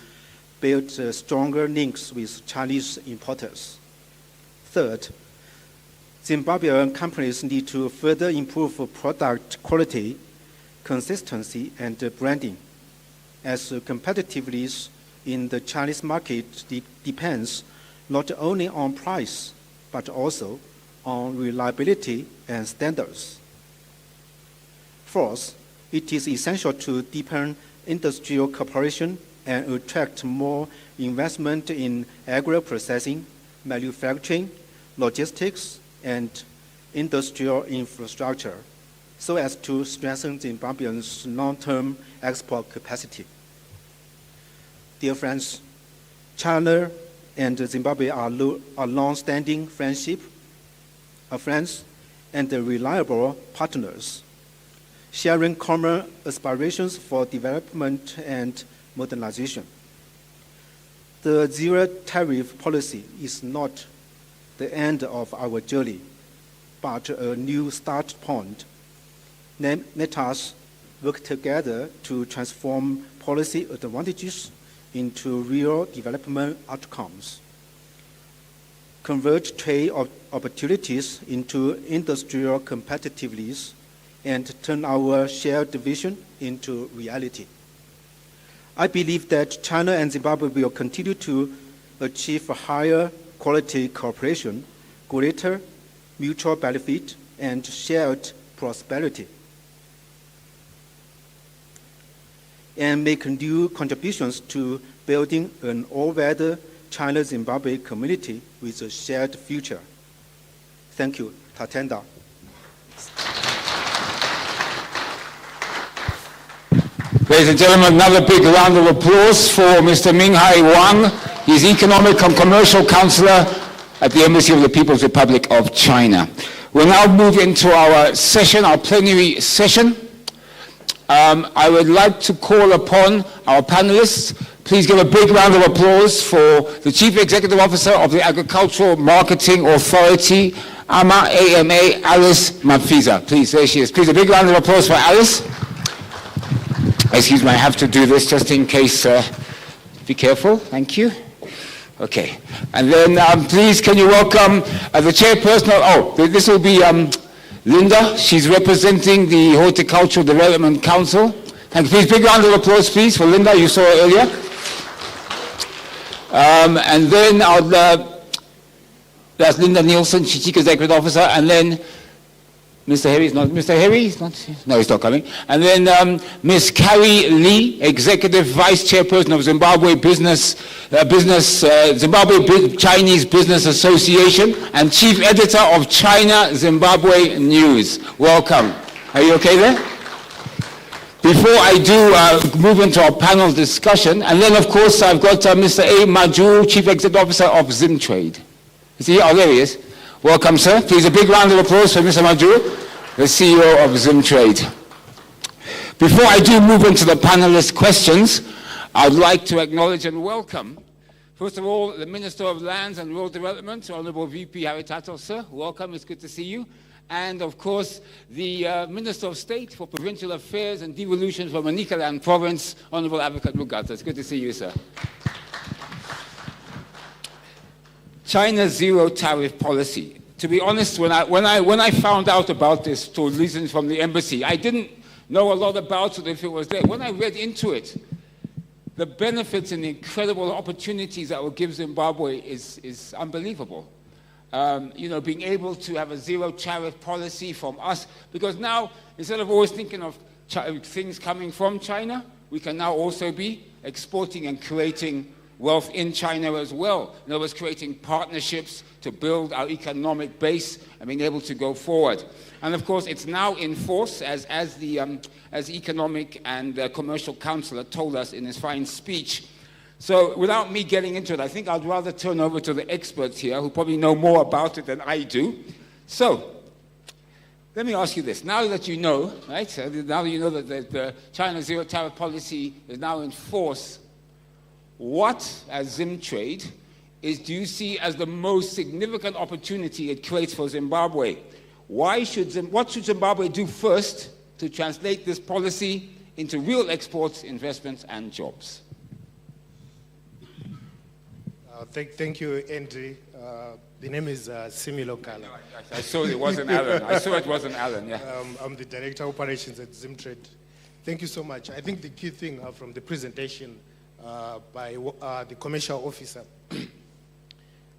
build stronger links with Chinese importers. Third, Zimbabwean companies need to further improve product quality, consistency, and branding, as competitiveness in the Chinese market depends not only on price, but also on reliability and standards. Fourth, it is essential to deepen industrial cooperation and attract more investment in agro-processing, manufacturing, logistics, and industrial infrastructure, so as to strengthen Zimbabwe's long-term export capacity. Dear friends, China and Zimbabwe are long-standing friends and reliable partners, sharing common aspirations for development and modernization. The zero tariff policy is not the end of our journey, but a new start point. Let us work together to transform policy advantages into real development outcomes, convert trade opportunities into industrial competitiveness, and turn our shared vision into reality. I believe that China and Zimbabwe will continue to achieve higher quality cooperation, greater mutual benefit, and shared prosperity, and make new contributions to building an all-weather China-Zimbabwe community with a shared future. Thank you. Tatenda. Ladies and gentlemen, another big round of applause for Mr. Minghai Wang. He's Economic and Commercial Counselor at the Embassy of the People's Republic of China. We'll now move into our session, our plenary session. I would like to call upon our panelists. Please give a big round of applause for the Chief Executive Officer of the Agricultural Marketing Authority, AMA, Alice Mapfiza. Please, there she is. Please, a big round of applause for Alice. Excuse me, I have to do this just in case. Be careful, thank you. Okay. And then please can you welcome the chairperson this will be Linda. She's representing the Horticultural Development Council. Thank you. Please, big round of applause, please, for Linda. You saw her earlier. And then that's Linda Nielsen, Chief Executive Officer, and then Mr. Harry is not. Mr. Harry is not. No, he's not coming. And then Ms. Carrie Lee, Executive Vice Chairperson of Zimbabwe Zimbabwe Chinese Business Association, and Chief Editor of China Zimbabwe News. Welcome. Are you okay there? Before I do move into our panel discussion, and then of course I've got Mr. A. Majul, Chief Executive Officer of Zimtrade. Is he? Oh, there he is. Welcome, sir. Please, a big round of applause for Mr. Majul, the CEO of Zimtrade. Before I do move into the panelist questions, I'd like to acknowledge and welcome, first of all, the Minister of Lands and Rural Development, Honorable VP Haritato, sir. Welcome. It's good to see you. And, of course, the Minister of State for Provincial Affairs and Devolution from Manicaland Province, Honorable Advocate Mugata. It's good to see you, sir. China's zero tariff policy. To be honest, when I found out about this, to listen from the embassy, I didn't know a lot about it if it was there. When I read into it, the benefits and the incredible opportunities that will give Zimbabwe is unbelievable. Being able to have a zero tariff policy from us, because now, instead of always thinking of things coming from China, we can now also be exporting and creating wealth in China as well. In other words, creating partnerships to build our economic base and being able to go forward. And of course, it's now in force, as the Economic and Commercial Councillor told us in his fine speech. So without me getting into it, I think I'd rather turn over to the experts here who probably know more about it than I do. So let me ask you this. Now that you know, right, now that you know that the China zero tariff policy is now in force, what, as Zimtrade, do you see as the most significant opportunity it creates for Zimbabwe? What should Zimbabwe do first to translate this policy into real exports, investments, and jobs? Thank you, Andy. The name is Similo Kala. I saw it wasn't Alan. I saw it wasn't Alan, yeah. I'm the Director of Operations at Zimtrade. Thank you so much. I think the key thing from the presentation by the commercial officer,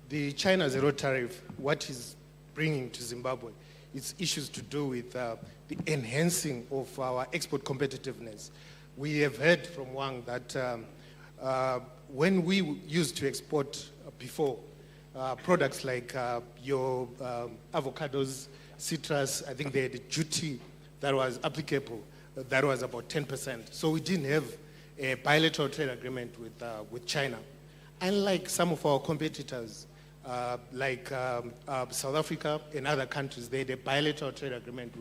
the China zero tariff, what is bringing to Zimbabwe, it's issues to do with the enhancing of our export competitiveness. We have heard from Wang that when we used to export before products like your avocados, citrus, I think they had a duty that was applicable, that was about 10%. So we didn't have a bilateral trade agreement with China. Unlike some of our competitors, like South Africa and other countries, they had a bilateral trade agreement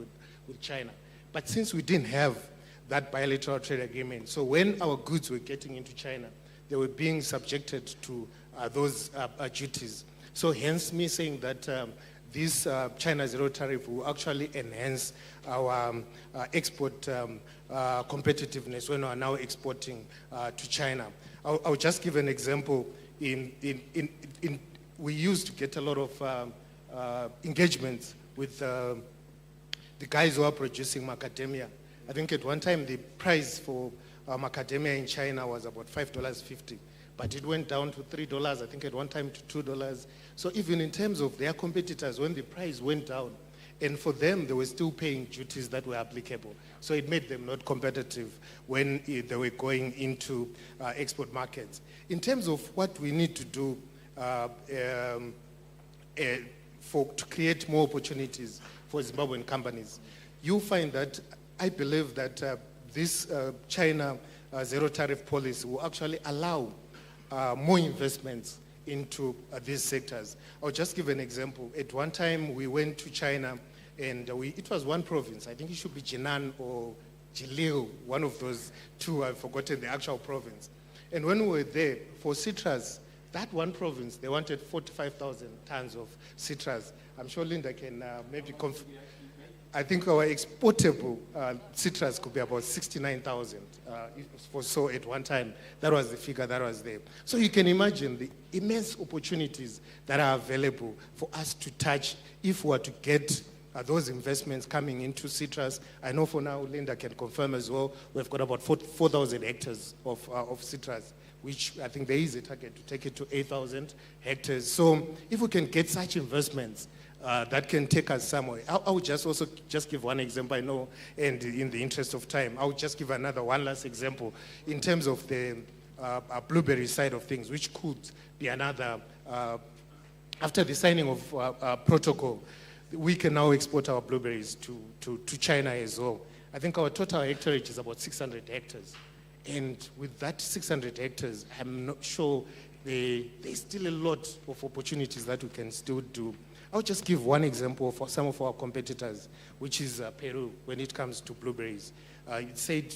with China. But since we didn't have that bilateral trade agreement, so when our goods were getting into China, they were being subjected to those duties. So hence me saying that this China zero tariff will actually enhance our export competitiveness when we are now exporting to China. I'll just give an example. We used to get a lot of engagements with the guys who are producing macadamia. I think at one time the price for macadamia in China was about $5.50, but it went down to $3, I think at one time to $2. So even in terms of their competitors, when the price went down, and for them, they were still paying duties that were applicable. So it made them not competitive when they were going into export markets. In terms of what we need to do to create more opportunities for Zimbabwean companies, you'll find that I believe that this China zero tariff policy will actually allow more investments into these sectors. I'll just give an example. At one time, we went to China, and it was one province. I think it should be Jinan or Jilil, one of those two. I've forgotten the actual province. And when we were there, for citrus, that one province, they wanted 45,000 tons of citrus. I'm sure Linda can maybe confirm. I think our exportable citrus could be about 69,000 or so at one time. That was the figure that was there. So you can imagine the immense opportunities that are available for us to touch if we were to get those investments coming into citrus. I know for now, Linda can confirm as well, we've got about 4,000 hectares of citrus, which I think there is a target to take it to 8,000 hectares. So if we can get such investments, that can take us somewhere. I would just also just give one example, I know, and in the interest of time, I would just give one last example in terms of the blueberry side of things, which could be another, after the signing of protocol, we can now export our blueberries to China as well. I think our total hectarage is about 600 hectares. And with that 600 hectares, I'm not sure there's still a lot of opportunities that we can still do. I'll just give one example for some of our competitors, which is Peru, when it comes to blueberries. It said,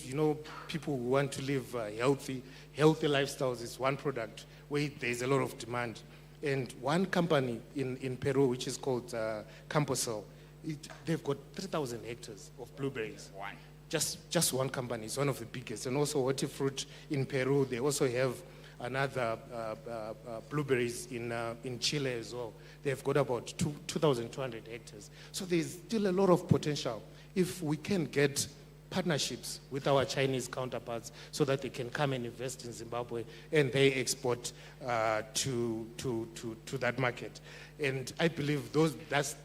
people who want to live healthy lifestyles is one product where there's a lot of demand. And one company in Peru, which is called Camposel, they've got 3,000 hectares of blueberries. One. Just one company. It's one of the biggest. And also Hortifruit in Peru, they also have another blueberries in Chile as well. They've got about 2,200 hectares. So there's still a lot of potential if we can get partnerships with our Chinese counterparts so that they can come and invest in Zimbabwe and they export to that market. And I believe those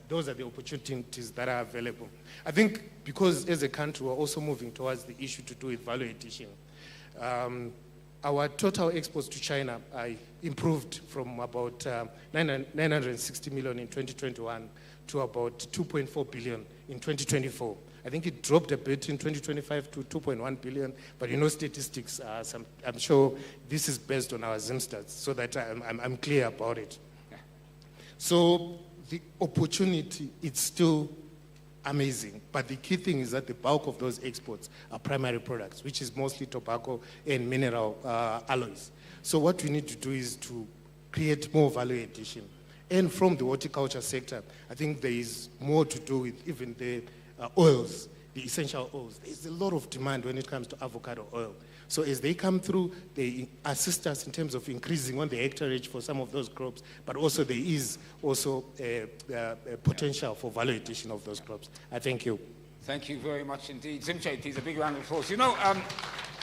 are the opportunities that are available. I think because as a country we're also moving towards the issue to do with value addition. Our total exports to China improved from about 960 million in 2021 to about 2.4 billion in 2024. I think it dropped a bit in 2025 to 2.1 billion, but statistics, I'm sure this is based on our Zim stats, so that I'm clear about it. So the opportunity, it's still amazing, but the key thing is that the bulk of those exports are primary products, which is mostly tobacco and mineral alloys. So what we need to do is to create more value addition. And from the horticulture sector, I think there is more to do with even the oils, the essential oils. There's a lot of demand when it comes to avocado oil. So as they come through, they assist us in terms of increasing on the hectareage for some of those crops, but also there is also a potential for value addition of those crops. I thank you. Thank you very much indeed. Zimche, please, a big round of applause.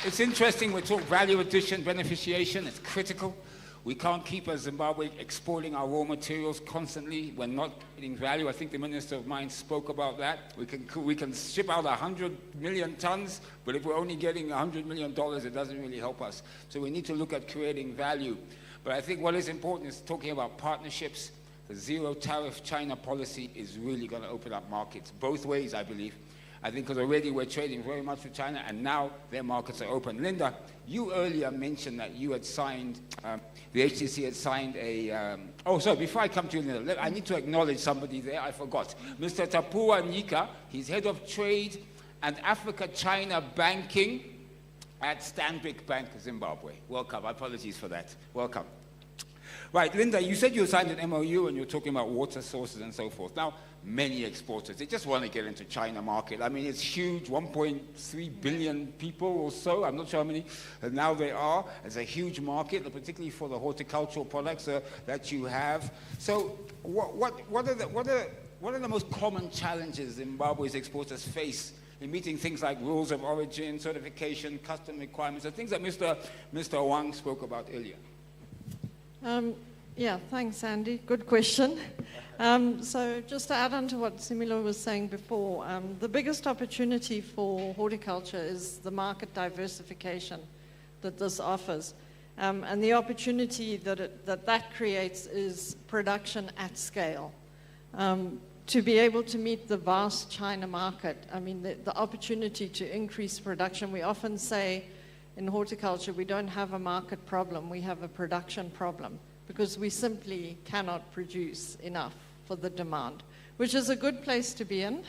It's interesting, we talk value addition, beneficiation, it's critical. We can't keep, as Zimbabwe, exporting our raw materials constantly. We're not getting value. I think the Minister of Mines spoke about that. We can ship out 100 million tons, but if we're only getting $100 million, it doesn't really help us. So we need to look at creating value. But I think what is important is talking about partnerships. The zero tariff China policy is really going to open up markets, both ways, I believe. I think because already we're trading very much with China, and now their markets are open. Linda, you earlier mentioned that you had signed, the HTC had signed a, before I come to you, Linda, I need to acknowledge somebody there, I forgot. Mr. Tapua Nika, he's head of trade and Africa-China banking at Stanbic Bank Zimbabwe. Welcome, apologies for that. Welcome. Right, Linda, you said you signed an MOU and you're talking about water sources and so forth. Now, many exporters, they just want to get into China market. I mean, it's huge, 1.3 billion people or so. I'm not sure how many now there are. It's a huge market, particularly for the horticultural products that you have. So what are the most common challenges Zimbabwe's exporters face in meeting things like rules of origin, certification, custom requirements, the things that Mr. Wang spoke about earlier? Yeah, thanks, Andy. Good question. So just to add on to what Similo was saying before, the biggest opportunity for horticulture is the market diversification that this offers. And the opportunity that creates is production at scale. To be able to meet the vast China market, I mean, the opportunity to increase production, we often say in horticulture, we don't have a market problem, we have a production problem, because we simply cannot produce enough for the demand, which is a good place to be in.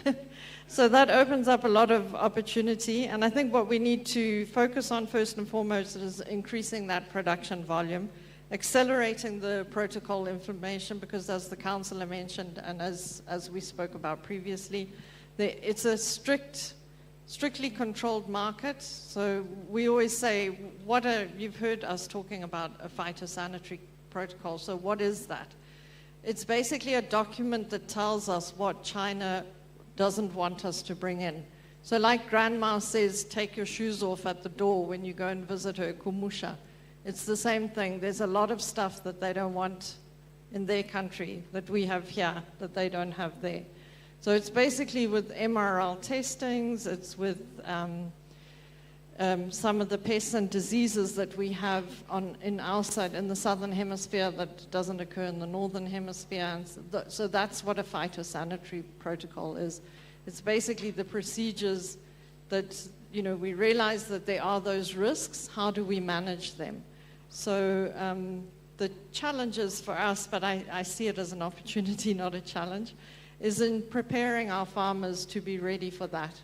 So that opens up a lot of opportunity, and I think what we need to focus on first and foremost is increasing that production volume, accelerating the protocol implementation, because as the councillor mentioned and as we spoke about previously, It's a strictly controlled market. So we always say, you've heard us talking about a phytosanitary protocol. So what is that? It's basically a document that tells us what China doesn't want us to bring in. So like Grandma says, take your shoes off at the door when you go and visit her kumusha. It's the same thing. There's a lot of stuff that they don't want in their country that we have here that they don't have there. So it's basically with MRL testings, it's with some of the pests and diseases that we have in our side, in the southern hemisphere, that doesn't occur in the northern hemisphere. And so that's what a phytosanitary protocol is. It's basically the procedures that, we realize that there are those risks. How do we manage them? So the challenges for us, but I see it as an opportunity, not a challenge, is in preparing our farmers to be ready for that.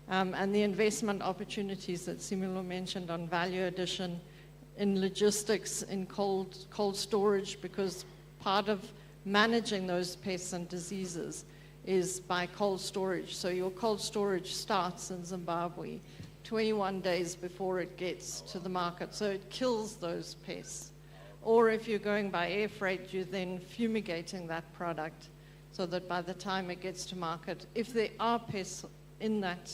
And the investment opportunities that Simulo mentioned on value addition, in logistics, in cold storage, because part of managing those pests and diseases is by cold storage. So your cold storage starts in Zimbabwe 21 days before it gets to the market. So it kills those pests. Or if you're going by air freight, you're then fumigating that product so that by the time it gets to market, if there are pests in that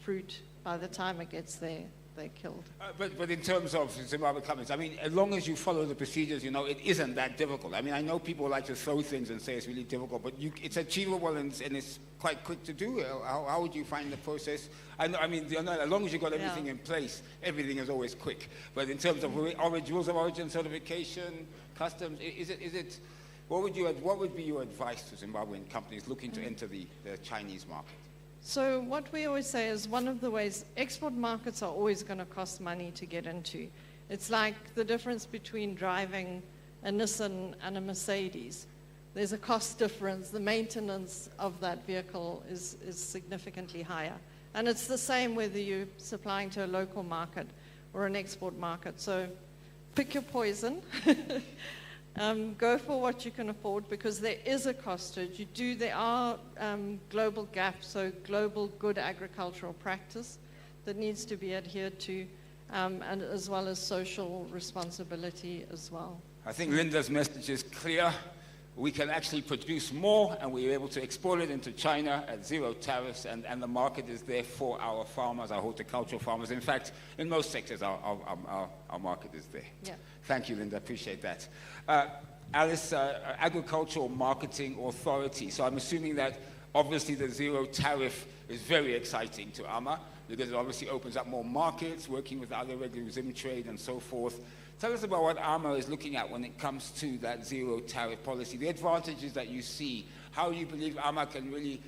fruit, by the time it gets there, they're killed. But in terms of Zimbabwe companies, I mean, as long as you follow the procedures, it isn't that difficult. I mean, I know people like to throw things and say it's really difficult, but it's achievable and it's quite quick to do. How would you find the process? I mean, as long as you've got everything in place, everything is always quick. But in terms of rules of origin, certification, customs, what would be your advice to Zimbabwean companies looking to enter the Chinese market? So what we always say is one of the ways, export markets are always going to cost money to get into. It's like the difference between driving a Nissan and a Mercedes. There's a cost difference. The maintenance of that vehicle is significantly higher. And it's the same whether you're supplying to a local market or an export market. So pick your poison. Go for what you can afford, because there is a cost to it. There are global gaps, so global good agricultural practice that needs to be adhered to, and as well as social responsibility as well. I think Linda's message is clear. We can actually produce more, and we're able to export it into China at zero tariffs, and the market is there for our farmers, our horticultural farmers. In fact, in most sectors, our market is there. Yeah. Thank you, Linda. Appreciate that. Alice, Agricultural Marketing Authority. So I'm assuming that obviously the zero tariff is very exciting to AMA, because it obviously opens up more markets, working with other regular Zimtrade and so forth. Tell us about what AMA is looking at when it comes to that zero tariff policy, the advantages that you see, how you believe AMA can really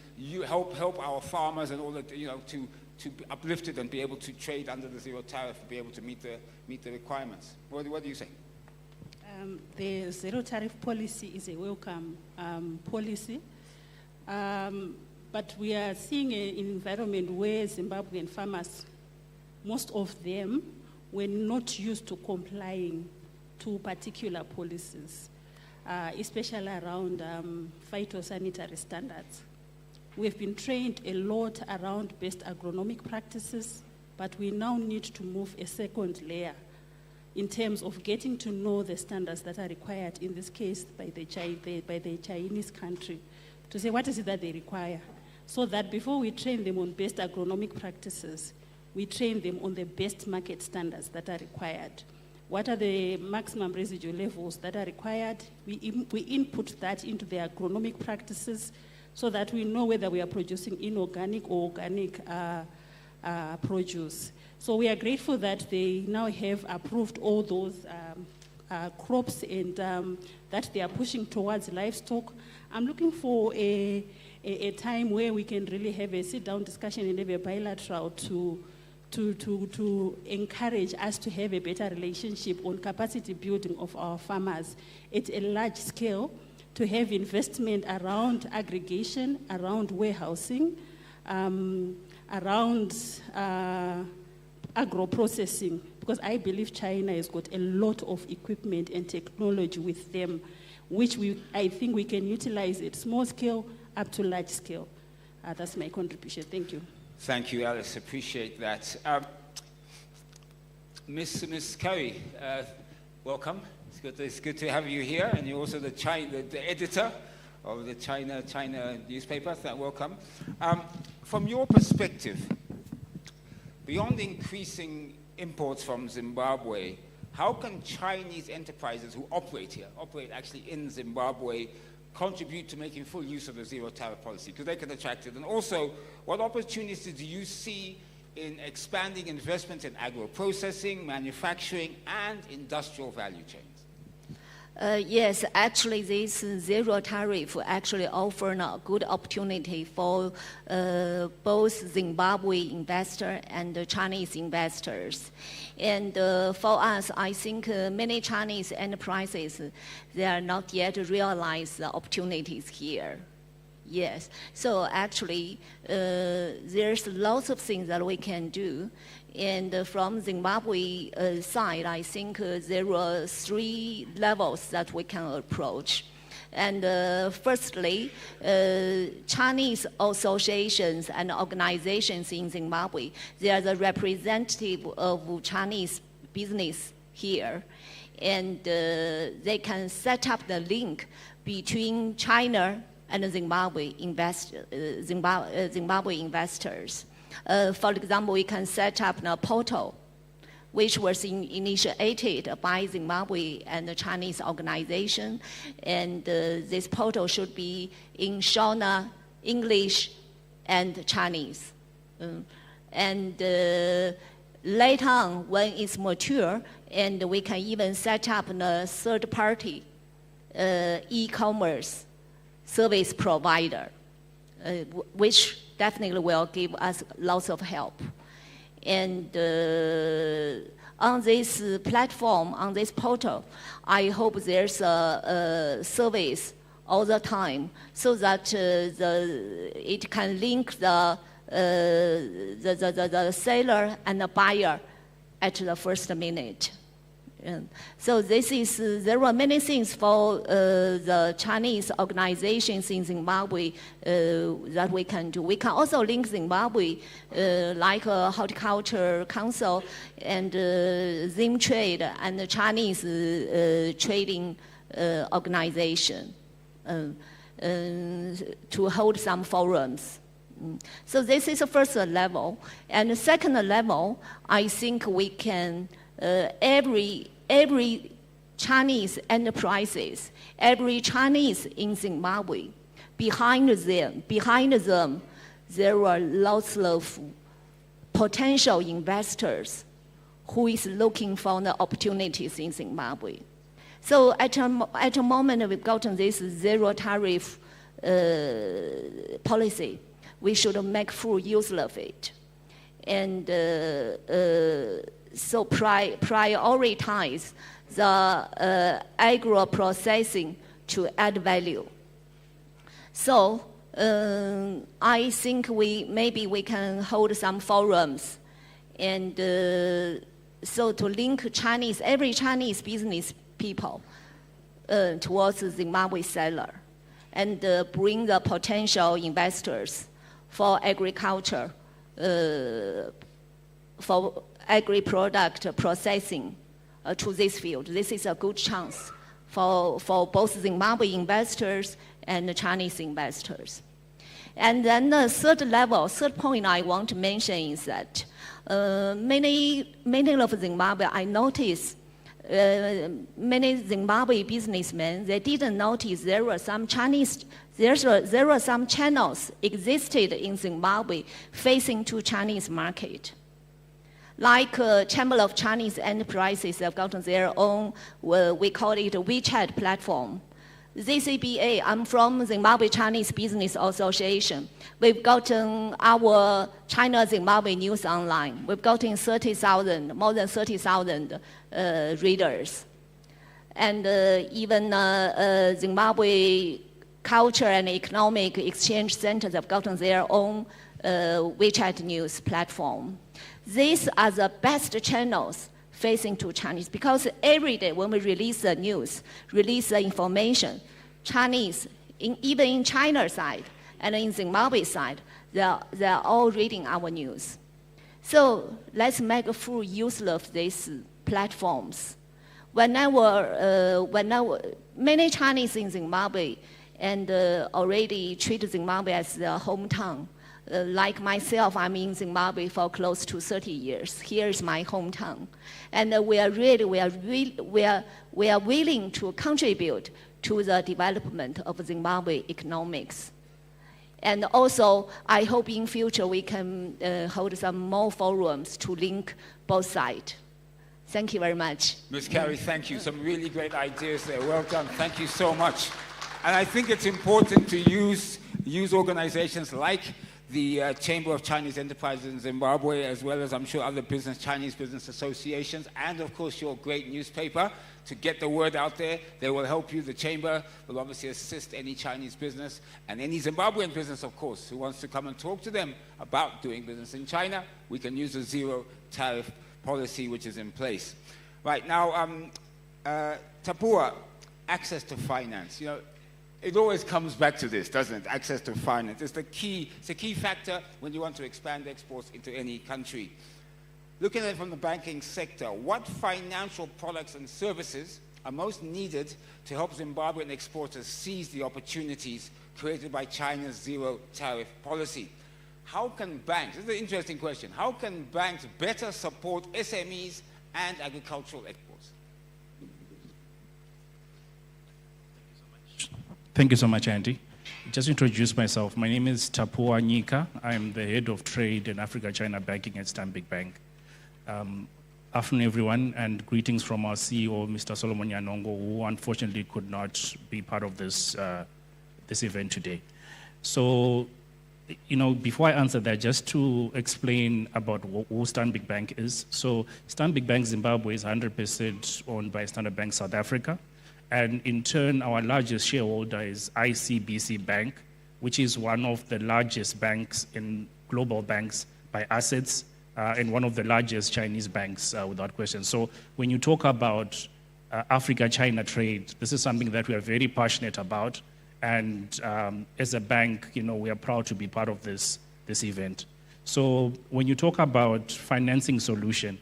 help our farmers and all that, to be uplifted and be able to trade under the zero tariff and be able to meet the requirements. What do you say? The zero tariff policy is a welcome policy, but we are seeing an environment where Zimbabwean farmers, most of them, were not used to complying to particular policies, especially around phytosanitary standards. We've been trained a lot around best agronomic practices, but we now need to move a second layer in terms of getting to know the standards that are required, in this case by the Chinese country, to say what is it that they require, so that before we train them on best agronomic practices, we train them on the best market standards that are required. What are the maximum residual levels that are required? We input that into the agronomic practices so that we know whether we are producing inorganic or organic produce. So we are grateful that they now have approved all those crops and that they are pushing towards livestock. I'm looking for a time where we can really have a sit-down discussion and have a bilateral to encourage us to have a better relationship on capacity building of our farmers at a large scale, to have investment around aggregation, around warehousing, around agro-processing, because I believe China has got a lot of equipment and technology with them, which I think we can utilize at small scale up to large scale. That's my contribution. Thank you. Thank you, Alice. Appreciate that. Miss Curry, welcome. It's good to have you here, and you're also the editor of the China newspaper. Welcome. From your perspective, beyond increasing imports from Zimbabwe, how can Chinese enterprises who operate actually in Zimbabwe, contribute to making full use of the zero tariff policy? Because they can attract it. And also, what opportunities do you see in expanding investment in agro-processing, manufacturing, and industrial value chains? Yes, actually this zero tariff actually offers a good opportunity for both Zimbabwe investors and Chinese investors. And for us, I think many Chinese enterprises, they are not yet realized the opportunities here. Yes, so actually there's lots of things that we can do. And from Zimbabwe side, I think there are 3 levels that we can approach. And firstly, Chinese associations and organizations in Zimbabwe, they are the representative of Chinese business here. And they can set up the link between China and Zimbabwe investors. For example, we can set up a portal which was initiated by Zimbabwe and the Chinese organization. And this portal should be in Shona, English, and Chinese. And later on, when it's mature, and we can even set up a third-party e-commerce service provider, which definitely will give us lots of help. And on this platform, on this portal, I hope there's a service all the time so that it can link the seller and the buyer at the first minute. So there are many things for the Chinese organizations in Zimbabwe that we can do. We can also link Zimbabwe like a horticulture council and Zimtrade and the Chinese trading organization to hold some forums. So this is the first level. And the second level, I think we can every Chinese enterprises, every Chinese in Zimbabwe, behind them, there are lots of potential investors who is looking for the opportunities in Zimbabwe. So at a moment we've gotten this zero tariff policy, we should make full use of it. And so prioritize the agro-processing to add value. So I think maybe we can hold some forums, and so to link every Chinese business people towards the Zimbabwe seller, and bring the potential investors for agriculture, for agri-product processing to this field. This is a good chance for both Zimbabwe investors and Chinese investors. And then the third point I want to mention is that many of Zimbabwe, I noticed many Zimbabwe businessmen, they didn't notice there were some channels existed in Zimbabwe facing to Chinese market. Like Chamber of Chinese Enterprises have gotten their own, we call it a WeChat platform. ZCBA, I'm from Zimbabwe Chinese Business Association. We've gotten our China-Zimbabwe News Online. We've gotten more than 30,000 readers. And even Zimbabwe Culture and Economic Exchange Centers have gotten their own WeChat news platform. These are the best channels facing to Chinese, because every day when we release the news, release the information, Chinese, even in China side And in Zimbabwe side, they're all reading our news. So let's make full use of these platforms. Many Chinese in Zimbabwe and already treat Zimbabwe as their hometown. Like myself, I'm in Zimbabwe for close to 30 years. Here is my hometown. And we are willing to contribute to the development of Zimbabwe economics. And also, I hope in future we can hold some more forums to link both sides. Thank you very much. Ms. Carey, thank you. Some really great ideas there. Well done. Thank you so much. And I think it's important to use organizations like the Chamber of Chinese Enterprises in Zimbabwe, as well as I'm sure other Chinese business associations, and of course your great newspaper, to get the word out there. They will help you. The Chamber will obviously assist any Chinese business and any Zimbabwean business, of course, who wants to come and talk to them about doing business in China. We can use the zero tariff policy which is in place. Right, now, Tapua, access to finance. You know, it always comes back to this, doesn't it? Access to finance. It's a key factor when you want to expand exports into any country. Looking at it from the banking sector, what financial products and services are most needed to help Zimbabwean exporters seize the opportunities created by China's zero tariff policy? How can banks, this is an interesting question, how can banks better support SMEs and agricultural exports? Thank you so much, Andy. Just introduce myself. My name is Tapua Nyika. I'm the head of trade in Africa-China banking at Stanbic Bank. Afternoon, everyone, and greetings from our CEO, Mr. Solomon Nyanongo, who unfortunately could not be part of this event today. So, you know, before I answer that, just to explain about who Stanbic Bank is. So, Stanbic Bank Zimbabwe is 100% owned by Standard Bank South Africa. And in turn, our largest shareholder is ICBC Bank, which is one of the largest banks in global banks by assets, and one of the largest Chinese banks, without question. So when you talk about Africa-China trade, this is something that we are very passionate about. And as a bank, you know, we are proud to be part of this event. So when you talk about financing solution,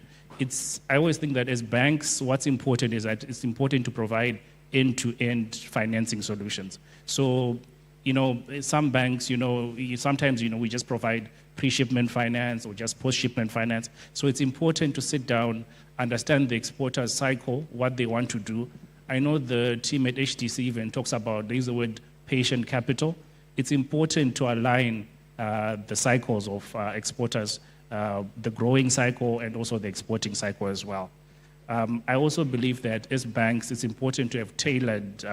I always think that as banks, what's important is that it's important to provide end-to-end financing solutions. So, you know, some banks, you know, sometimes, you know, we just provide pre-shipment finance or just post-shipment finance. So it's important to sit down, understand the exporter's cycle, what they want to do. I know the team at HTC even talks about, they use the word patient capital. It's important to align the cycles of exporters, the growing cycle and also the exporting cycle as well. I also believe that as banks, it's important to have tailored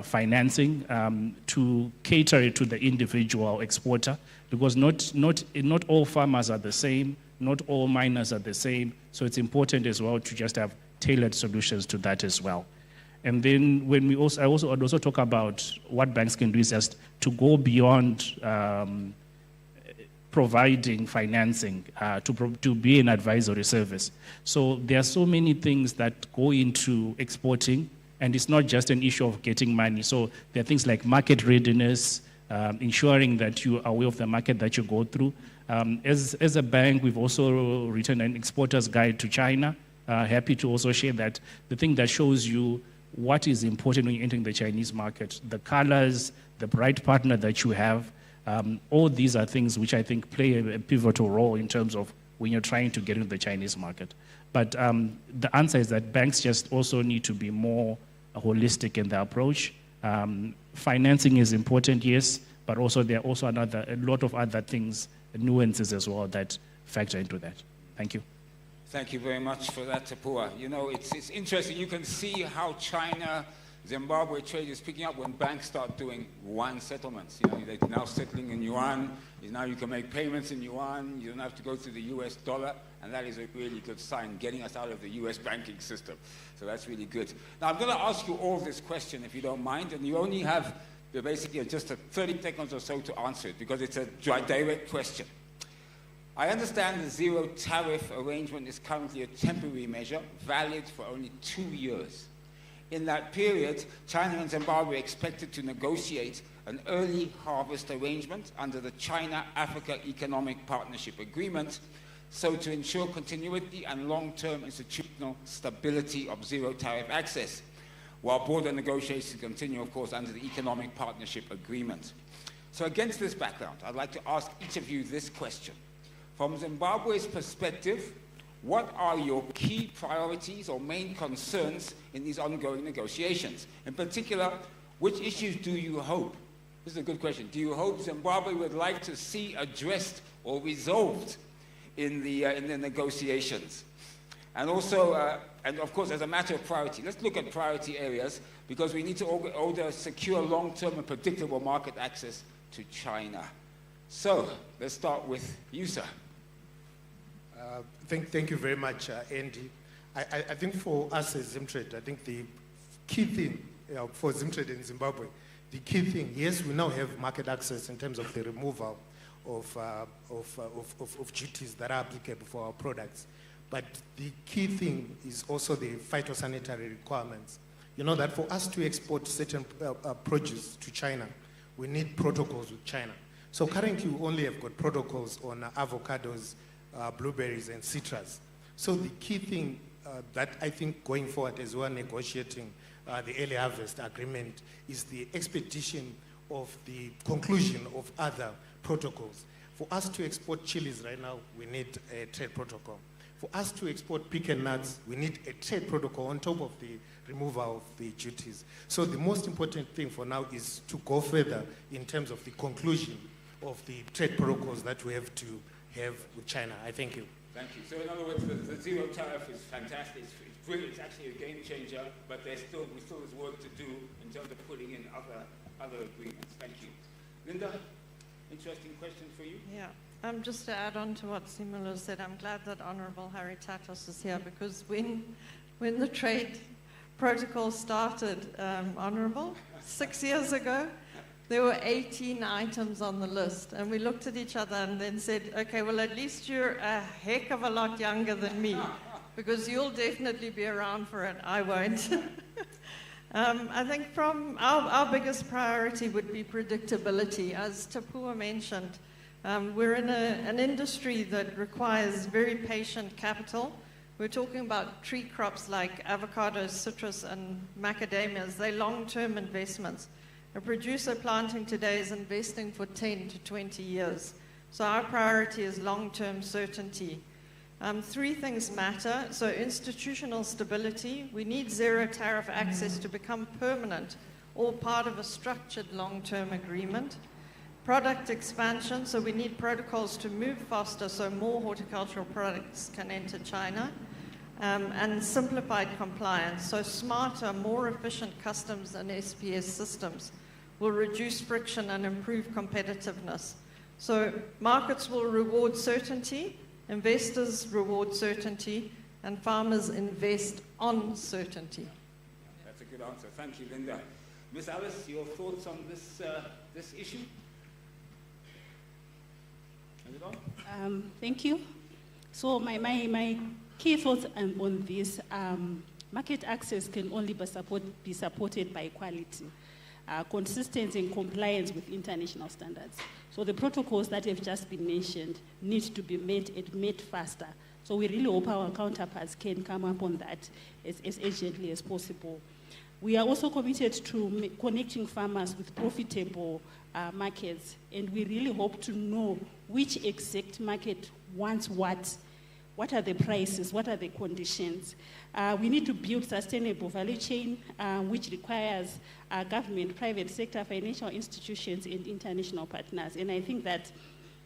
financing to cater to the individual exporter, because not all farmers are the same, not all miners are the same, so it's important as well to just have tailored solutions to that as well. And then when I also talk about what banks can do is just to go beyond providing financing to be an advisory service. So there are so many things that go into exporting, and it's not just an issue of getting money. So there are things like market readiness, ensuring that you are aware of the market that you go through. As a bank, we've also written an exporter's guide to China. Happy to also share that, the thing that shows you what is important when you're entering the Chinese market, the colors, the bright partner that you have. All these are things which I think play a pivotal role in terms of when you're trying to get into the Chinese market. But the answer is that banks just also need to be more holistic in their approach. Financing is important, yes, but also there are also a lot of other things, nuances as well that factor into that. Thank you. Thank you very much for that, Tapua. You know, it's interesting. You can see how China-Zimbabwe trade is picking up when banks start doing yuan settlements. You know, they're now settling in yuan. Now you can make payments in yuan. You don't have to go to the US dollar. And that is a really good sign, getting us out of the US banking system. So that's really good. Now, I'm going to ask you all this question, if you don't mind. And you only have basically just 30 seconds or so to answer it, because it's a direct question. I understand the zero tariff arrangement is currently a temporary measure, valid for only 2 years. In that period, China and Zimbabwe expected to negotiate an early harvest arrangement under the China-Africa Economic Partnership Agreement, so to ensure continuity and long-term institutional stability of zero tariff access, while border negotiations continue, of course, under the Economic Partnership Agreement. So against this background, I'd like to ask each of you this question. From Zimbabwe's perspective, what are your key priorities or main concerns in these ongoing negotiations? In particular, which issues do you hope? This is a good question. Do you hope Zimbabwe would like to see addressed or resolved in the negotiations? And also, and of course, as a matter of priority, let's look at priority areas, because we need to order secure long-term and predictable market access to China. So, let's start with you, sir. Thank you very much, Andy. I think for us as Zimtrade, I think the key thing for Zimtrade in Zimbabwe, the key thing, yes, we now have market access in terms of the removal of duties that are applicable for our products. But the key thing is also the phytosanitary requirements. You know that for us to export certain produce to China, we need protocols with China. So currently we only have got protocols on avocados, blueberries and citrus. So the key thing that I think going forward as we're negotiating the early harvest agreement is the expedition of the conclusion of other protocols. For us to export chilies right now, we need a trade protocol. For us to export pecan nuts, we need a trade protocol on top of the removal of the duties. So the most important thing for now is to go further in terms of the conclusion of the trade protocols that we have to have with China. I thank you. Thank you. So in other words, the zero tariff is fantastic. It's brilliant. It's actually a game changer, but we still has work to do in terms of putting in other agreements. Thank you. Linda, interesting question for you. Yeah. Just to add on to what Simula said, I'm glad that Honorable Harry Tatos is here, because when the trade protocol started, Honorable, 6 years ago, there were 18 items on the list, and we looked at each other and then said, okay, well, at least you're a heck of a lot younger than me, because you'll definitely be around for it. I won't. I think from our biggest priority would be predictability. As Tapua mentioned, we're in an industry that requires very patient capital. We're talking about tree crops like avocados, citrus, and macadamias. They're long-term investments. A producer planting today is investing for 10 to 20 years. So our priority is long-term certainty. Three things matter. So institutional stability. We need zero tariff access to become permanent or part of a structured long-term agreement. Product expansion. So we need protocols to move faster so more horticultural products can enter China. And simplified compliance. So smarter, more efficient customs and SPS systems will reduce friction and improve competitiveness. So markets will reward certainty, investors reward certainty, and farmers invest on certainty. That's a good answer. Thank you, Linda. Ms. Alice, your thoughts on this issue? Is it on? Thank you. So my key thoughts on this, market access can only be supported by quality, consistency and compliance with international standards. So the protocols that have just been mentioned need to be made faster. So we really hope our counterparts can come up on that as urgently as possible. We are also committed to connecting farmers with profitable markets, and we really hope to know which exact market wants what are the prices, what are the conditions. We need to build sustainable value chain, which requires government, private sector, financial institutions, and international partners. And I think that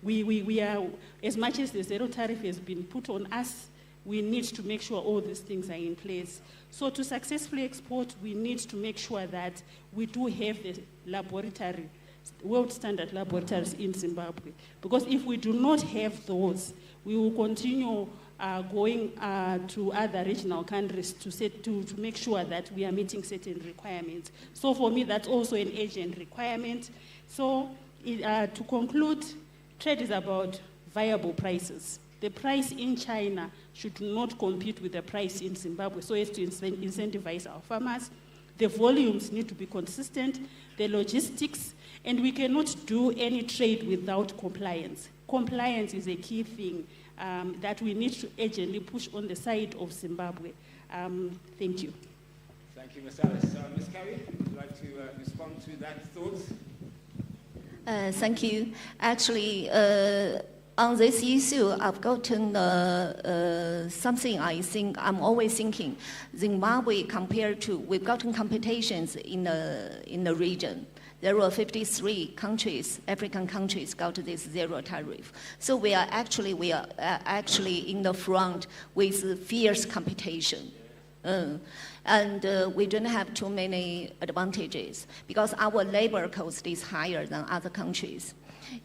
we are, as much as the zero tariff has been put on us, we need to make sure all these things are in place. So to successfully export, we need to make sure that we do have the laboratory, world standard laboratories in Zimbabwe. Because if we do not have those, we will continue going to other regional countries to make sure that we are meeting certain requirements. So for me, that's also an urgent requirement. So to conclude, trade is about viable prices. The price in China should not compete with the price in Zimbabwe so as to incentivize our farmers. The volumes need to be consistent, the logistics, and we cannot do any trade without compliance. Compliance is a key thing that we need to urgently push on the side of Zimbabwe. Thank you. Thank you, Ms. Alice. Ms. Carey, would you like to respond to that thought? Thank you. Actually, on this issue, I've gotten something I think I'm always thinking. Zimbabwe compared to, we've gotten competitions in the region. There were 53 countries, African countries, got this zero tariff. So we are actually in the front with fierce competition. And we don't have too many advantages because our labor cost is higher than other countries.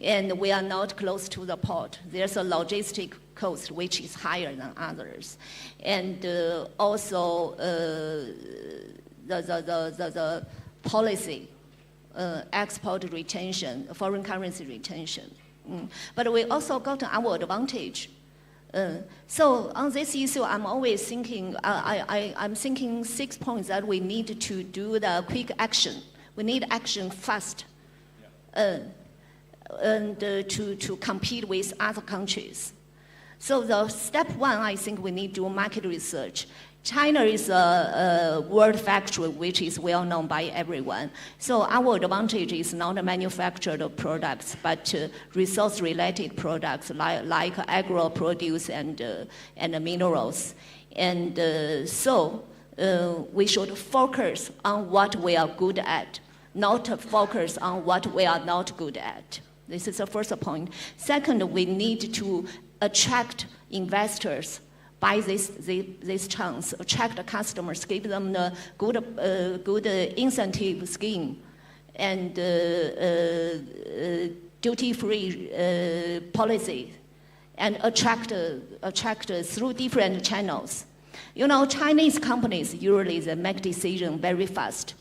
And we are not close to the port. There's a logistic cost which is higher than others. And also the policy, export retention, foreign currency retention. But we also got our advantage. So on this issue, I'm always thinking, I'm thinking 6 points that we need to do the quick action. We need action fast. And to compete with other countries. So the step one, I think we need to do market research. China is a world factory which is well known by everyone. So our advantage is not manufactured products, but resource-related products like agro produce and minerals. And so we should focus on what we are good at, not focus on what we are not good at. This is the first point. Second, we need to attract investors by this chance, attract customers, give them the good incentive scheme and duty-free policy, and attract through different channels. You know, Chinese companies usually they make decisions very fast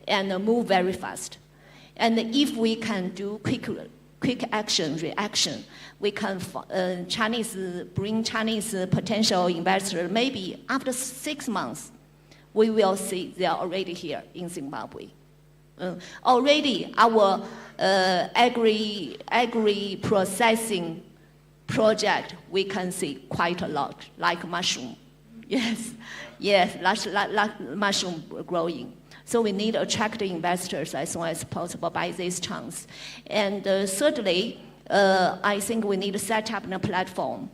and move very fast. And if we can do quick action, reaction, we can bring Chinese potential investors. Maybe after 6 months, we will see they are already here in Zimbabwe. Already our agri-processing project, we can see quite a lot, like mushroom. Yes, mushroom growing. So we need to attract investors as soon as possible by this chance. And thirdly, I think we need to set up a platform,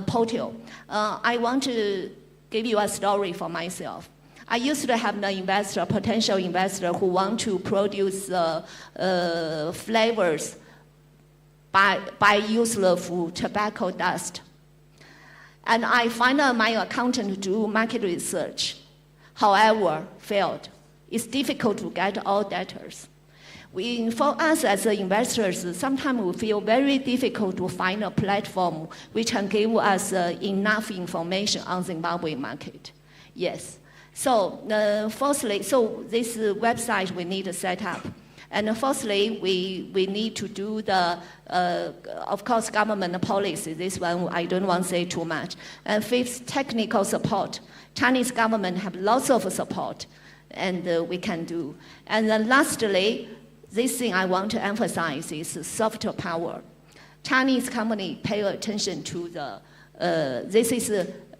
portal. I want to give you a story for myself. I used to have an investor, potential investor, who want to produce flavors by use of tobacco dust. And I find my accountant to do market research, however, failed. It's difficult to get all data. For us as investors, sometimes we feel very difficult to find a platform which can give us enough information on Zimbabwe market. Yes. So firstly, so this website we need to set up. And fourthly, we need to do the, of course, government policy. This one I don't want to say too much. And fifth, technical support. Chinese government have lots of support, and we can do. And then lastly, this thing I want to emphasize is soft power. Chinese company pay attention to the, this is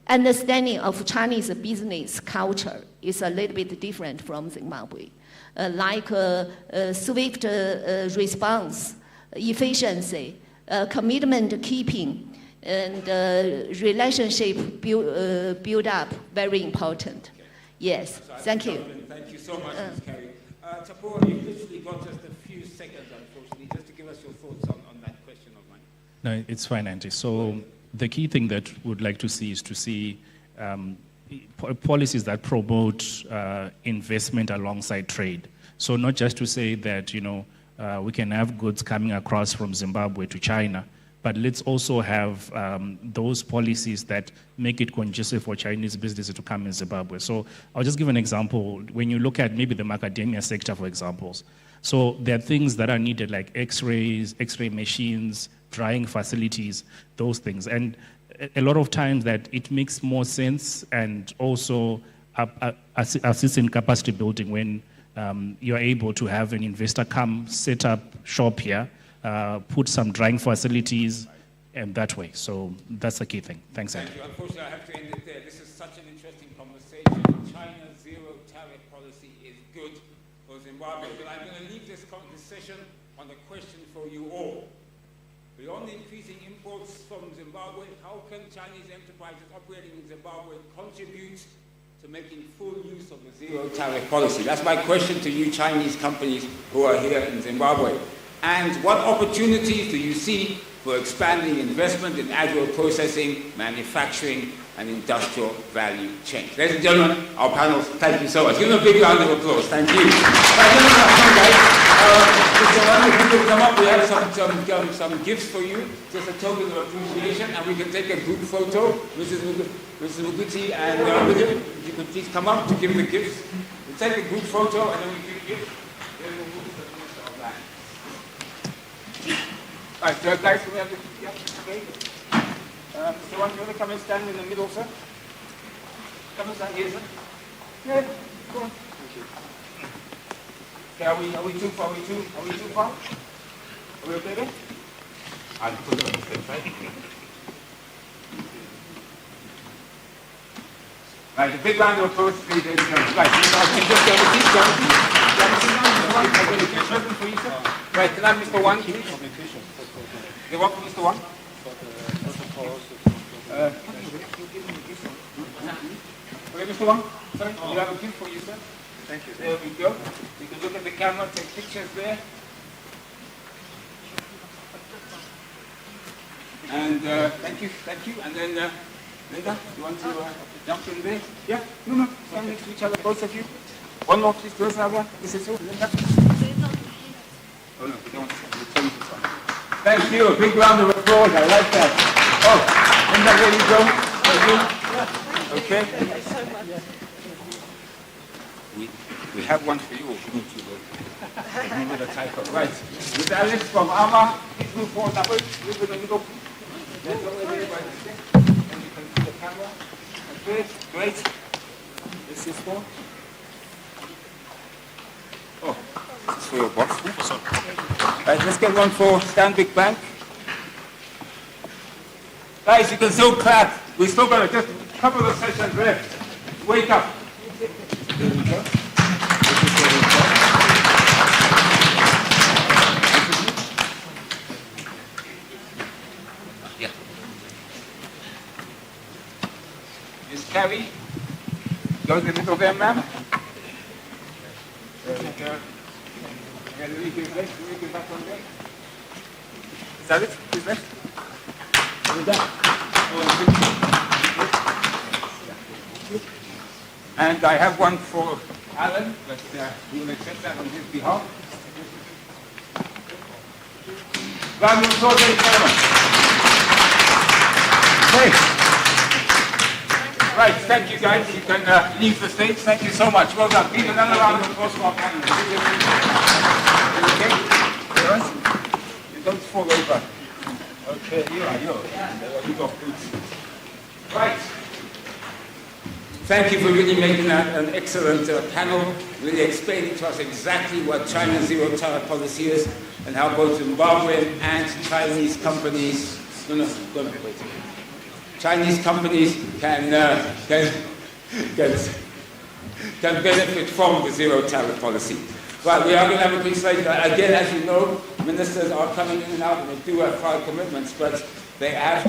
understanding of Chinese business culture is a little bit different from Zimbabwe. Like swift response, efficiency, commitment keeping, and relationship build up, very important. Yes, thank you. Thank you so much, Ms. Carey. Tapua, you've literally got just a few seconds, unfortunately, just to give us your thoughts on that question of mine. No, it's fine, Andy. So the key thing that we'd like to see is to see policies that promote investment alongside trade. So not just to say that, you know, we can have goods coming across from Zimbabwe to China, but let's also have those policies that make it conducive for Chinese businesses to come in Zimbabwe. So I'll just give an example. When you look at maybe the macadamia sector, for examples, so there are things that are needed like x-rays, x-ray machines, drying facilities, those things. And a lot of times that it makes more sense and also assist in capacity building when you're able to have an investor come set up shop here, put some drying facilities, and that way. So that's the key thing. Thanks, Andy. Thank you. Unfortunately, I have to end it there. This is such an interesting conversation. China's zero tariff policy is good for Zimbabwe, but I'm going to leave this session on a question for you all. Beyond increasing imports from Zimbabwe, how can Chinese enterprises operating in Zimbabwe contribute to making full use of the zero tariff policy? That's my question to you Chinese companies who are here in Zimbabwe. And what opportunities do you see for expanding investment in agro-processing, manufacturing, and industrial value chains? Ladies and gentlemen, our panel, thank you so much. Give them a big round of applause. Thank you. Mr. Wanda, if you could come up, we have some gifts for you, just a token of appreciation, and we can take a group photo. Mrs. Muguti and William, if you could please come up to give the gifts. We'll take a group photo, and then we give the gift. All right, so guys, we have the, yeah, okay. Mr. Wanda, you want to come and stand in the middle, sir? Come and stand here, sir. Yeah, go on. Thank you. Okay, are we too far? Are we too far? Are we okay there? I'll put it on the stage, right? Right, a big round of applause, please, ladies and gentlemen. Right, can just go with these guys. I'm going to get something for you, sir. Right, can I have Mr. Wang, please? You want for Mr. Wang? Okay, Mr. Wang, sorry, you have a gift for you, sir. Thank you. There we go. You can look at the camera, take pictures there. And thank you. And then, Linda, you want to jump in there? Yeah? No, stand next to each other, both of you. One more, please, close that one. This is you, Linda. Oh, no, we don't want to tell you this one. Thank you. A big round of applause. I like that. Oh, Linda, there you go. Okay. Thank you so much. We have one for you. Remember the typo. Right. With Alex from AMA, please move forward. Move in the middle. That's over there by the stick. And you can see the camera. Okay, great. This is for? Oh, this is for your box. Right, let's get one for Stanbic Bank. Guys, you can still clap. We still got just a couple of sessions left. Wake up. There we go. Yeah. Miss Carrie, go to the middle there, ma'am. There we go. And we give back on there. Is that it? Is that? We're done. And I have one for Alan, but we will accept that on his behalf. Round of applause, ladies and gentlemen. Okay. Right, thank you guys. You can leave the stage. Thank you so much. Well done. Give another round of applause for our panel. Okay? You don't fall over. Okay, you are. Right. Thank you for really making that an excellent panel, really explaining to us exactly what China's zero tariff policy is and how both Zimbabwean and Chinese companies, wait. Chinese companies can benefit from the zero tariff policy. Right, we are going to have a quick slide. Again, as you know, ministers are coming in and out, and they do have prior commitments, but they have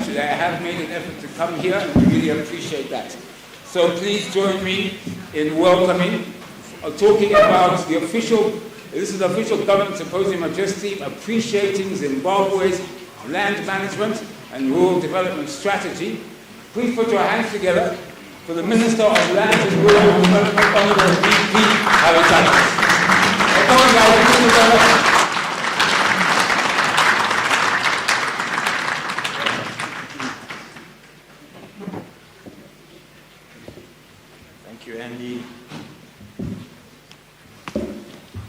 made an effort to come here, and we really appreciate that. So please join me in welcoming, talking about the official, this is the official government symposium address theme, appreciating Zimbabwe's land management and rural development strategy. Please put your hands together for the Minister of Land and Rural Development, Honorable V.P. Habitat. Thank you, Andy.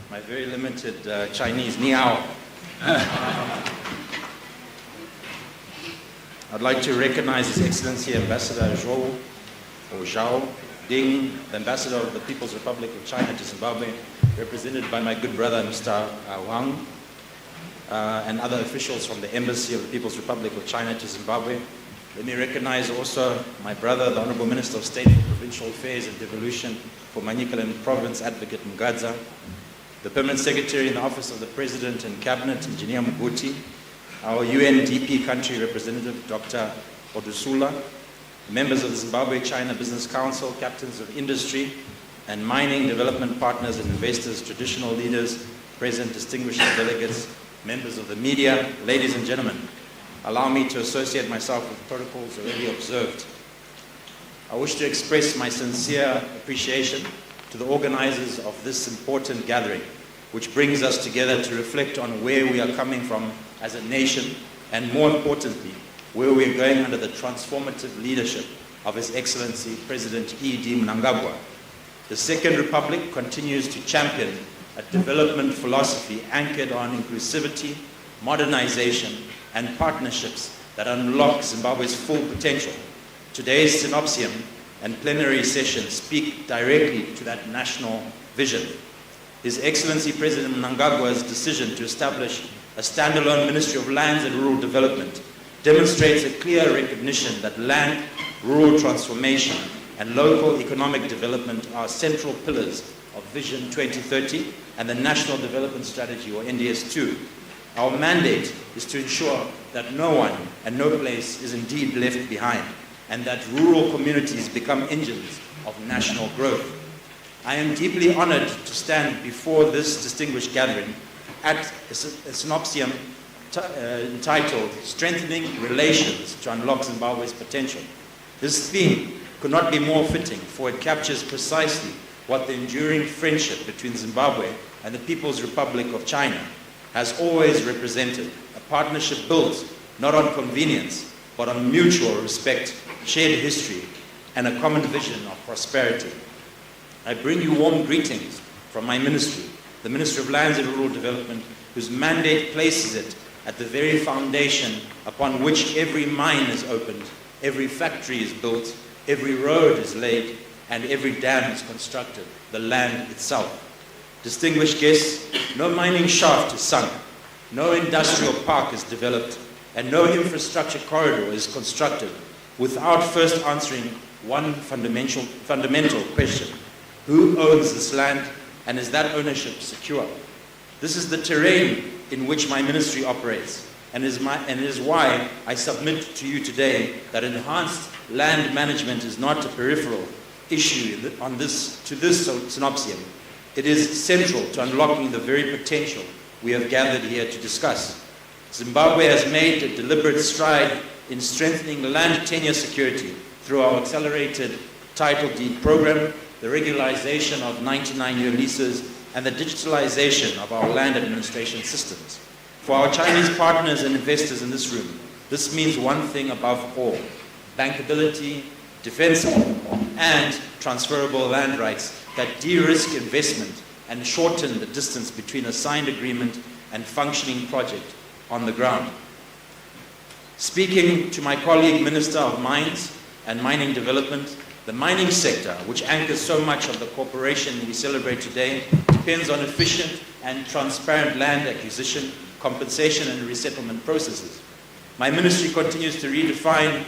My very limited Chinese ni hao. I'd like to recognize His Excellency Ambassador Zhou, Ding, the Ambassador of the People's Republic of China to Zimbabwe, represented by my good brother, Mr. Wang, and other officials from the Embassy of the People's Republic of China to Zimbabwe. Let me recognize also my brother, the Honorable Minister of State for Provincial Affairs and Devolution for Manicaland Province, Advocate Mgadza, the Permanent Secretary in the Office of the President and Cabinet, Engineer Muguti, our UNDP country representative, Dr. Odusula, members of the Zimbabwe-China Business Council, captains of industry, and mining development partners and investors, traditional leaders, present, distinguished delegates, members of the media, ladies and gentlemen. Allow me to associate myself with protocols already observed. I wish to express my sincere appreciation to the organizers of this important gathering, which brings us together to reflect on where we are coming from as a nation, and more importantly, where we are going under the transformative leadership of His Excellency President E.D. Mnangagwa. The Second Republic continues to champion a development philosophy anchored on inclusivity, modernization, and partnerships that unlock Zimbabwe's full potential. Today's Symposium and plenary session speak directly to that national vision. His Excellency President Mnangagwa's decision to establish a standalone Ministry of Lands and Rural Development demonstrates a clear recognition that land, rural transformation, and local economic development are central pillars of Vision 2030 and the National Development Strategy, or NDS2. Our mandate is to ensure that no one and no place is indeed left behind, and that rural communities become engines of national growth. I am deeply honored to stand before this distinguished gathering at a Symposium entitled Strengthening Relations to Unlock Zimbabwe's Potential. This theme could not be more fitting, for it captures precisely what the enduring friendship between Zimbabwe and the People's Republic of China has always represented, a partnership built not on convenience, but on mutual respect, shared history, and a common vision of prosperity. I bring you warm greetings from my ministry, the Ministry of Lands and Rural Development, whose mandate places it at the very foundation upon which every mine is opened, every factory is built, every road is laid, and every dam is constructed, the land itself. Distinguished guests, no mining shaft is sunk, no industrial park is developed, and no infrastructure corridor is constructed without first answering one fundamental question: who owns this land, and is that ownership secure? This is the terrain in which my ministry operates, and is why I submit to you today that enhanced land management is not a peripheral issue to this Symposium. It is central to unlocking the very potential we have gathered here to discuss. Zimbabwe has made a deliberate stride in strengthening land tenure security through our accelerated title deed program, the regularization of 99-year leases, and the digitalization of our land administration systems. For our Chinese partners and investors in this room, this means one thing above all: bankability, defensible, and transferable land rights that de-risk investment and shorten the distance between a signed agreement and functioning project on the ground. Speaking to my colleague, Minister of Mines and Mining Development, the mining sector, which anchors so much of the cooperation we celebrate today, depends on efficient and transparent land acquisition, compensation, and resettlement processes. My ministry continues to redefine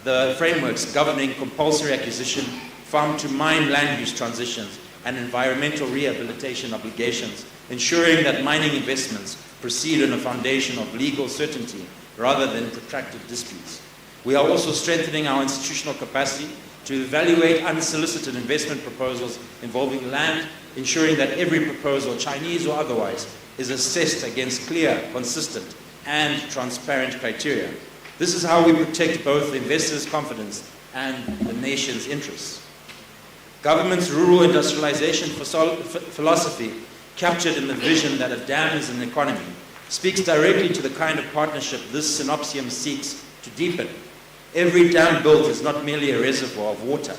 the frameworks governing compulsory acquisition, farm-to-mine land use transitions, and environmental rehabilitation obligations, ensuring that mining investments proceed on a foundation of legal certainty rather than protracted disputes. We are also strengthening our institutional capacity to evaluate unsolicited investment proposals involving land, ensuring that every proposal, Chinese or otherwise, is assessed against clear, consistent, and transparent criteria. This is how we protect both the investors' confidence and the nation's interests. Government's rural industrialization philosophy, captured in the vision that a dam is an economy, speaks directly to the kind of partnership this Symposium seeks to deepen. Every dam built is not merely a reservoir of water.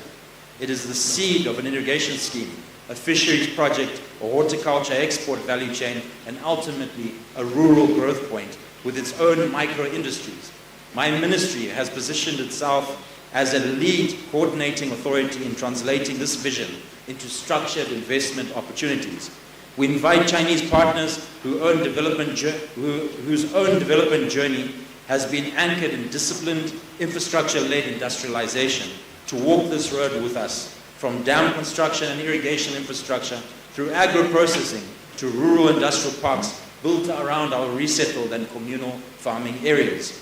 It is the seed of an irrigation scheme, a fisheries project, a horticulture export value chain, and ultimately a rural growth point with its own micro-industries. My ministry has positioned itself as a lead coordinating authority in translating this vision into structured investment opportunities. We invite Chinese partners whose own development journey has been anchored in disciplined, infrastructure-led industrialization to walk this road with us, from dam construction and irrigation infrastructure through agro-processing to rural industrial parks built around our resettled and communal farming areas.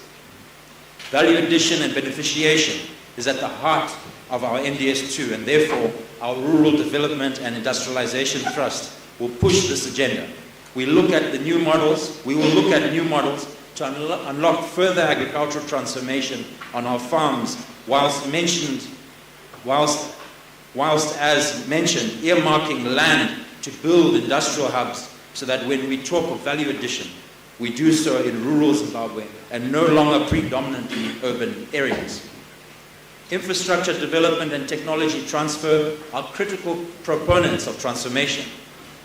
Value addition and beneficiation is at the heart of our NDS2, and therefore our Rural Development and Industrialization Trust will push this agenda. We will look at new models to unlock further agricultural transformation on our farms, whilst as mentioned, earmarking land to build industrial hubs so that when we talk of value addition, we do so in rural Zimbabwe and no longer predominantly urban areas. Infrastructure development and technology transfer are critical proponents of transformation.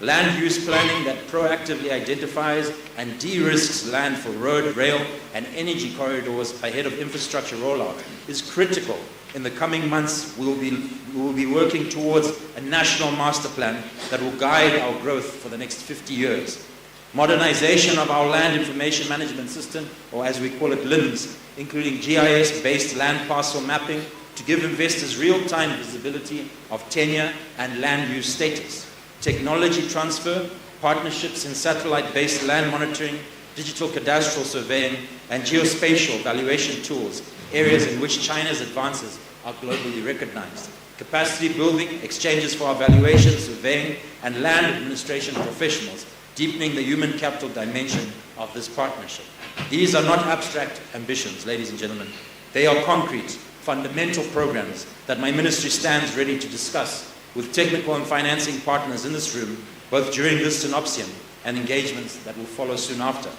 Land use planning that proactively identifies and de-risks land for road, rail, and energy corridors ahead of infrastructure rollout is critical. In the coming months, we will be working towards a national master plan that will guide our growth for the next 50 years. Modernization of our land information management system, or as we call it, LIMS, including GIS-based land parcel mapping to give investors real-time visibility of tenure and land use status. Technology transfer, partnerships in satellite-based land monitoring, digital cadastral surveying, and geospatial valuation tools, areas in which China's advances are globally recognized. Capacity building, exchanges for our valuation, surveying, and land administration professionals, deepening the human capital dimension of this partnership. These are not abstract ambitions, ladies and gentlemen. They are concrete, fundamental programs that my ministry stands ready to discuss with technical and financing partners in this room, both during this Symposium and engagements that will follow soon after.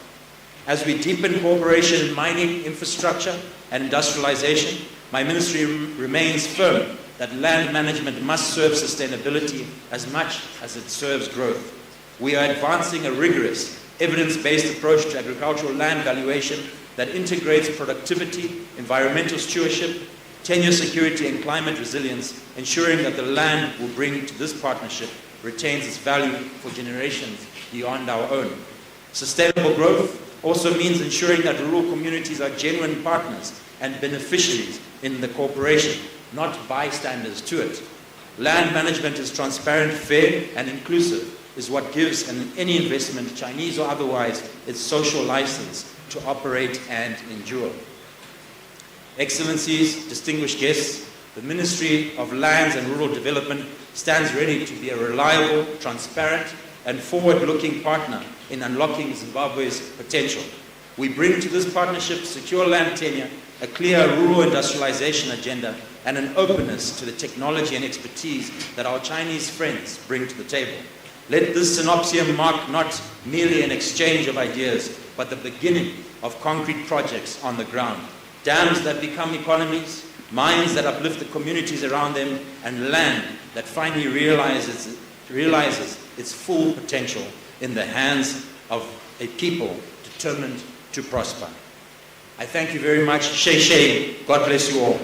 As we deepen cooperation in mining, infrastructure, and industrialization, my ministry remains firm that land management must serve sustainability as much as it serves growth. We are advancing a rigorous, evidence-based approach to agricultural land valuation that integrates productivity, environmental stewardship, tenure security, and climate resilience, ensuring that the land we'll bring to this partnership retains its value for generations beyond our own. Sustainable growth also means ensuring that rural communities are genuine partners and beneficiaries in the cooperation, not bystanders to it. Land management is transparent, fair, and inclusive, is what gives any investment, Chinese or otherwise, its social license to operate and endure. Excellencies, distinguished guests, the Ministry of Lands and Rural Development stands ready to be a reliable, transparent, and forward-looking partner in unlocking Zimbabwe's potential. We bring to this partnership secure land tenure, a clear rural industrialization agenda, and an openness to the technology and expertise that our Chinese friends bring to the table. Let this Symposium mark not merely an exchange of ideas, but the beginning of concrete projects on the ground. Dams that become economies, mines that uplift the communities around them, and land that finally realizes its full potential in the hands of a people determined to prosper. I thank you very much. Shei. God bless you all.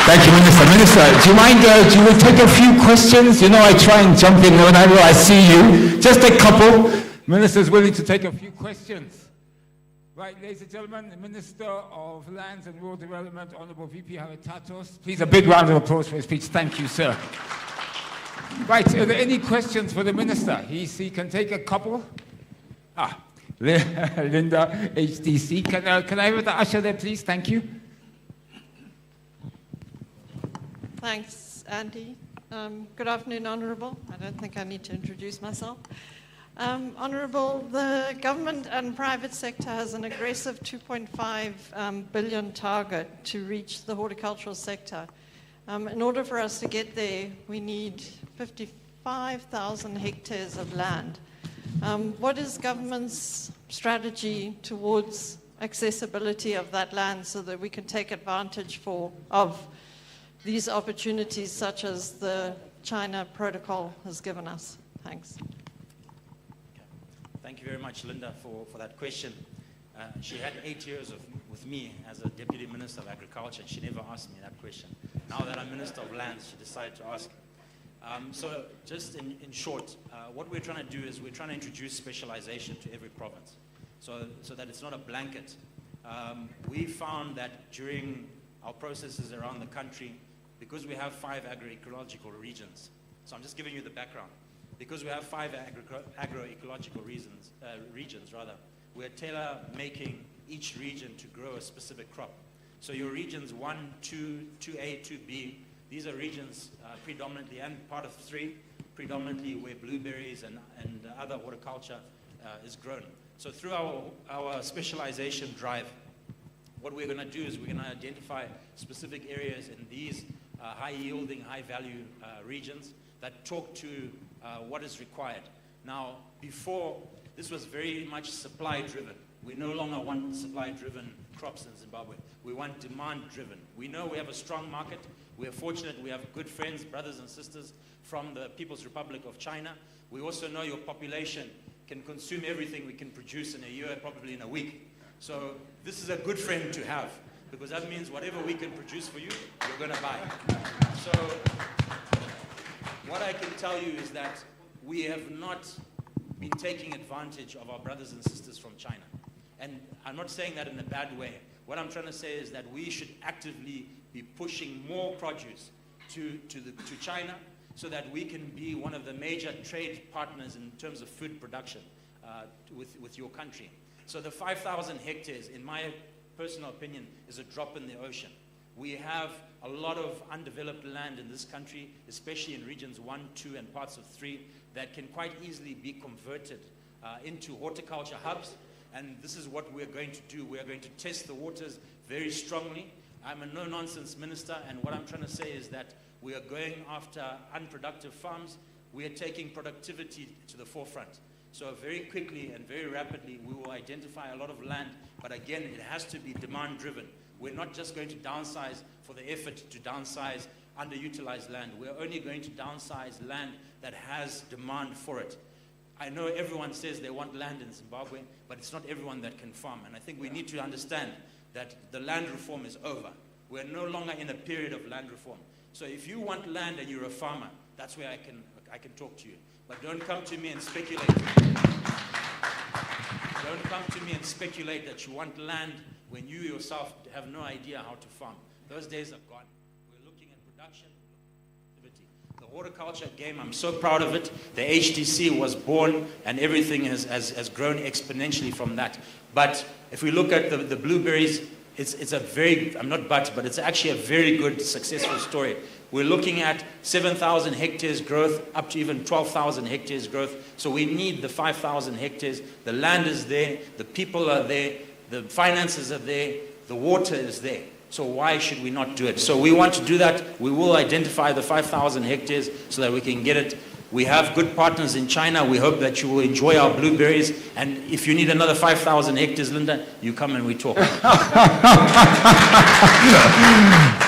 Thank you, Minister. Minister, do you mind, do you take a few questions? You know, I try and jump in whenever I see you. Just a couple. Minister's willing to take a few questions. Right, ladies and gentlemen, the Minister of Lands and Rural Development, Honorable VP Haritatos. Please, a big round of applause for his speech. Thank you, sir. Right, are there any questions for the Minister? He can take a couple. Linda, HDC. Can I have the usher there, please? Thank you. Thanks, Andy. Good afternoon, Honourable. I don't think I need to introduce myself. Honourable, the government and private sector has an aggressive 2.5 billion target to reach the horticultural sector. In order for us to get there, we need 55,000 hectares of land. What is government's strategy towards accessibility of that land so that we can take advantage of these opportunities such as the China Protocol has given us? Thanks. Thank you very much, Linda, for that question. She had 8 years with me as a Deputy Minister of Agriculture, and she never asked me that question. Now that I'm Minister of Lands, she decided to ask. So just in short, what we're trying to do is we're trying to introduce specialization to every province, so that it's not a blanket. We found that during our processes around the country, because we have 5 agroecological regions, so I'm just giving you the background. Because we have 5 agroecological regions, we're tailor-making each region to grow a specific crop. So your regions 1, 2, 2A, 2B, these are regions predominantly, and part of 3, predominantly where blueberries and other horticulture is grown. So through our specialization drive, what we're going to do is we're going to identify specific areas in these high-yielding, high-value regions that talk to what is required. Now, before, this was very much supply-driven. We no longer want supply-driven crops in Zimbabwe. We want demand-driven. We know we have a strong market. We are fortunate we have good friends, brothers and sisters from the People's Republic of China. We also know your population can consume everything we can produce in a year, probably in a week. So this is a good friend to have, because that means whatever we can produce for you, you're going to buy. So what I can tell you is that we have not been taking advantage of our brothers and sisters from China. And I'm not saying that in a bad way. What I'm trying to say is that we should actively be pushing more produce to China, so that we can be one of the major trade partners in terms of food production with your country. So the 5,000 hectares, in my personal opinion, is a drop in the ocean. We have a lot of undeveloped land in this country, especially in regions 1, 2, and parts of 3, that can quite easily be converted into horticulture hubs. And this is what we're going to do. We're going to test the waters very strongly. I'm a no-nonsense minister, and what I'm trying to say is that we are going after unproductive farms. We are taking productivity to the forefront. So very quickly and very rapidly, we will identify a lot of land, but again, it has to be demand-driven. We're not just going to downsize for the effort to downsize underutilized land. We're only going to downsize land that has demand for it. I know everyone says they want land in Zimbabwe, but it's not everyone that can farm. And I think we need to understand that the land reform is over. We're no longer in a period of land reform. So if you want land and you're a farmer, that's where I can talk to you. But don't come to me and speculate. Don't come to me and speculate that you want land when you yourself have no idea how to farm. Those days are gone. We're looking at production, activity. The horticulture game, I'm so proud of it. The HTC was born, and everything has grown exponentially from that. But if we look at the blueberries, it's a very, but it's actually a very good, successful story. We're looking at 7,000 hectares growth, up to even 12,000 hectares growth. So we need the 5,000 hectares. The land is there, the people are there, the finances are there, the water is there. So why should we not do it? So we want to do that. We will identify the 5,000 hectares so that we can get it. We have good partners in China. We hope that you will enjoy our blueberries. And if you need another 5,000 hectares, Linda, you come and we talk.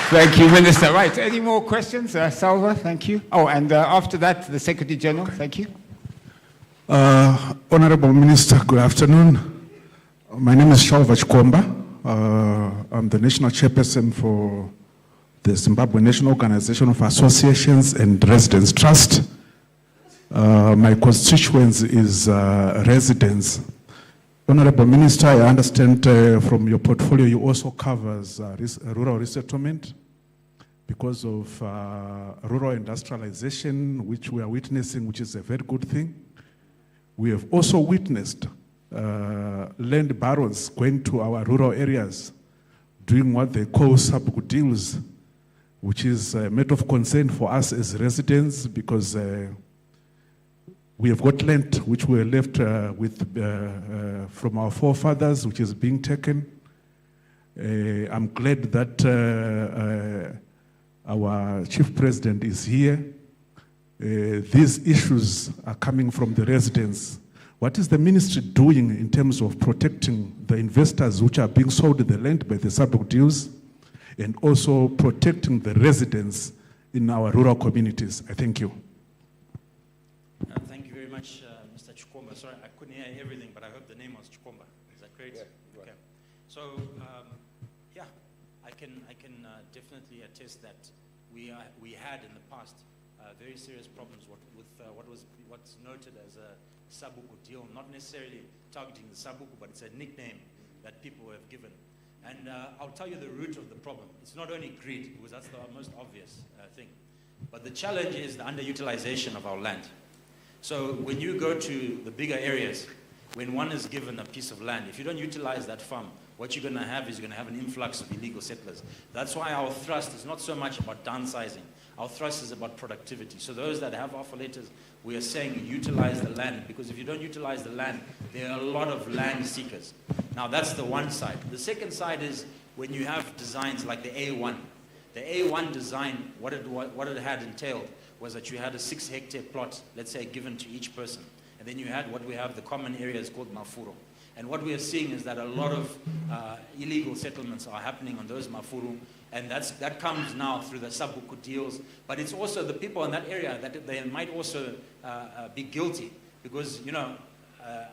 Thank you, Minister. Right, any more questions? Salva, thank you. Oh, and after that, the Secretary General, thank you. Honorable Minister, good afternoon. My name is Shalva Chikomba. I'm the National Chairperson for the Zimbabwe National Organization of Associations and Residents Trust. My constituency is residents. Honorable Minister, I understand from your portfolio you also covers rural resettlement because of rural industrialization, which we are witnessing, which is a very good thing. We have also witnessed land barons going to our rural areas, doing what they call sub deals, which is a matter of concern for us as residents because we have got land which we were left with from our forefathers, which is being taken. I'm glad that our Chief President is here. These issues are coming from the residents. What is the ministry doing in terms of protecting the investors which are being sold the land by the sub-deals and also protecting the residents in our rural communities? I thank you. Thank you very much, Mr. Chikomba. Sorry, I couldn't hear everything, but I hope the name was Chikomba. Is that correct? Yeah, okay. So, yeah, I can definitely attest that we had in the past very serious problems with what's noted as a Sabuku deal, not necessarily targeting the Sabuku, but it's a nickname that people have given. And I'll tell you the root of the problem. It's not only greed, because that's the most obvious thing, but the challenge is the underutilization of our land. So when you go to the bigger areas, when one is given a piece of land, if you don't utilize that farm, what you're going to have is you're going to have an influx of illegal settlers. That's why our thrust is not so much about downsizing. Our thrust is about productivity. So those that have offer letters, we are saying utilize the land, because if you don't utilize the land, there are a lot of land seekers. Now that's the one side. The second side is when you have designs like the A1. The A1 design, what it had entailed was that you had a 6-hectare plot, let's say, given to each person. And then you had what we have, the common areas called Mafuro. And what we are seeing is that a lot of illegal settlements are happening on those Mafuru, and that comes now through the Sabuku deals. But it's also the people in that area that they might also be guilty, because, you know,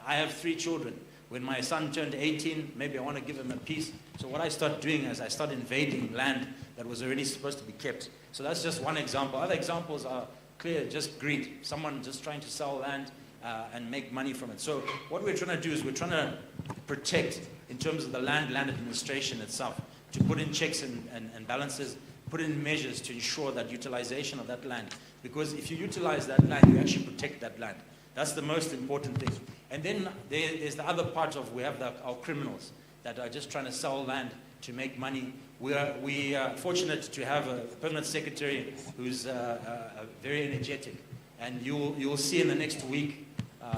I have 3 children. When my son turned 18, maybe I want to give him a piece. So what I start doing is I start invading land that was already supposed to be kept. So that's just one example. Other examples are clear, just greed. Someone just trying to sell land and make money from it. So what we're trying to do is we're trying to protect, in terms of the land administration itself, to put in checks and balances, put in measures to ensure that utilization of that land. Because if you utilize that land, you actually protect that land. That's the most important thing. And then there's the other part of, we have our criminals that are just trying to sell land to make money. We are fortunate to have a permanent secretary who's very energetic. And you'll see in the next week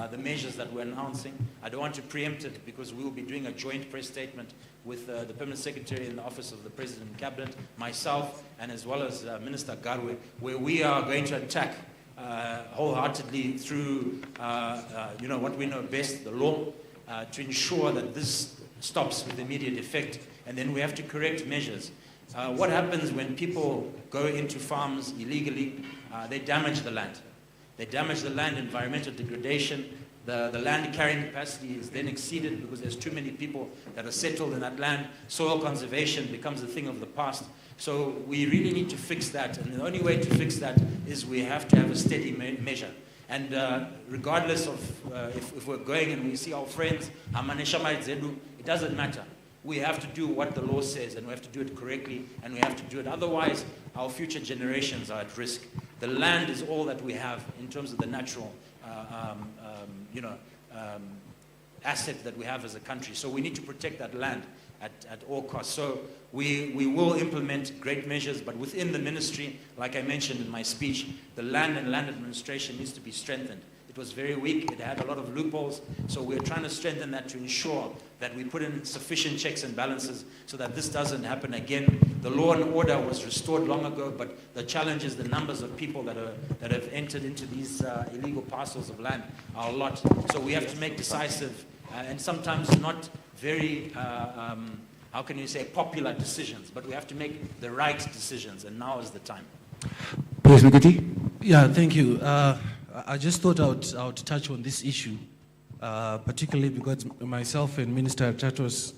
the measures that we're announcing. I don't want to preempt it, because we will be doing a joint press statement with the permanent secretary in the office of the President and Cabinet, myself, and as well as Minister Garwe, where we are going to attack wholeheartedly through what we know best, the law, to ensure that this stops with immediate effect. And then we have to correct measures. What happens when people go into farms illegally? They damage the land. They damage the land, environmental degradation. The land carrying capacity is then exceeded because there's too many people that are settled in that land. Soil conservation becomes a thing of the past. So we really need to fix that. And the only way to fix that is we have to have a steady measure. And regardless of if we're going and we see our friends, it doesn't matter. We have to do what the law says, and we have to do it correctly, and we have to do it. Otherwise, our future generations are at risk. The land is all that we have in terms of the natural asset that we have as a country. So we need to protect that land at all costs. So we will implement great measures, but within the ministry, like I mentioned in my speech, the land and land administration needs to be strengthened. It was very weak. It had a lot of loopholes. So we're trying to strengthen that to ensure that we put in sufficient checks and balances so that this doesn't happen again. The law and order was restored long ago, but the challenge is the numbers of people that have entered into these illegal parcels of land are a lot. So we have to make decisive and sometimes not very, how can you say, popular decisions, but we have to make the right decisions, and now is the time. Please, Mikiti. Yeah, thank you. I just thought I would touch on this issue, particularly because myself and Minister Tatos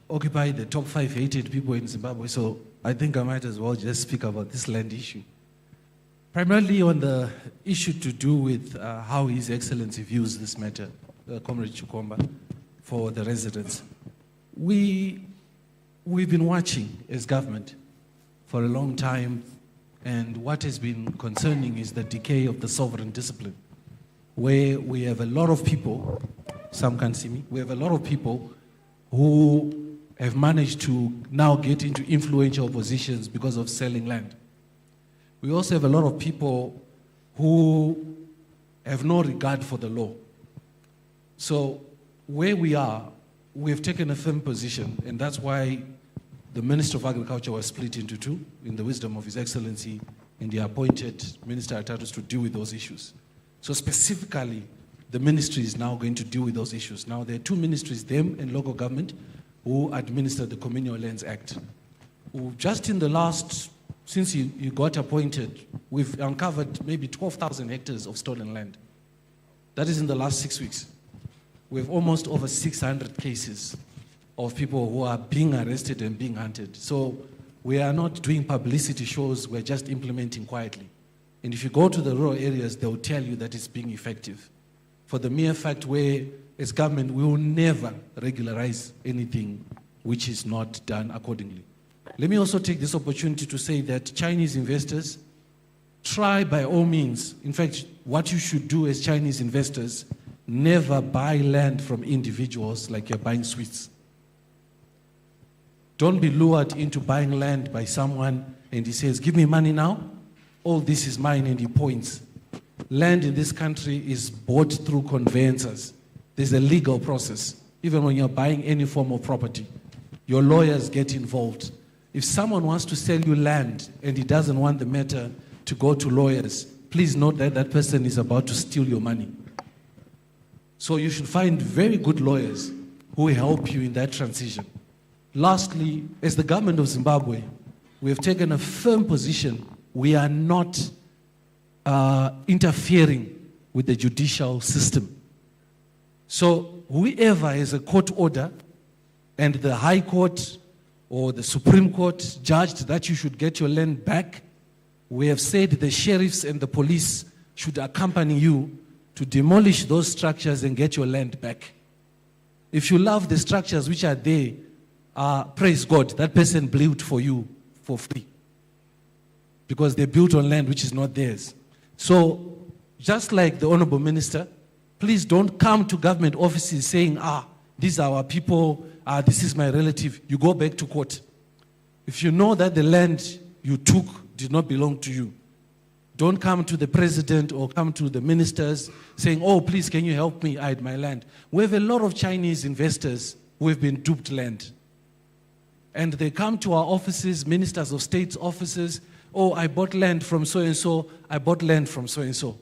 occupy the top 5 hated people in Zimbabwe, so I think I might as well just speak about this land issue. Primarily on the issue to do with how His Excellency views this matter, Comrade Chukomba, for the residents. We've been watching as government for a long time, and what has been concerning is the decay of the sovereign discipline, where we have a lot of people, some can't see me, we have a lot of people who have managed to now get into influential positions because of selling land. We also have a lot of people who have no regard for the law. So where we are, we've taken a firm position, and that's why the Minister of Agriculture was split into 2 in the wisdom of His Excellency, and he appointed Minister Atatus to deal with those issues. So specifically, the ministry is now going to deal with those issues. Now, there are 2 ministries, them and local government, who administer the Communal Lands Act. Just in the last, since you got appointed, we've uncovered maybe 12,000 hectares of stolen land. That is in the last 6 weeks. we have almost over 600 cases of people who are being arrested and being hunted. So we are not doing publicity shows, we're just implementing quietly. And if you go to the rural areas, they'll tell you that it's being effective. For the mere fact where, as government, we will never regularize anything which is not done accordingly. Let me also take this opportunity to say that Chinese investors, try by all means, in fact, what you should do as Chinese investors, never buy land from individuals like you're buying sweets. Don't be lured into buying land by someone and he says, give me money now, all this is mine, and he points. Land in this country is bought through conveyancers. There's a legal process. Even when you're buying any form of property, your lawyers get involved. If someone wants to sell you land and he doesn't want the matter to go to lawyers, please note that that person is about to steal your money. So you should find very good lawyers who will help you in that transition. Lastly, as the government of Zimbabwe, we have taken a firm position. We are not interfering with the judicial system. So whoever has a court order and the High Court or the Supreme Court judged that you should get your land back, we have said the sheriffs and the police should accompany you to demolish those structures and get your land back. If you love the structures which are there, praise God, that person built for you for free. Because they built on land which is not theirs. So, just like the Honorable Minister, please don't come to government offices saying, these are our people, this is my relative. You go back to court. If you know that the land you took did not belong to you, don't come to the president or come to the ministers saying, please, can you help me hide my land? We have a lot of Chinese investors who have been duped land. And they come to our offices, ministers of state's offices, I bought land from so-and-so, I bought land from so-and-so.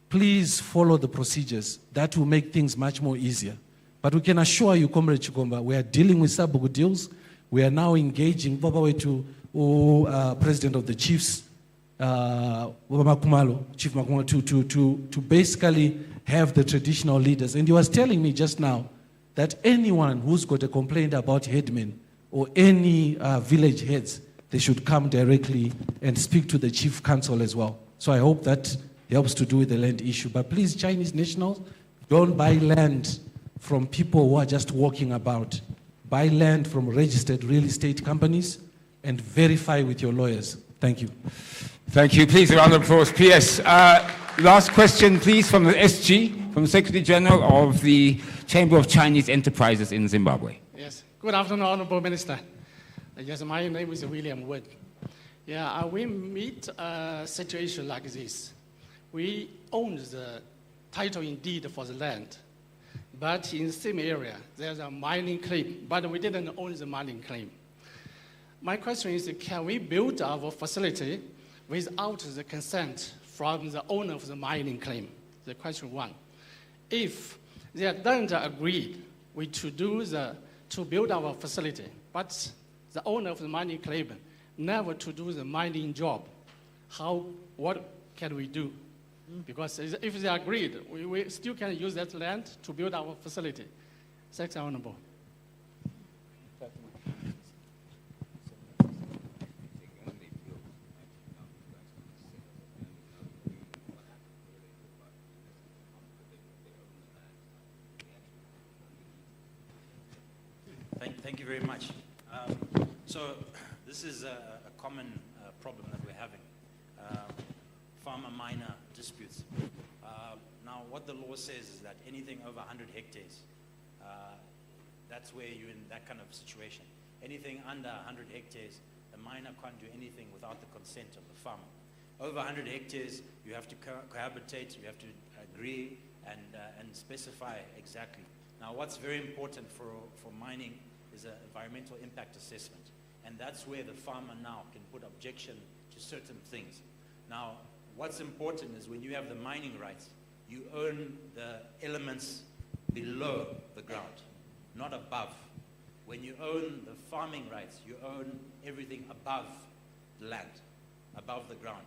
Please follow the procedures. That will make things much more easier. But we can assure you, Comrade Chigomba, we are dealing with Sabugu deals. We are now engaging President of the Chiefs, Chief Makumalo, to basically have the traditional leaders. And he was telling me just now that anyone who's got a complaint about headmen or any village heads, they should come directly and speak to the Chief Council as well. So I hope that helps to do with the land issue. But please, Chinese nationals, don't buy land from people who are just walking about. Buy land from registered real estate companies and verify with your lawyers. Thank you. Thank you. Please, a round of applause. PS. Last question, please, from the SG, from the Secretary General of the Chamber of Chinese Enterprises in Zimbabwe. Yes. Good afternoon, Honorable Minister. Yes, my name is William Wood. Yeah, we meet a situation like this. We own the title indeed for the land, but in the same area, there's a mining claim, but we didn't own the mining claim. My question is, can we build our facility without the consent from the owner of the mining claim? The question one. If they don't agree to build our facility, but the owner of the mining claim never to do the mining job, what can we do? Because if they agreed, we still can use that land to build our facility. Thanks, Honorable. Thank you very much. So this is a common problem that we're having. Farmer-miner disputes. Now, what the law says is that anything over 100 hectares, that's where you're in that kind of situation. Anything under 100 hectares, the miner can't do anything without the consent of the farmer. Over 100 hectares, you have to cohabitate, you have to agree and specify exactly. Now, what's very important for mining is an environmental impact assessment. And that's where the farmer now can put objection to certain things. Now, what's important is when you have the mining rights, you own the elements below the ground, not above. When you own the farming rights, you own everything above the land, above the ground.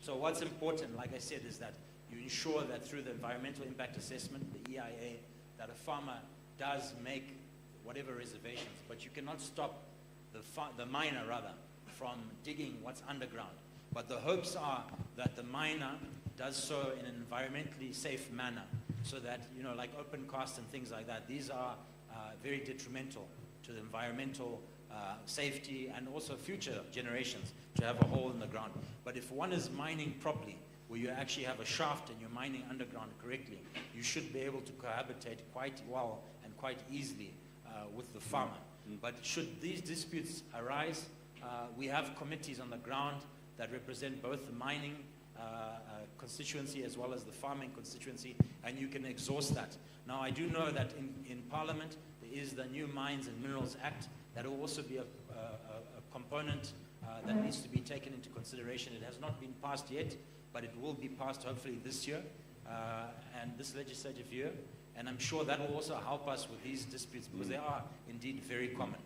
So what's important, like I said, is that you ensure that through the environmental impact assessment, the EIA, that a farmer does make whatever reservations, but you cannot stop the miner from digging what's underground. But the hopes are that the miner does so in an environmentally safe manner, so that, like open cast and things like that, these are very detrimental to the environmental safety and also future generations to have a hole in the ground. But if one is mining properly, where you actually have a shaft and you're mining underground correctly, you should be able to cohabitate quite well and quite easily with the farmer. But should these disputes arise, we have committees on the ground that represent both the mining constituency as well as the farming constituency, and you can exhaust that. Now, I do know that in Parliament there is the New Mines and Minerals Act that will also be a component that needs to be taken into consideration. It has not been passed yet, but it will be passed hopefully this year and this legislative year, and I'm sure that will also help us with these disputes, because they are indeed very common.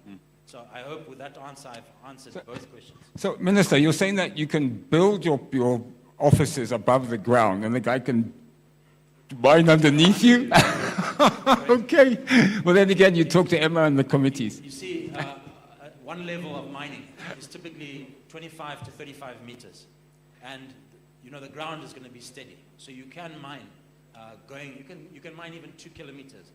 So I hope with that answer I've answered both questions. So, Minister, you're saying that you can build your offices above the ground and the guy can mine underneath you? Okay. Well, then again, you talk to Emma and the committees. You see, one level of mining is typically 25 to 35 meters. And, the ground is going to be steady. So you can mine you can mine even 2 kilometers.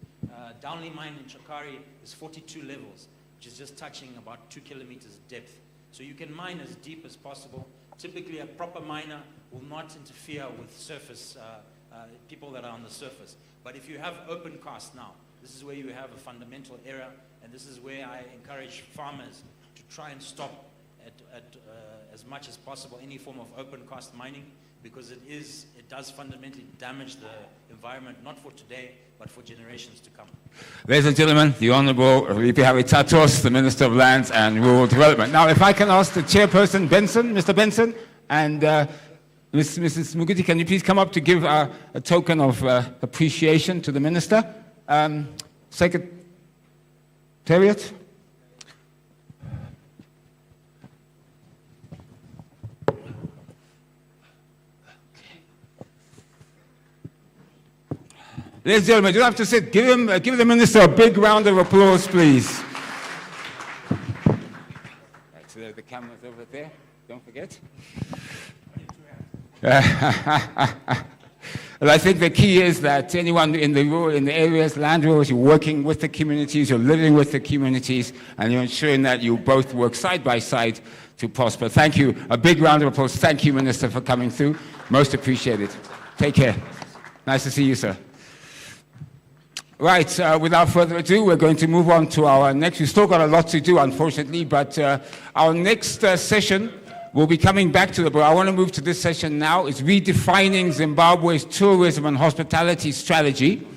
Downley mine in Chakari is 42 levels, which is just touching about 2 kilometers depth. So you can mine as deep as possible. Typically, a proper miner will not interfere with surface, people that are on the surface. But if you have open cast now, this is where you have a fundamental error, and this is where I encourage farmers to try and stop at as much as possible any form of open cast mining, because it does fundamentally damage the environment, not for today, but for generations to come. Ladies and gentlemen, the Honourable Harare Tatos, the Minister of Lands and Rural Development. Now, if I can ask the Chairperson, Benson, Mr. Benson, and Mrs. Muguti, can you please come up to give a token of appreciation to the Minister? Secretariat? Ladies and gentlemen, you don't have to sit. Give the Minister a big round of applause, please. Right, so the camera's over there. Don't forget. Well, I think the key is that anyone in the areas, land rules, you're working with the communities, you're living with the communities, and you're ensuring that you both work side by side to prosper. Thank you. A big round of applause. Thank you, Minister, for coming through. Most appreciated. Take care. Nice to see you, sir. Right, without further ado, we're going to move on to our next. We've still got a lot to do, unfortunately, but our next session will be coming back to but I want to move to this session now. It's redefining Zimbabwe's tourism and hospitality strategy.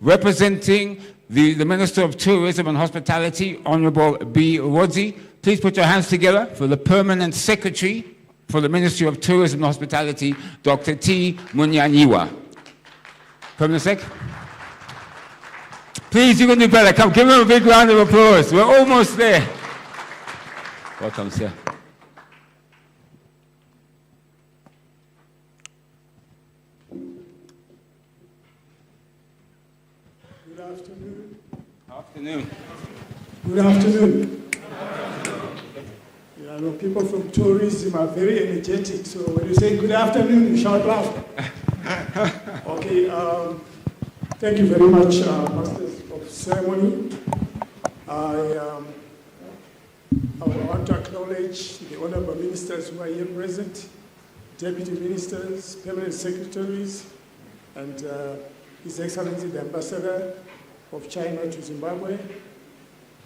Representing the Minister of Tourism and Hospitality, Honorable B. Rodzi. Please put your hands together for the Permanent Secretary for the Ministry of Tourism and Hospitality, Dr. T. Munyanyiwa. Permanent Sec. Please, you can do better. Come, give him a big round of applause. We're almost there. Welcome, sir. Good afternoon. Afternoon. Good afternoon. I know people from tourism are very energetic, so when you say good afternoon, you shout loud. Okay. Thank you very much, Masters of Ceremony. I want to acknowledge the honorable ministers who are here present, deputy ministers, permanent secretaries, and His Excellency the Ambassador of China to Zimbabwe,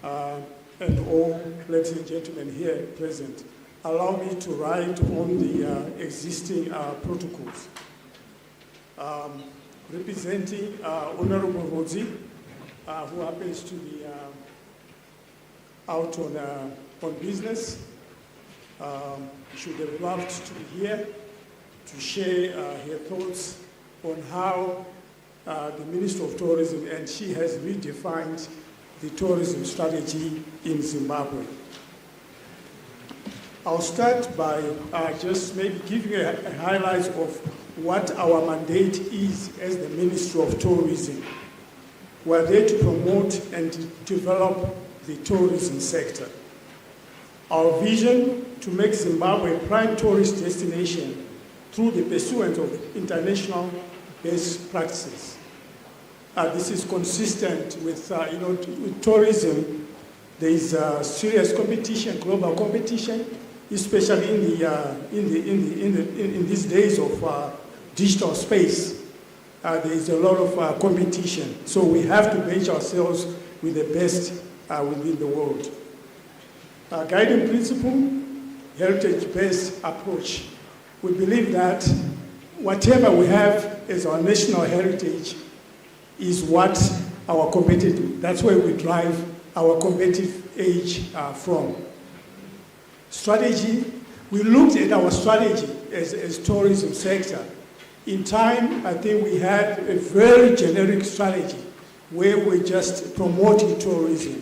and all ladies and gentlemen here present. Allow me to write on the existing protocols. Representing Honorable Rodzi, who happens to be out on business. Should have loved to be here to share her thoughts on how the Minister of Tourism and she has redefined the tourism strategy in Zimbabwe. I'll start by just maybe giving a highlight of what our mandate is as the Ministry of Tourism. We're there to promote and to develop the tourism sector. Our vision to make Zimbabwe a prime tourist destination through the pursuit of international best practices. This is consistent with, with tourism. There is serious competition, global competition, especially in these days of digital space. There is a lot of competition, so we have to match ourselves with the best within the world. Guiding principle, heritage-based approach. We believe that whatever we have as our national heritage is what our competitive, that's where we drive our competitive edge from. Strategy, we looked at our strategy as tourism sector. In time, I think we had a very generic strategy where we're just promoting tourism.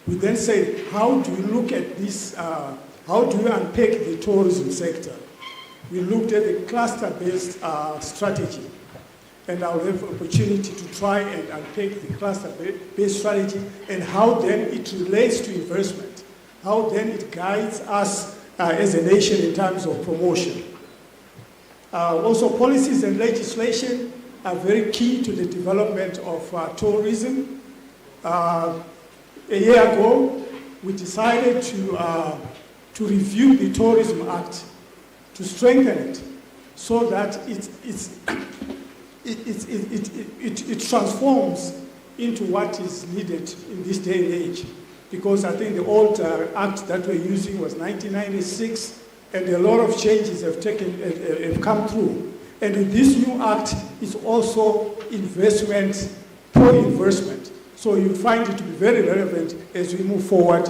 We then said, how do you look at this, how do you unpack the tourism sector? We looked at the cluster-based strategy, and I'll have opportunity to try and unpack the cluster-based strategy and how then it relates to investment, how then it guides us as a nation in terms of promotion. Also, policies and legislation are very key to the development of tourism. A year ago, we decided to review the Tourism Act, to strengthen it, so that it transforms into what is needed in this day and age. Because I think the old act that we're using was 1996, and a lot of changes have come through. And in this new act is also investment, pro-investment. So you find it to be very relevant as we move forward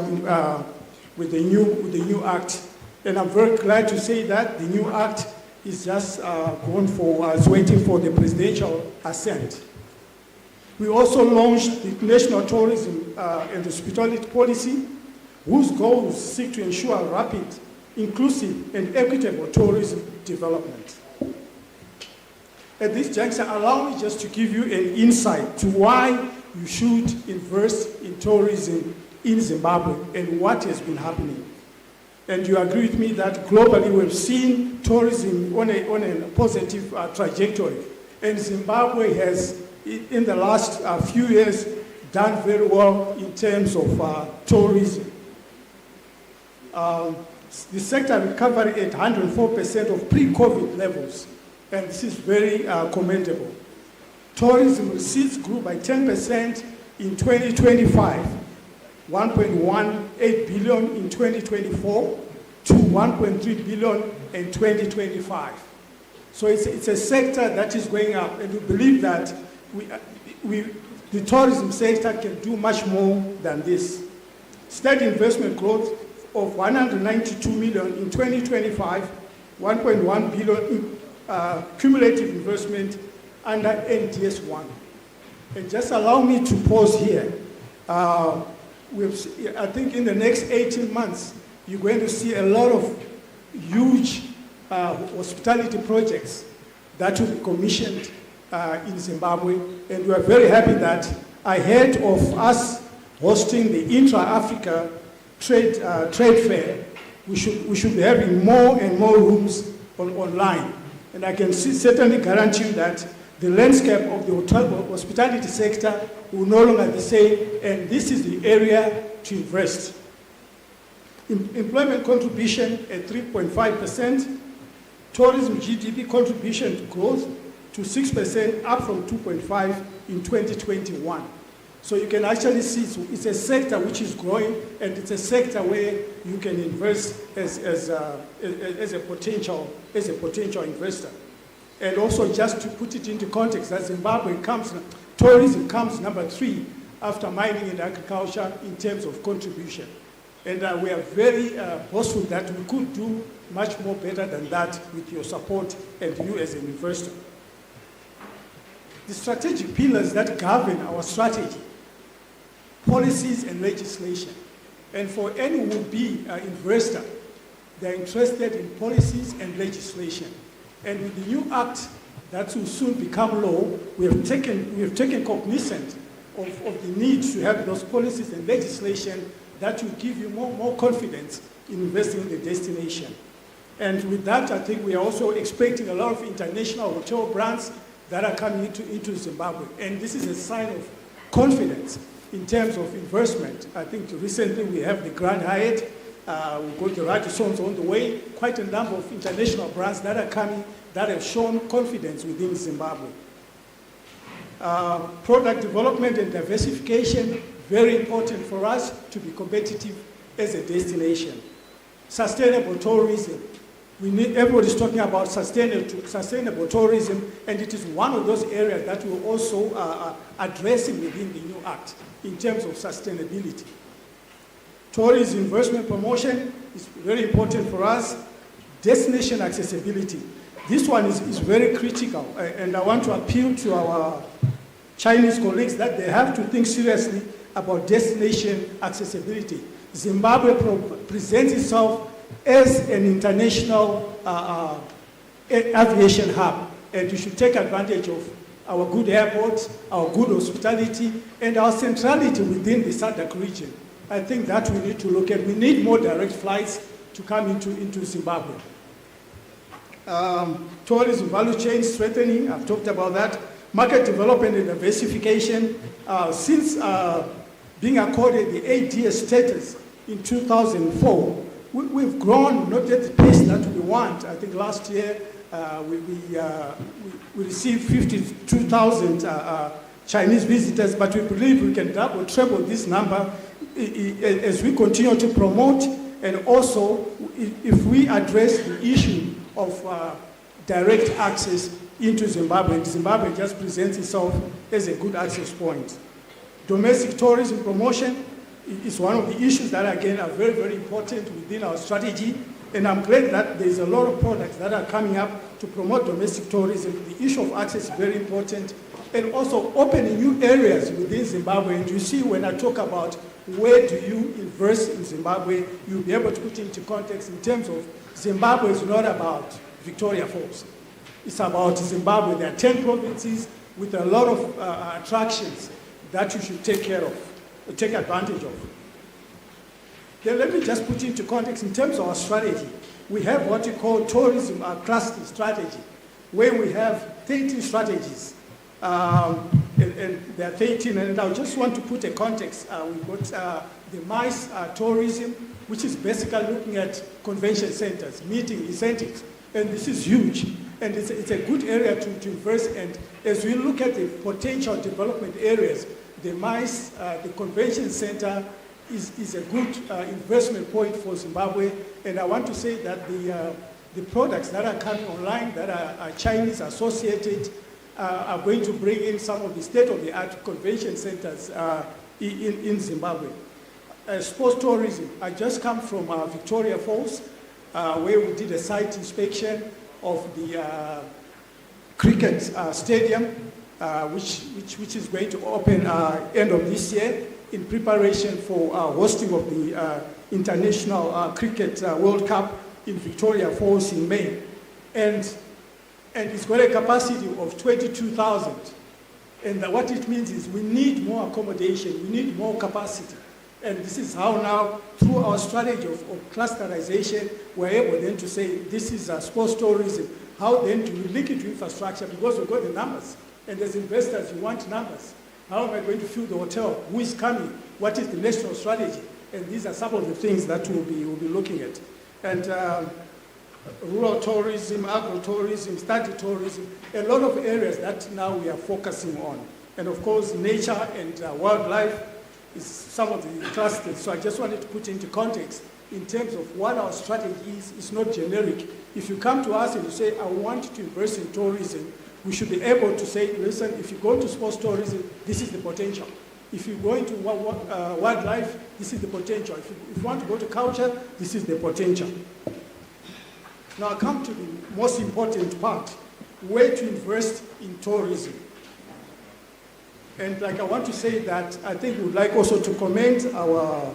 with the new act. And I'm very glad to say that the new act is just waiting for the presidential assent. We also launched the National Tourism and Hospitality Policy, whose goals seek to ensure rapid, inclusive, and equitable tourism development. At this juncture, allow me just to give you an insight to why you should invest in tourism in Zimbabwe and what has been happening. And you agree with me that globally we've seen tourism on a positive trajectory. And Zimbabwe has, in the last few years, done very well in terms of tourism. The sector recovered at 104% of pre-COVID levels, and this is very commendable. Tourism receipts grew by 10% in 2025, 1.18 billion in 2024, to 1.3 billion in 2025. So it's a sector that is going up, and we believe that the tourism sector can do much more than this. Steady investment growth of 192 million in 2025, 1.1 billion in cumulative investment under NDS1. And just allow me to pause here. I think in the next 18 months, you're going to see a lot of huge hospitality projects that will be commissioned in Zimbabwe. And we are very happy that ahead of us hosting the Intra-Africa Trade Fair, we should be having more and more rooms online. And I can certainly guarantee you that the landscape of the hospitality sector will no longer be the same, and this is the area to invest. Employment contribution at 3.5%, tourism GDP contribution to growth to 6%, up from 2.5% in 2021. So you can actually see it's a sector which is growing, and it's a sector where you can invest as a potential investor. And also, just to put it into context, that tourism comes number 3 after mining and agriculture in terms of contribution. And we are very boastful that we could do much more better than that with your support and you as an investor. The strategic pillars that govern our strategy, policies and legislation. And for any would-be investor, they're interested in policies and legislation. And with the new act that will soon become law, we have taken cognizance of the need to have those policies and legislation that will give you more confidence in investing in the destination. And with that, I think we are also expecting a lot of international hotel brands that are coming into Zimbabwe. And this is a sign of confidence in terms of investment. I think recently we have the Grand Hyatt, we've got the Radissons on the way, quite a number of international brands that are coming that have shown confidence within Zimbabwe. Product development and diversification, very important for us to be competitive as a destination. Sustainable tourism. Everybody's talking about sustainable tourism, and it is one of those areas that we're also addressing within the new act in terms of sustainability. Tourism investment promotion is very important for us. Destination accessibility. This one is very critical, and I want to appeal to our Chinese colleagues that they have to think seriously about destination accessibility. Zimbabwe presents itself as an international aviation hub, and you should take advantage of our good airports, our good hospitality, and our centrality within the SADC region. I think that we need to look at. We need more direct flights to come into Zimbabwe. Tourism value chain strengthening, I've talked about that. Market development and diversification. Since being accorded the ADS status in 2004, we've grown not at the pace that we want. I think last year we received 52,000 Chinese visitors, but we believe we can double, treble this number as we continue to promote, and also if we address the issue of direct access into Zimbabwe. And Zimbabwe just presents itself as a good access point. Domestic tourism promotion is one of the issues that, again, are very, very important within our strategy. And I'm glad that there's a lot of products that are coming up to promote domestic tourism. The issue of access is very important. And also opening new areas within Zimbabwe. And you see, when I talk about where do you invest in Zimbabwe, you'll be able to put into context in terms of Zimbabwe is not about Victoria Falls. It's about Zimbabwe. There are 10 provinces with a lot of attractions that you should take advantage of. Then let me just put into context in terms of our strategy. We have what we call tourism cluster strategy, where we have 13 strategies. And there are 13, and I just want to put a context. We've got the MICE tourism, which is basically looking at convention centers, meeting incentives, and this is huge. And it's a good area to invest. And as we look at the potential development areas, the MICE, the convention center, is a good investment point for Zimbabwe. And I want to say that the products that are coming online that are Chinese associated are going to bring in some of the state-of-the-art convention centers in Zimbabwe. Sports tourism. I just come from Victoria Falls, where we did a site inspection of the cricket stadium, which is going to open end of this year in preparation for hosting of the International Cricket World Cup in Victoria Falls in May. And it's got a capacity of 22,000. And what it means is we need more accommodation, we need more capacity. And this is how now, through our strategy of clusterization, we're able then to say this is sports tourism. How then do we link it to infrastructure? Because we've got the numbers. And as investors, you want numbers. How am I going to fill the hotel? Who is coming? What is the national strategy? And these are some of the things that we'll be looking at. And rural tourism, agro-tourism, study tourism, a lot of areas that now we are focusing on. And of course, nature and wildlife is some of the clusters. So I just wanted to put into context in terms of what our strategy is. It's not generic. If you come to us and you say, I want to invest in tourism, we should be able to say, listen, if you go to sports tourism, this is the potential. If you go into wildlife, this is the potential. If you want to go to culture, this is the potential. Now I come to the most important part, where to invest in tourism. And like I want to say that I think we would like also to commend our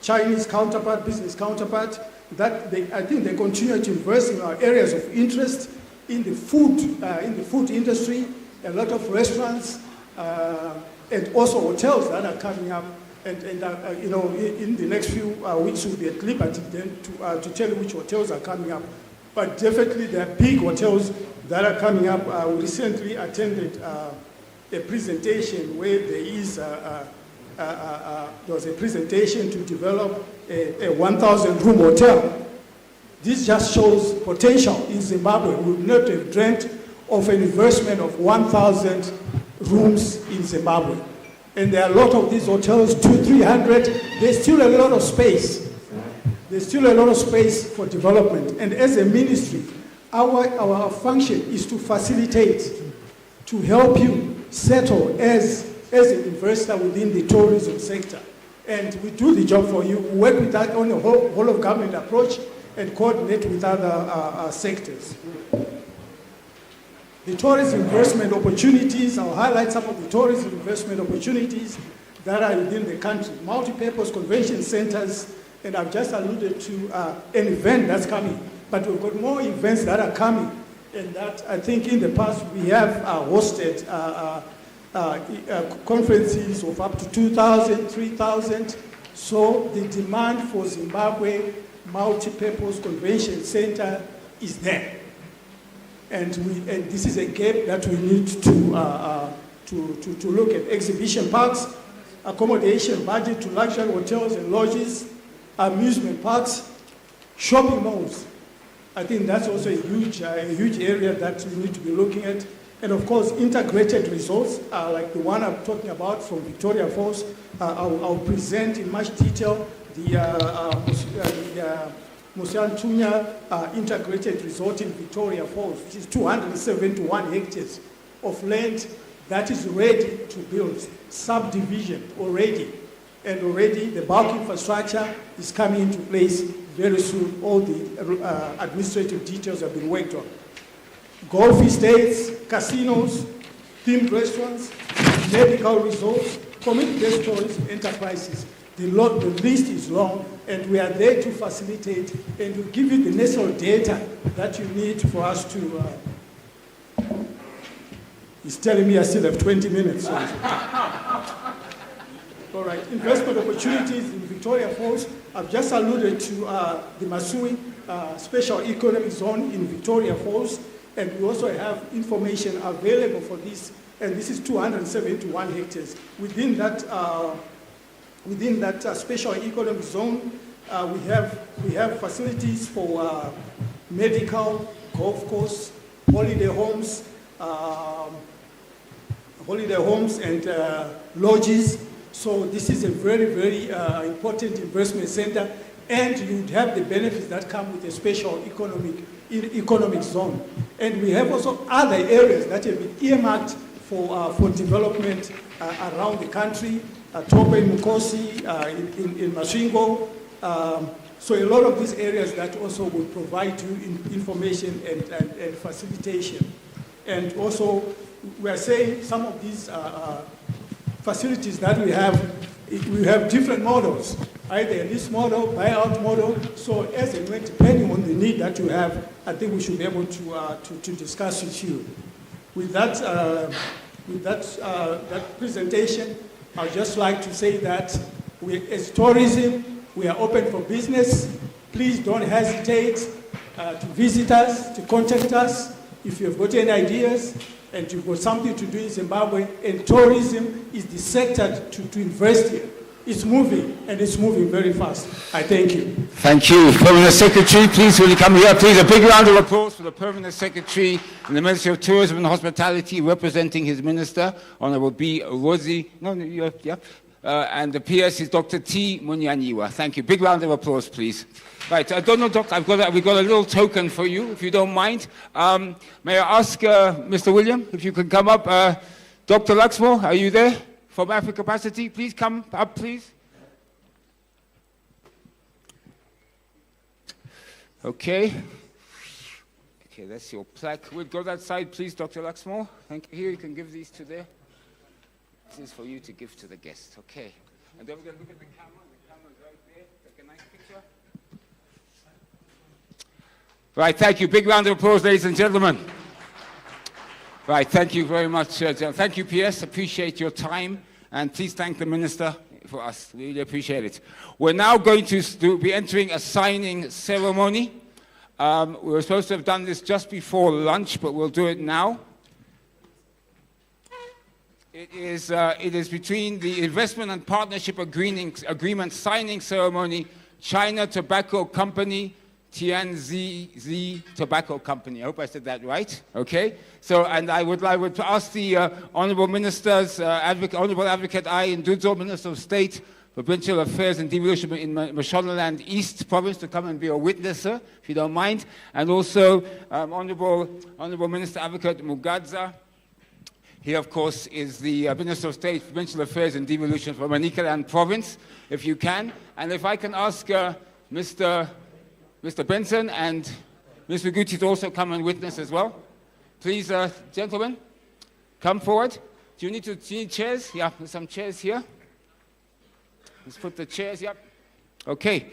Chinese counterpart, business counterpart, that I think they continue to invest in our areas of interest in the food industry, a lot of restaurants, and also hotels that are coming up. And you know, in the next few weeks, we'll be at liberty then to tell you which hotels are coming up. But definitely there are big hotels that are coming up. We recently attended a presentation where there was a presentation to develop a 1,000 room hotel. This just shows potential in Zimbabwe. We would not have dreamt of an investment of 1,000 rooms in Zimbabwe. And there are a lot of these hotels, 200, 300. There's still a lot of space. There's still a lot of space for development. And as a ministry, our function is to facilitate, to help you settle as an investor within the tourism sector. And we do the job for you. We work with that on a whole of government approach and coordinate with other sectors. The tourism investment opportunities, I'll highlight some of the tourism investment opportunities that are within the country. Multi-purpose convention centers, and I've just alluded to an event that's coming, but we've got more events that are coming, and that I think in the past we have hosted conferences of up to 2,000, 3,000. So the demand for Zimbabwe multi-purpose convention center is there. And this is a gap that we need to look at. Exhibition parks, accommodation budget to luxury hotels and lodges, amusement parks, shopping malls. I think that's also a huge area that we need to be looking at. And of course, integrated resorts, like the one I'm talking about from Victoria Falls. I'll present in much detail the Musiantunya integrated resort in Victoria Falls, which is 271 hectares of land that is ready to build, subdivision already. And already the bulk infrastructure is coming into place very soon. All the administrative details have been worked on. Golf estates, casinos, themed restaurants, medical resorts, community-based tourism enterprises. The list is long, and we are there to facilitate and to give you the necessary data that you need for us to... he's telling me I still have 20 minutes. All right, investment opportunities in Victoria Falls. I've just alluded to the Masui Special Economic Zone in Victoria Falls, and we also have information available for this, and this is 271 hectares. Within that special economic zone, we have facilities for medical, golf course, holiday homes and lodges. So this is a very, very important investment center, and you'd have the benefits that come with a special economic zone. And we have also other areas that have been earmarked for development around the country. Tope in Mukosi, in Masvingo. So a lot of these areas that also will provide you information and facilitation. And also, we are saying some of these facilities that we have different models, either a lease model, buyout model. So as and when, depending on the need that you have, I think we should be able to discuss with you. With that presentation, I'd just like to say that as tourism, we are open for business. Please don't hesitate to visit us, to contact us if you've got any ideas and you've got something to do in Zimbabwe. And tourism is the sector to invest in. It's moving, and it's moving very fast. I thank you. Thank you. Permanent Secretary, please, will you come here? Please, a big round of applause for the Permanent Secretary in the Ministry of Tourism and Hospitality, representing his Minister, Honorable B. Rosie. And the PS is Dr. T. Munyanyiwa. Thank you. Big round of applause, please. Right, I don't know, Doctor, we've got a little token for you, if you don't mind. May I ask Mr. William, if you could come up. Dr. Luxmore, are you there? From Africa Capacity, please come up, please. Okay. Okay, that's your plaque. We'll go that side, please, Dr. Luxmore. Thank you. Here, you can give these to there. This is for you to give to the guests. Okay. And then we're going to look at the camera. The camera's right there. Take a nice picture. Right, thank you. Big round of applause, ladies and gentlemen. Right, thank you very much. Thank you, PS. Appreciate your time And please thank the Minister for us. We really appreciate it. We're now going to be entering a signing ceremony. We were supposed to have done this just before lunch, but we'll do it now. It is between the Investment and Partnership Agreement signing ceremony, China Tobacco Company, Tianzi Tobacco Company. I hope I said that right. Okay. So, and I would ask the Honourable Ministers, Honourable Advocate Ayan Dudzo, Minister of State, Provincial Affairs and Devolution in Mashonaland East Province, to come and be a witness, sir, if you don't mind. And also Honourable Minister Advocate Mugadza. He, of course, is the Minister of State, Provincial Affairs and Devolution for Manicaland Province, if you can. And if I can ask Mr. Benson and Ms. Muguti to also come and witness as well. Please, gentlemen, come forward. Do you need chairs? Yeah, there's some chairs here. Let's put the chairs, yep. Okay.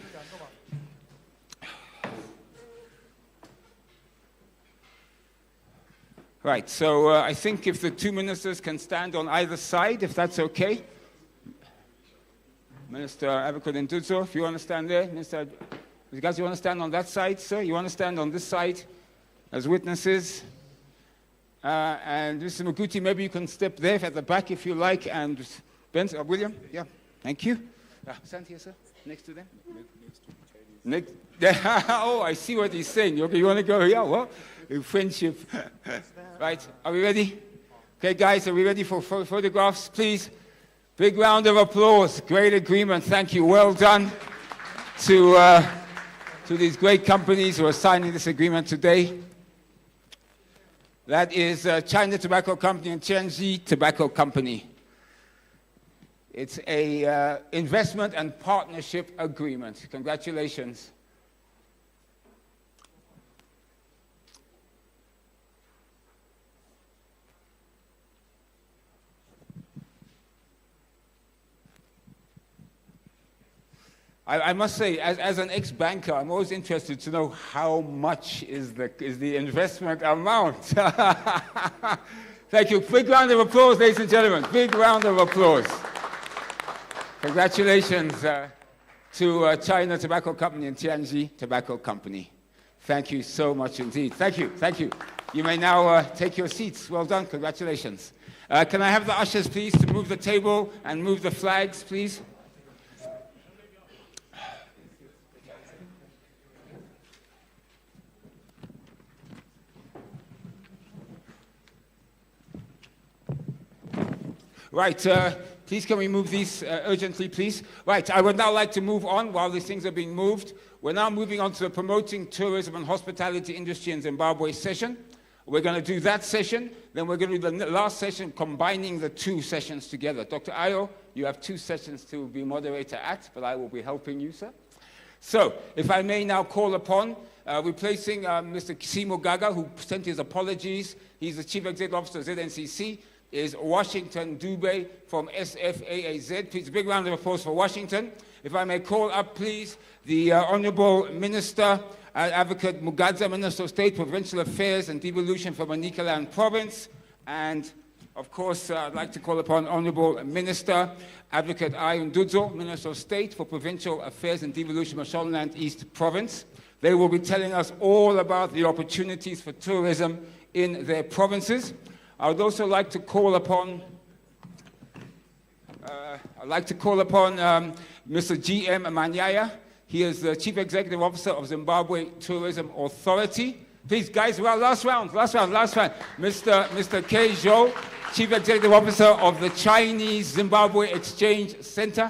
Right, so I think if the two ministers can stand on either side, if that's okay. Minister Advocate Nduzo, if you want to stand there. Minister, you guys, you want to stand on that side, sir? You want to stand on this side as witnesses? And Mr. Muguti, maybe you can step there at the back if you like. And William, yeah, thank you. Stand here, sir, next to them. Next. Oh, I see what he's saying. Okay, you want to go here? What? Friendship. Right, are we ready? Okay, guys, are we ready for photographs? Please, big round of applause. Great agreement. Thank you. Well done to these great companies who are signing this agreement today. That is China Tobacco Company and Tianzi Tobacco Company. It's a investment and partnership agreement. Congratulations. I must say, as an ex-banker, I'm always interested to know how much is the investment amount. Thank you. Big round of applause, ladies and gentlemen. Big round of applause. Congratulations to China Tobacco Company and Tianzi Tobacco Company. Thank you so much indeed. Thank you. Thank you. You may now take your seats. Well done. Congratulations. Can I have the ushers, please, to move the table and move the flags, please? Right, please can we move these urgently, please? Right, I would now like to move on while these things are being moved. We're now moving on to the Promoting Tourism and Hospitality Industry in Zimbabwe session. We're going to do that session, then we're going to do the last session, combining the two sessions together. Dr. Ayo, you have two sessions to be moderator at, but I will be helping you, sir. So, if I may now call upon replacing Mr. Kisimo Gaga, who sent his apologies. He's the Chief Executive Officer of ZNCC. Is Washington Dube from SFAAZ. Please, a big round of applause for Washington. If I may call up, please, the Honourable Minister, Advocate Mugadza, Minister of State, Provincial Affairs and Devolution for Manicaland Province. And, of course, I'd like to call upon Honourable Minister, Advocate Ayan Dudzo, Minister of State for Provincial Affairs and Devolution for Mashonaland East Province. They will be telling us all about the opportunities for tourism in their provinces. I would also like to call upon Mr. G.M. Manyaya. He is the Chief Executive Officer of Zimbabwe Tourism Authority. Please, guys, well, last round. Mr. K. Zhou, Chief Executive Officer of the Chinese Zimbabwe Exchange Center.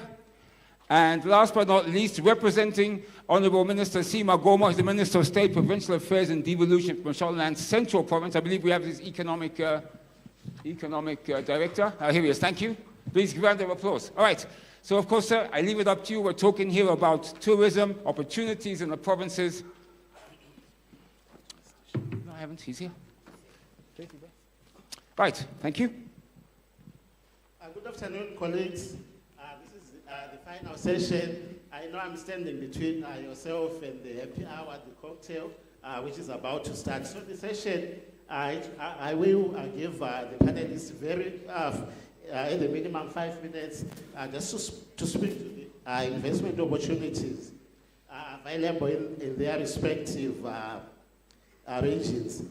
And last but not least, representing Honourable Minister Sima Goma, the Minister of State, Provincial Affairs and Devolution for Mashonaland Central Province. I believe we have his economic director. Here he is. Thank you. Please give a round of applause. All right. So, of course, sir, I leave it up to you. We're talking here about tourism, opportunities in the provinces. No, I haven't. He's here. Right. Thank you. Good afternoon, colleagues. This is the final session. I know I'm standing between yourself and the happy hour, the cocktail, which is about to start. So the session, I will give the panelists very at the minimum 5 minutes, just to speak to the investment opportunities available in their respective regions.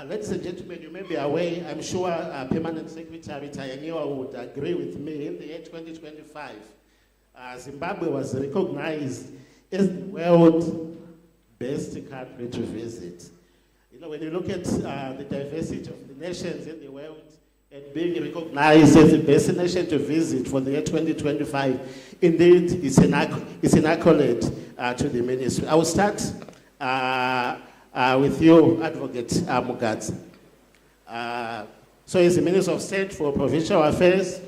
Ladies and gentlemen, you may be aware, I'm sure Permanent Secretary Tayangiwa would agree with me, in the year 2025, Zimbabwe was recognized as the world's best country to visit. You know, when you look at the diversity of the nations in the world and being recognized as the best nation to visit for the year 2025, indeed, it's an accolade to the ministry. I will start with you, Advocate Mugadzi. So he's the Minister of State for Provincial Affairs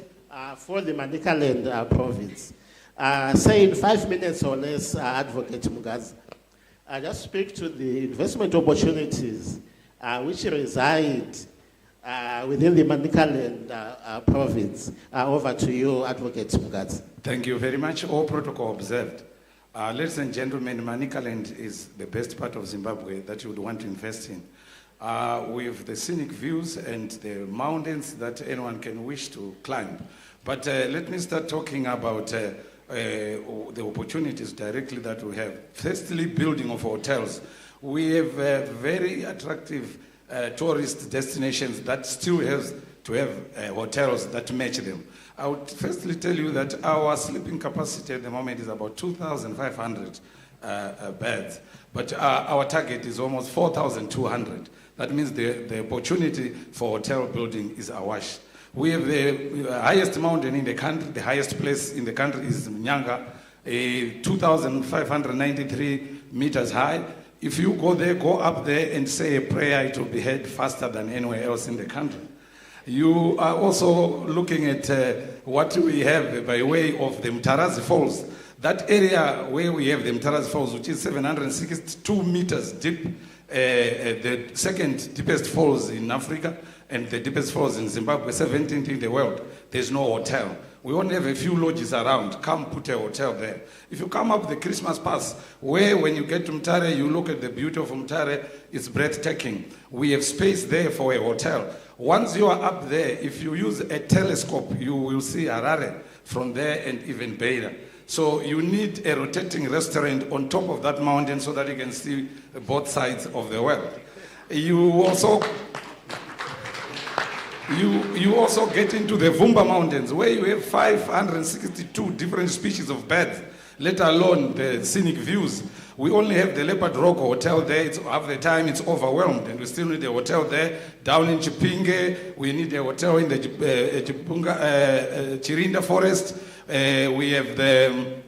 for the Manicaland province. Say in 5 minutes or less, Advocate Mugadzi, just speak to the investment opportunities which reside within the Manicaland province. Over to you, Advocate Mugadzi. Thank you very much. All protocol observed. Ladies and gentlemen, Manicaland is the best part of Zimbabwe that you would want to invest in. With the scenic views and the mountains that anyone can wish to climb. But let me start talking about the opportunities directly that we have. Firstly, building of hotels. We have very attractive tourist destinations that still have to have hotels that match them. I would firstly tell you that our sleeping capacity at the moment is about 2,500 beds, but our target is almost 4,200. That means the opportunity for hotel building is awash. We have the highest mountain in the country, the highest place in the country is Nyanga, 2,593 meters high. If you go there, go up there and say a prayer, it will be heard faster than anywhere else in the country. You are also looking at what we have by way of the Mtarazi Falls. That area where we have the Mtarazi Falls, which is 762 meters deep, the second deepest falls in Africa and the deepest falls in Zimbabwe, 17th in the world. There's no hotel. We only have a few lodges around. Come put a hotel there. If you come up the Christmas Pass, where when you get to Mtare, you look at the beauty of Mtare, it's breathtaking. We have space there for a hotel. Once you are up there, if you use a telescope, you will see Harare from there and even Beira. So you need a rotating restaurant on top of that mountain so that you can see both sides of the world. You also get into the Vumba Mountains, where you have 562 different species of birds, let alone the scenic views. We only have the Leopard Rock Hotel there. Half the time it's overwhelmed, and we still need a hotel there. Down in Chipinge, we need a hotel in the Chirinda Forest. We have the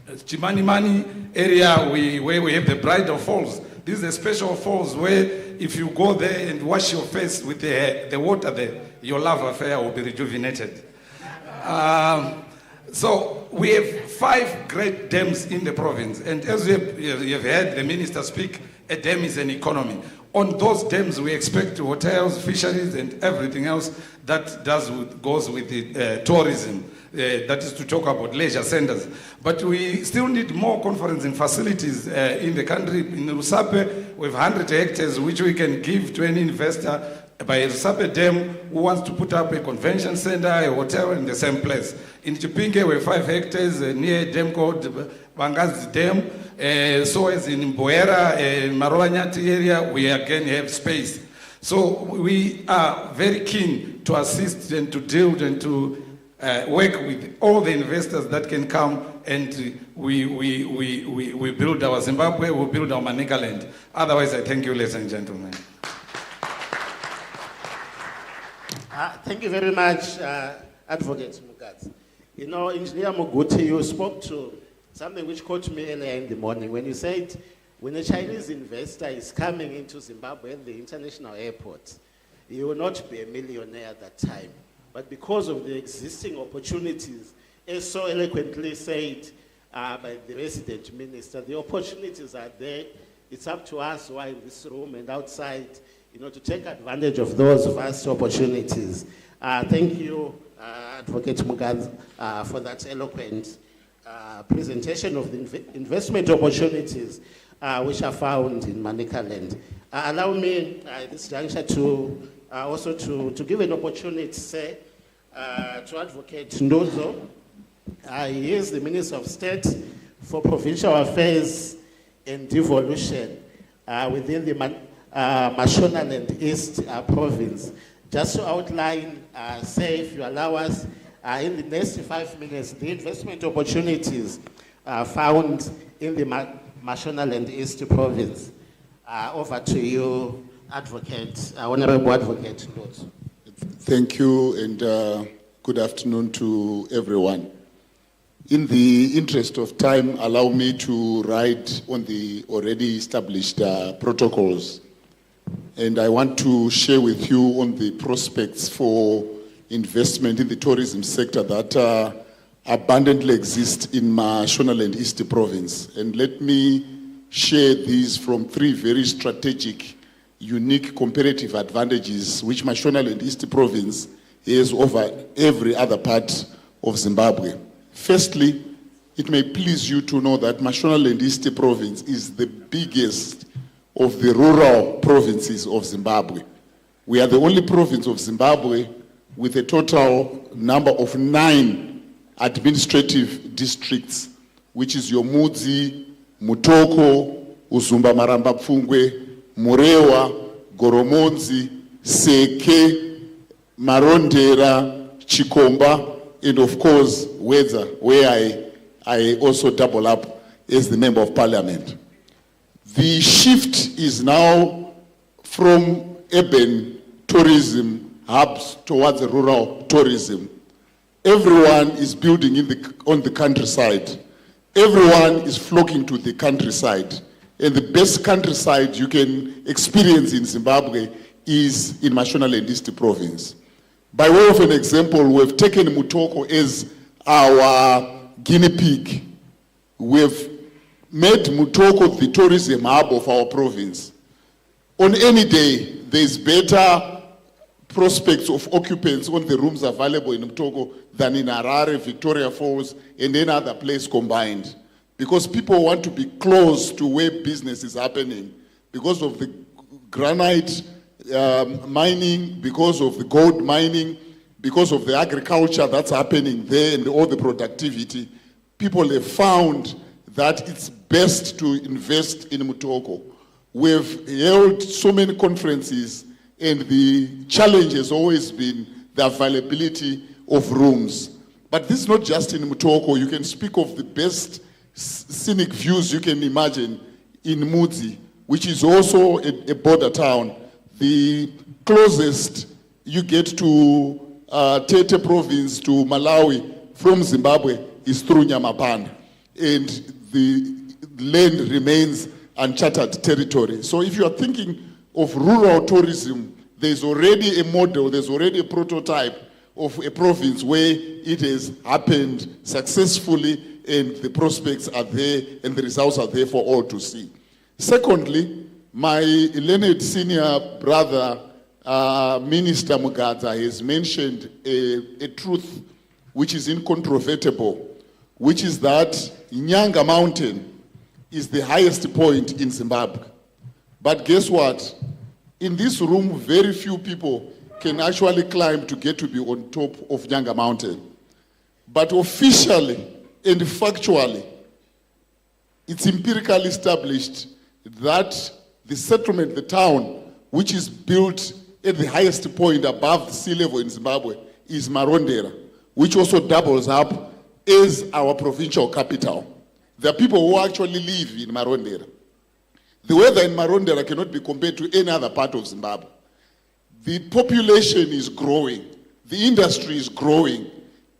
Chimanimani area where we have the Bridal Falls. This is a special falls where if you go there and wash your face with the water there, your love affair will be rejuvenated. So we have 5 great dams in the province, and as you have heard the minister speak, a dam is an economy. On those dams, we expect hotels, fisheries, and everything else that goes with the tourism. That is to talk about leisure centers. But we still need more conferencing facilities in the country. In Rusape, we have 100 hectares which we can give to any investor by Rusape Dam who wants to put up a convention center, a hotel in the same place. In Chipinge, we have 5 hectares near a dam called Bangazi Dam. So as in Mboera, Marolanyati area, we again have space. So we are very keen to assist and to deal and to work with all the investors that can come, and we build our Zimbabwe, we build our Manicaland. Otherwise, I thank you, ladies and gentlemen. Thank you very much, Advocate Mugadzi. You know, Engineer Muguti, you spoke to something which caught me earlier in the morning when you said when a Chinese investor is coming into Zimbabwe at the international airport, he will not be a millionaire at that time. But because of the existing opportunities, as so eloquently said by the resident minister, the opportunities are there. It's up to us who are in this room and outside, you know, to take advantage of those vast opportunities. Thank you, Advocate Mugadzi, for that eloquent presentation of the investment opportunities which are found in Manicaland. Allow me at this juncture to also to give an opportunity, say, to Advocate Ndozo. He is the Minister of State for Provincial Affairs and Devolution within the Mashonaland East Province. Just to outline, say, if you allow us, in the next 5 minutes, the investment opportunities found in the Mashonaland East Province. Over to you, Advocate, Honorable Advocate Ndozo. Thank you, and good afternoon to everyone. In the interest of time, allow me to ride on the already established protocols. And I want to share with you on the prospects for investment in the tourism sector that abundantly exist in Mashonaland East Province. And let me share these from 3 very strategic, unique comparative advantages which Mashonaland East Province has over every other part of Zimbabwe. Firstly, it may please you to know that Mashonaland East Province is the biggest of the rural provinces of Zimbabwe. We are the only province of Zimbabwe with a total number of 9 administrative districts, which is Yomudzi, Mutoko, Uzumba Maramba Pfungwe, Murewa, Goromonzi, Seke, Marondera, Chikomba, and of course, Wedza, where I also double up as the Member of Parliament. The shift is now from urban tourism hubs towards rural tourism. Everyone is building on the countryside. Everyone is flocking to the countryside. And the best countryside you can experience in Zimbabwe is in Mashonaland East Province. By way of an example, we've taken Mutoko as our guinea pig. We've made Mutoko the tourism hub of our province. On any day, there's better prospects of occupants on the rooms available in Mutoko than in Harare, Victoria Falls, and any other place combined. Because people want to be close to where business is happening. Because of the granite mining, because of the gold mining, because of the agriculture that's happening there and all the productivity, people have found that it's best to invest in Mutoko. We've held so many conferences, and the challenge has always been the availability of rooms. But this is not just in Mutoko. You can speak of the best scenic views you can imagine in Mudzi, which is also a border town. The closest you get to Tete province, to Malawi, from Zimbabwe is through Nyamapanda. And the land remains uncharted territory. So if you are thinking of rural tourism, there's already a model, there's already a prototype of a province where it has happened successfully, and the prospects are there and the results are there for all to see. Secondly, my learned senior brother, Minister Mugadza, has mentioned a truth which is incontrovertible, which is that Nyanga Mountain is the highest point in Zimbabwe. But guess what? In this room, very few people can actually climb to get to be on top of Nyanga Mountain. But officially and factually, it's empirically established that the settlement, the town, which is built at the highest point above the sea level in Zimbabwe, is Marondera, which also doubles up as our provincial capital. There are people who actually live in Marondera. The weather in Marondera cannot be compared to any other part of Zimbabwe. The population is growing. The industry is growing.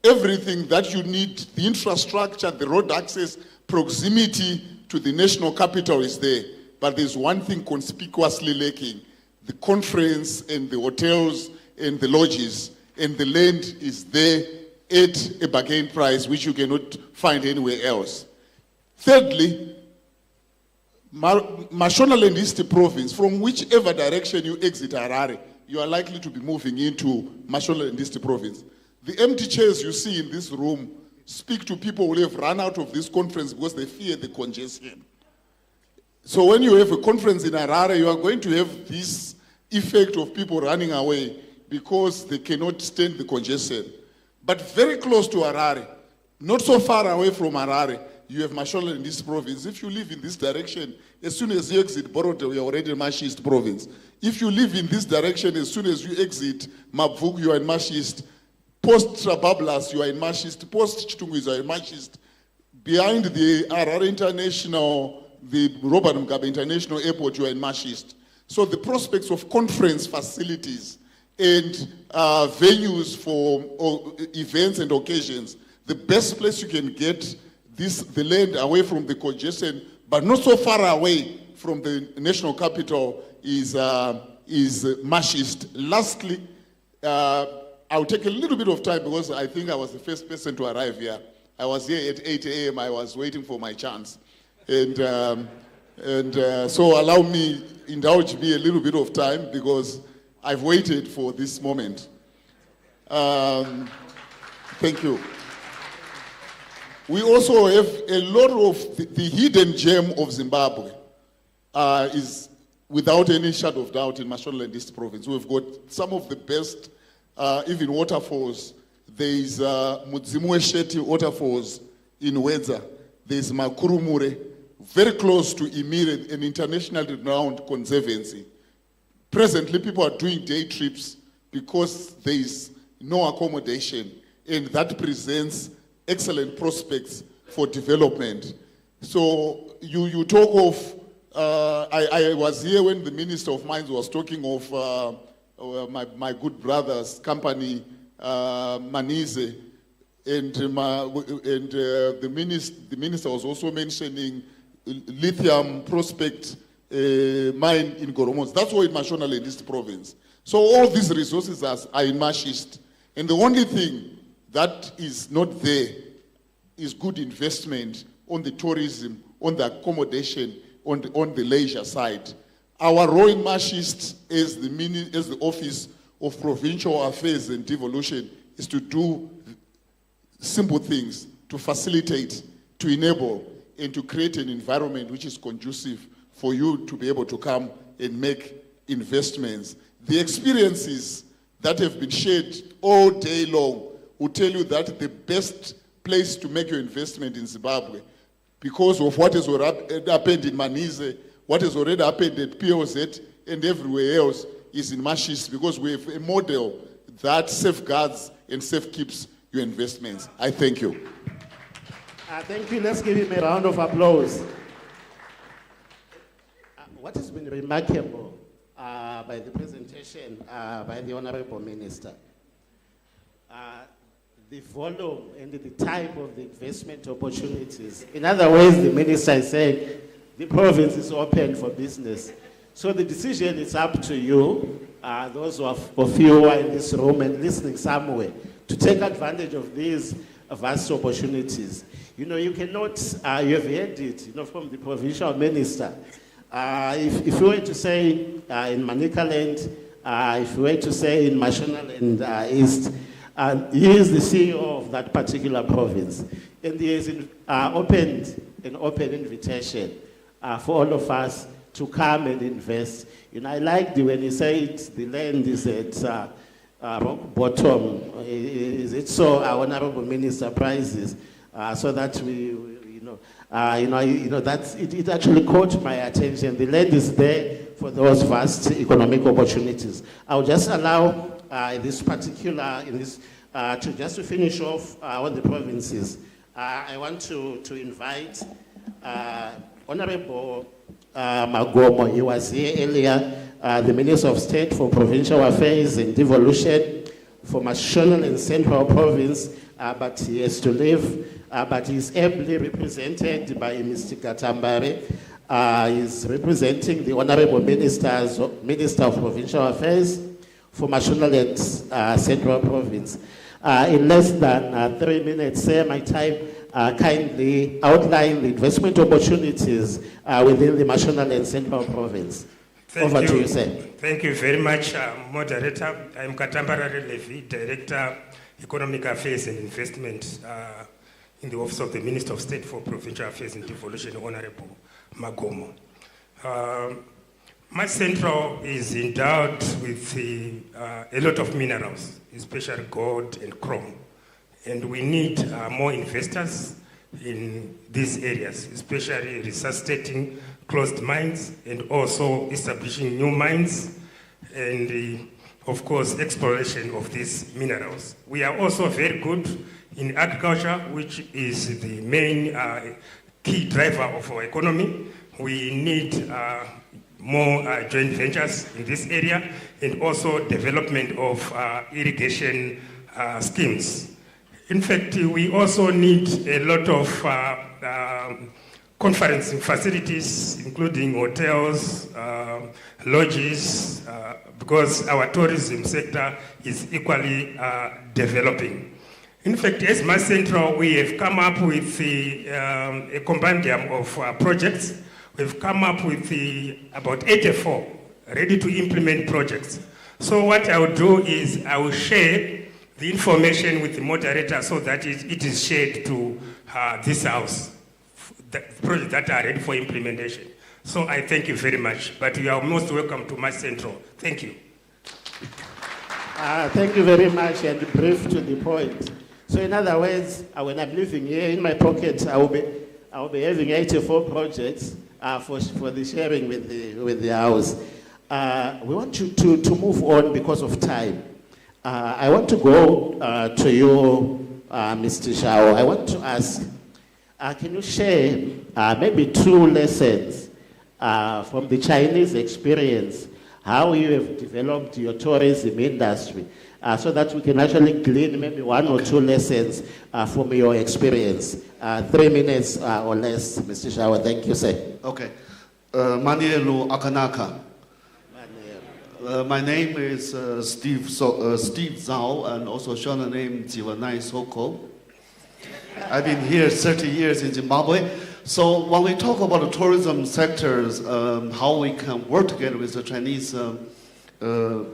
Everything that you need, the infrastructure, the road access, proximity to the national capital is there. But there's one thing conspicuously lacking: the conference and the hotels and the lodges, and the land is there at a bargain price which you cannot find anywhere else. Thirdly, Mashonaland East Province, from whichever direction you exit Harare, you are likely to be moving into Mashonaland East Province. The empty chairs you see in this room speak to people who have run out of this conference because they fear the congestion. So when you have a conference in Harare, you are going to have this effect of people running away because they cannot stand the congestion. But very close to Harare, not so far away from Harare, you have Mashonaland in this province. If you live in this direction, as soon as you exit Borodo, you're already in Mashist province. If you live in this direction, as soon as you exit Mabvuk, you are in Mashist. Post Trabablas, you are in Mashist. Post Chitungwiz, you are in Mashist. Behind the Harare International, the Robert Mugabe International Airport, you are in Mashist. So the prospects of conference facilities and venues for events and occasions, the best place you can get the land away from the congestion, but not so far away from the national capital, is Mashist. Lastly, I'll take a little bit of time because I think I was the first person to arrive here. I was here at 8 a.m. I was waiting for my chance. So allow me, indulge me a little bit of time because I've waited for this moment. Thank you. We also have a lot of the hidden gem of Zimbabwe is without any shadow of doubt in Mashonaland East Province. We've got some of the best, even waterfalls. There is Mudzimwesheti waterfalls in Wedza. There is Makurumure, very close to Imire, an internationally renowned conservancy. Presently, people are doing day trips because there is no accommodation, and that presents excellent prospects for development. So you talk of, I was here when the Minister of Mines was talking of my good brother's company, Manize, and the minister was also mentioning lithium prospect mine in Goromos. That's all in Mashonaland East Province. So all these resources are in Mashist. And the only thing that is not there is good investment on the tourism, on the accommodation, on the leisure side. Our role in Mashist as the Office of Provincial Affairs and Devolution is to do simple things, to facilitate, to enable, and to create an environment which is conducive for you to be able to come and make investments. The experiences that have been shared all day long will tell you that the best place to make your investment in Zimbabwe, because of what has already happened in Manize, what has already happened at POZ and everywhere else, is in Mashist, because we have a model that safeguards and safekeeps your investments. I thank you. Thank you. Let's give him a round of applause. What has been remarkable by the presentation by the Honorable Minister, the volume and the type of the investment opportunities. In other words, the Minister is saying the province is open for business. So the decision is up to you, those of you who are in this room and listening somewhere, to take advantage of these vast opportunities. You know, you cannot, you have heard it, you know, from the provincial minister. If you were to say in Manicaland, if you were to say in Mashonaland East, he is the CEO of that particular province. And he has opened an open invitation for all of us to come and invest. You know, I liked when he said the land is at rock bottom. Is it so? Our Honorable Minister prizes so that that's it actually caught my attention. The land is there for those vast economic opportunities. I'll just allow this particular, to finish off on the provinces. I want to invite Honorable Magomo. He was here earlier, the Minister of State for Provincial Affairs and Devolution for Mashonaland and Central Province, but he has to leave. But he's ably represented by Mr. Katambare. He's representing the Honorable Minister of Provincial Affairs for Mashonaland Central Province. In less than 3 minutes, my time, kindly outline the investment opportunities within the Mashonaland Central Province. Over to you, sir. Thank you very much, Moderator. I'm Katambare Levi, Director, Economic Affairs and Investment in the Office of the Minister of State for Provincial Affairs and Devolution, Honorable Magomo. My central is endowed with a lot of minerals, especially gold and chrome. And we need more investors in these areas, especially resuscitating closed mines and also establishing new mines and, of course, exploration of these minerals. We are also very good in agriculture, which is the main key driver of our economy. We need more joint ventures in this area and also development of irrigation schemes. In fact, we also need a lot of conferencing facilities, including hotels, lodges, because our tourism sector is equally developing. In fact, as Mass Central, we have come up with a compendium of projects. We've come up with about 84 ready to implement projects. So what I will do is I will share the information with the moderator so that it is shared to this house, the projects that are ready for implementation. So I thank you very much, but you are most welcome to Mass Central. Thank you. Thank you very much, and brief to the point. So in other words, when I'm living here in my pocket, I will be having 84 projects for the sharing with the house. We want you to move on because of time. I want to go to you, Mr. Shao. I want to ask, can you share maybe 2 lessons from the Chinese experience, how you have developed your tourism industry, so that we can actually glean maybe 1 or 2 lessons from your experience. 3 minutes or less, Mr. Shao. Thank you, sir. Okay. Manielu Akanaka. My name is Steve Zhao, and also shown the name Jivanai Soko. I've been here 30 years in Zimbabwe. So when we talk about the tourism sectors, how we can work together with the Chinese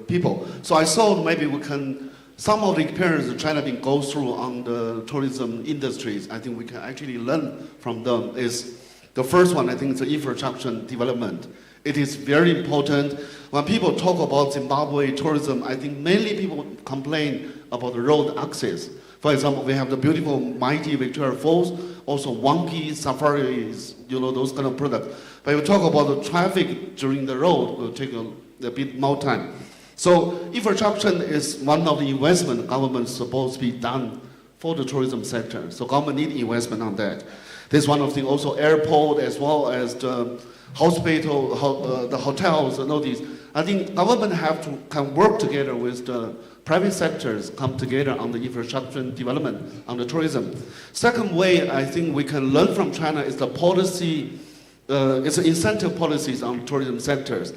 people. So I thought maybe we can, some of the experience that China been go through on the tourism industries, I think we can actually learn from them. Is the first one, I think, is the infrastructure development. It is very important. When people talk about Zimbabwe tourism, I think mainly people complain about the road access. For example, we have the beautiful, mighty Victoria Falls, also wonky safaris, those kind of products. But if you talk about the traffic during the road, it will take a bit more time. So infrastructure is one of the investment government is supposed to be done for the tourism sector. So government need investment on that. There's one of the also airport as well as the hospital, the hotels and all these. I think government can work together with the private sectors, come together on the infrastructure development, on the tourism. Second way I think we can learn from China is the policy, it's incentive policies on tourism sectors.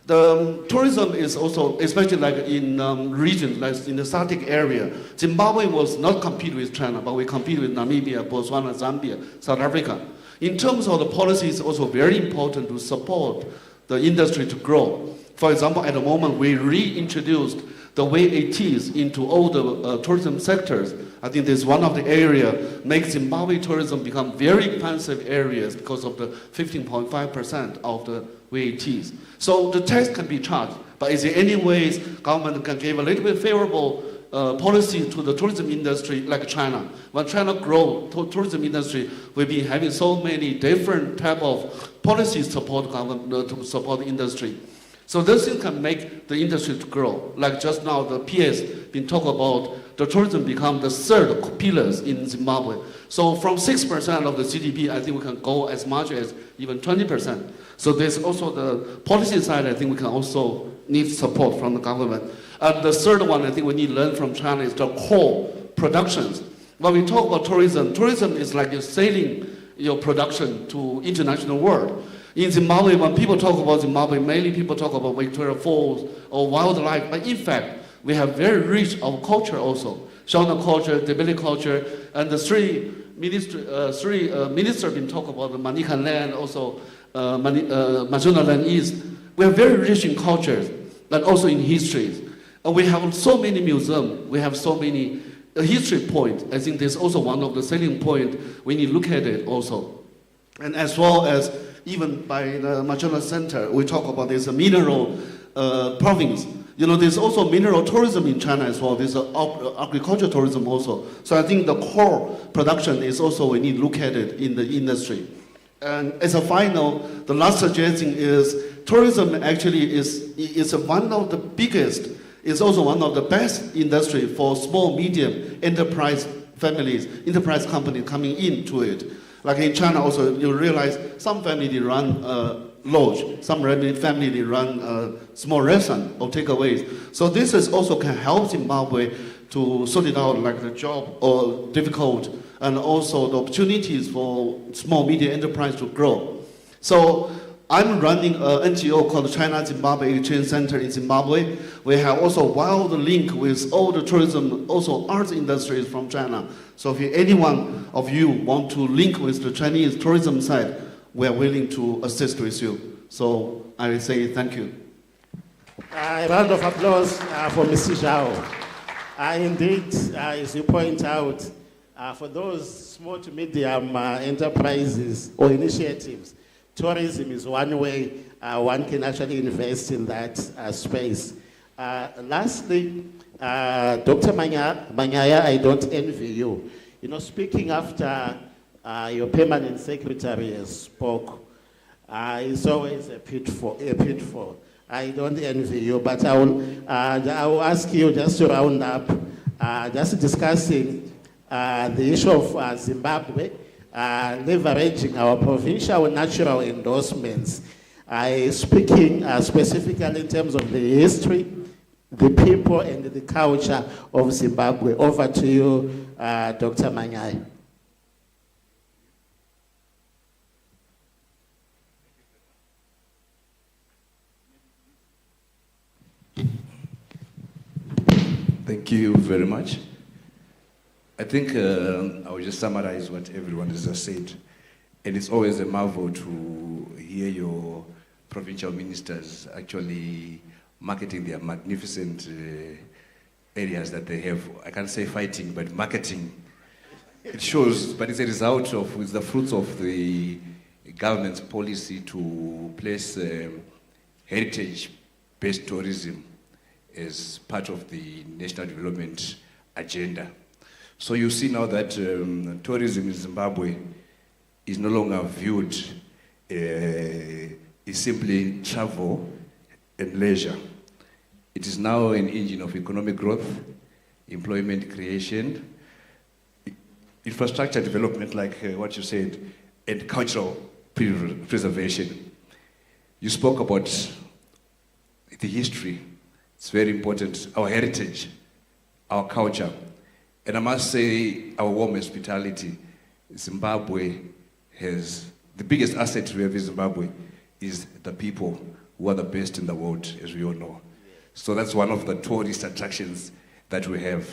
The tourism is also, especially like in regions, like in the Southern area, Zimbabwe was not compete with China, but we compete with Namibia, Botswana, Zambia, South Africa. In terms of the policy, it's also very important to support the industry to grow. For example, at the moment, we reintroduced the VATs into all the tourism sectors. I think this is one of the areas makes Zimbabwe tourism become very expensive areas because of the 15.5% of the VATs. So the tax can be charged, but is there any ways government can give a little bit favorable policy to the tourism industry like China? When China grow tourism industry, we've been having so many different type of policies to support government to support the industry. So this thing can make the industry to grow. Like just now, the PS been talk about the tourism become the third pillars in Zimbabwe. So from 6% of the GDP, I think we can go as much as even 20%. So there's also the policy side, I think we can also need support from the government. And the third one, I think we need to learn from China is the core productions. When we talk about tourism, tourism is like you're selling your production to international world. In Zimbabwe, when people talk about Zimbabwe, mainly people talk about Victoria Falls or wildlife, but in fact, we have very rich of culture also. Shona culture, Debele culture, and the three ministers been talking about the Manika land, also Majuna land East. We are very rich in cultures, and also in histories. And we have so many museums, we have so many history points. I think there's also one of the selling points when you look at it also. And as well as even by the Majuna Center, we talk about this mineral province. there's also mineral tourism in China as well. There's agricultural tourism also. So I think the core production is also we need to look at it in the industry. And as a final, the last suggestion is tourism actually is one of the biggest, is also one of the best industry for small, medium enterprise families, enterprise companies coming into it. Like in China also, you realize some family run lodge, some family they run small restaurant or takeaways. So this is also can help Zimbabwe to sort it out, like the job or difficult, and also the opportunities for small media enterprise to grow. So I'm running an NGO called China Zimbabwe Exchange Center in Zimbabwe. We have also wild link with all the tourism, also arts industries from China. So if any one of you want to link with the Chinese tourism side, we are willing to assist with you. So I will say thank you. A round of applause for Mr. Zhao. Indeed, as you point out, for those small to medium enterprises or initiatives, tourism is one way one can actually invest in that space. Lastly, Dr. Manyaya, I don't envy you. Speaking after your permanent secretary spoke, it's always a pitfall. I don't envy you, but I will ask you just to round up, just discussing the issue of Zimbabwe, leveraging our provincial natural endorsements. Speaking specifically in terms of the history, the people, and the culture of Zimbabwe. Over to you, Dr. Manyai. Thank you very much. I think I will just summarize what everyone has just said. And it's always a marvel to hear your provincial ministers actually marketing their magnificent areas that they have. I can't say fighting, but marketing. It shows, but it's a result of, it's the fruits of the government's policy to place heritage-based tourism as part of the national development agenda. So you see now that tourism in Zimbabwe is no longer viewed as simply travel and leisure. It is now an engine of economic growth, employment creation, infrastructure development, like what you said, and cultural preservation. You spoke about the history. It's very important, our heritage, our culture. And I must say, our warm hospitality. Zimbabwe has, the biggest asset we have in Zimbabwe is the people who are the best in the world, as we all know. So that's one of the tourist attractions that we have.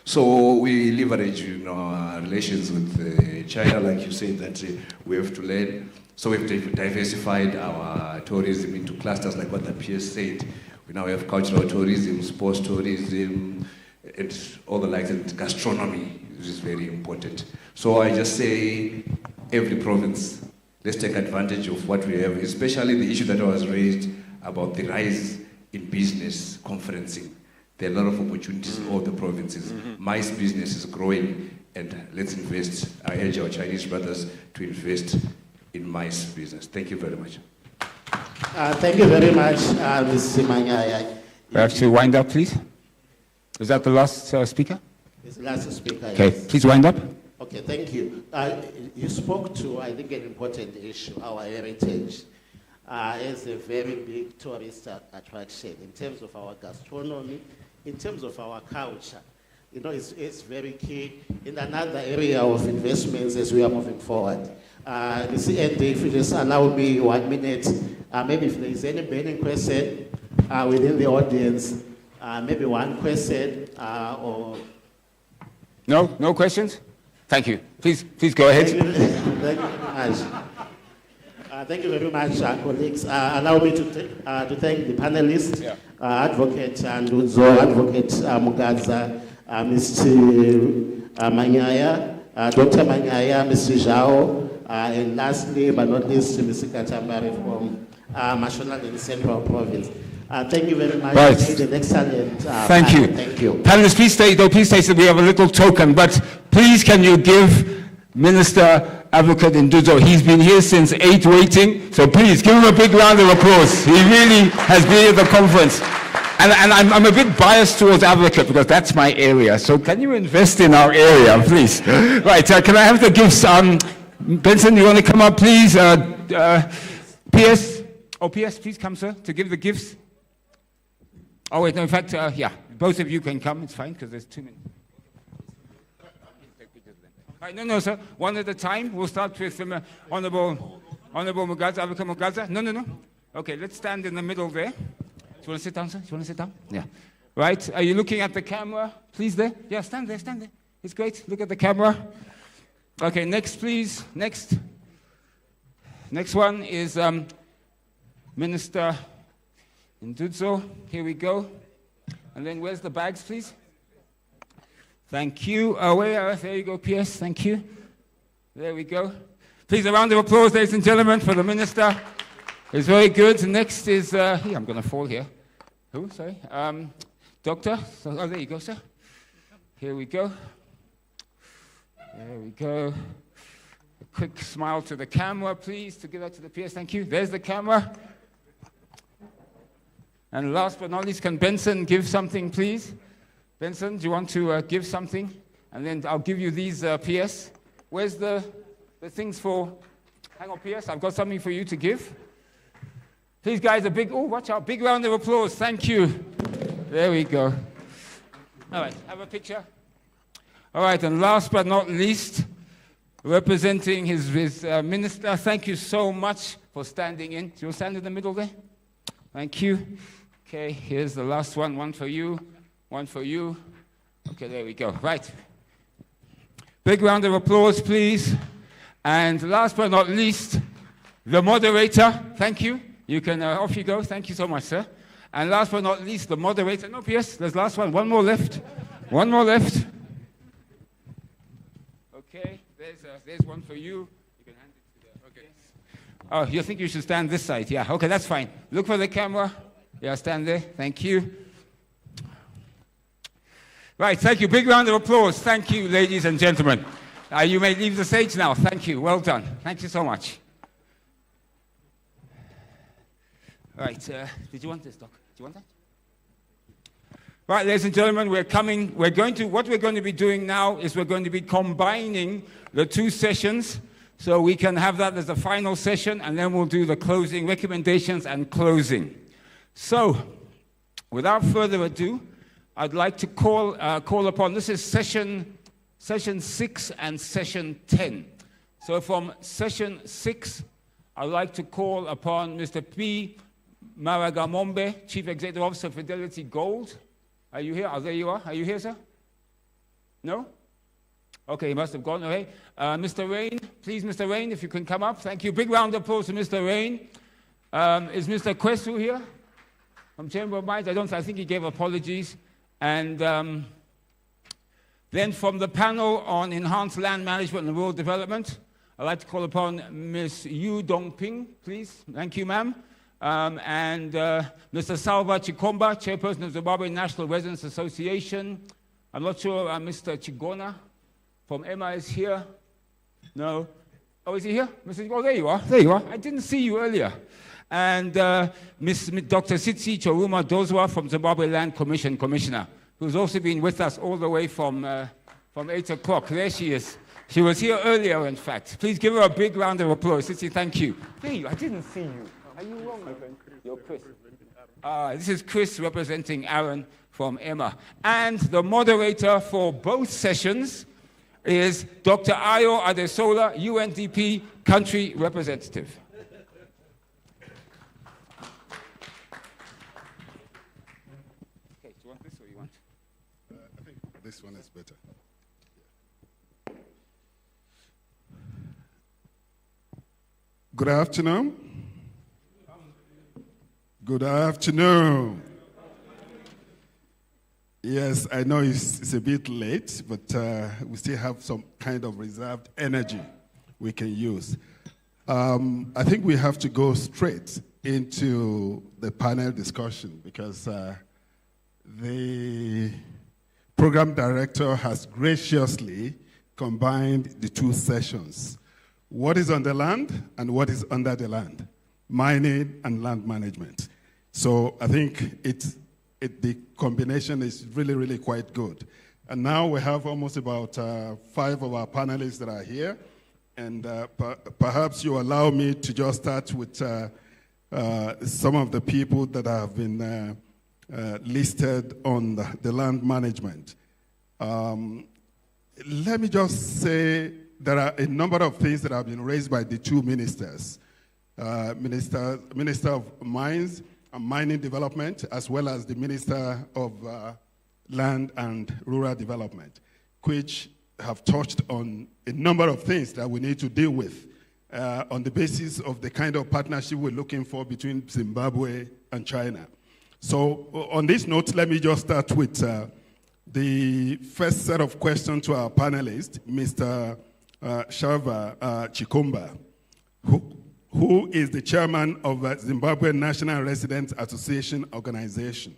So we leverage our relations with China, like you said, that we have to learn. So we've diversified our tourism into clusters, like what the PS said. We now have cultural tourism, sports tourism, and all the likes, and gastronomy, which is very important. So I just say, every province, let's take advantage of what we have, especially the issue that was raised about the rise in business conferencing. There are a lot of opportunities in all the provinces. MICE business is growing, and let's invest. I urge our Chinese brothers to invest in MICE business. Thank you very much. Thank you very much, Mr. Manyai. We have to wind up, please. Is that the last speaker? It's the last speaker. Okay, yes. please wind up. Okay, thank you. You spoke to, I think, an important issue, our heritage. As a very big tourist attraction in terms of our gastronomy, in terms of our culture. It's very key in another area of investments as we are moving forward. And if you just allow me 1 minute, maybe if there is any burning question within the audience, maybe one question or... No questions? Thank you. Please go ahead. Thank you very much. Thank you very much, colleagues. Allow me to thank the panelists, Advocate Ndudzo, Advocate Mugadza, Mr. Manyaya, Dr. Manyaya, Mr. Zhao, and lastly, but not least, Mr. Katambari from National and Central Province. Thank you very much. Right. You did an excellent Thank you. Thank you. Panelists, please stay. No, please stay. So we have a little token, but please can you give Minister Advocate Nduzo? He's been here since 8 waiting. So please give him a big round of applause. He really has been at the conference. And I'm a bit biased towards Advocate because that's my area. So can you invest in our area, please? Right, can I have the gifts? Benson, you want to come up, please? PS? Oh, PS, please come, sir, to give the gifts. Oh, wait, no, in fact, yeah, both of you can come. It's fine because there's 2 minutes. Right, no, sir, one at a time. We'll start with Honorable Mugaza, Advocate Mugaza. No. Okay, let's stand in the middle there. Do you want to sit down, sir? Do you want to sit down? Yeah. Right. Are you looking at the camera? Please there. Yeah, stand there, stand there. It's great. Look at the camera. Okay, next, please. Next. Next one is Minister Nduzo. Here we go. And then where's the bags, please? Thank you. There you go, PS. Thank you. There we go. Please, a round of applause, ladies and gentlemen, for the Minister. It's very good. Next is, I'm going to fall here. Who? Sorry. Doctor. Oh, there you go, sir. Here we go. There we go. A quick smile to the camera, please, to give that to the PS. Thank you. There's the camera. And last but not least, can Benson give something, please? Benson, do you want to give something? And then I'll give you these PS. Where's the things for... Hang on, PS. I've got something for you to give. Please, guys, watch out, big round of applause. Thank you. There we go. All right, have a picture. All right, and last but not least, representing his minister, thank you so much for standing in. Do you stand in the middle there? Thank you. Okay, here's the last one. One for you, one for you. Okay, there we go. Right. Big round of applause, please. And last but not least, the moderator. Thank you. You can, off you go. Thank you so much, sir. And last but not least, the moderator. No, PS, there's last one. One more left. One more left. Okay, there's one for you. You can hand it to the... Okay. Oh, you think you should stand this side? Yeah, okay, that's fine. Look for the camera. Yeah, stand there. Thank you. Right, thank you. Big round of applause. Thank you, ladies and gentlemen. You may leave the stage now. Thank you. Well done. Thank you so much. Right, did you want this, Doc? Do you want that? Right, ladies and gentlemen, what we're going to be doing now is we're going to be combining the 2 sessions so we can have that as the final session, and then we'll do the closing recommendations and closing. So, without further ado, I'd like to call upon, this is session 6 and session 10. So from session 6, I'd like to call upon Mr. P. Maragamombe, Chief Executive Officer of Fidelity Gold. Are you here? Oh, there you are. Are you here, sir? No? Okay, he must have gone away. Mr. Rain, please, Mr. Rain, if you can come up. Thank you. Big round of applause to Mr. Rain. Is Mr. Kwesu here? From Chamber of Mines? I think he gave apologies. And then from the panel on enhanced land management and rural development, I'd like to call upon Ms. Yu Dongping, please. Thank you, ma'am. And Mr. Salva Chikomba, Chairperson of Zimbabwe National Residents Association. I'm not sure Mr. Chigona from Emma is here. No. Oh, is he here? Oh, there you are. There you are. I didn't see you earlier. And Dr. Sitsi Choruma Dozwa from Zimbabwe Land Commission Commissioner, who's also been with us all the way from 8 o'clock. There she is. She was here earlier, in fact. Please give her a big round of applause. Sitsi, thank you. There you are. I didn't see you. Are you wrong, my friend? You're Chris. This is Chris representing Aaron from Emma. And the moderator for both sessions is Dr. Ayo Adesola, UNDP Country Representative. Okay, do you want this or you want? I think this one is better. Good afternoon. Good afternoon. Yes, I know it's a bit late, but we still have some kind of reserved energy we can use. I think we have to go straight into the panel discussion because the program director has graciously combined the two sessions. What is on the land and what is under the land, mining and land management. So I think the combination is really, really quite good. And now we have almost about 5 of our panelists that are here. And perhaps you allow me to just start with some of the people that have been listed on the land management. Let me just say there are a number of things that have been raised by the two ministers, Minister of Mines and Mining Development, as well as the Minister of Land and Rural Development, which have touched on a number of things that we need to deal with on the basis of the kind of partnership we're looking for between Zimbabwe and China. So on this note, let me just start with the first set of questions to our panelist, Mr. Shava Chikomba, who is the chairman of Zimbabwe National Residents Association Organization.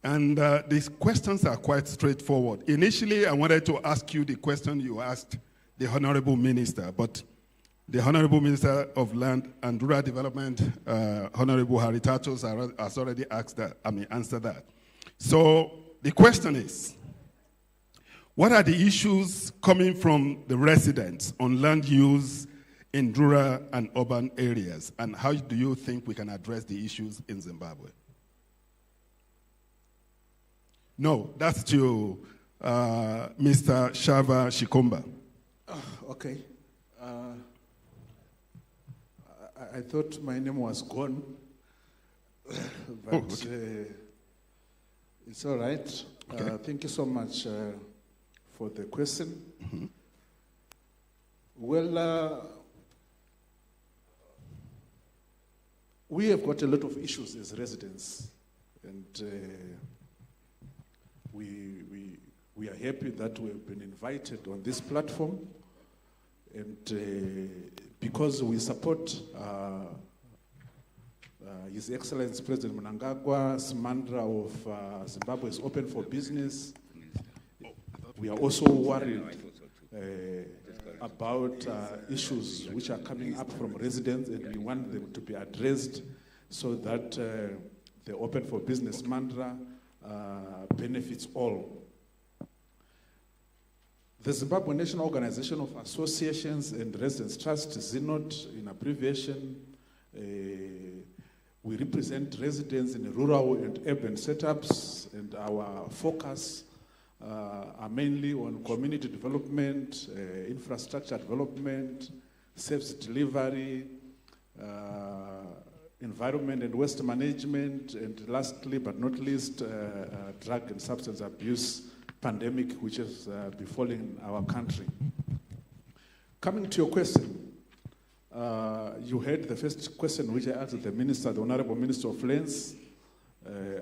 And these questions are quite straightforward. Initially, I wanted to ask you the question you asked the Honorable Minister, but the Honorable Minister of Land and Rural Development, Honorable Haritatos, has already answered that. So the question is, what are the issues coming from the residents on land use in rural and urban areas, and how do you think we can address the issues in Zimbabwe? No, that's to Mr. Shava Chikomba. Okay. I thought my name was gone, but it's all right. Okay. Thank you so much for the question. Mm-hmm. Well, we have got a lot of issues as residents, and we are happy that we have been invited on this platform, and because we support His Excellency President Mnangagwa's mantra of Zimbabwe is open for business. We are also worried about issues which are coming up from residents, and we want them to be addressed so that the open for business mantra benefits all. The Zimbabwe National Organization of Associations and Residents Trust, ZINOT in abbreviation, we represent residents in rural and urban setups, and our focus are mainly on community development, infrastructure development, service delivery, environment and waste management, and lastly but not least, drug and substance abuse pandemic which is befalling our country. Coming to your question, you heard the first question which I asked the Minister, the Honorable Minister of Lands,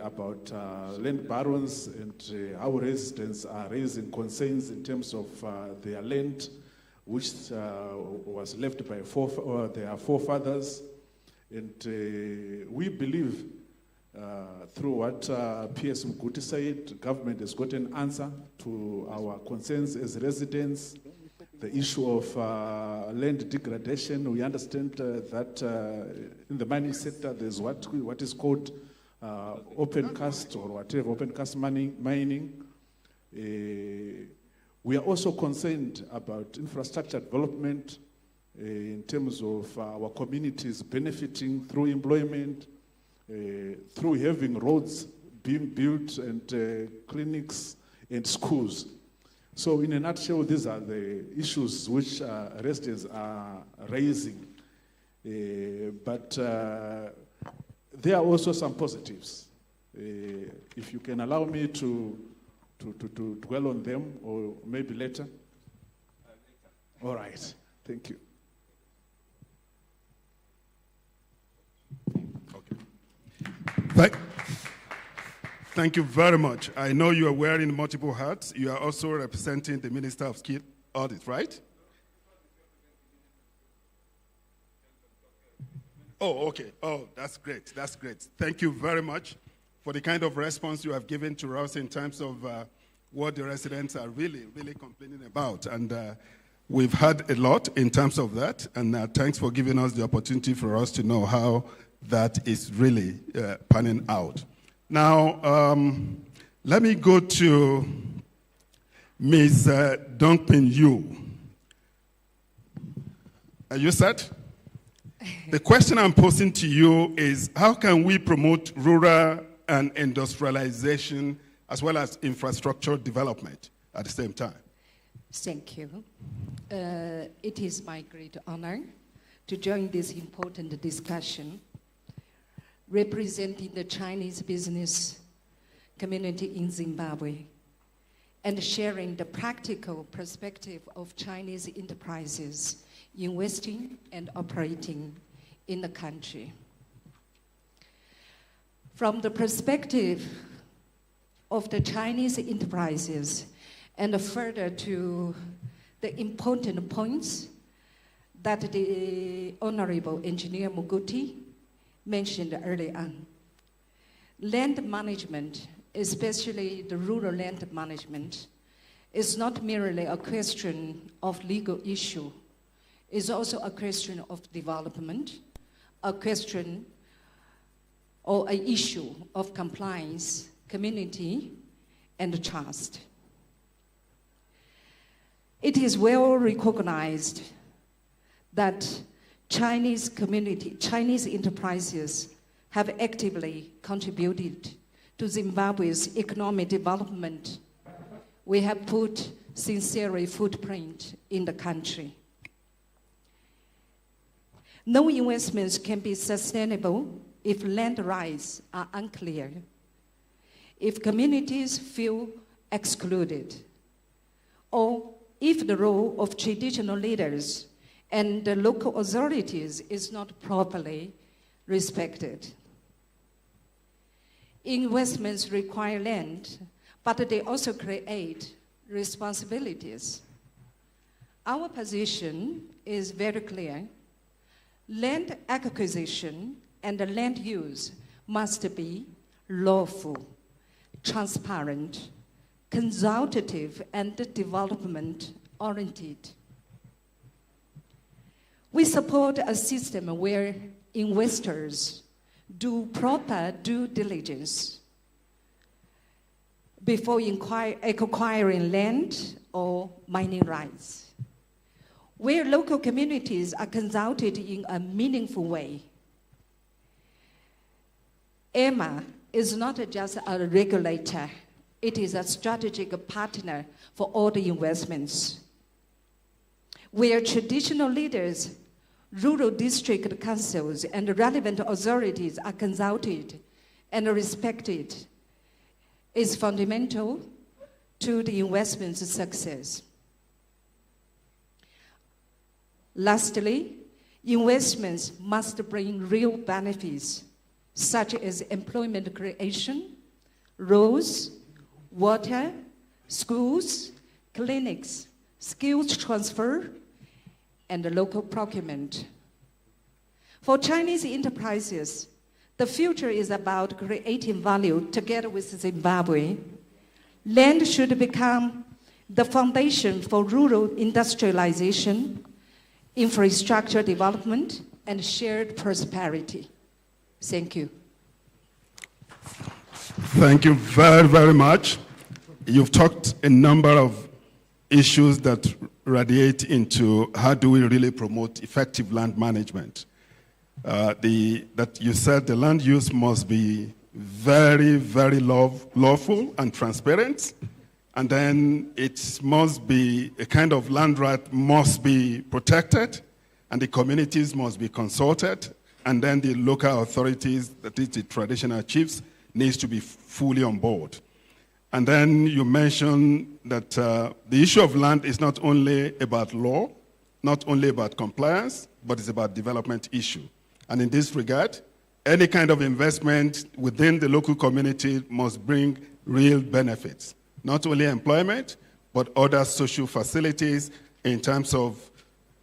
about land barons and how residents are raising concerns in terms of their land, which was left by their forefathers. And we believe, through what P.S. Mguti said, government has got an answer to our concerns as residents. The issue of land degradation, we understand that in the mining sector there's what is called open cast or whatever, open cast mining. We are also concerned about infrastructure development in terms of our communities benefiting through employment, through having roads being built and clinics and schools. So in a nutshell, these are the issues which residents are raising. But there are also some positives. If you can allow me to dwell on them, or maybe later. All right, thank you. Thank you very much. I know you are wearing multiple hats. You are also representing the Minister of Skill Audit, right? Oh, okay. Oh, that's great. That's great. Thank you very much for the kind of response you have given to us in terms of what the residents are really, really complaining about. And we've heard a lot in terms of that. And thanks for giving us the opportunity for us to know how that is really panning out. Now, let me go to Ms. Dongping Yu. Are you set? The question I'm posing to you is, how can we promote rural and industrialization as well as infrastructure development at the same time? Thank you. It is my great honor to join this important discussion representing the Chinese business community in Zimbabwe and sharing the practical perspective of Chinese enterprises investing and operating in the country. From the perspective of the Chinese enterprises and further to the important points that the Honorable Engineer Muguti mentioned earlier on. Land management, especially the rural land management, is not merely a question of legal issue. It's also a question of development, a question or an issue of compliance, community, and trust. It is well recognized that Chinese enterprises have actively contributed to Zimbabwe's economic development. We have put sincere footprint in the country. No investments can be sustainable if land rights are unclear, if communities feel excluded, or if the role of traditional leaders and the local authorities is not properly respected. Investments require land, but they also create responsibilities. Our position is very clear. Land acquisition and the land use must be lawful, transparent, consultative, and development-oriented. We support a system where investors do proper due diligence before acquiring land or mining rights, where local communities are consulted in a meaningful way. EMA is not just a regulator, it is a strategic partner for all the investments, where traditional leaders, rural district councils, and relevant authorities are consulted and respected is fundamental to the investment's success. Lastly, investments must bring real benefits, such as employment creation, roads, water, schools, clinics, skills transfer, and local procurement. For Chinese enterprises, the future is about creating value together with Zimbabwe. Land should become the foundation for rural industrialization, infrastructure development, and shared prosperity. Thank you. Thank you very, very much. You've talked a number of issues that radiate into how do we really promote effective land management. That you said the land use must be very, very lawful and transparent, and then it must be a kind of land right must be protected, and the communities must be consulted, and then the local authorities, that is the traditional chiefs, needs to be fully on board. And then you mentioned that the issue of land is not only about law, not only about compliance, but it's about development issue. And in this regard, any kind of investment within the local community must bring real benefits, not only employment, but other social facilities in terms of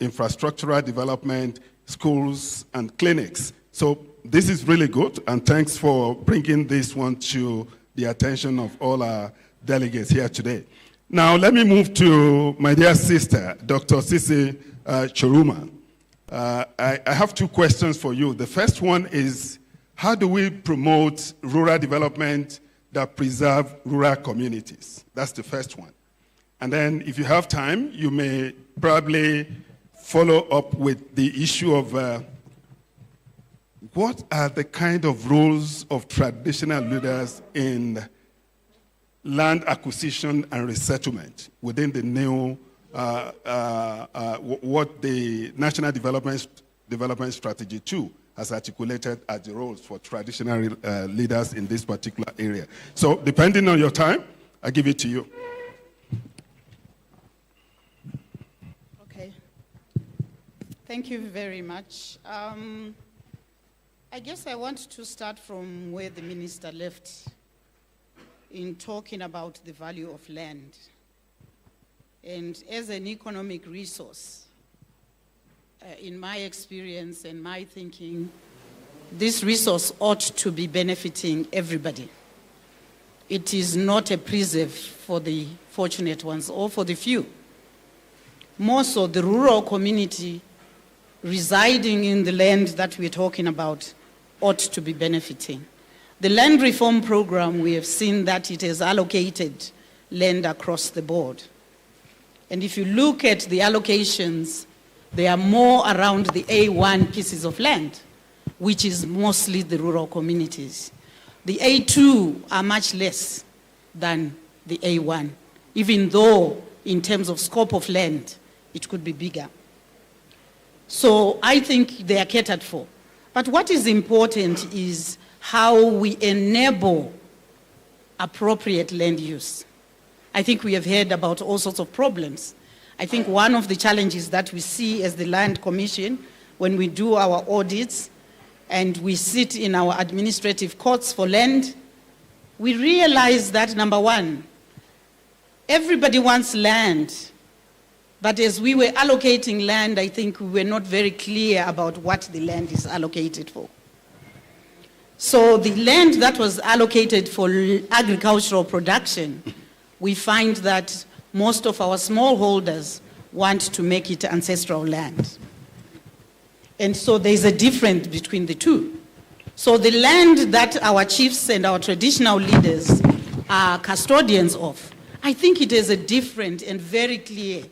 infrastructural development, schools and clinics, So this is really good, and thanks for bringing this one to the attention of all our delegates here today. Now, let me move to my dear sister, Dr. Sisi Choruma. I have two questions for you. The first one is, how do we promote rural development that preserve rural communities? That's the first one. And then, if you have time, you may probably follow up with the issue of what are the kind of roles of traditional leaders in land acquisition and resettlement within the new, what the National Development Strategy 2 has articulated as the roles for traditional leaders in this particular area. So depending on your time, I give it to you. Okay. Thank you very much. I guess I want to start from where the minister left in talking about the value of land. And as an economic resource, in my experience and my thinking, this resource ought to be benefiting everybody. It is not a preserve for the fortunate ones or for the few. More so, the rural community residing in the land that we're talking about ought to be benefiting. The land reform program, we have seen that it has allocated land across the board. And if you look at the allocations, they are more around the A1 pieces of land, which is mostly the rural communities. The A2 are much less than the A1, even though in terms of scope of land, it could be bigger. So I think they are catered for. But what is important is how we enable appropriate land use. I think we have heard about all sorts of problems. I think one of the challenges that we see as the Land Commission when we do our audits and we sit in our administrative courts for land, we realize that, number one, everybody wants land, but as we were allocating land, I think we were not very clear about what the land is allocated for. So the land that was allocated for agricultural production, we find that most of our smallholders want to make it ancestral land. And so there's a difference between the two. So the land that our chiefs and our traditional leaders are custodians of, I think it is a different and very clear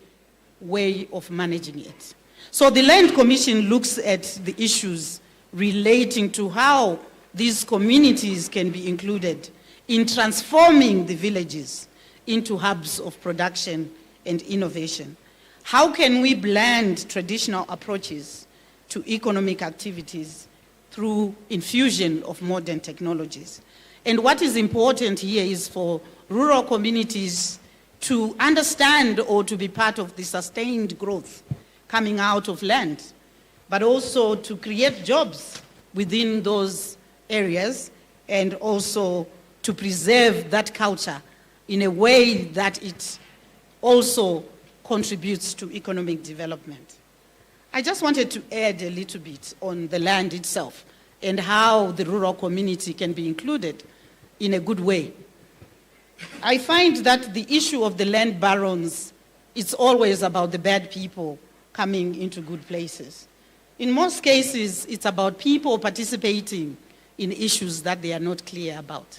way of managing it. So the Land Commission looks at the issues relating to how these communities can be included in transforming the villages into hubs of production and innovation. How can we blend traditional approaches to economic activities through infusion of modern technologies? And what is important here is for rural communities to understand or to be part of the sustained growth coming out of land, but also to create jobs within those areas and also to preserve that culture in a way that it also contributes to economic development. I just wanted to add a little bit on the land itself and how the rural community can be included in a good way. I find that the issue of the land barons, it's always about the bad people coming into good places. In most cases, it's about people participating in issues that they are not clear about.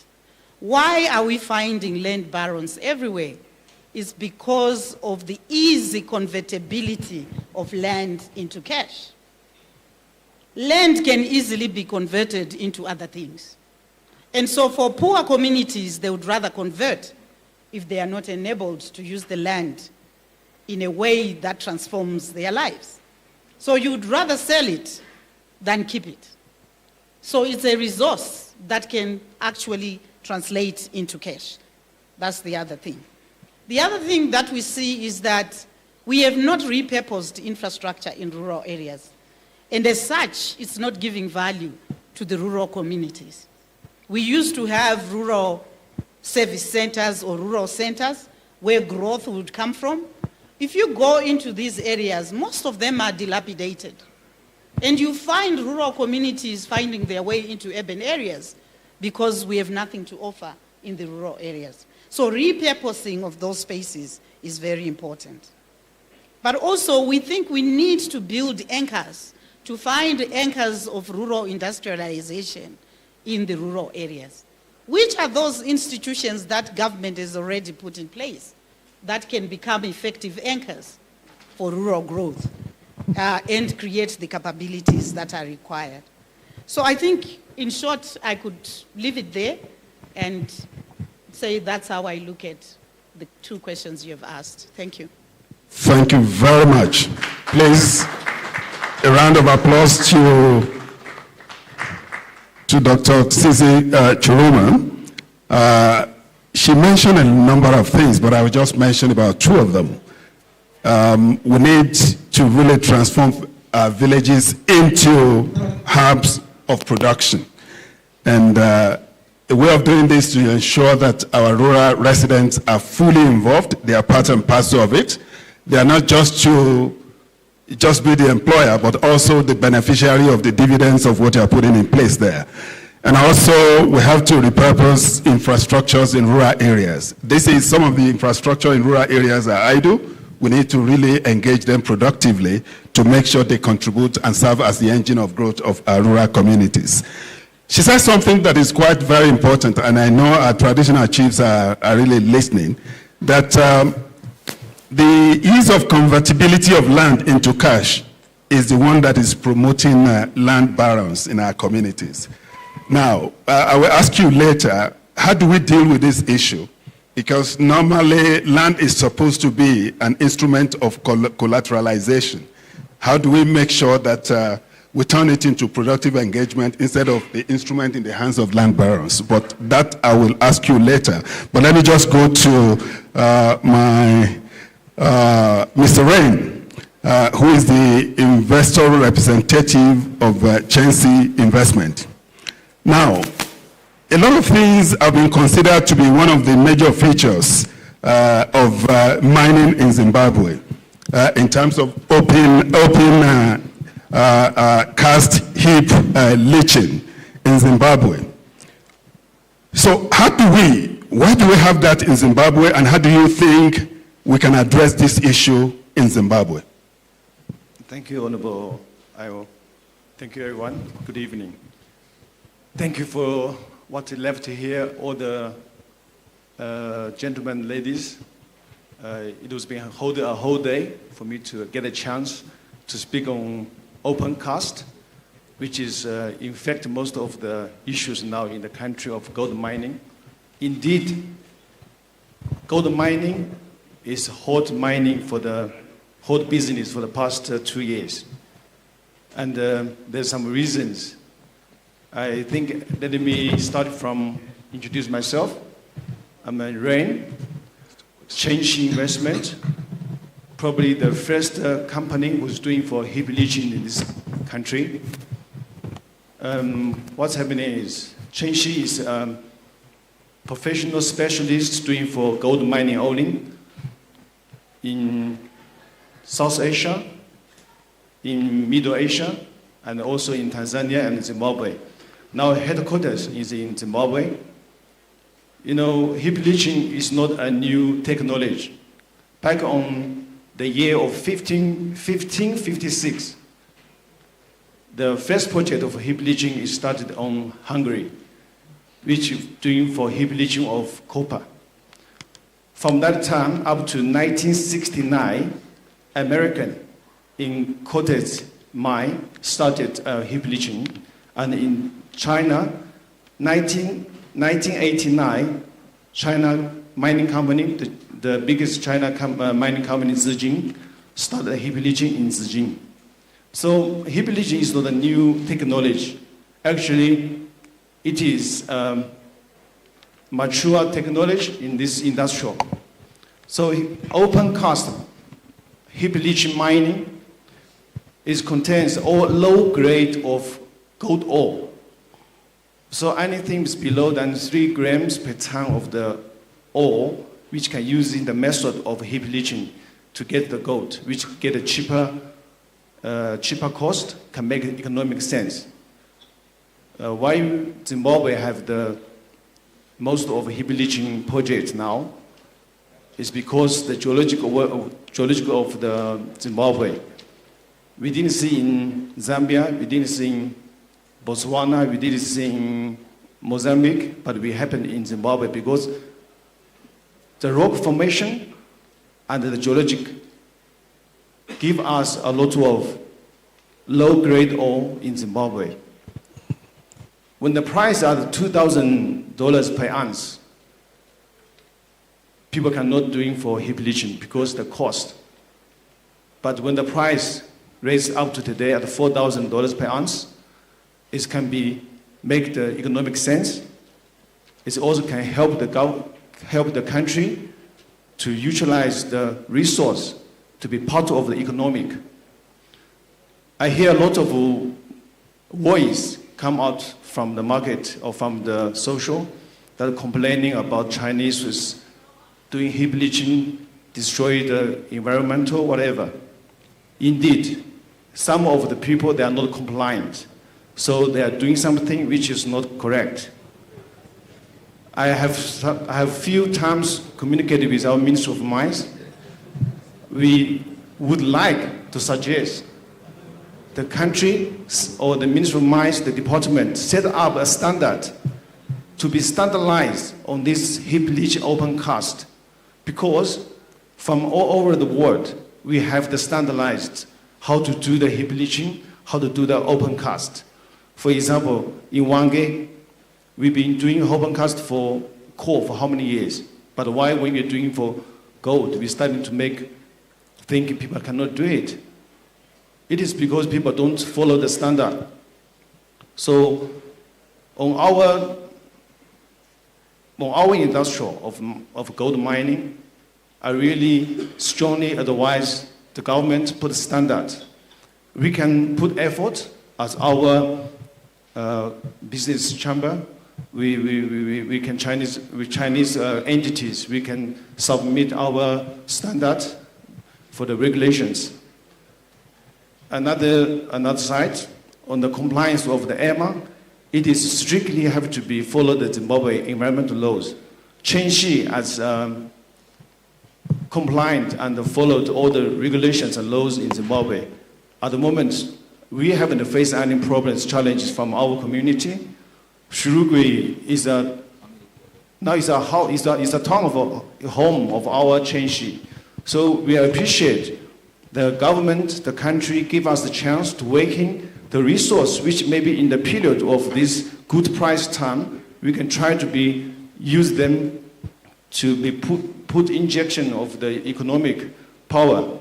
Why are we finding land barons everywhere? It's because of the easy convertibility of land into cash. Land can easily be converted into other things. And so for poor communities, they would rather convert if they are not enabled to use the land in a way that transforms their lives. So you would rather sell it than keep it. So it's a resource that can actually translate into cash. That's the other thing. The other thing that we see is that we have not repurposed infrastructure in rural areas. And as such, it's not giving value to the rural communities. We used to have rural service centers or rural centers where growth would come from. If you go into these areas, most of them are dilapidated. And you find rural communities finding their way into urban areas because we have nothing to offer in the rural areas. So repurposing of those spaces is very important. But also we think we need to build anchors, to find anchors of rural industrialization in the rural areas. Which are those institutions that government has already put in place that can become effective anchors for rural growth and create the capabilities that are required? So I think, in short, I could leave it there and say that's how I look at the two questions you have asked. Thank you. Thank you very much. Please, a round of applause to Dr. Tsitsi Chiroma. She mentioned a number of things, but I will just mention about two of them. We need to really transform our villages into hubs of production. And a way of doing this to ensure that our rural residents are fully involved, they are part and parcel of it. They are not just to just be the employer, but also the beneficiary of the dividends of what you are putting in place there. And also, we have to repurpose infrastructures in rural areas. This is some of the infrastructure in rural areas are idle. We need to really engage them productively to make sure they contribute and serve as the engine of growth of our rural communities. She said something that is quite very important, and I know our traditional chiefs are really listening, that the ease of convertibility of land into cash is the one that is promoting land barons in our communities. Now, I will ask you later, how do we deal with this issue? Because normally land is supposed to be an instrument of collateralization. How do we make sure that we turn it into productive engagement instead of the instrument in the hands of land barons? But that I will ask you later. But let me just go to Mr. Rain, who is the investor representative of Chensi Investment. Now, a lot of things have been considered to be one of the major features of mining in Zimbabwe in terms of open cast heap leaching in Zimbabwe. So why do we have that in Zimbabwe, and how do you think we can address this issue in Zimbabwe? Thank you, Honorable Io. Thank you, everyone. Good evening. Thank you for what you left here, all the gentlemen, ladies. It was been a whole day for me to get a chance to speak on open cast, which is in fact most of the issues now in the country of gold mining. Indeed, gold mining is hot mining for the hot business for the past 2 years. And there's some reasons. I think, let me start from introduce myself. I'm Rain, Chensi Investment, probably the first company who's doing for heap leaching in this country. What's happening is Chensi is professional specialists doing for gold mining only in South Asia, in Middle Asia, and also in Tanzania and Zimbabwe. Now headquarters is in Zimbabwe. You know, heap leaching is not a new technology. Back on the year of 1556, the first project of heap leaching is started on Hungary, which is doing for heap leaching of copper. From that time up to 1969, American in Cortez mine started heap leaching, and in China, 1989, China mining company, the biggest China mining company, Zijin, started heap leaching in Zijin. So heap leaching is not a new technology. Actually, it is mature technology in this industry. So open cast heap leaching mining contains all low grade of gold ore. So anything is below than 3 grams per ton of the ore, which can use in the method of heap leaching to get the gold, which get a cheaper cheaper cost can make economic sense. Why Zimbabwe have the most of heap leaching projects now is because the geological of the Zimbabwe. We didn't see in Zambia, we didn't see in Botswana, we didn't see in Mozambique, but we happened in Zimbabwe because the rock formation and the geologic give us a lot of low-grade ore in Zimbabwe. When the price are $2,000 per ounce, people cannot do it for heap leaching because the cost. But when the price raised up to today at $4,000 per ounce, it can make the economic sense. It also can help the country to utilize the resource to be part of the economic. I hear a lot of voice come out from the market or from the social that are complaining about Chinese with doing heap leaching, destroy the environmental, whatever. Indeed, some of the people, they are not compliant. So they are doing something which is not correct. I have few times communicated with our Minister of Mines. We would like to suggest the country or the Ministry of Mines, the department, set up a standard to be standardized on this heap leach open cast, because from all over the world, we have the standardized how to do the heap leaching, how to do the open cast. For example, in Wange, we've been doing open cast for coal for how many years? But why when we're doing for gold, we're starting to think people cannot do it? It is because people don't follow the standard. So on our industrial of gold mining, I really strongly advise the government to put a standard. We can put effort as our business chamber. We can with Chinese entities, we can submit our standard for the regulations. Another side, on the compliance of the EMA, it is strictly have to be follow the Zimbabwe environmental laws. Chenxi as compliant and followed all the regulations and laws in Zimbabwe. At the moment, we haven't faced any problems, challenges from our community. Shurugwe is a town of a home of our Chenxi. So we appreciate the government, the country give us the chance to working the resource which maybe in the period of this good price time, we can try to use them to be put injection of the economic power.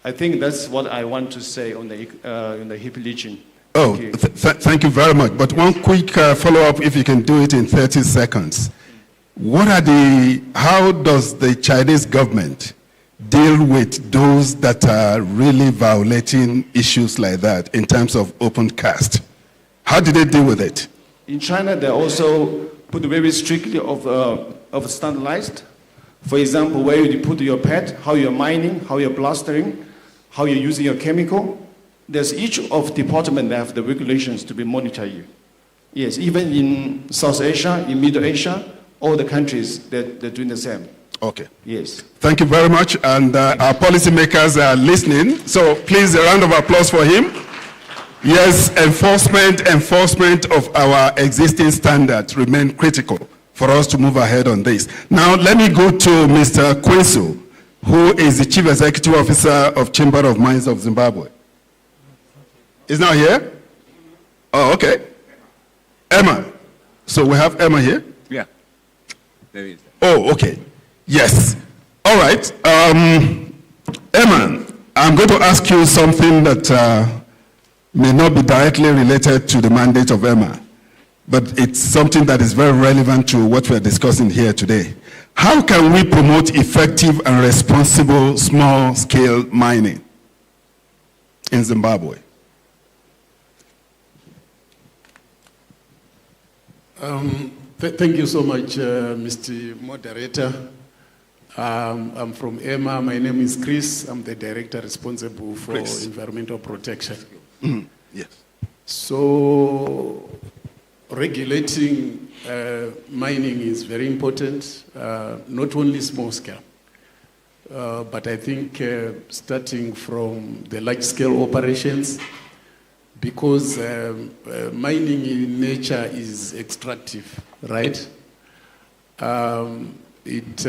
I think that's what I want to say on the heap leaching. Oh, thank you very much. But one quick follow-up, if you can do it in 30 seconds. How does the Chinese government deal with those that are really violating issues like that in terms of open cast? How do they deal with it? In China, they also put very strictly of standardized. For example, where you put your pet, how you're mining, how you're blastering, how you're using your chemical. There's each of department that have the regulations to be monitor you. Yes, even in South Asia, in Middle Asia, all the countries, they're doing the same. Okay. Yes. Thank you very much. And our policymakers are listening. So please, a round of applause for him. Yes, enforcement of our existing standards remain critical for us to move ahead on this. Now, let me go to Mr. Kwesu, who is the Chief Executive Officer of Chamber of Mines of Zimbabwe. Is now here? Oh, okay. Emma. So we have Emma here? Yeah. There is. Oh, okay. Yes. All right. Emma, I'm going to ask you something that may not be directly related to the mandate of Emma, but it's something that is very relevant to what we're discussing here today. How can we promote effective and responsible small-scale mining in Zimbabwe? Thank you so much, Mr. Moderator. I'm from EMA. My name is Chris. I'm the director responsible for environmental protection. Yes. So regulating mining is very important, not only small scale, but I think starting from the large scale operations, because mining in nature is extractive, right? It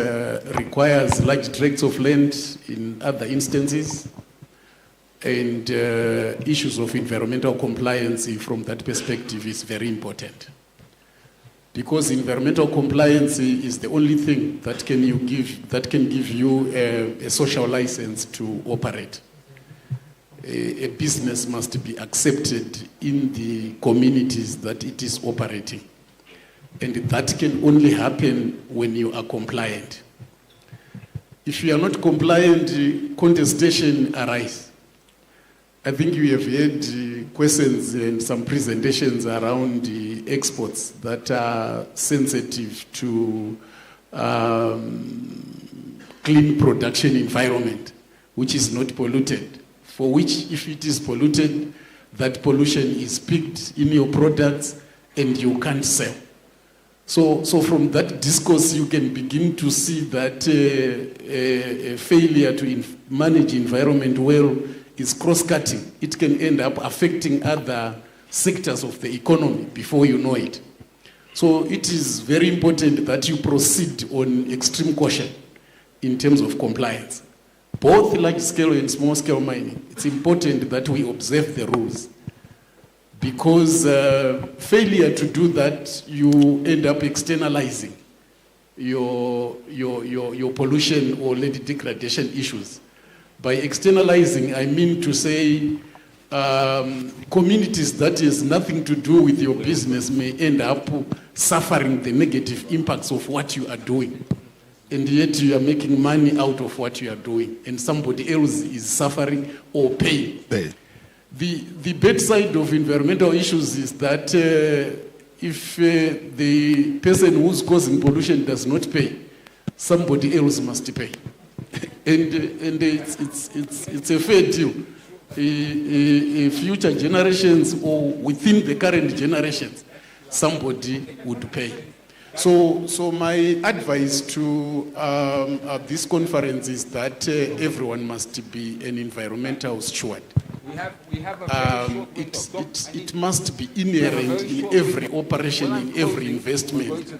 requires large tracts of land in other instances, and issues of environmental compliance from that perspective is very important. Because environmental compliance is the only thing that can give you a social license to operate. A business must be accepted in the communities that it is operating. And that can only happen when you are compliant. If you are not compliant, contestation arises. I think you have heard questions and some presentations around the exports that are sensitive to clean production environment, which is not polluted, for which if it is polluted, that pollution is picked in your products and you can't sell. So from that discourse, you can begin to see that a failure to manage environment well is cross-cutting. It can end up affecting other sectors of the economy before you know it. So it is very important that you proceed on extreme caution in terms of compliance. Both large-scale and small-scale mining, it's important that we observe the rules. Because failure to do that, you end up externalizing your pollution or land degradation issues. By externalizing, I mean to say communities that has nothing to do with your business may end up suffering the negative impacts of what you are doing. And yet you are making money out of what you are doing. And somebody else is suffering or paying. The bad side of environmental issues is that if the person who's causing pollution does not pay, somebody else must pay. and it's a fair deal. Future generations or within the current generations, somebody would pay. So my advice to this conference is that everyone must be an environmental steward. It must be inherent in every operation, in every investment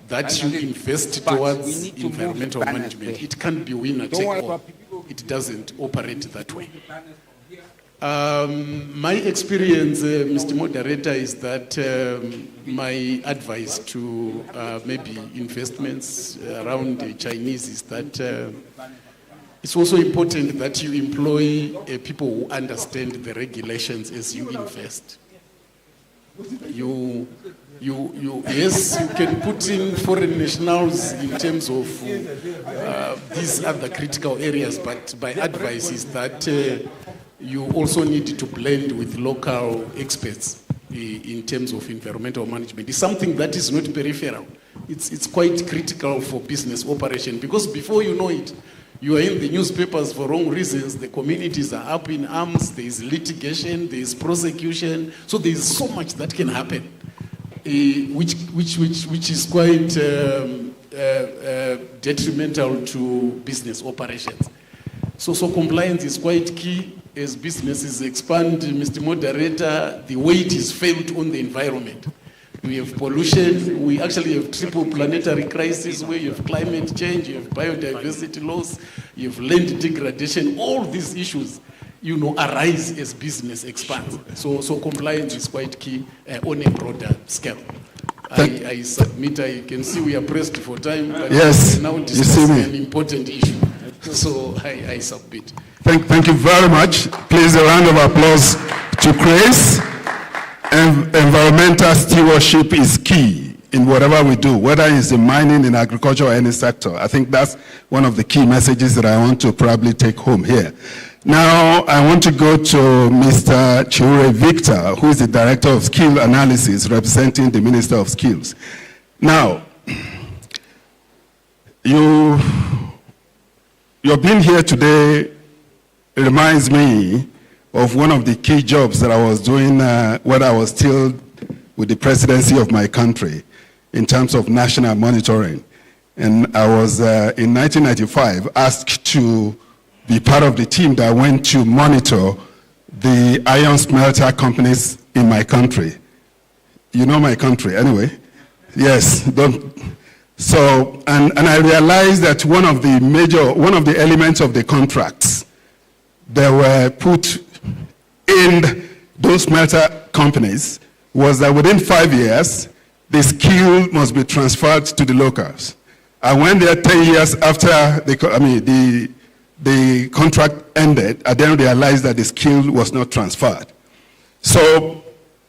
that you invest towards environmental management. It can't be winner take all. It doesn't operate that way. My experience, Mr. Moderator, is that my advice to maybe investments around the Chinese is that it's also important that you employ people who understand the regulations as you invest. Yes, you can put in foreign nationals in terms of these other critical areas, but my advice is that you also need to blend with local experts in terms of environmental management. It's something that is not peripheral. It's quite critical for business operation, because before you know it, you are in the newspapers for wrong reasons. The communities are up in arms. There is litigation. There is prosecution. So there is so much that can happen, which is quite detrimental to business operations. So compliance is quite key as businesses expand. Mr. Moderator, the weight is felt on the environment. We have pollution, we actually have triple planetary crisis where you have climate change, you have biodiversity loss, you have land degradation. All these issues, arise as business expands. So compliance is quite key on a broader scale. I submit, I can see we are pressed for time, but yes, now discussing an important issue. So I submit. Thank you very much. Please a round of applause to Chris. Environmental stewardship is key in whatever we do, whether it's in mining, in agriculture, or any sector. I think that's one of the key messages that I want to probably take home here. Now, I want to go to Mr. Chiure Victor, who is the Director of Skill Analysis, representing the Minister of Skills. Now, you your being here today reminds me of one of the key jobs that I was doing when I was still with the presidency of my country in terms of national monitoring. And I was, in 1995, asked to be part of the team that went to monitor the iron smelter companies in my country. You know my country, anyway? Yes. So, and I realized that one of the elements of the contracts that were put in those smelter companies was that within 5 years, the skill must be transferred to the locals. I went there 10 years after the contract ended. I then realized that the skill was not transferred. So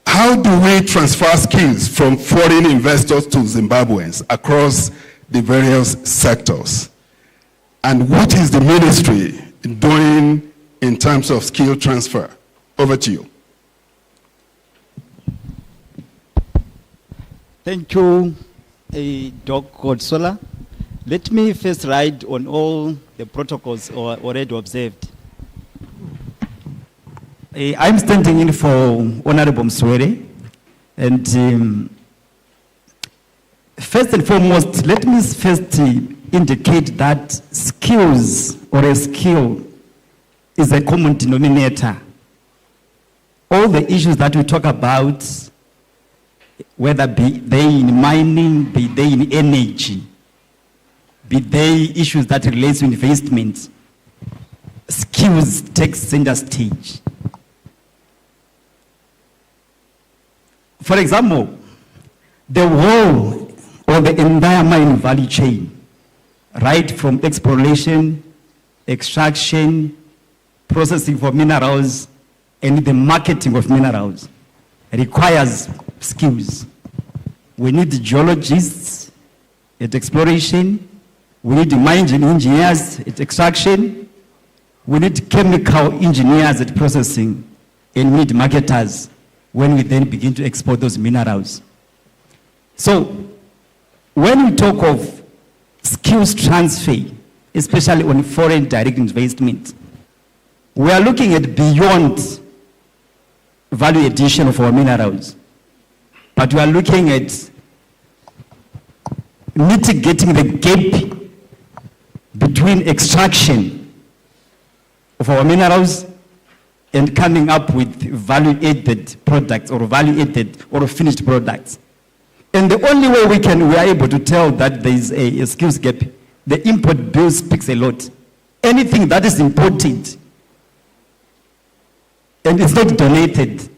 how do we transfer skills from foreign investors to Zimbabweans across the various sectors? And what is the ministry doing in terms of skill transfer? Over to you. Thank you, Doc Godsola. Let me first ride on all the protocols already observed. I'm standing in for Honorable Mswere, and first and foremost, let me first indicate that skills or a skill is a common denominator. All the issues that we talk about, whether be they in mining, be they in energy, be they issues that relate to investment, skills take center stage. For example, the whole or the entire mining value chain, right from exploration, extraction, processing for minerals, and the marketing of minerals requires skills. We need geologists at exploration. We need mining engineers at extraction. We need chemical engineers at processing, and we need marketers when we then begin to export those minerals. So when we talk of skills transfer, especially on foreign direct investment, we are looking at beyond value addition of our minerals, but we are looking at mitigating the gap between extraction of our minerals and coming up with value-added products or value-added or finished products. And the only way we are able to tell that there is a skills gap, the import bill speaks a lot. Anything that is imported and it's not donated,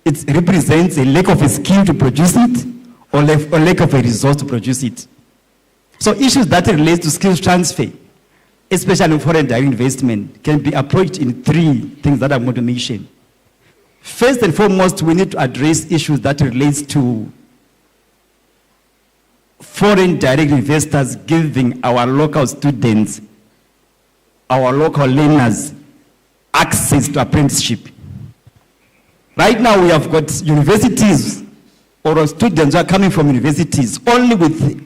it represents a lack of a skill to produce it or lack of a resource to produce it. So issues that relate to skills transfer, especially in foreign direct investment, can be approached in three things that I'm going to mention. First and foremost, we need to address issues that relate to foreign direct investors giving our local students, our local learners, access to apprenticeship. Right now we have got universities or students who are coming from universities only with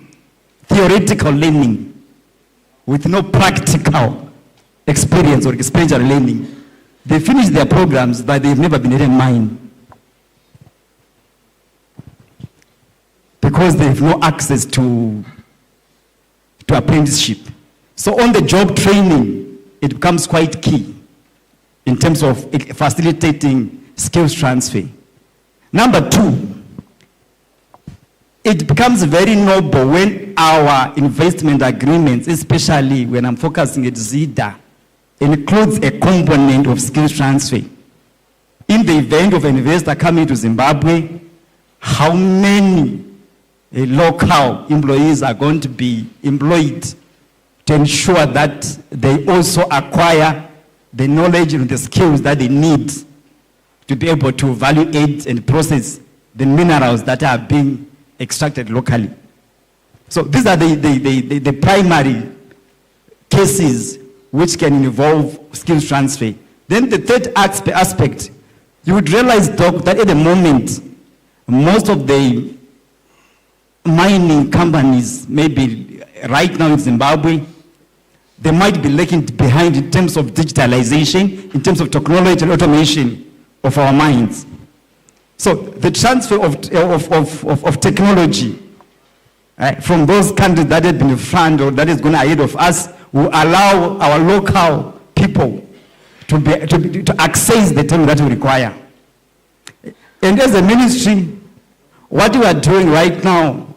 theoretical learning, with no practical experience or experiential learning. They finish their programs, but they've never been in mine because they have no access to apprenticeship. So on the job training, it becomes quite key in terms of facilitating skills transfer. Number two, it becomes very noble when our investment agreements, especially when I'm focusing at ZIDA, includes a component of skills transfer. In the event of an investor coming to Zimbabwe, how many local employees are going to be employed to ensure that they also acquire the knowledge and the skills that they need to be able to evaluate and process the minerals that are being extracted locally. So these are the primary cases which can involve skills transfer. Then the third aspect, you would realize, Doc, that at the moment, most of the mining companies, maybe right now in Zimbabwe, they might be lagging behind in terms of digitalization, in terms of technology and automation of our minds. So the transfer of technology from those countries that have been front or that is going ahead of us will allow our local people to access the time that we require. And as a ministry, what we are doing right now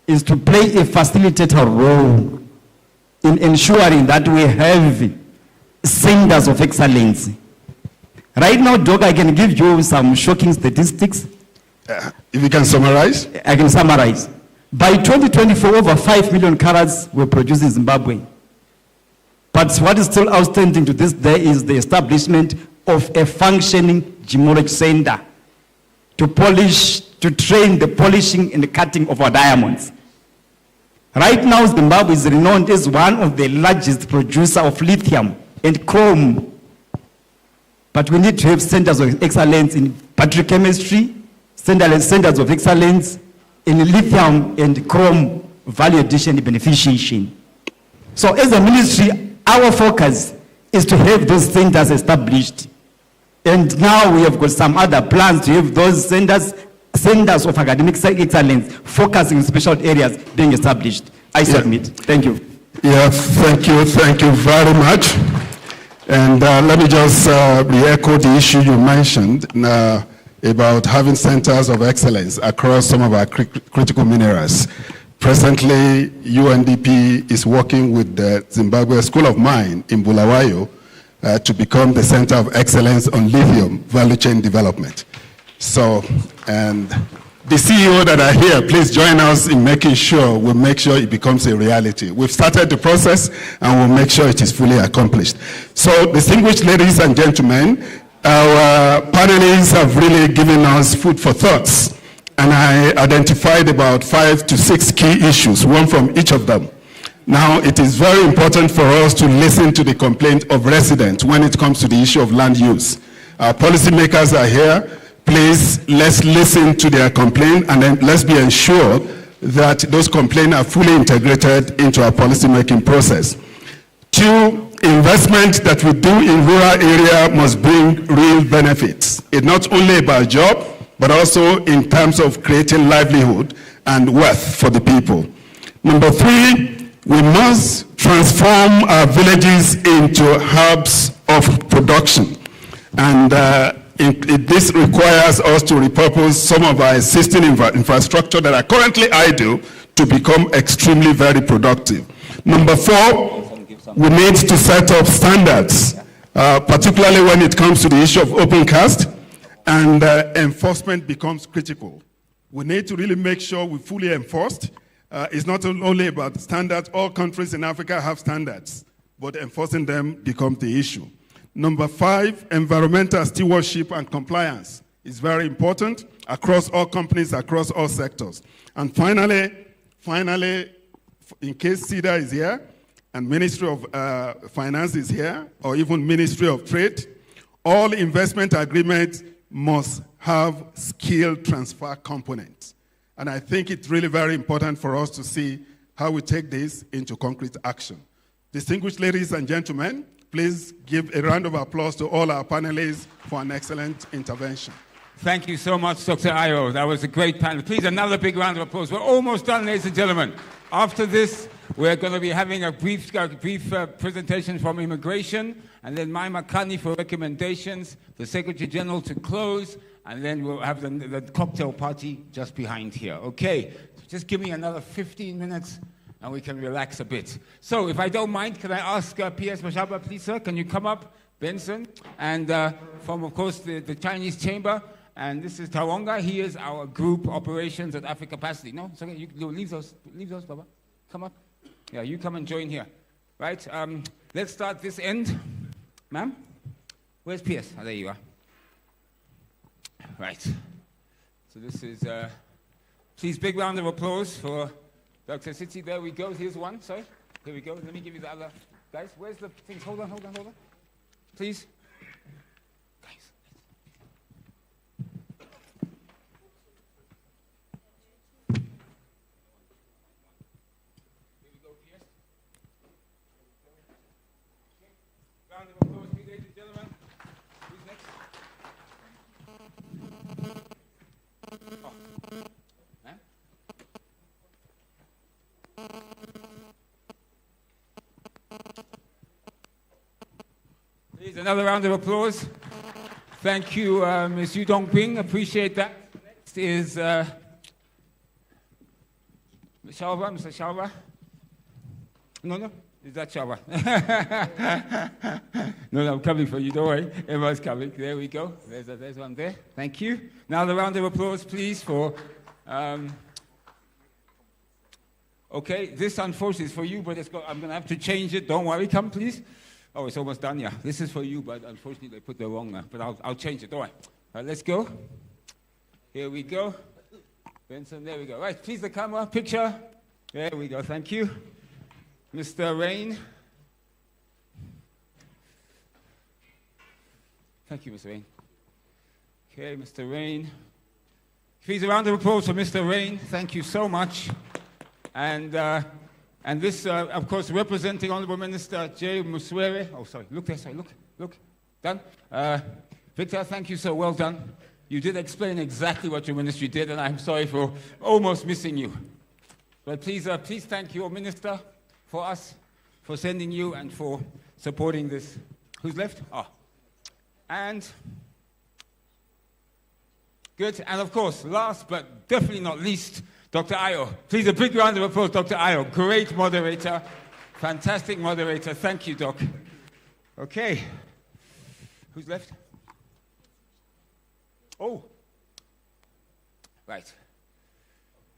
is to play a facilitator role in ensuring that we have centers of excellence. Right now, Doc, I can give you some shocking statistics. If you can summarize? I can summarize. By 2024, over 5 million carrots were produced in Zimbabwe. But what is still outstanding to this day is the establishment of a functioning gemology center to train the polishing and the cutting of our diamonds. Right now, Zimbabwe is renowned as one of the largest producers of lithium and chrome. But we need to have centers of excellence in battery chemistry, centers of excellence in lithium and chrome value addition and beneficiation. So as a ministry, our focus is to have those centers established. And now we have got some other plans to have those centers of academic excellence focusing on special areas being established. I submit. Thank you. Yeah, thank you very much. And let me just re-echo the issue you mentioned about having centers of excellence across some of our critical minerals. Presently, UNDP is working with the Zimbabwe School of Mine in Bulawayo to become the center of excellence on lithium value chain development. So, and the CEO that are here, please join us in making sure it becomes a reality. We've started the process and we'll make sure it is fully accomplished. So, distinguished ladies and gentlemen, our panelists have really given us food for thoughts. And I identified about 5 to 6 key issues, one from each of them. Now, it is very important for us to listen to the complaint of residents when it comes to the issue of land use. Our policymakers are here. Please, let's listen to their complaint and then let's be ensured that those complaints are fully integrated into our policymaking process. 2, investment that we do in rural area must bring real benefits. It's not only about job, but also in terms of creating livelihood and wealth for the people. Number 3, we must transform our villages into hubs of production. And this requires us to repurpose some of our existing infrastructure that are currently idle to become extremely very productive. Number 4, we need to set up standards, particularly when it comes to the issue of open cast, and enforcement becomes critical. We need to really make sure we fully enforced. It's not only about standards. All countries in Africa have standards, but enforcing them becomes the issue. Number 5, environmental stewardship and compliance is very important across all companies, across all sectors. And finally, in case CEDA is here, and Ministry of Finance is here, or even Ministry of Trade, all investment agreements must have skill transfer components. And I think it's really very important for us to see how we take this into concrete action. Distinguished ladies and gentlemen, please give a round of applause to all our panelists for an excellent intervention. Thank you so much, Dr. Ayo. That was a great panel. Please, another big round of applause. We're almost done, ladies and gentlemen. After this, we're going to be having a brief presentation from Immigration, and then my Makani for recommendations, the Secretary General to close, and then we'll have the cocktail party just behind here. Okay, so just give me another 15 minutes, and we can relax a bit. So, if I don't mind, can I ask P.S. Mashaba, please, sir, can you come up, Benson, and from, of course, the Chinese Chamber, and this is Tawonga. He is our group operations at Africa Capacity. No, it's okay, you leave those, Baba. Come up. Yeah, you come and join here. Right, let's start this end. Ma'am, where's P.S.? Oh, there you are. Right, so this is, please, big round of applause for Dr. Sitsi. There we go. Here's one. Sorry. Here we go. Let me give you the other. Guys, where's the things? Hold on. Please. Guys. Here we go, Pierce. Please, another round of applause. Thank you, Ms. Yu Dongping. Appreciate that. Next is Shalva, Mr. Shalva. No, is that Shalva? No, I'm coming for you, don't worry. Everyone's coming. There we go. There's one there. Thank you. Now the round of applause, please, for... okay, this unfortunately is for you, but I'm going to have to change it. Don't worry. Come, please. Oh, it's almost done, yeah. This is for you, but unfortunately they put the wrong one. But I'll change it, don't worry. All right, let's go. Here we go. Benson, there we go. Right, please, the camera, picture. There we go, thank you. Mr. Rain. Thank you, Mr. Rain. Okay, Mr. Rain. Please, a round of applause for Mr. Rain. Thank you so much. And this, of course, representing Honorable Minister J. Muswere. Oh, sorry, look there, sorry, look. Done? Victor, thank you, so well done. You did explain exactly what your ministry did, and I'm sorry for almost missing you. But please thank your minister for us, for sending you, and for supporting this. Who's left? And good. And of course, last but definitely not least, Dr. Ayo. Please, a big round of applause, Dr. Ayo. Great moderator. Fantastic moderator. Thank you, Doc. Okay. Who's left? Oh. Right.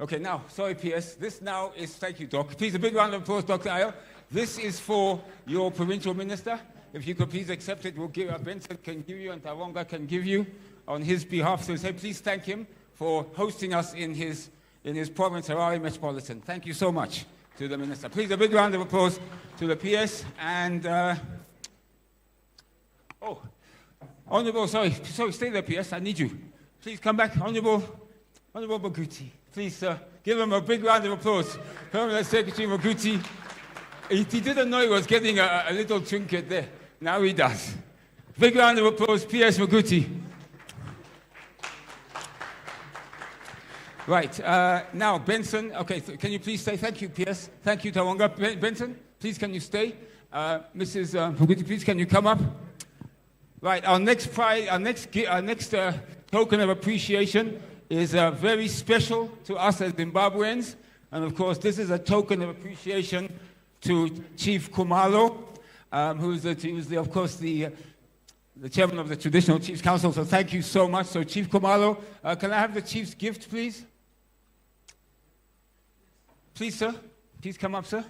Okay, now, sorry, PS. This now is, thank you, Doc. Please, a big round of applause, Dr. Ayo. This is for your provincial minister. If you could please accept it, we'll give, Benson can give you and Tawonga can give you on his behalf. So say, please thank him for hosting us in his province, Harare Metropolitan. Thank you so much to the minister. Please, a big round of applause to the PS. And, Honorable, sorry, stay there, PS. I need you. Please come back. Honorable Maguti. Please, sir, give him a big round of applause. Permanent Secretary Maguti. He didn't know he was getting a little trinket there. Now he does. Big round of applause, PS Maguti. Right, now Benson, okay, can you please stay? Thank you, PS. Thank you, Tawonga. Benson, please can you stay? Mrs. Maguti, please can you come up? Right, our next token of appreciation is very special to us as Zimbabweans. And of course, this is a token of appreciation to Chief Khumalo, who's of course, the chairman of the Traditional Chiefs Council. So thank you so much. So Chief Khumalo, can I have the chief's gift, please? Please, sir. Please come up, sir.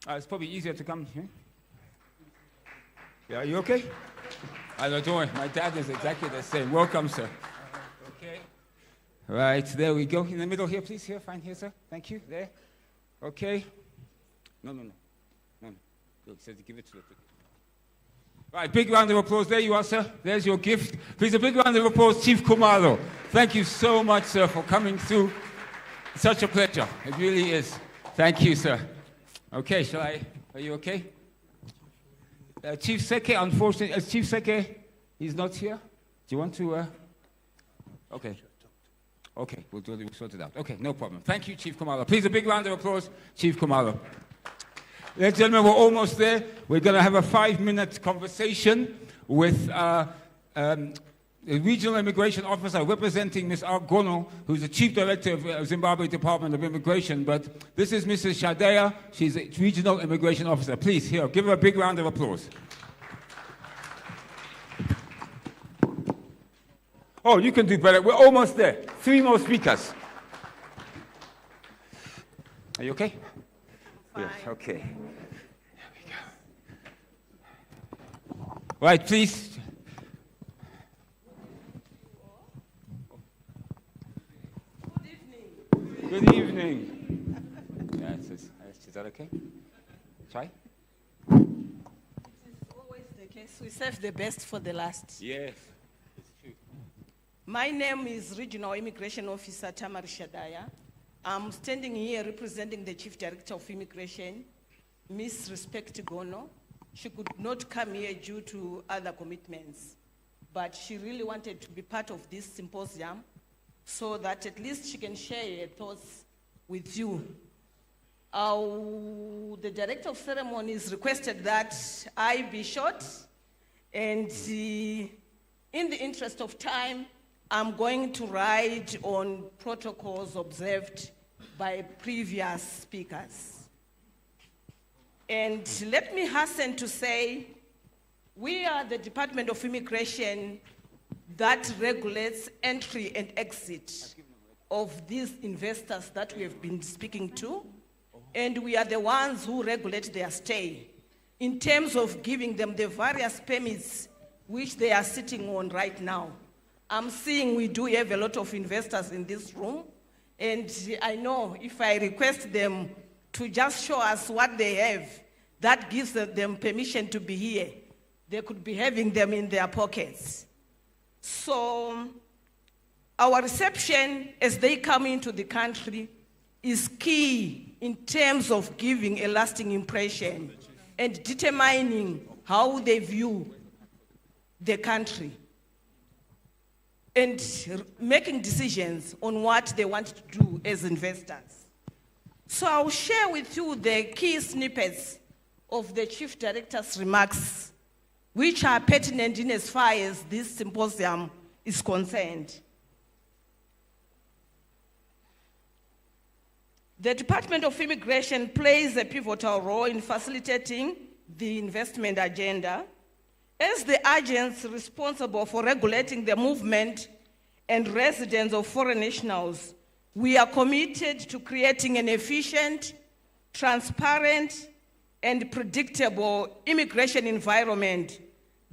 It's probably easier to come here. Yeah, are you okay? I don't worry. My dad is exactly the same. Welcome, sir. Okay. Right, there we go. In the middle here, please. Here, fine here, sir. Thank you. There. Okay. No. Look, says give it to the... Right, big round of applause. There you are, sir. There's your gift. Please, a big round of applause, Chief Khumalo. Thank you so much, sir, for coming through. Such a pleasure. It really is. Thank you, sir. Okay, are you okay? Chief Seke, unfortunately, Chief Seke, he's not here. Do you want to, Okay, we'll sort it out. Okay, no problem. Thank you, Chief Khumalo. Please, a big round of applause, Chief Khumalo. Ladies and gentlemen, we're almost there. We're going to have a 5-minute conversation with the Regional Immigration Officer representing Ms. Argono, who's the Chief Director of Zimbabwe Department of Immigration. But this is Mrs. Shadea. She's a Regional Immigration Officer. Please, here, give her a big round of applause. Oh, you can do better. We're almost there. 3 more speakers. Are you okay? Yes, okay. There we go. Right, please. Good evening. Is that okay? Try. It's always the case. We save the best for the last. Yes, it's true. My name is Regional Immigration Officer Tamari Shadaya. I'm standing here representing the Chief Director of Immigration, Ms. Respect Gono. She could not come here due to other commitments, but she really wanted to be part of this symposium so that at least she can share her thoughts with you. The Director of Ceremonies requested that I be short, and in the interest of time, I'm going to write on protocols observed by previous speakers. And let me hasten to say, we are the Department of Immigration that regulates entry and exit of these investors that we have been speaking to, and we are the ones who regulate their stay in terms of giving them the various permits which they are sitting on right now. I'm seeing we do have a lot of investors in this room, and I know if I request them to just show us what they have, that gives them permission to be here. They could be having them in their pockets. So our reception as they come into the country is key in terms of giving a lasting impression and determining how they view the country and making decisions on what they want to do as investors. So I'll share with you the key snippets of the Chief Director's remarks, which are pertinent in as far as this symposium is concerned. The Department of Immigration plays a pivotal role in facilitating the investment agenda. As the agency responsible for regulating the movement and residence of foreign nationals, we are committed to creating an efficient, transparent, and predictable immigration environment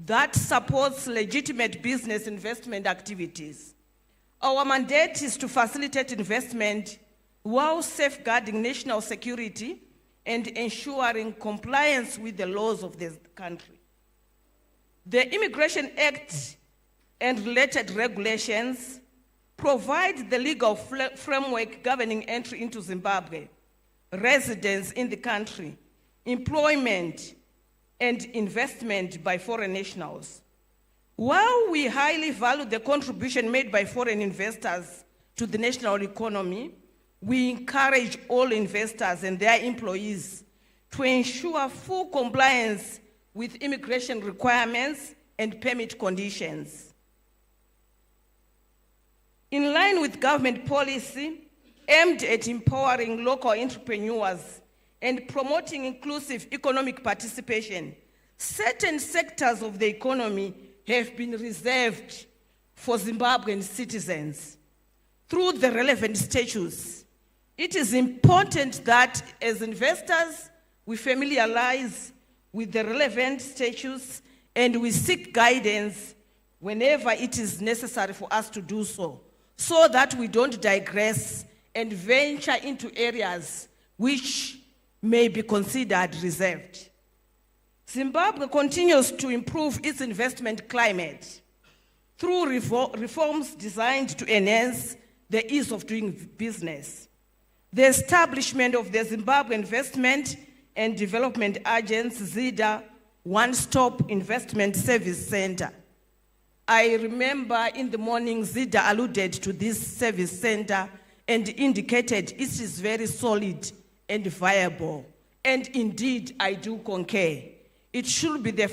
that supports legitimate business investment activities. Our mandate is to facilitate investment while safeguarding national security and ensuring compliance with the laws of the country. The Immigration Act and related regulations provide the legal framework governing entry into Zimbabwe, residence in the country, employment, and investment by foreign nationals. While we highly value the contribution made by foreign investors to the national economy, we encourage all investors and their employees to ensure full compliance with immigration requirements and permit conditions. In line with government policy aimed at empowering local entrepreneurs and promoting inclusive economic participation, certain sectors of the economy have been reserved for Zimbabwean citizens through the relevant statutes. It is important that as investors, we familiarize with the relevant statutes and we seek guidance whenever it is necessary for us to do so, so that we don't digress and venture into areas which may be considered reserved. Zimbabwe continues to improve its investment climate through reforms designed to enhance the ease of doing business. The establishment of the Zimbabwe Investment and Development Agency, ZIDA, One-Stop Investment Service Center. I remember in the morning ZIDA alluded to this service center and indicated it is very solid and viable. And indeed, I do concur. It should be the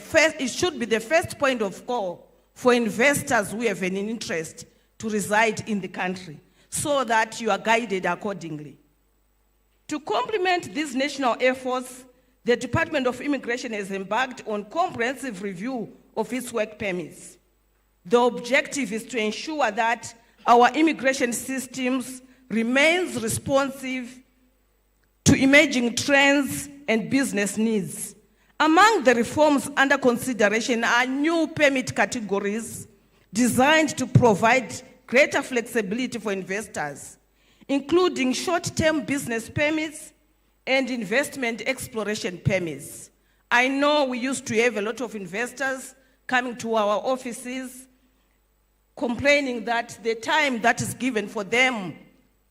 first point of call for investors who have an interest to reside in the country, so that you are guided accordingly. To complement these national efforts, the Department of Immigration has embarked on comprehensive review of its work permits. The objective is to ensure that our immigration systems remains responsive to emerging trends and business needs. Among the reforms under consideration are new permit categories designed to provide greater flexibility for investors, including short-term business permits and investment exploration permits. I know we used to have a lot of investors coming to our offices complaining that the time that is given for them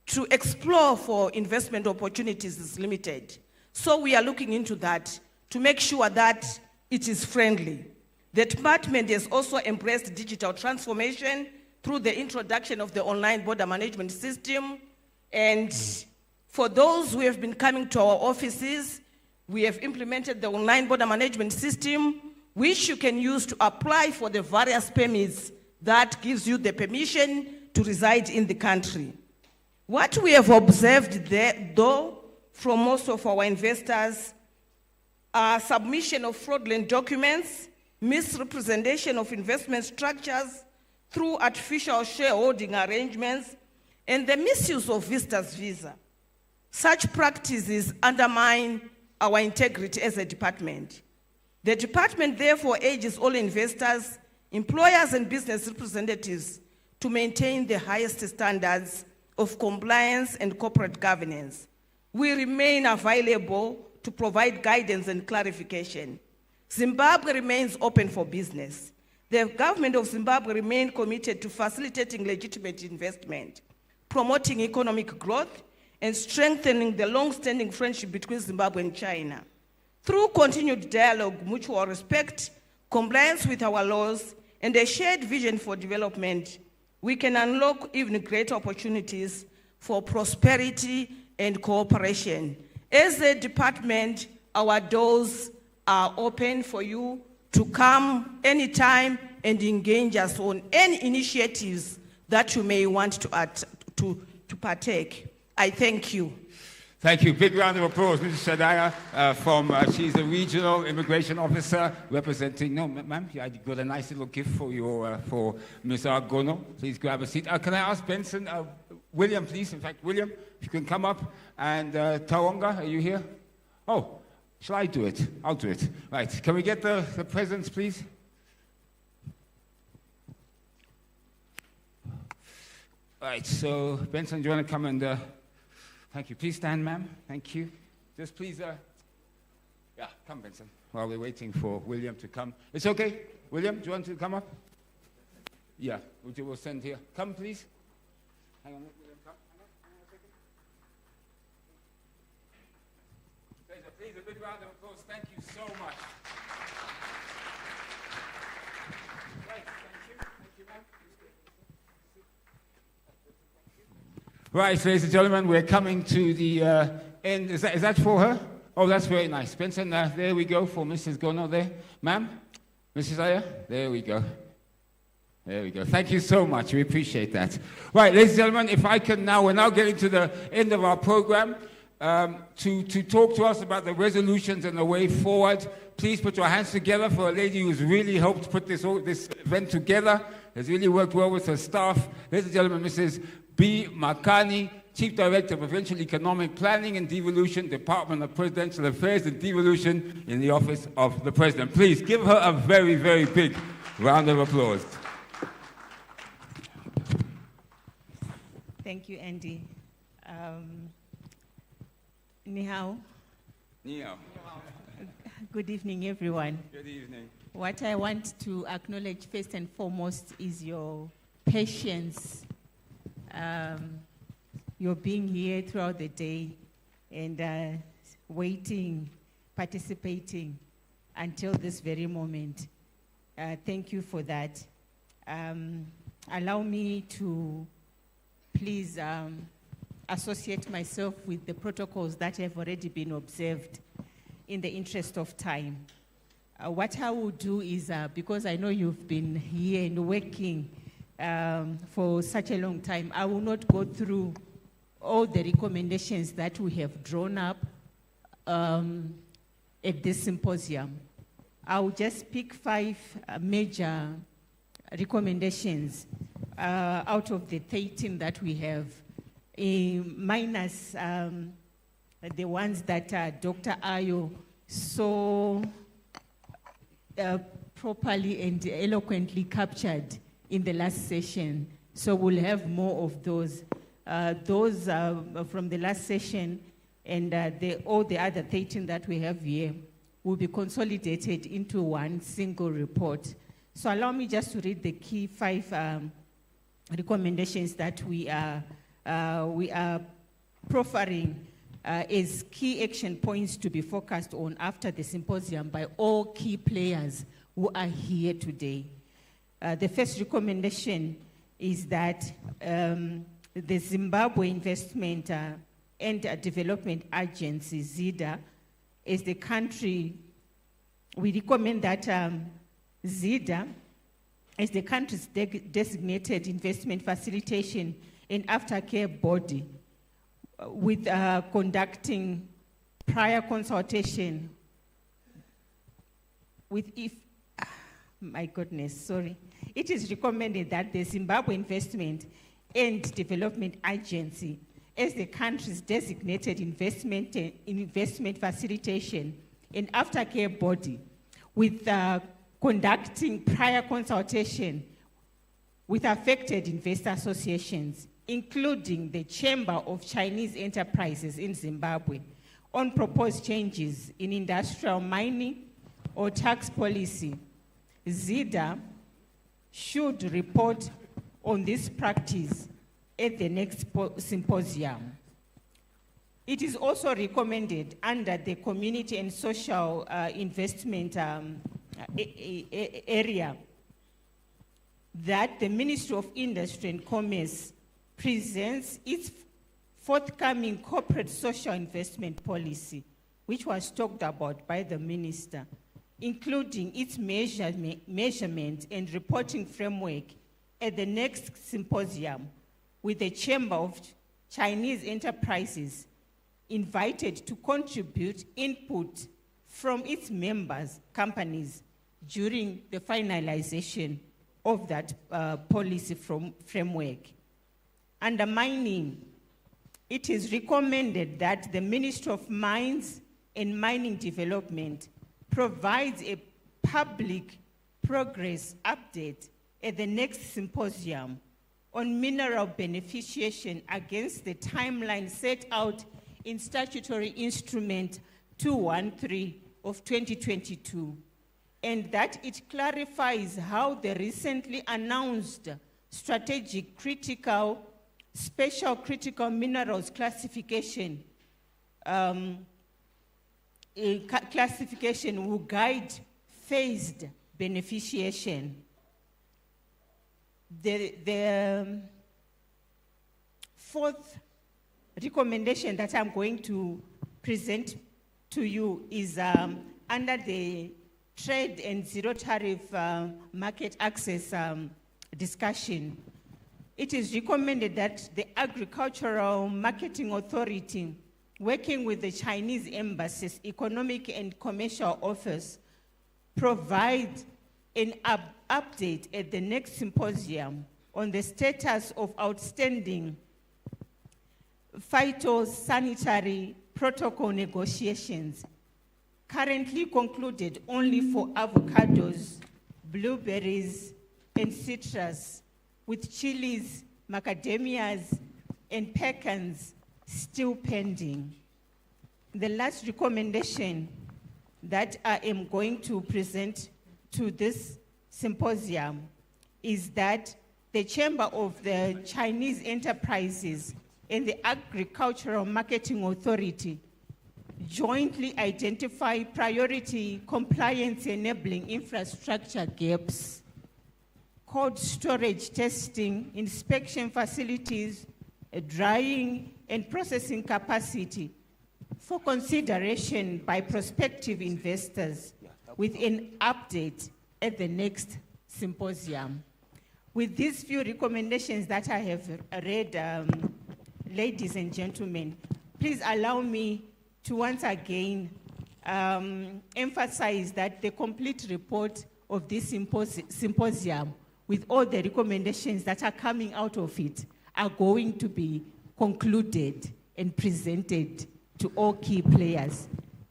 to explore for investment opportunities is limited. So we are looking into that to make sure that it is friendly. The department has also embraced digital transformation through the introduction of the online border management system and For those who have been coming to our offices, we have implemented the online border management system, which you can use to apply for the various permits that gives you the permission to reside in the country. What we have observed there, though, from most of our investors are submission of fraudulent documents, misrepresentation of investment structures through artificial shareholding arrangements, and the misuse of visitors' visa. Such practices undermine our integrity as a department. The department therefore urges all investors, employers, and business representatives to maintain the highest standards of compliance and corporate governance. We remain available to provide guidance and clarification. Zimbabwe remains open for business. The government of Zimbabwe remains committed to facilitating legitimate investment, promoting economic growth, and strengthening the long-standing friendship between Zimbabwe and China. Through continued dialogue, mutual respect, compliance with our laws, and a shared vision for development, we can unlock even greater opportunities for prosperity and cooperation. As a department, our doors are open for you to come anytime and engage us on any initiatives that you may want to partake. I thank you. Thank you. Big round of applause, Mrs. Shadaya, she's the regional immigration officer representing, no, ma'am, I got a nice little gift for you, for Ms. Gono. Please grab a seat. Can I ask Benson, William, please, in fact, William, if you can come up, and Tawonga, are you here? Oh, shall I do it? I'll do it. Right, can we get the presents, please? Right, so Benson, do you want to come and, thank you. Please stand, ma'am. Thank you. Just please, yeah, come, Benson, while we're waiting for William to come. It's okay. William, do you want to come up? Yeah, we'll send here. Come, please. Hang on, William, come. Hang on a second. Please, a big round of applause. Thank you so much. Right, thank you. Thank you, ma'am. Right, ladies and gentlemen, we're coming to the end. Is that for her? Oh, that's very nice. Benson, there we go for Mrs. Gono there. Ma'am, Mrs. Aya, there we go. There we go. Thank you so much. We appreciate that. Right, ladies and gentlemen, if I can now, we're now getting to the end of our program. To talk to us about the resolutions and the way forward, please put your hands together for a lady who's really helped put this event together, has really worked well with her staff. Ladies and gentlemen, Mrs. B. Makani, Chief Director of Provincial Economic Planning and Devolution, Department of Presidential Affairs and Devolution in the Office of the President. Please give her a very, very big round of applause. Thank you, Andy. Ni hao. Ni hao. Good evening, everyone. Good evening. What I want to acknowledge first and foremost is your patience, your being here throughout the day and waiting, participating until this very moment. Thank you for that. Allow me to please associate myself with the protocols that have already been observed in the interest of time. What I will do is, because I know you've been here and working for such a long time, I will not go through all the recommendations that we have drawn up at this symposium. I will just pick 5 major recommendations out of the 13 that we have, minus the ones that Dr. Ayo so properly and eloquently captured in the last session. So we'll have more of those. Those from the last session and all the other 13 that we have here will be consolidated into one single report. So allow me just to read the key 5 recommendations that we are proffering as key action points to be focused on after the symposium by all key players who are here today. The first recommendation is that the Zimbabwe investment and Development Agency, ZIDA, as the country, we recommend that ZIDA, as the country's designated investment facilitation and aftercare body, with conducting prior consultation with my goodness, sorry. It is recommended that the Zimbabwe Investment and Development Agency, as the country's designated investment facilitation and aftercare body, with conducting prior consultation with affected investor associations, including the Chamber of Chinese Enterprises in Zimbabwe, on proposed changes in industrial mining or tax policy. ZIDA should report on this practice at the next symposium. It is also recommended under the community and social investment area that the Ministry of Industry and Commerce presents its forthcoming corporate social investment policy, which was talked about by the minister, including its measurement and reporting framework at the next symposium, with the Chamber of Chinese Enterprises invited to contribute input from its members companies during the finalization of that policy framework. Under mining, it is recommended that the Ministry of Mines and Mining Development provides a public progress update at the next symposium on mineral beneficiation against the timeline set out in Statutory Instrument 213 of 2022, and that it clarifies how the recently announced strategic special critical minerals classification classification will guide phased beneficiation. The fourth recommendation that I'm going to present to you is under the trade and zero tariff market access discussion. It is recommended that the Agricultural Marketing Authority, working with the Chinese Embassy's Economic and Commercial Office, provide an update at the next symposium on the status of outstanding phytosanitary protocol negotiations, currently concluded only for avocados, blueberries, and citrus, with chilies, macadamias, and pecans still pending. The last recommendation that I am going to present to this symposium is that the Chamber of the Chinese Enterprises and the Agricultural Marketing Authority jointly identify priority compliance enabling infrastructure gaps, cold storage testing, inspection facilities, drying and processing capacity for consideration by prospective investors, with an update at the next symposium. With these few recommendations that I have read, ladies and gentlemen, please allow me to once again emphasize that the complete report of this symposium, with all the recommendations that are coming out of it, are going to be concluded and presented to all key players.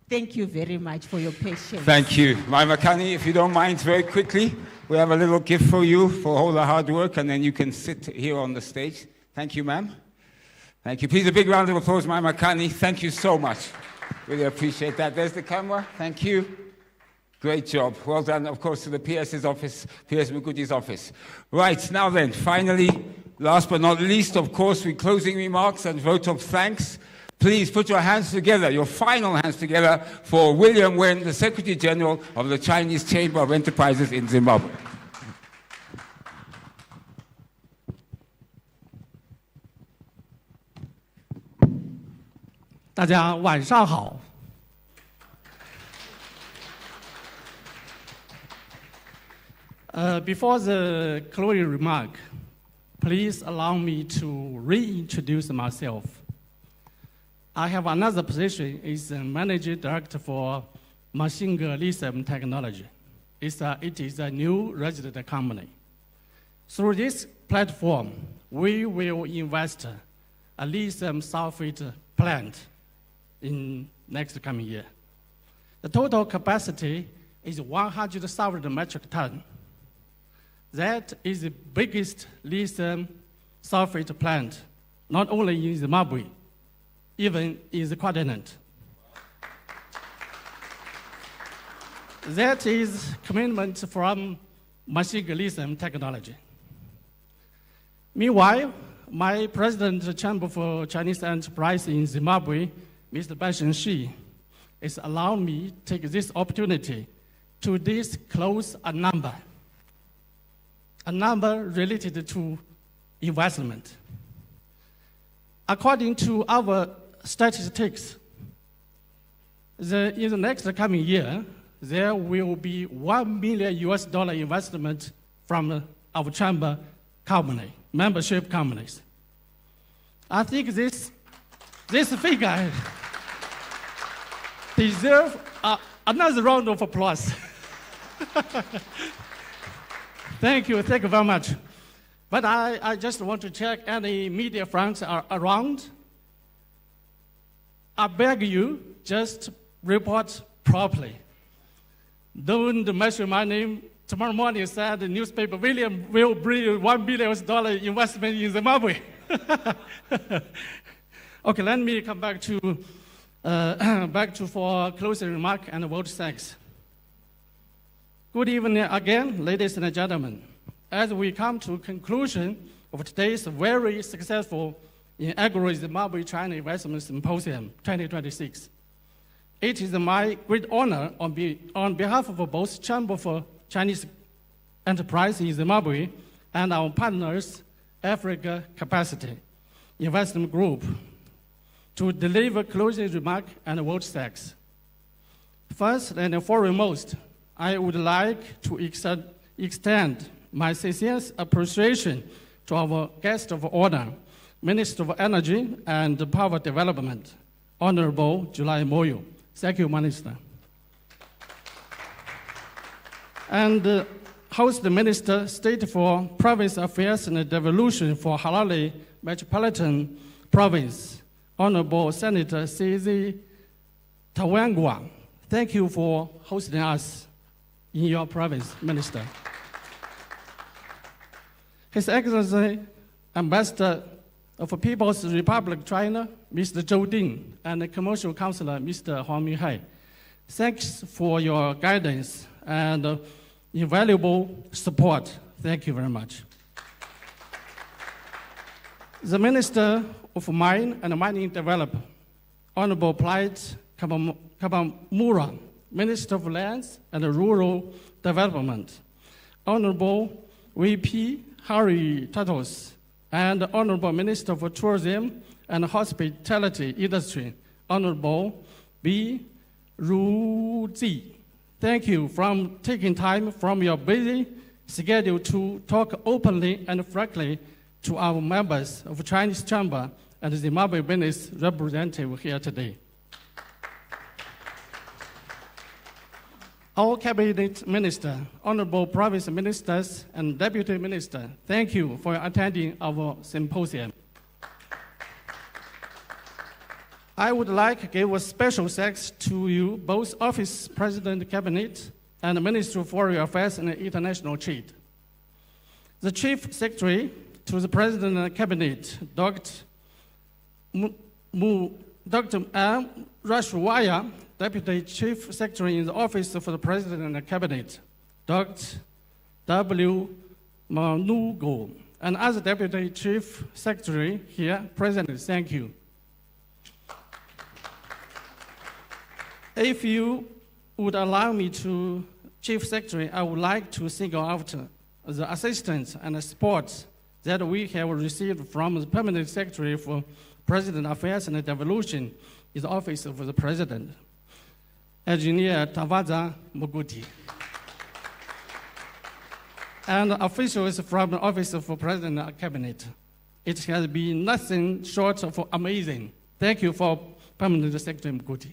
Thank you very much for your patience. Thank you. Maimakani, if you don't mind, very quickly, we have a little gift for you for all the hard work, and then you can sit here on the stage. Thank you, ma'am. Thank you. Please, a big round of applause, Maimakani. Thank you so much. Really appreciate that. There's the camera. Thank you. Great job. Well done, of course, to the PS's office, PS Mukuti's office. Right, now then, finally, last but not least, of course, with closing remarks and vote of thanks. Please put your hands together, your final hands together, for William Wen, the Secretary General of the Chinese Chamber of Enterprises in Zimbabwe. 大家晚上好。Before the closing remark, please allow me to reintroduce myself. I have another position as the Managing Director for Machine Lithium Technology. It is a new registered company. Through this platform, we will invest a lithium sulfate plant in next coming year. The total capacity is 100,000 metric tons. That is the biggest lithium sulfate plant, not only in Zimbabwe, even in the continent. That is commitment from Machine Lithium Technology. Meanwhile, my president of the Chamber for Chinese Enterprise in Zimbabwe, Mr. Bashan Shi, is allowing me to take this opportunity to disclose a number related to investment. According to our statistics, in the next coming year, there will be $1 million investment from our chamber company, membership companies. I think this figure deserves another round of applause. Thank you very much. But I just want to check any media friends are around. I beg you, just report properly. Don't mention my name. Tomorrow morning, said the newspaper, William will bring $1 billion investment in Zimbabwe. Okay, let me come back to for closing remark and vote thanks. Good evening again, ladies and gentlemen. As we come to conclusion of today's very successful inaugural Zimbabwe China Investment Symposium 2026, it is my great honor on behalf of both Chamber for Chinese Enterprise in Zimbabwe and our partners, Africa Capacity Investment Group, to deliver closing remark and vote thanks. First and foremost, I would like to extend my sincere appreciation to our guest of honor, Minister of Energy and Power Development, Honorable July Moyo. Thank you, Minister. And host Minister, State for Province Affairs and Devolution for Harare Metropolitan Province, Honorable Senator C.Z. Tawangwa. Thank you for hosting us in your province, Minister. His Excellency, Ambassador of People's Republic of China, Mr. Zhou Ding, and the Commercial Councilor, Mr. Huang Minhai. Thanks for your guidance and invaluable support. Thank you very much. The Minister of Mine and Mining Development, Honorable Plight Kabamura, Minister of Lands and Rural Development, Honorable VP Harry Tatos, and Honorable Minister for Tourism and Hospitality Industry, Honorable B. Ruzi. Thank you for taking time from your busy schedule to talk openly and frankly to our members of Chinese Chamber and Zimbabwe business representative here today. Our Cabinet Minister, Honorable Province Ministers and Deputy Minister, thank you for attending our symposium. I would like to give a special thanks to you, both Office President Cabinet and Minister of Foreign Affairs and International Trade. The Chief Secretary to the President and Cabinet, Dr. M. Rashwaya, Deputy Chief Secretary in the Office of the President and the Cabinet, Dr. W. Manugo, and other Deputy Chief Secretary here present, thank you. If you would allow me to, Chief Secretary, I would like to single out the assistance and the support that we have received from the Permanent Secretary for President Affairs and Devolution, is the Office of the President, Engineer Tavaza Muguti, and officials from the Office of the President and Cabinet. It has been nothing short of amazing. Thank you for Permanent Secretary Muguti.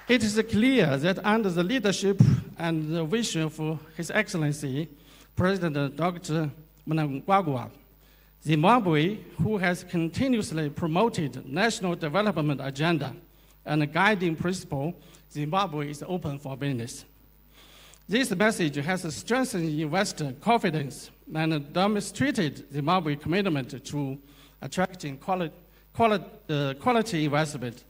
It is clear that under the leadership and the vision of His Excellency, President Dr. Mnangagwa, Zimbabwe, who has continuously promoted national development agenda and a guiding principle, Zimbabwe is open for business. This message has strengthened investor confidence and demonstrated Zimbabwe's commitment to attracting quality investment,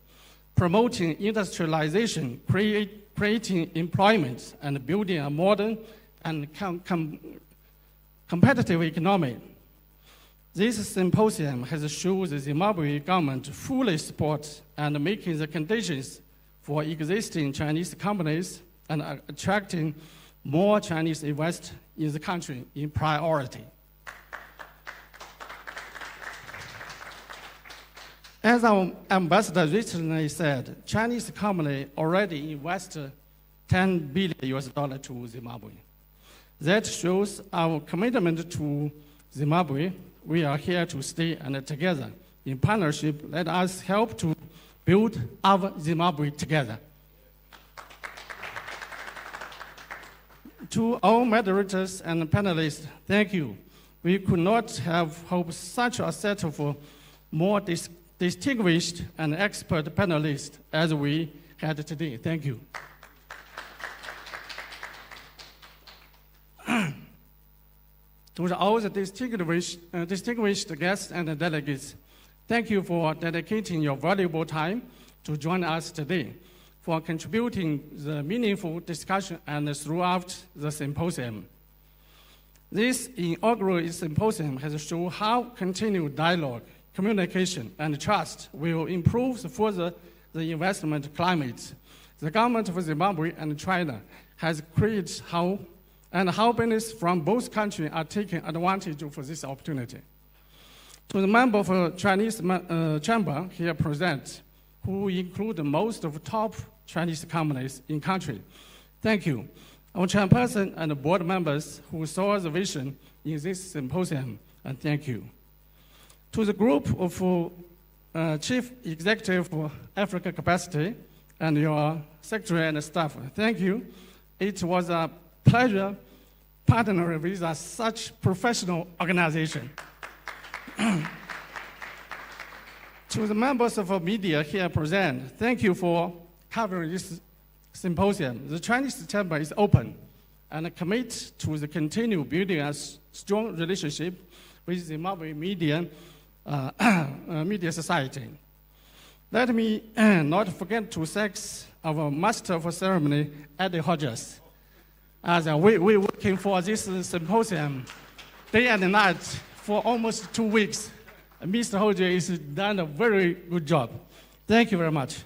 promoting industrialization, creating employment, and building a modern and competitive economy. This symposium has shown the Zimbabwe government fully supports and making the conditions for existing Chinese companies and attracting more Chinese investors in the country in priority. As our ambassador recently said, Chinese company already invested $10 billion to Zimbabwe. That shows our commitment to Zimbabwe. We are here to stay and together. In partnership, let us help to build our Zimbabwe together. To all moderators and panelists, thank you. We could not have hoped such a set of more distinguished and expert panelists as we had today. Thank you. To all the distinguished guests and delegates, thank you for dedicating your valuable time to join us today, for contributing the meaningful discussion and throughout the symposium. This inaugural symposium has shown how continued dialogue, communication, and trust will improve further the investment climate. The government of Zimbabwe and China has created how business from both countries are taking advantage of this opportunity. To the member of the Chinese chamber here present, who include most of the top Chinese companies in country, thank you. Our chairperson and board members who saw the vision in this symposium, and thank you. To the group of Chief Executive for Africa Capacity and your secretary and staff, thank you. It was a pleasure partnering with such professional organization. To the members of the media here present, thank you for covering this symposium. The Chinese chamber is open and committed to the continued building a strong relationship with Zimbabwe media society. Let me not forget to thank our master of ceremony, Eddie Hodges. As we're working for this symposium day and night for almost 2 weeks. Mr. Hodges has done a very good job. Thank you very much.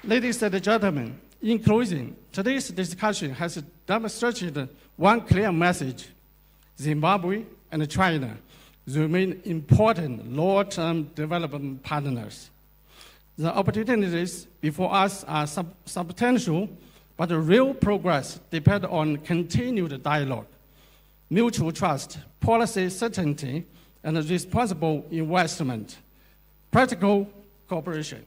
Ladies and gentlemen, in closing, today's discussion has demonstrated one clear message. Zimbabwe and China remain important long-term development partners. The opportunities before us are substantial, but the real progress depends on continued dialogue, mutual trust, policy certainty, and responsible investment, practical cooperation.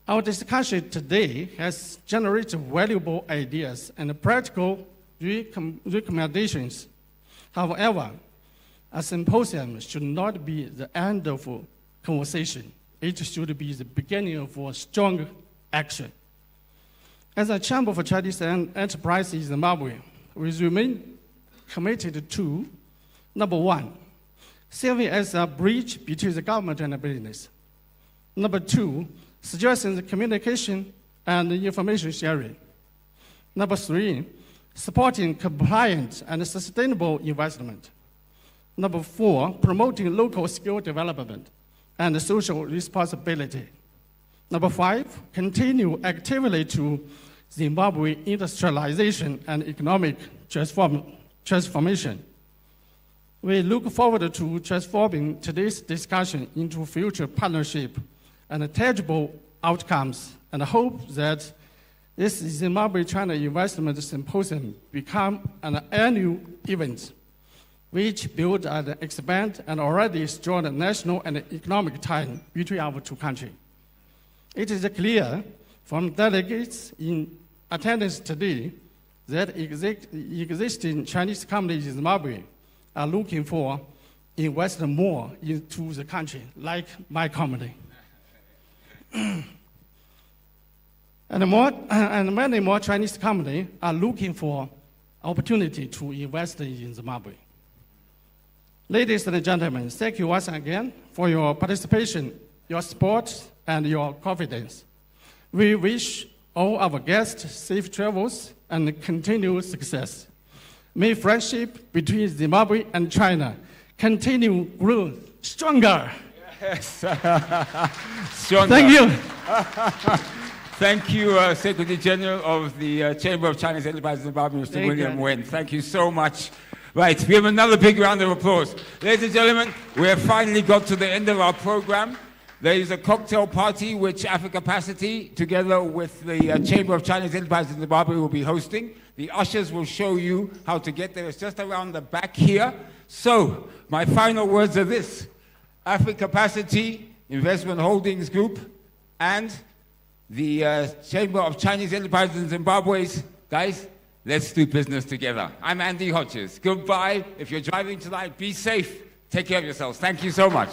Our discussion today has generated valuable ideas and practical recommendations. However, a symposium should not be the end of a conversation. It should be the beginning of a strong action. As a Chamber for Chinese Enterprise in Zimbabwe, we remain committed to, number one, serving as a bridge between the government and the business. Number two, suggesting the communication and information sharing. Number three, supporting compliant and sustainable investment. Number four, promoting local skill development and social responsibility. Number five, continue actively to Zimbabwe industrialization and economic transformation. We look forward to transforming today's discussion into future partnership and tangible outcomes, and hope that this Zimbabwe-China Investment Symposium become an annual event which build and expand an already strong national and economic tie between our two countries. It is clear from delegates in attendance today that existing Chinese companies in Zimbabwe are looking for investing more into the country, like my company. And many more Chinese companies are looking for opportunity to invest in Zimbabwe. Ladies and gentlemen, thank you once again for your participation, your support, and your confidence. We wish all our guests safe travels and continued success. May friendship between Zimbabwe and China continue grow stronger. Yes. Stronger. Thank you. Thank you, Secretary General of the Chamber of Chinese Enterprise in Zimbabwe, Mr. William Wen. Thank you so much. Right, we have another big round of applause. Ladies and gentlemen, we have finally got to the end of our program. There is a cocktail party which Africa Capacity, together with the Chamber of Chinese Enterprise in Zimbabwe, will be hosting. The ushers will show you how to get there. It's just around the back here. So, my final words are this. Africa Capacity, Investment Holdings Group, and the Chamber of Chinese Enterprise in Zimbabwe, guys, let's do business together. I'm Andy Hodges. Goodbye. If you're driving tonight, be safe. Take care of yourselves. Thank you so much.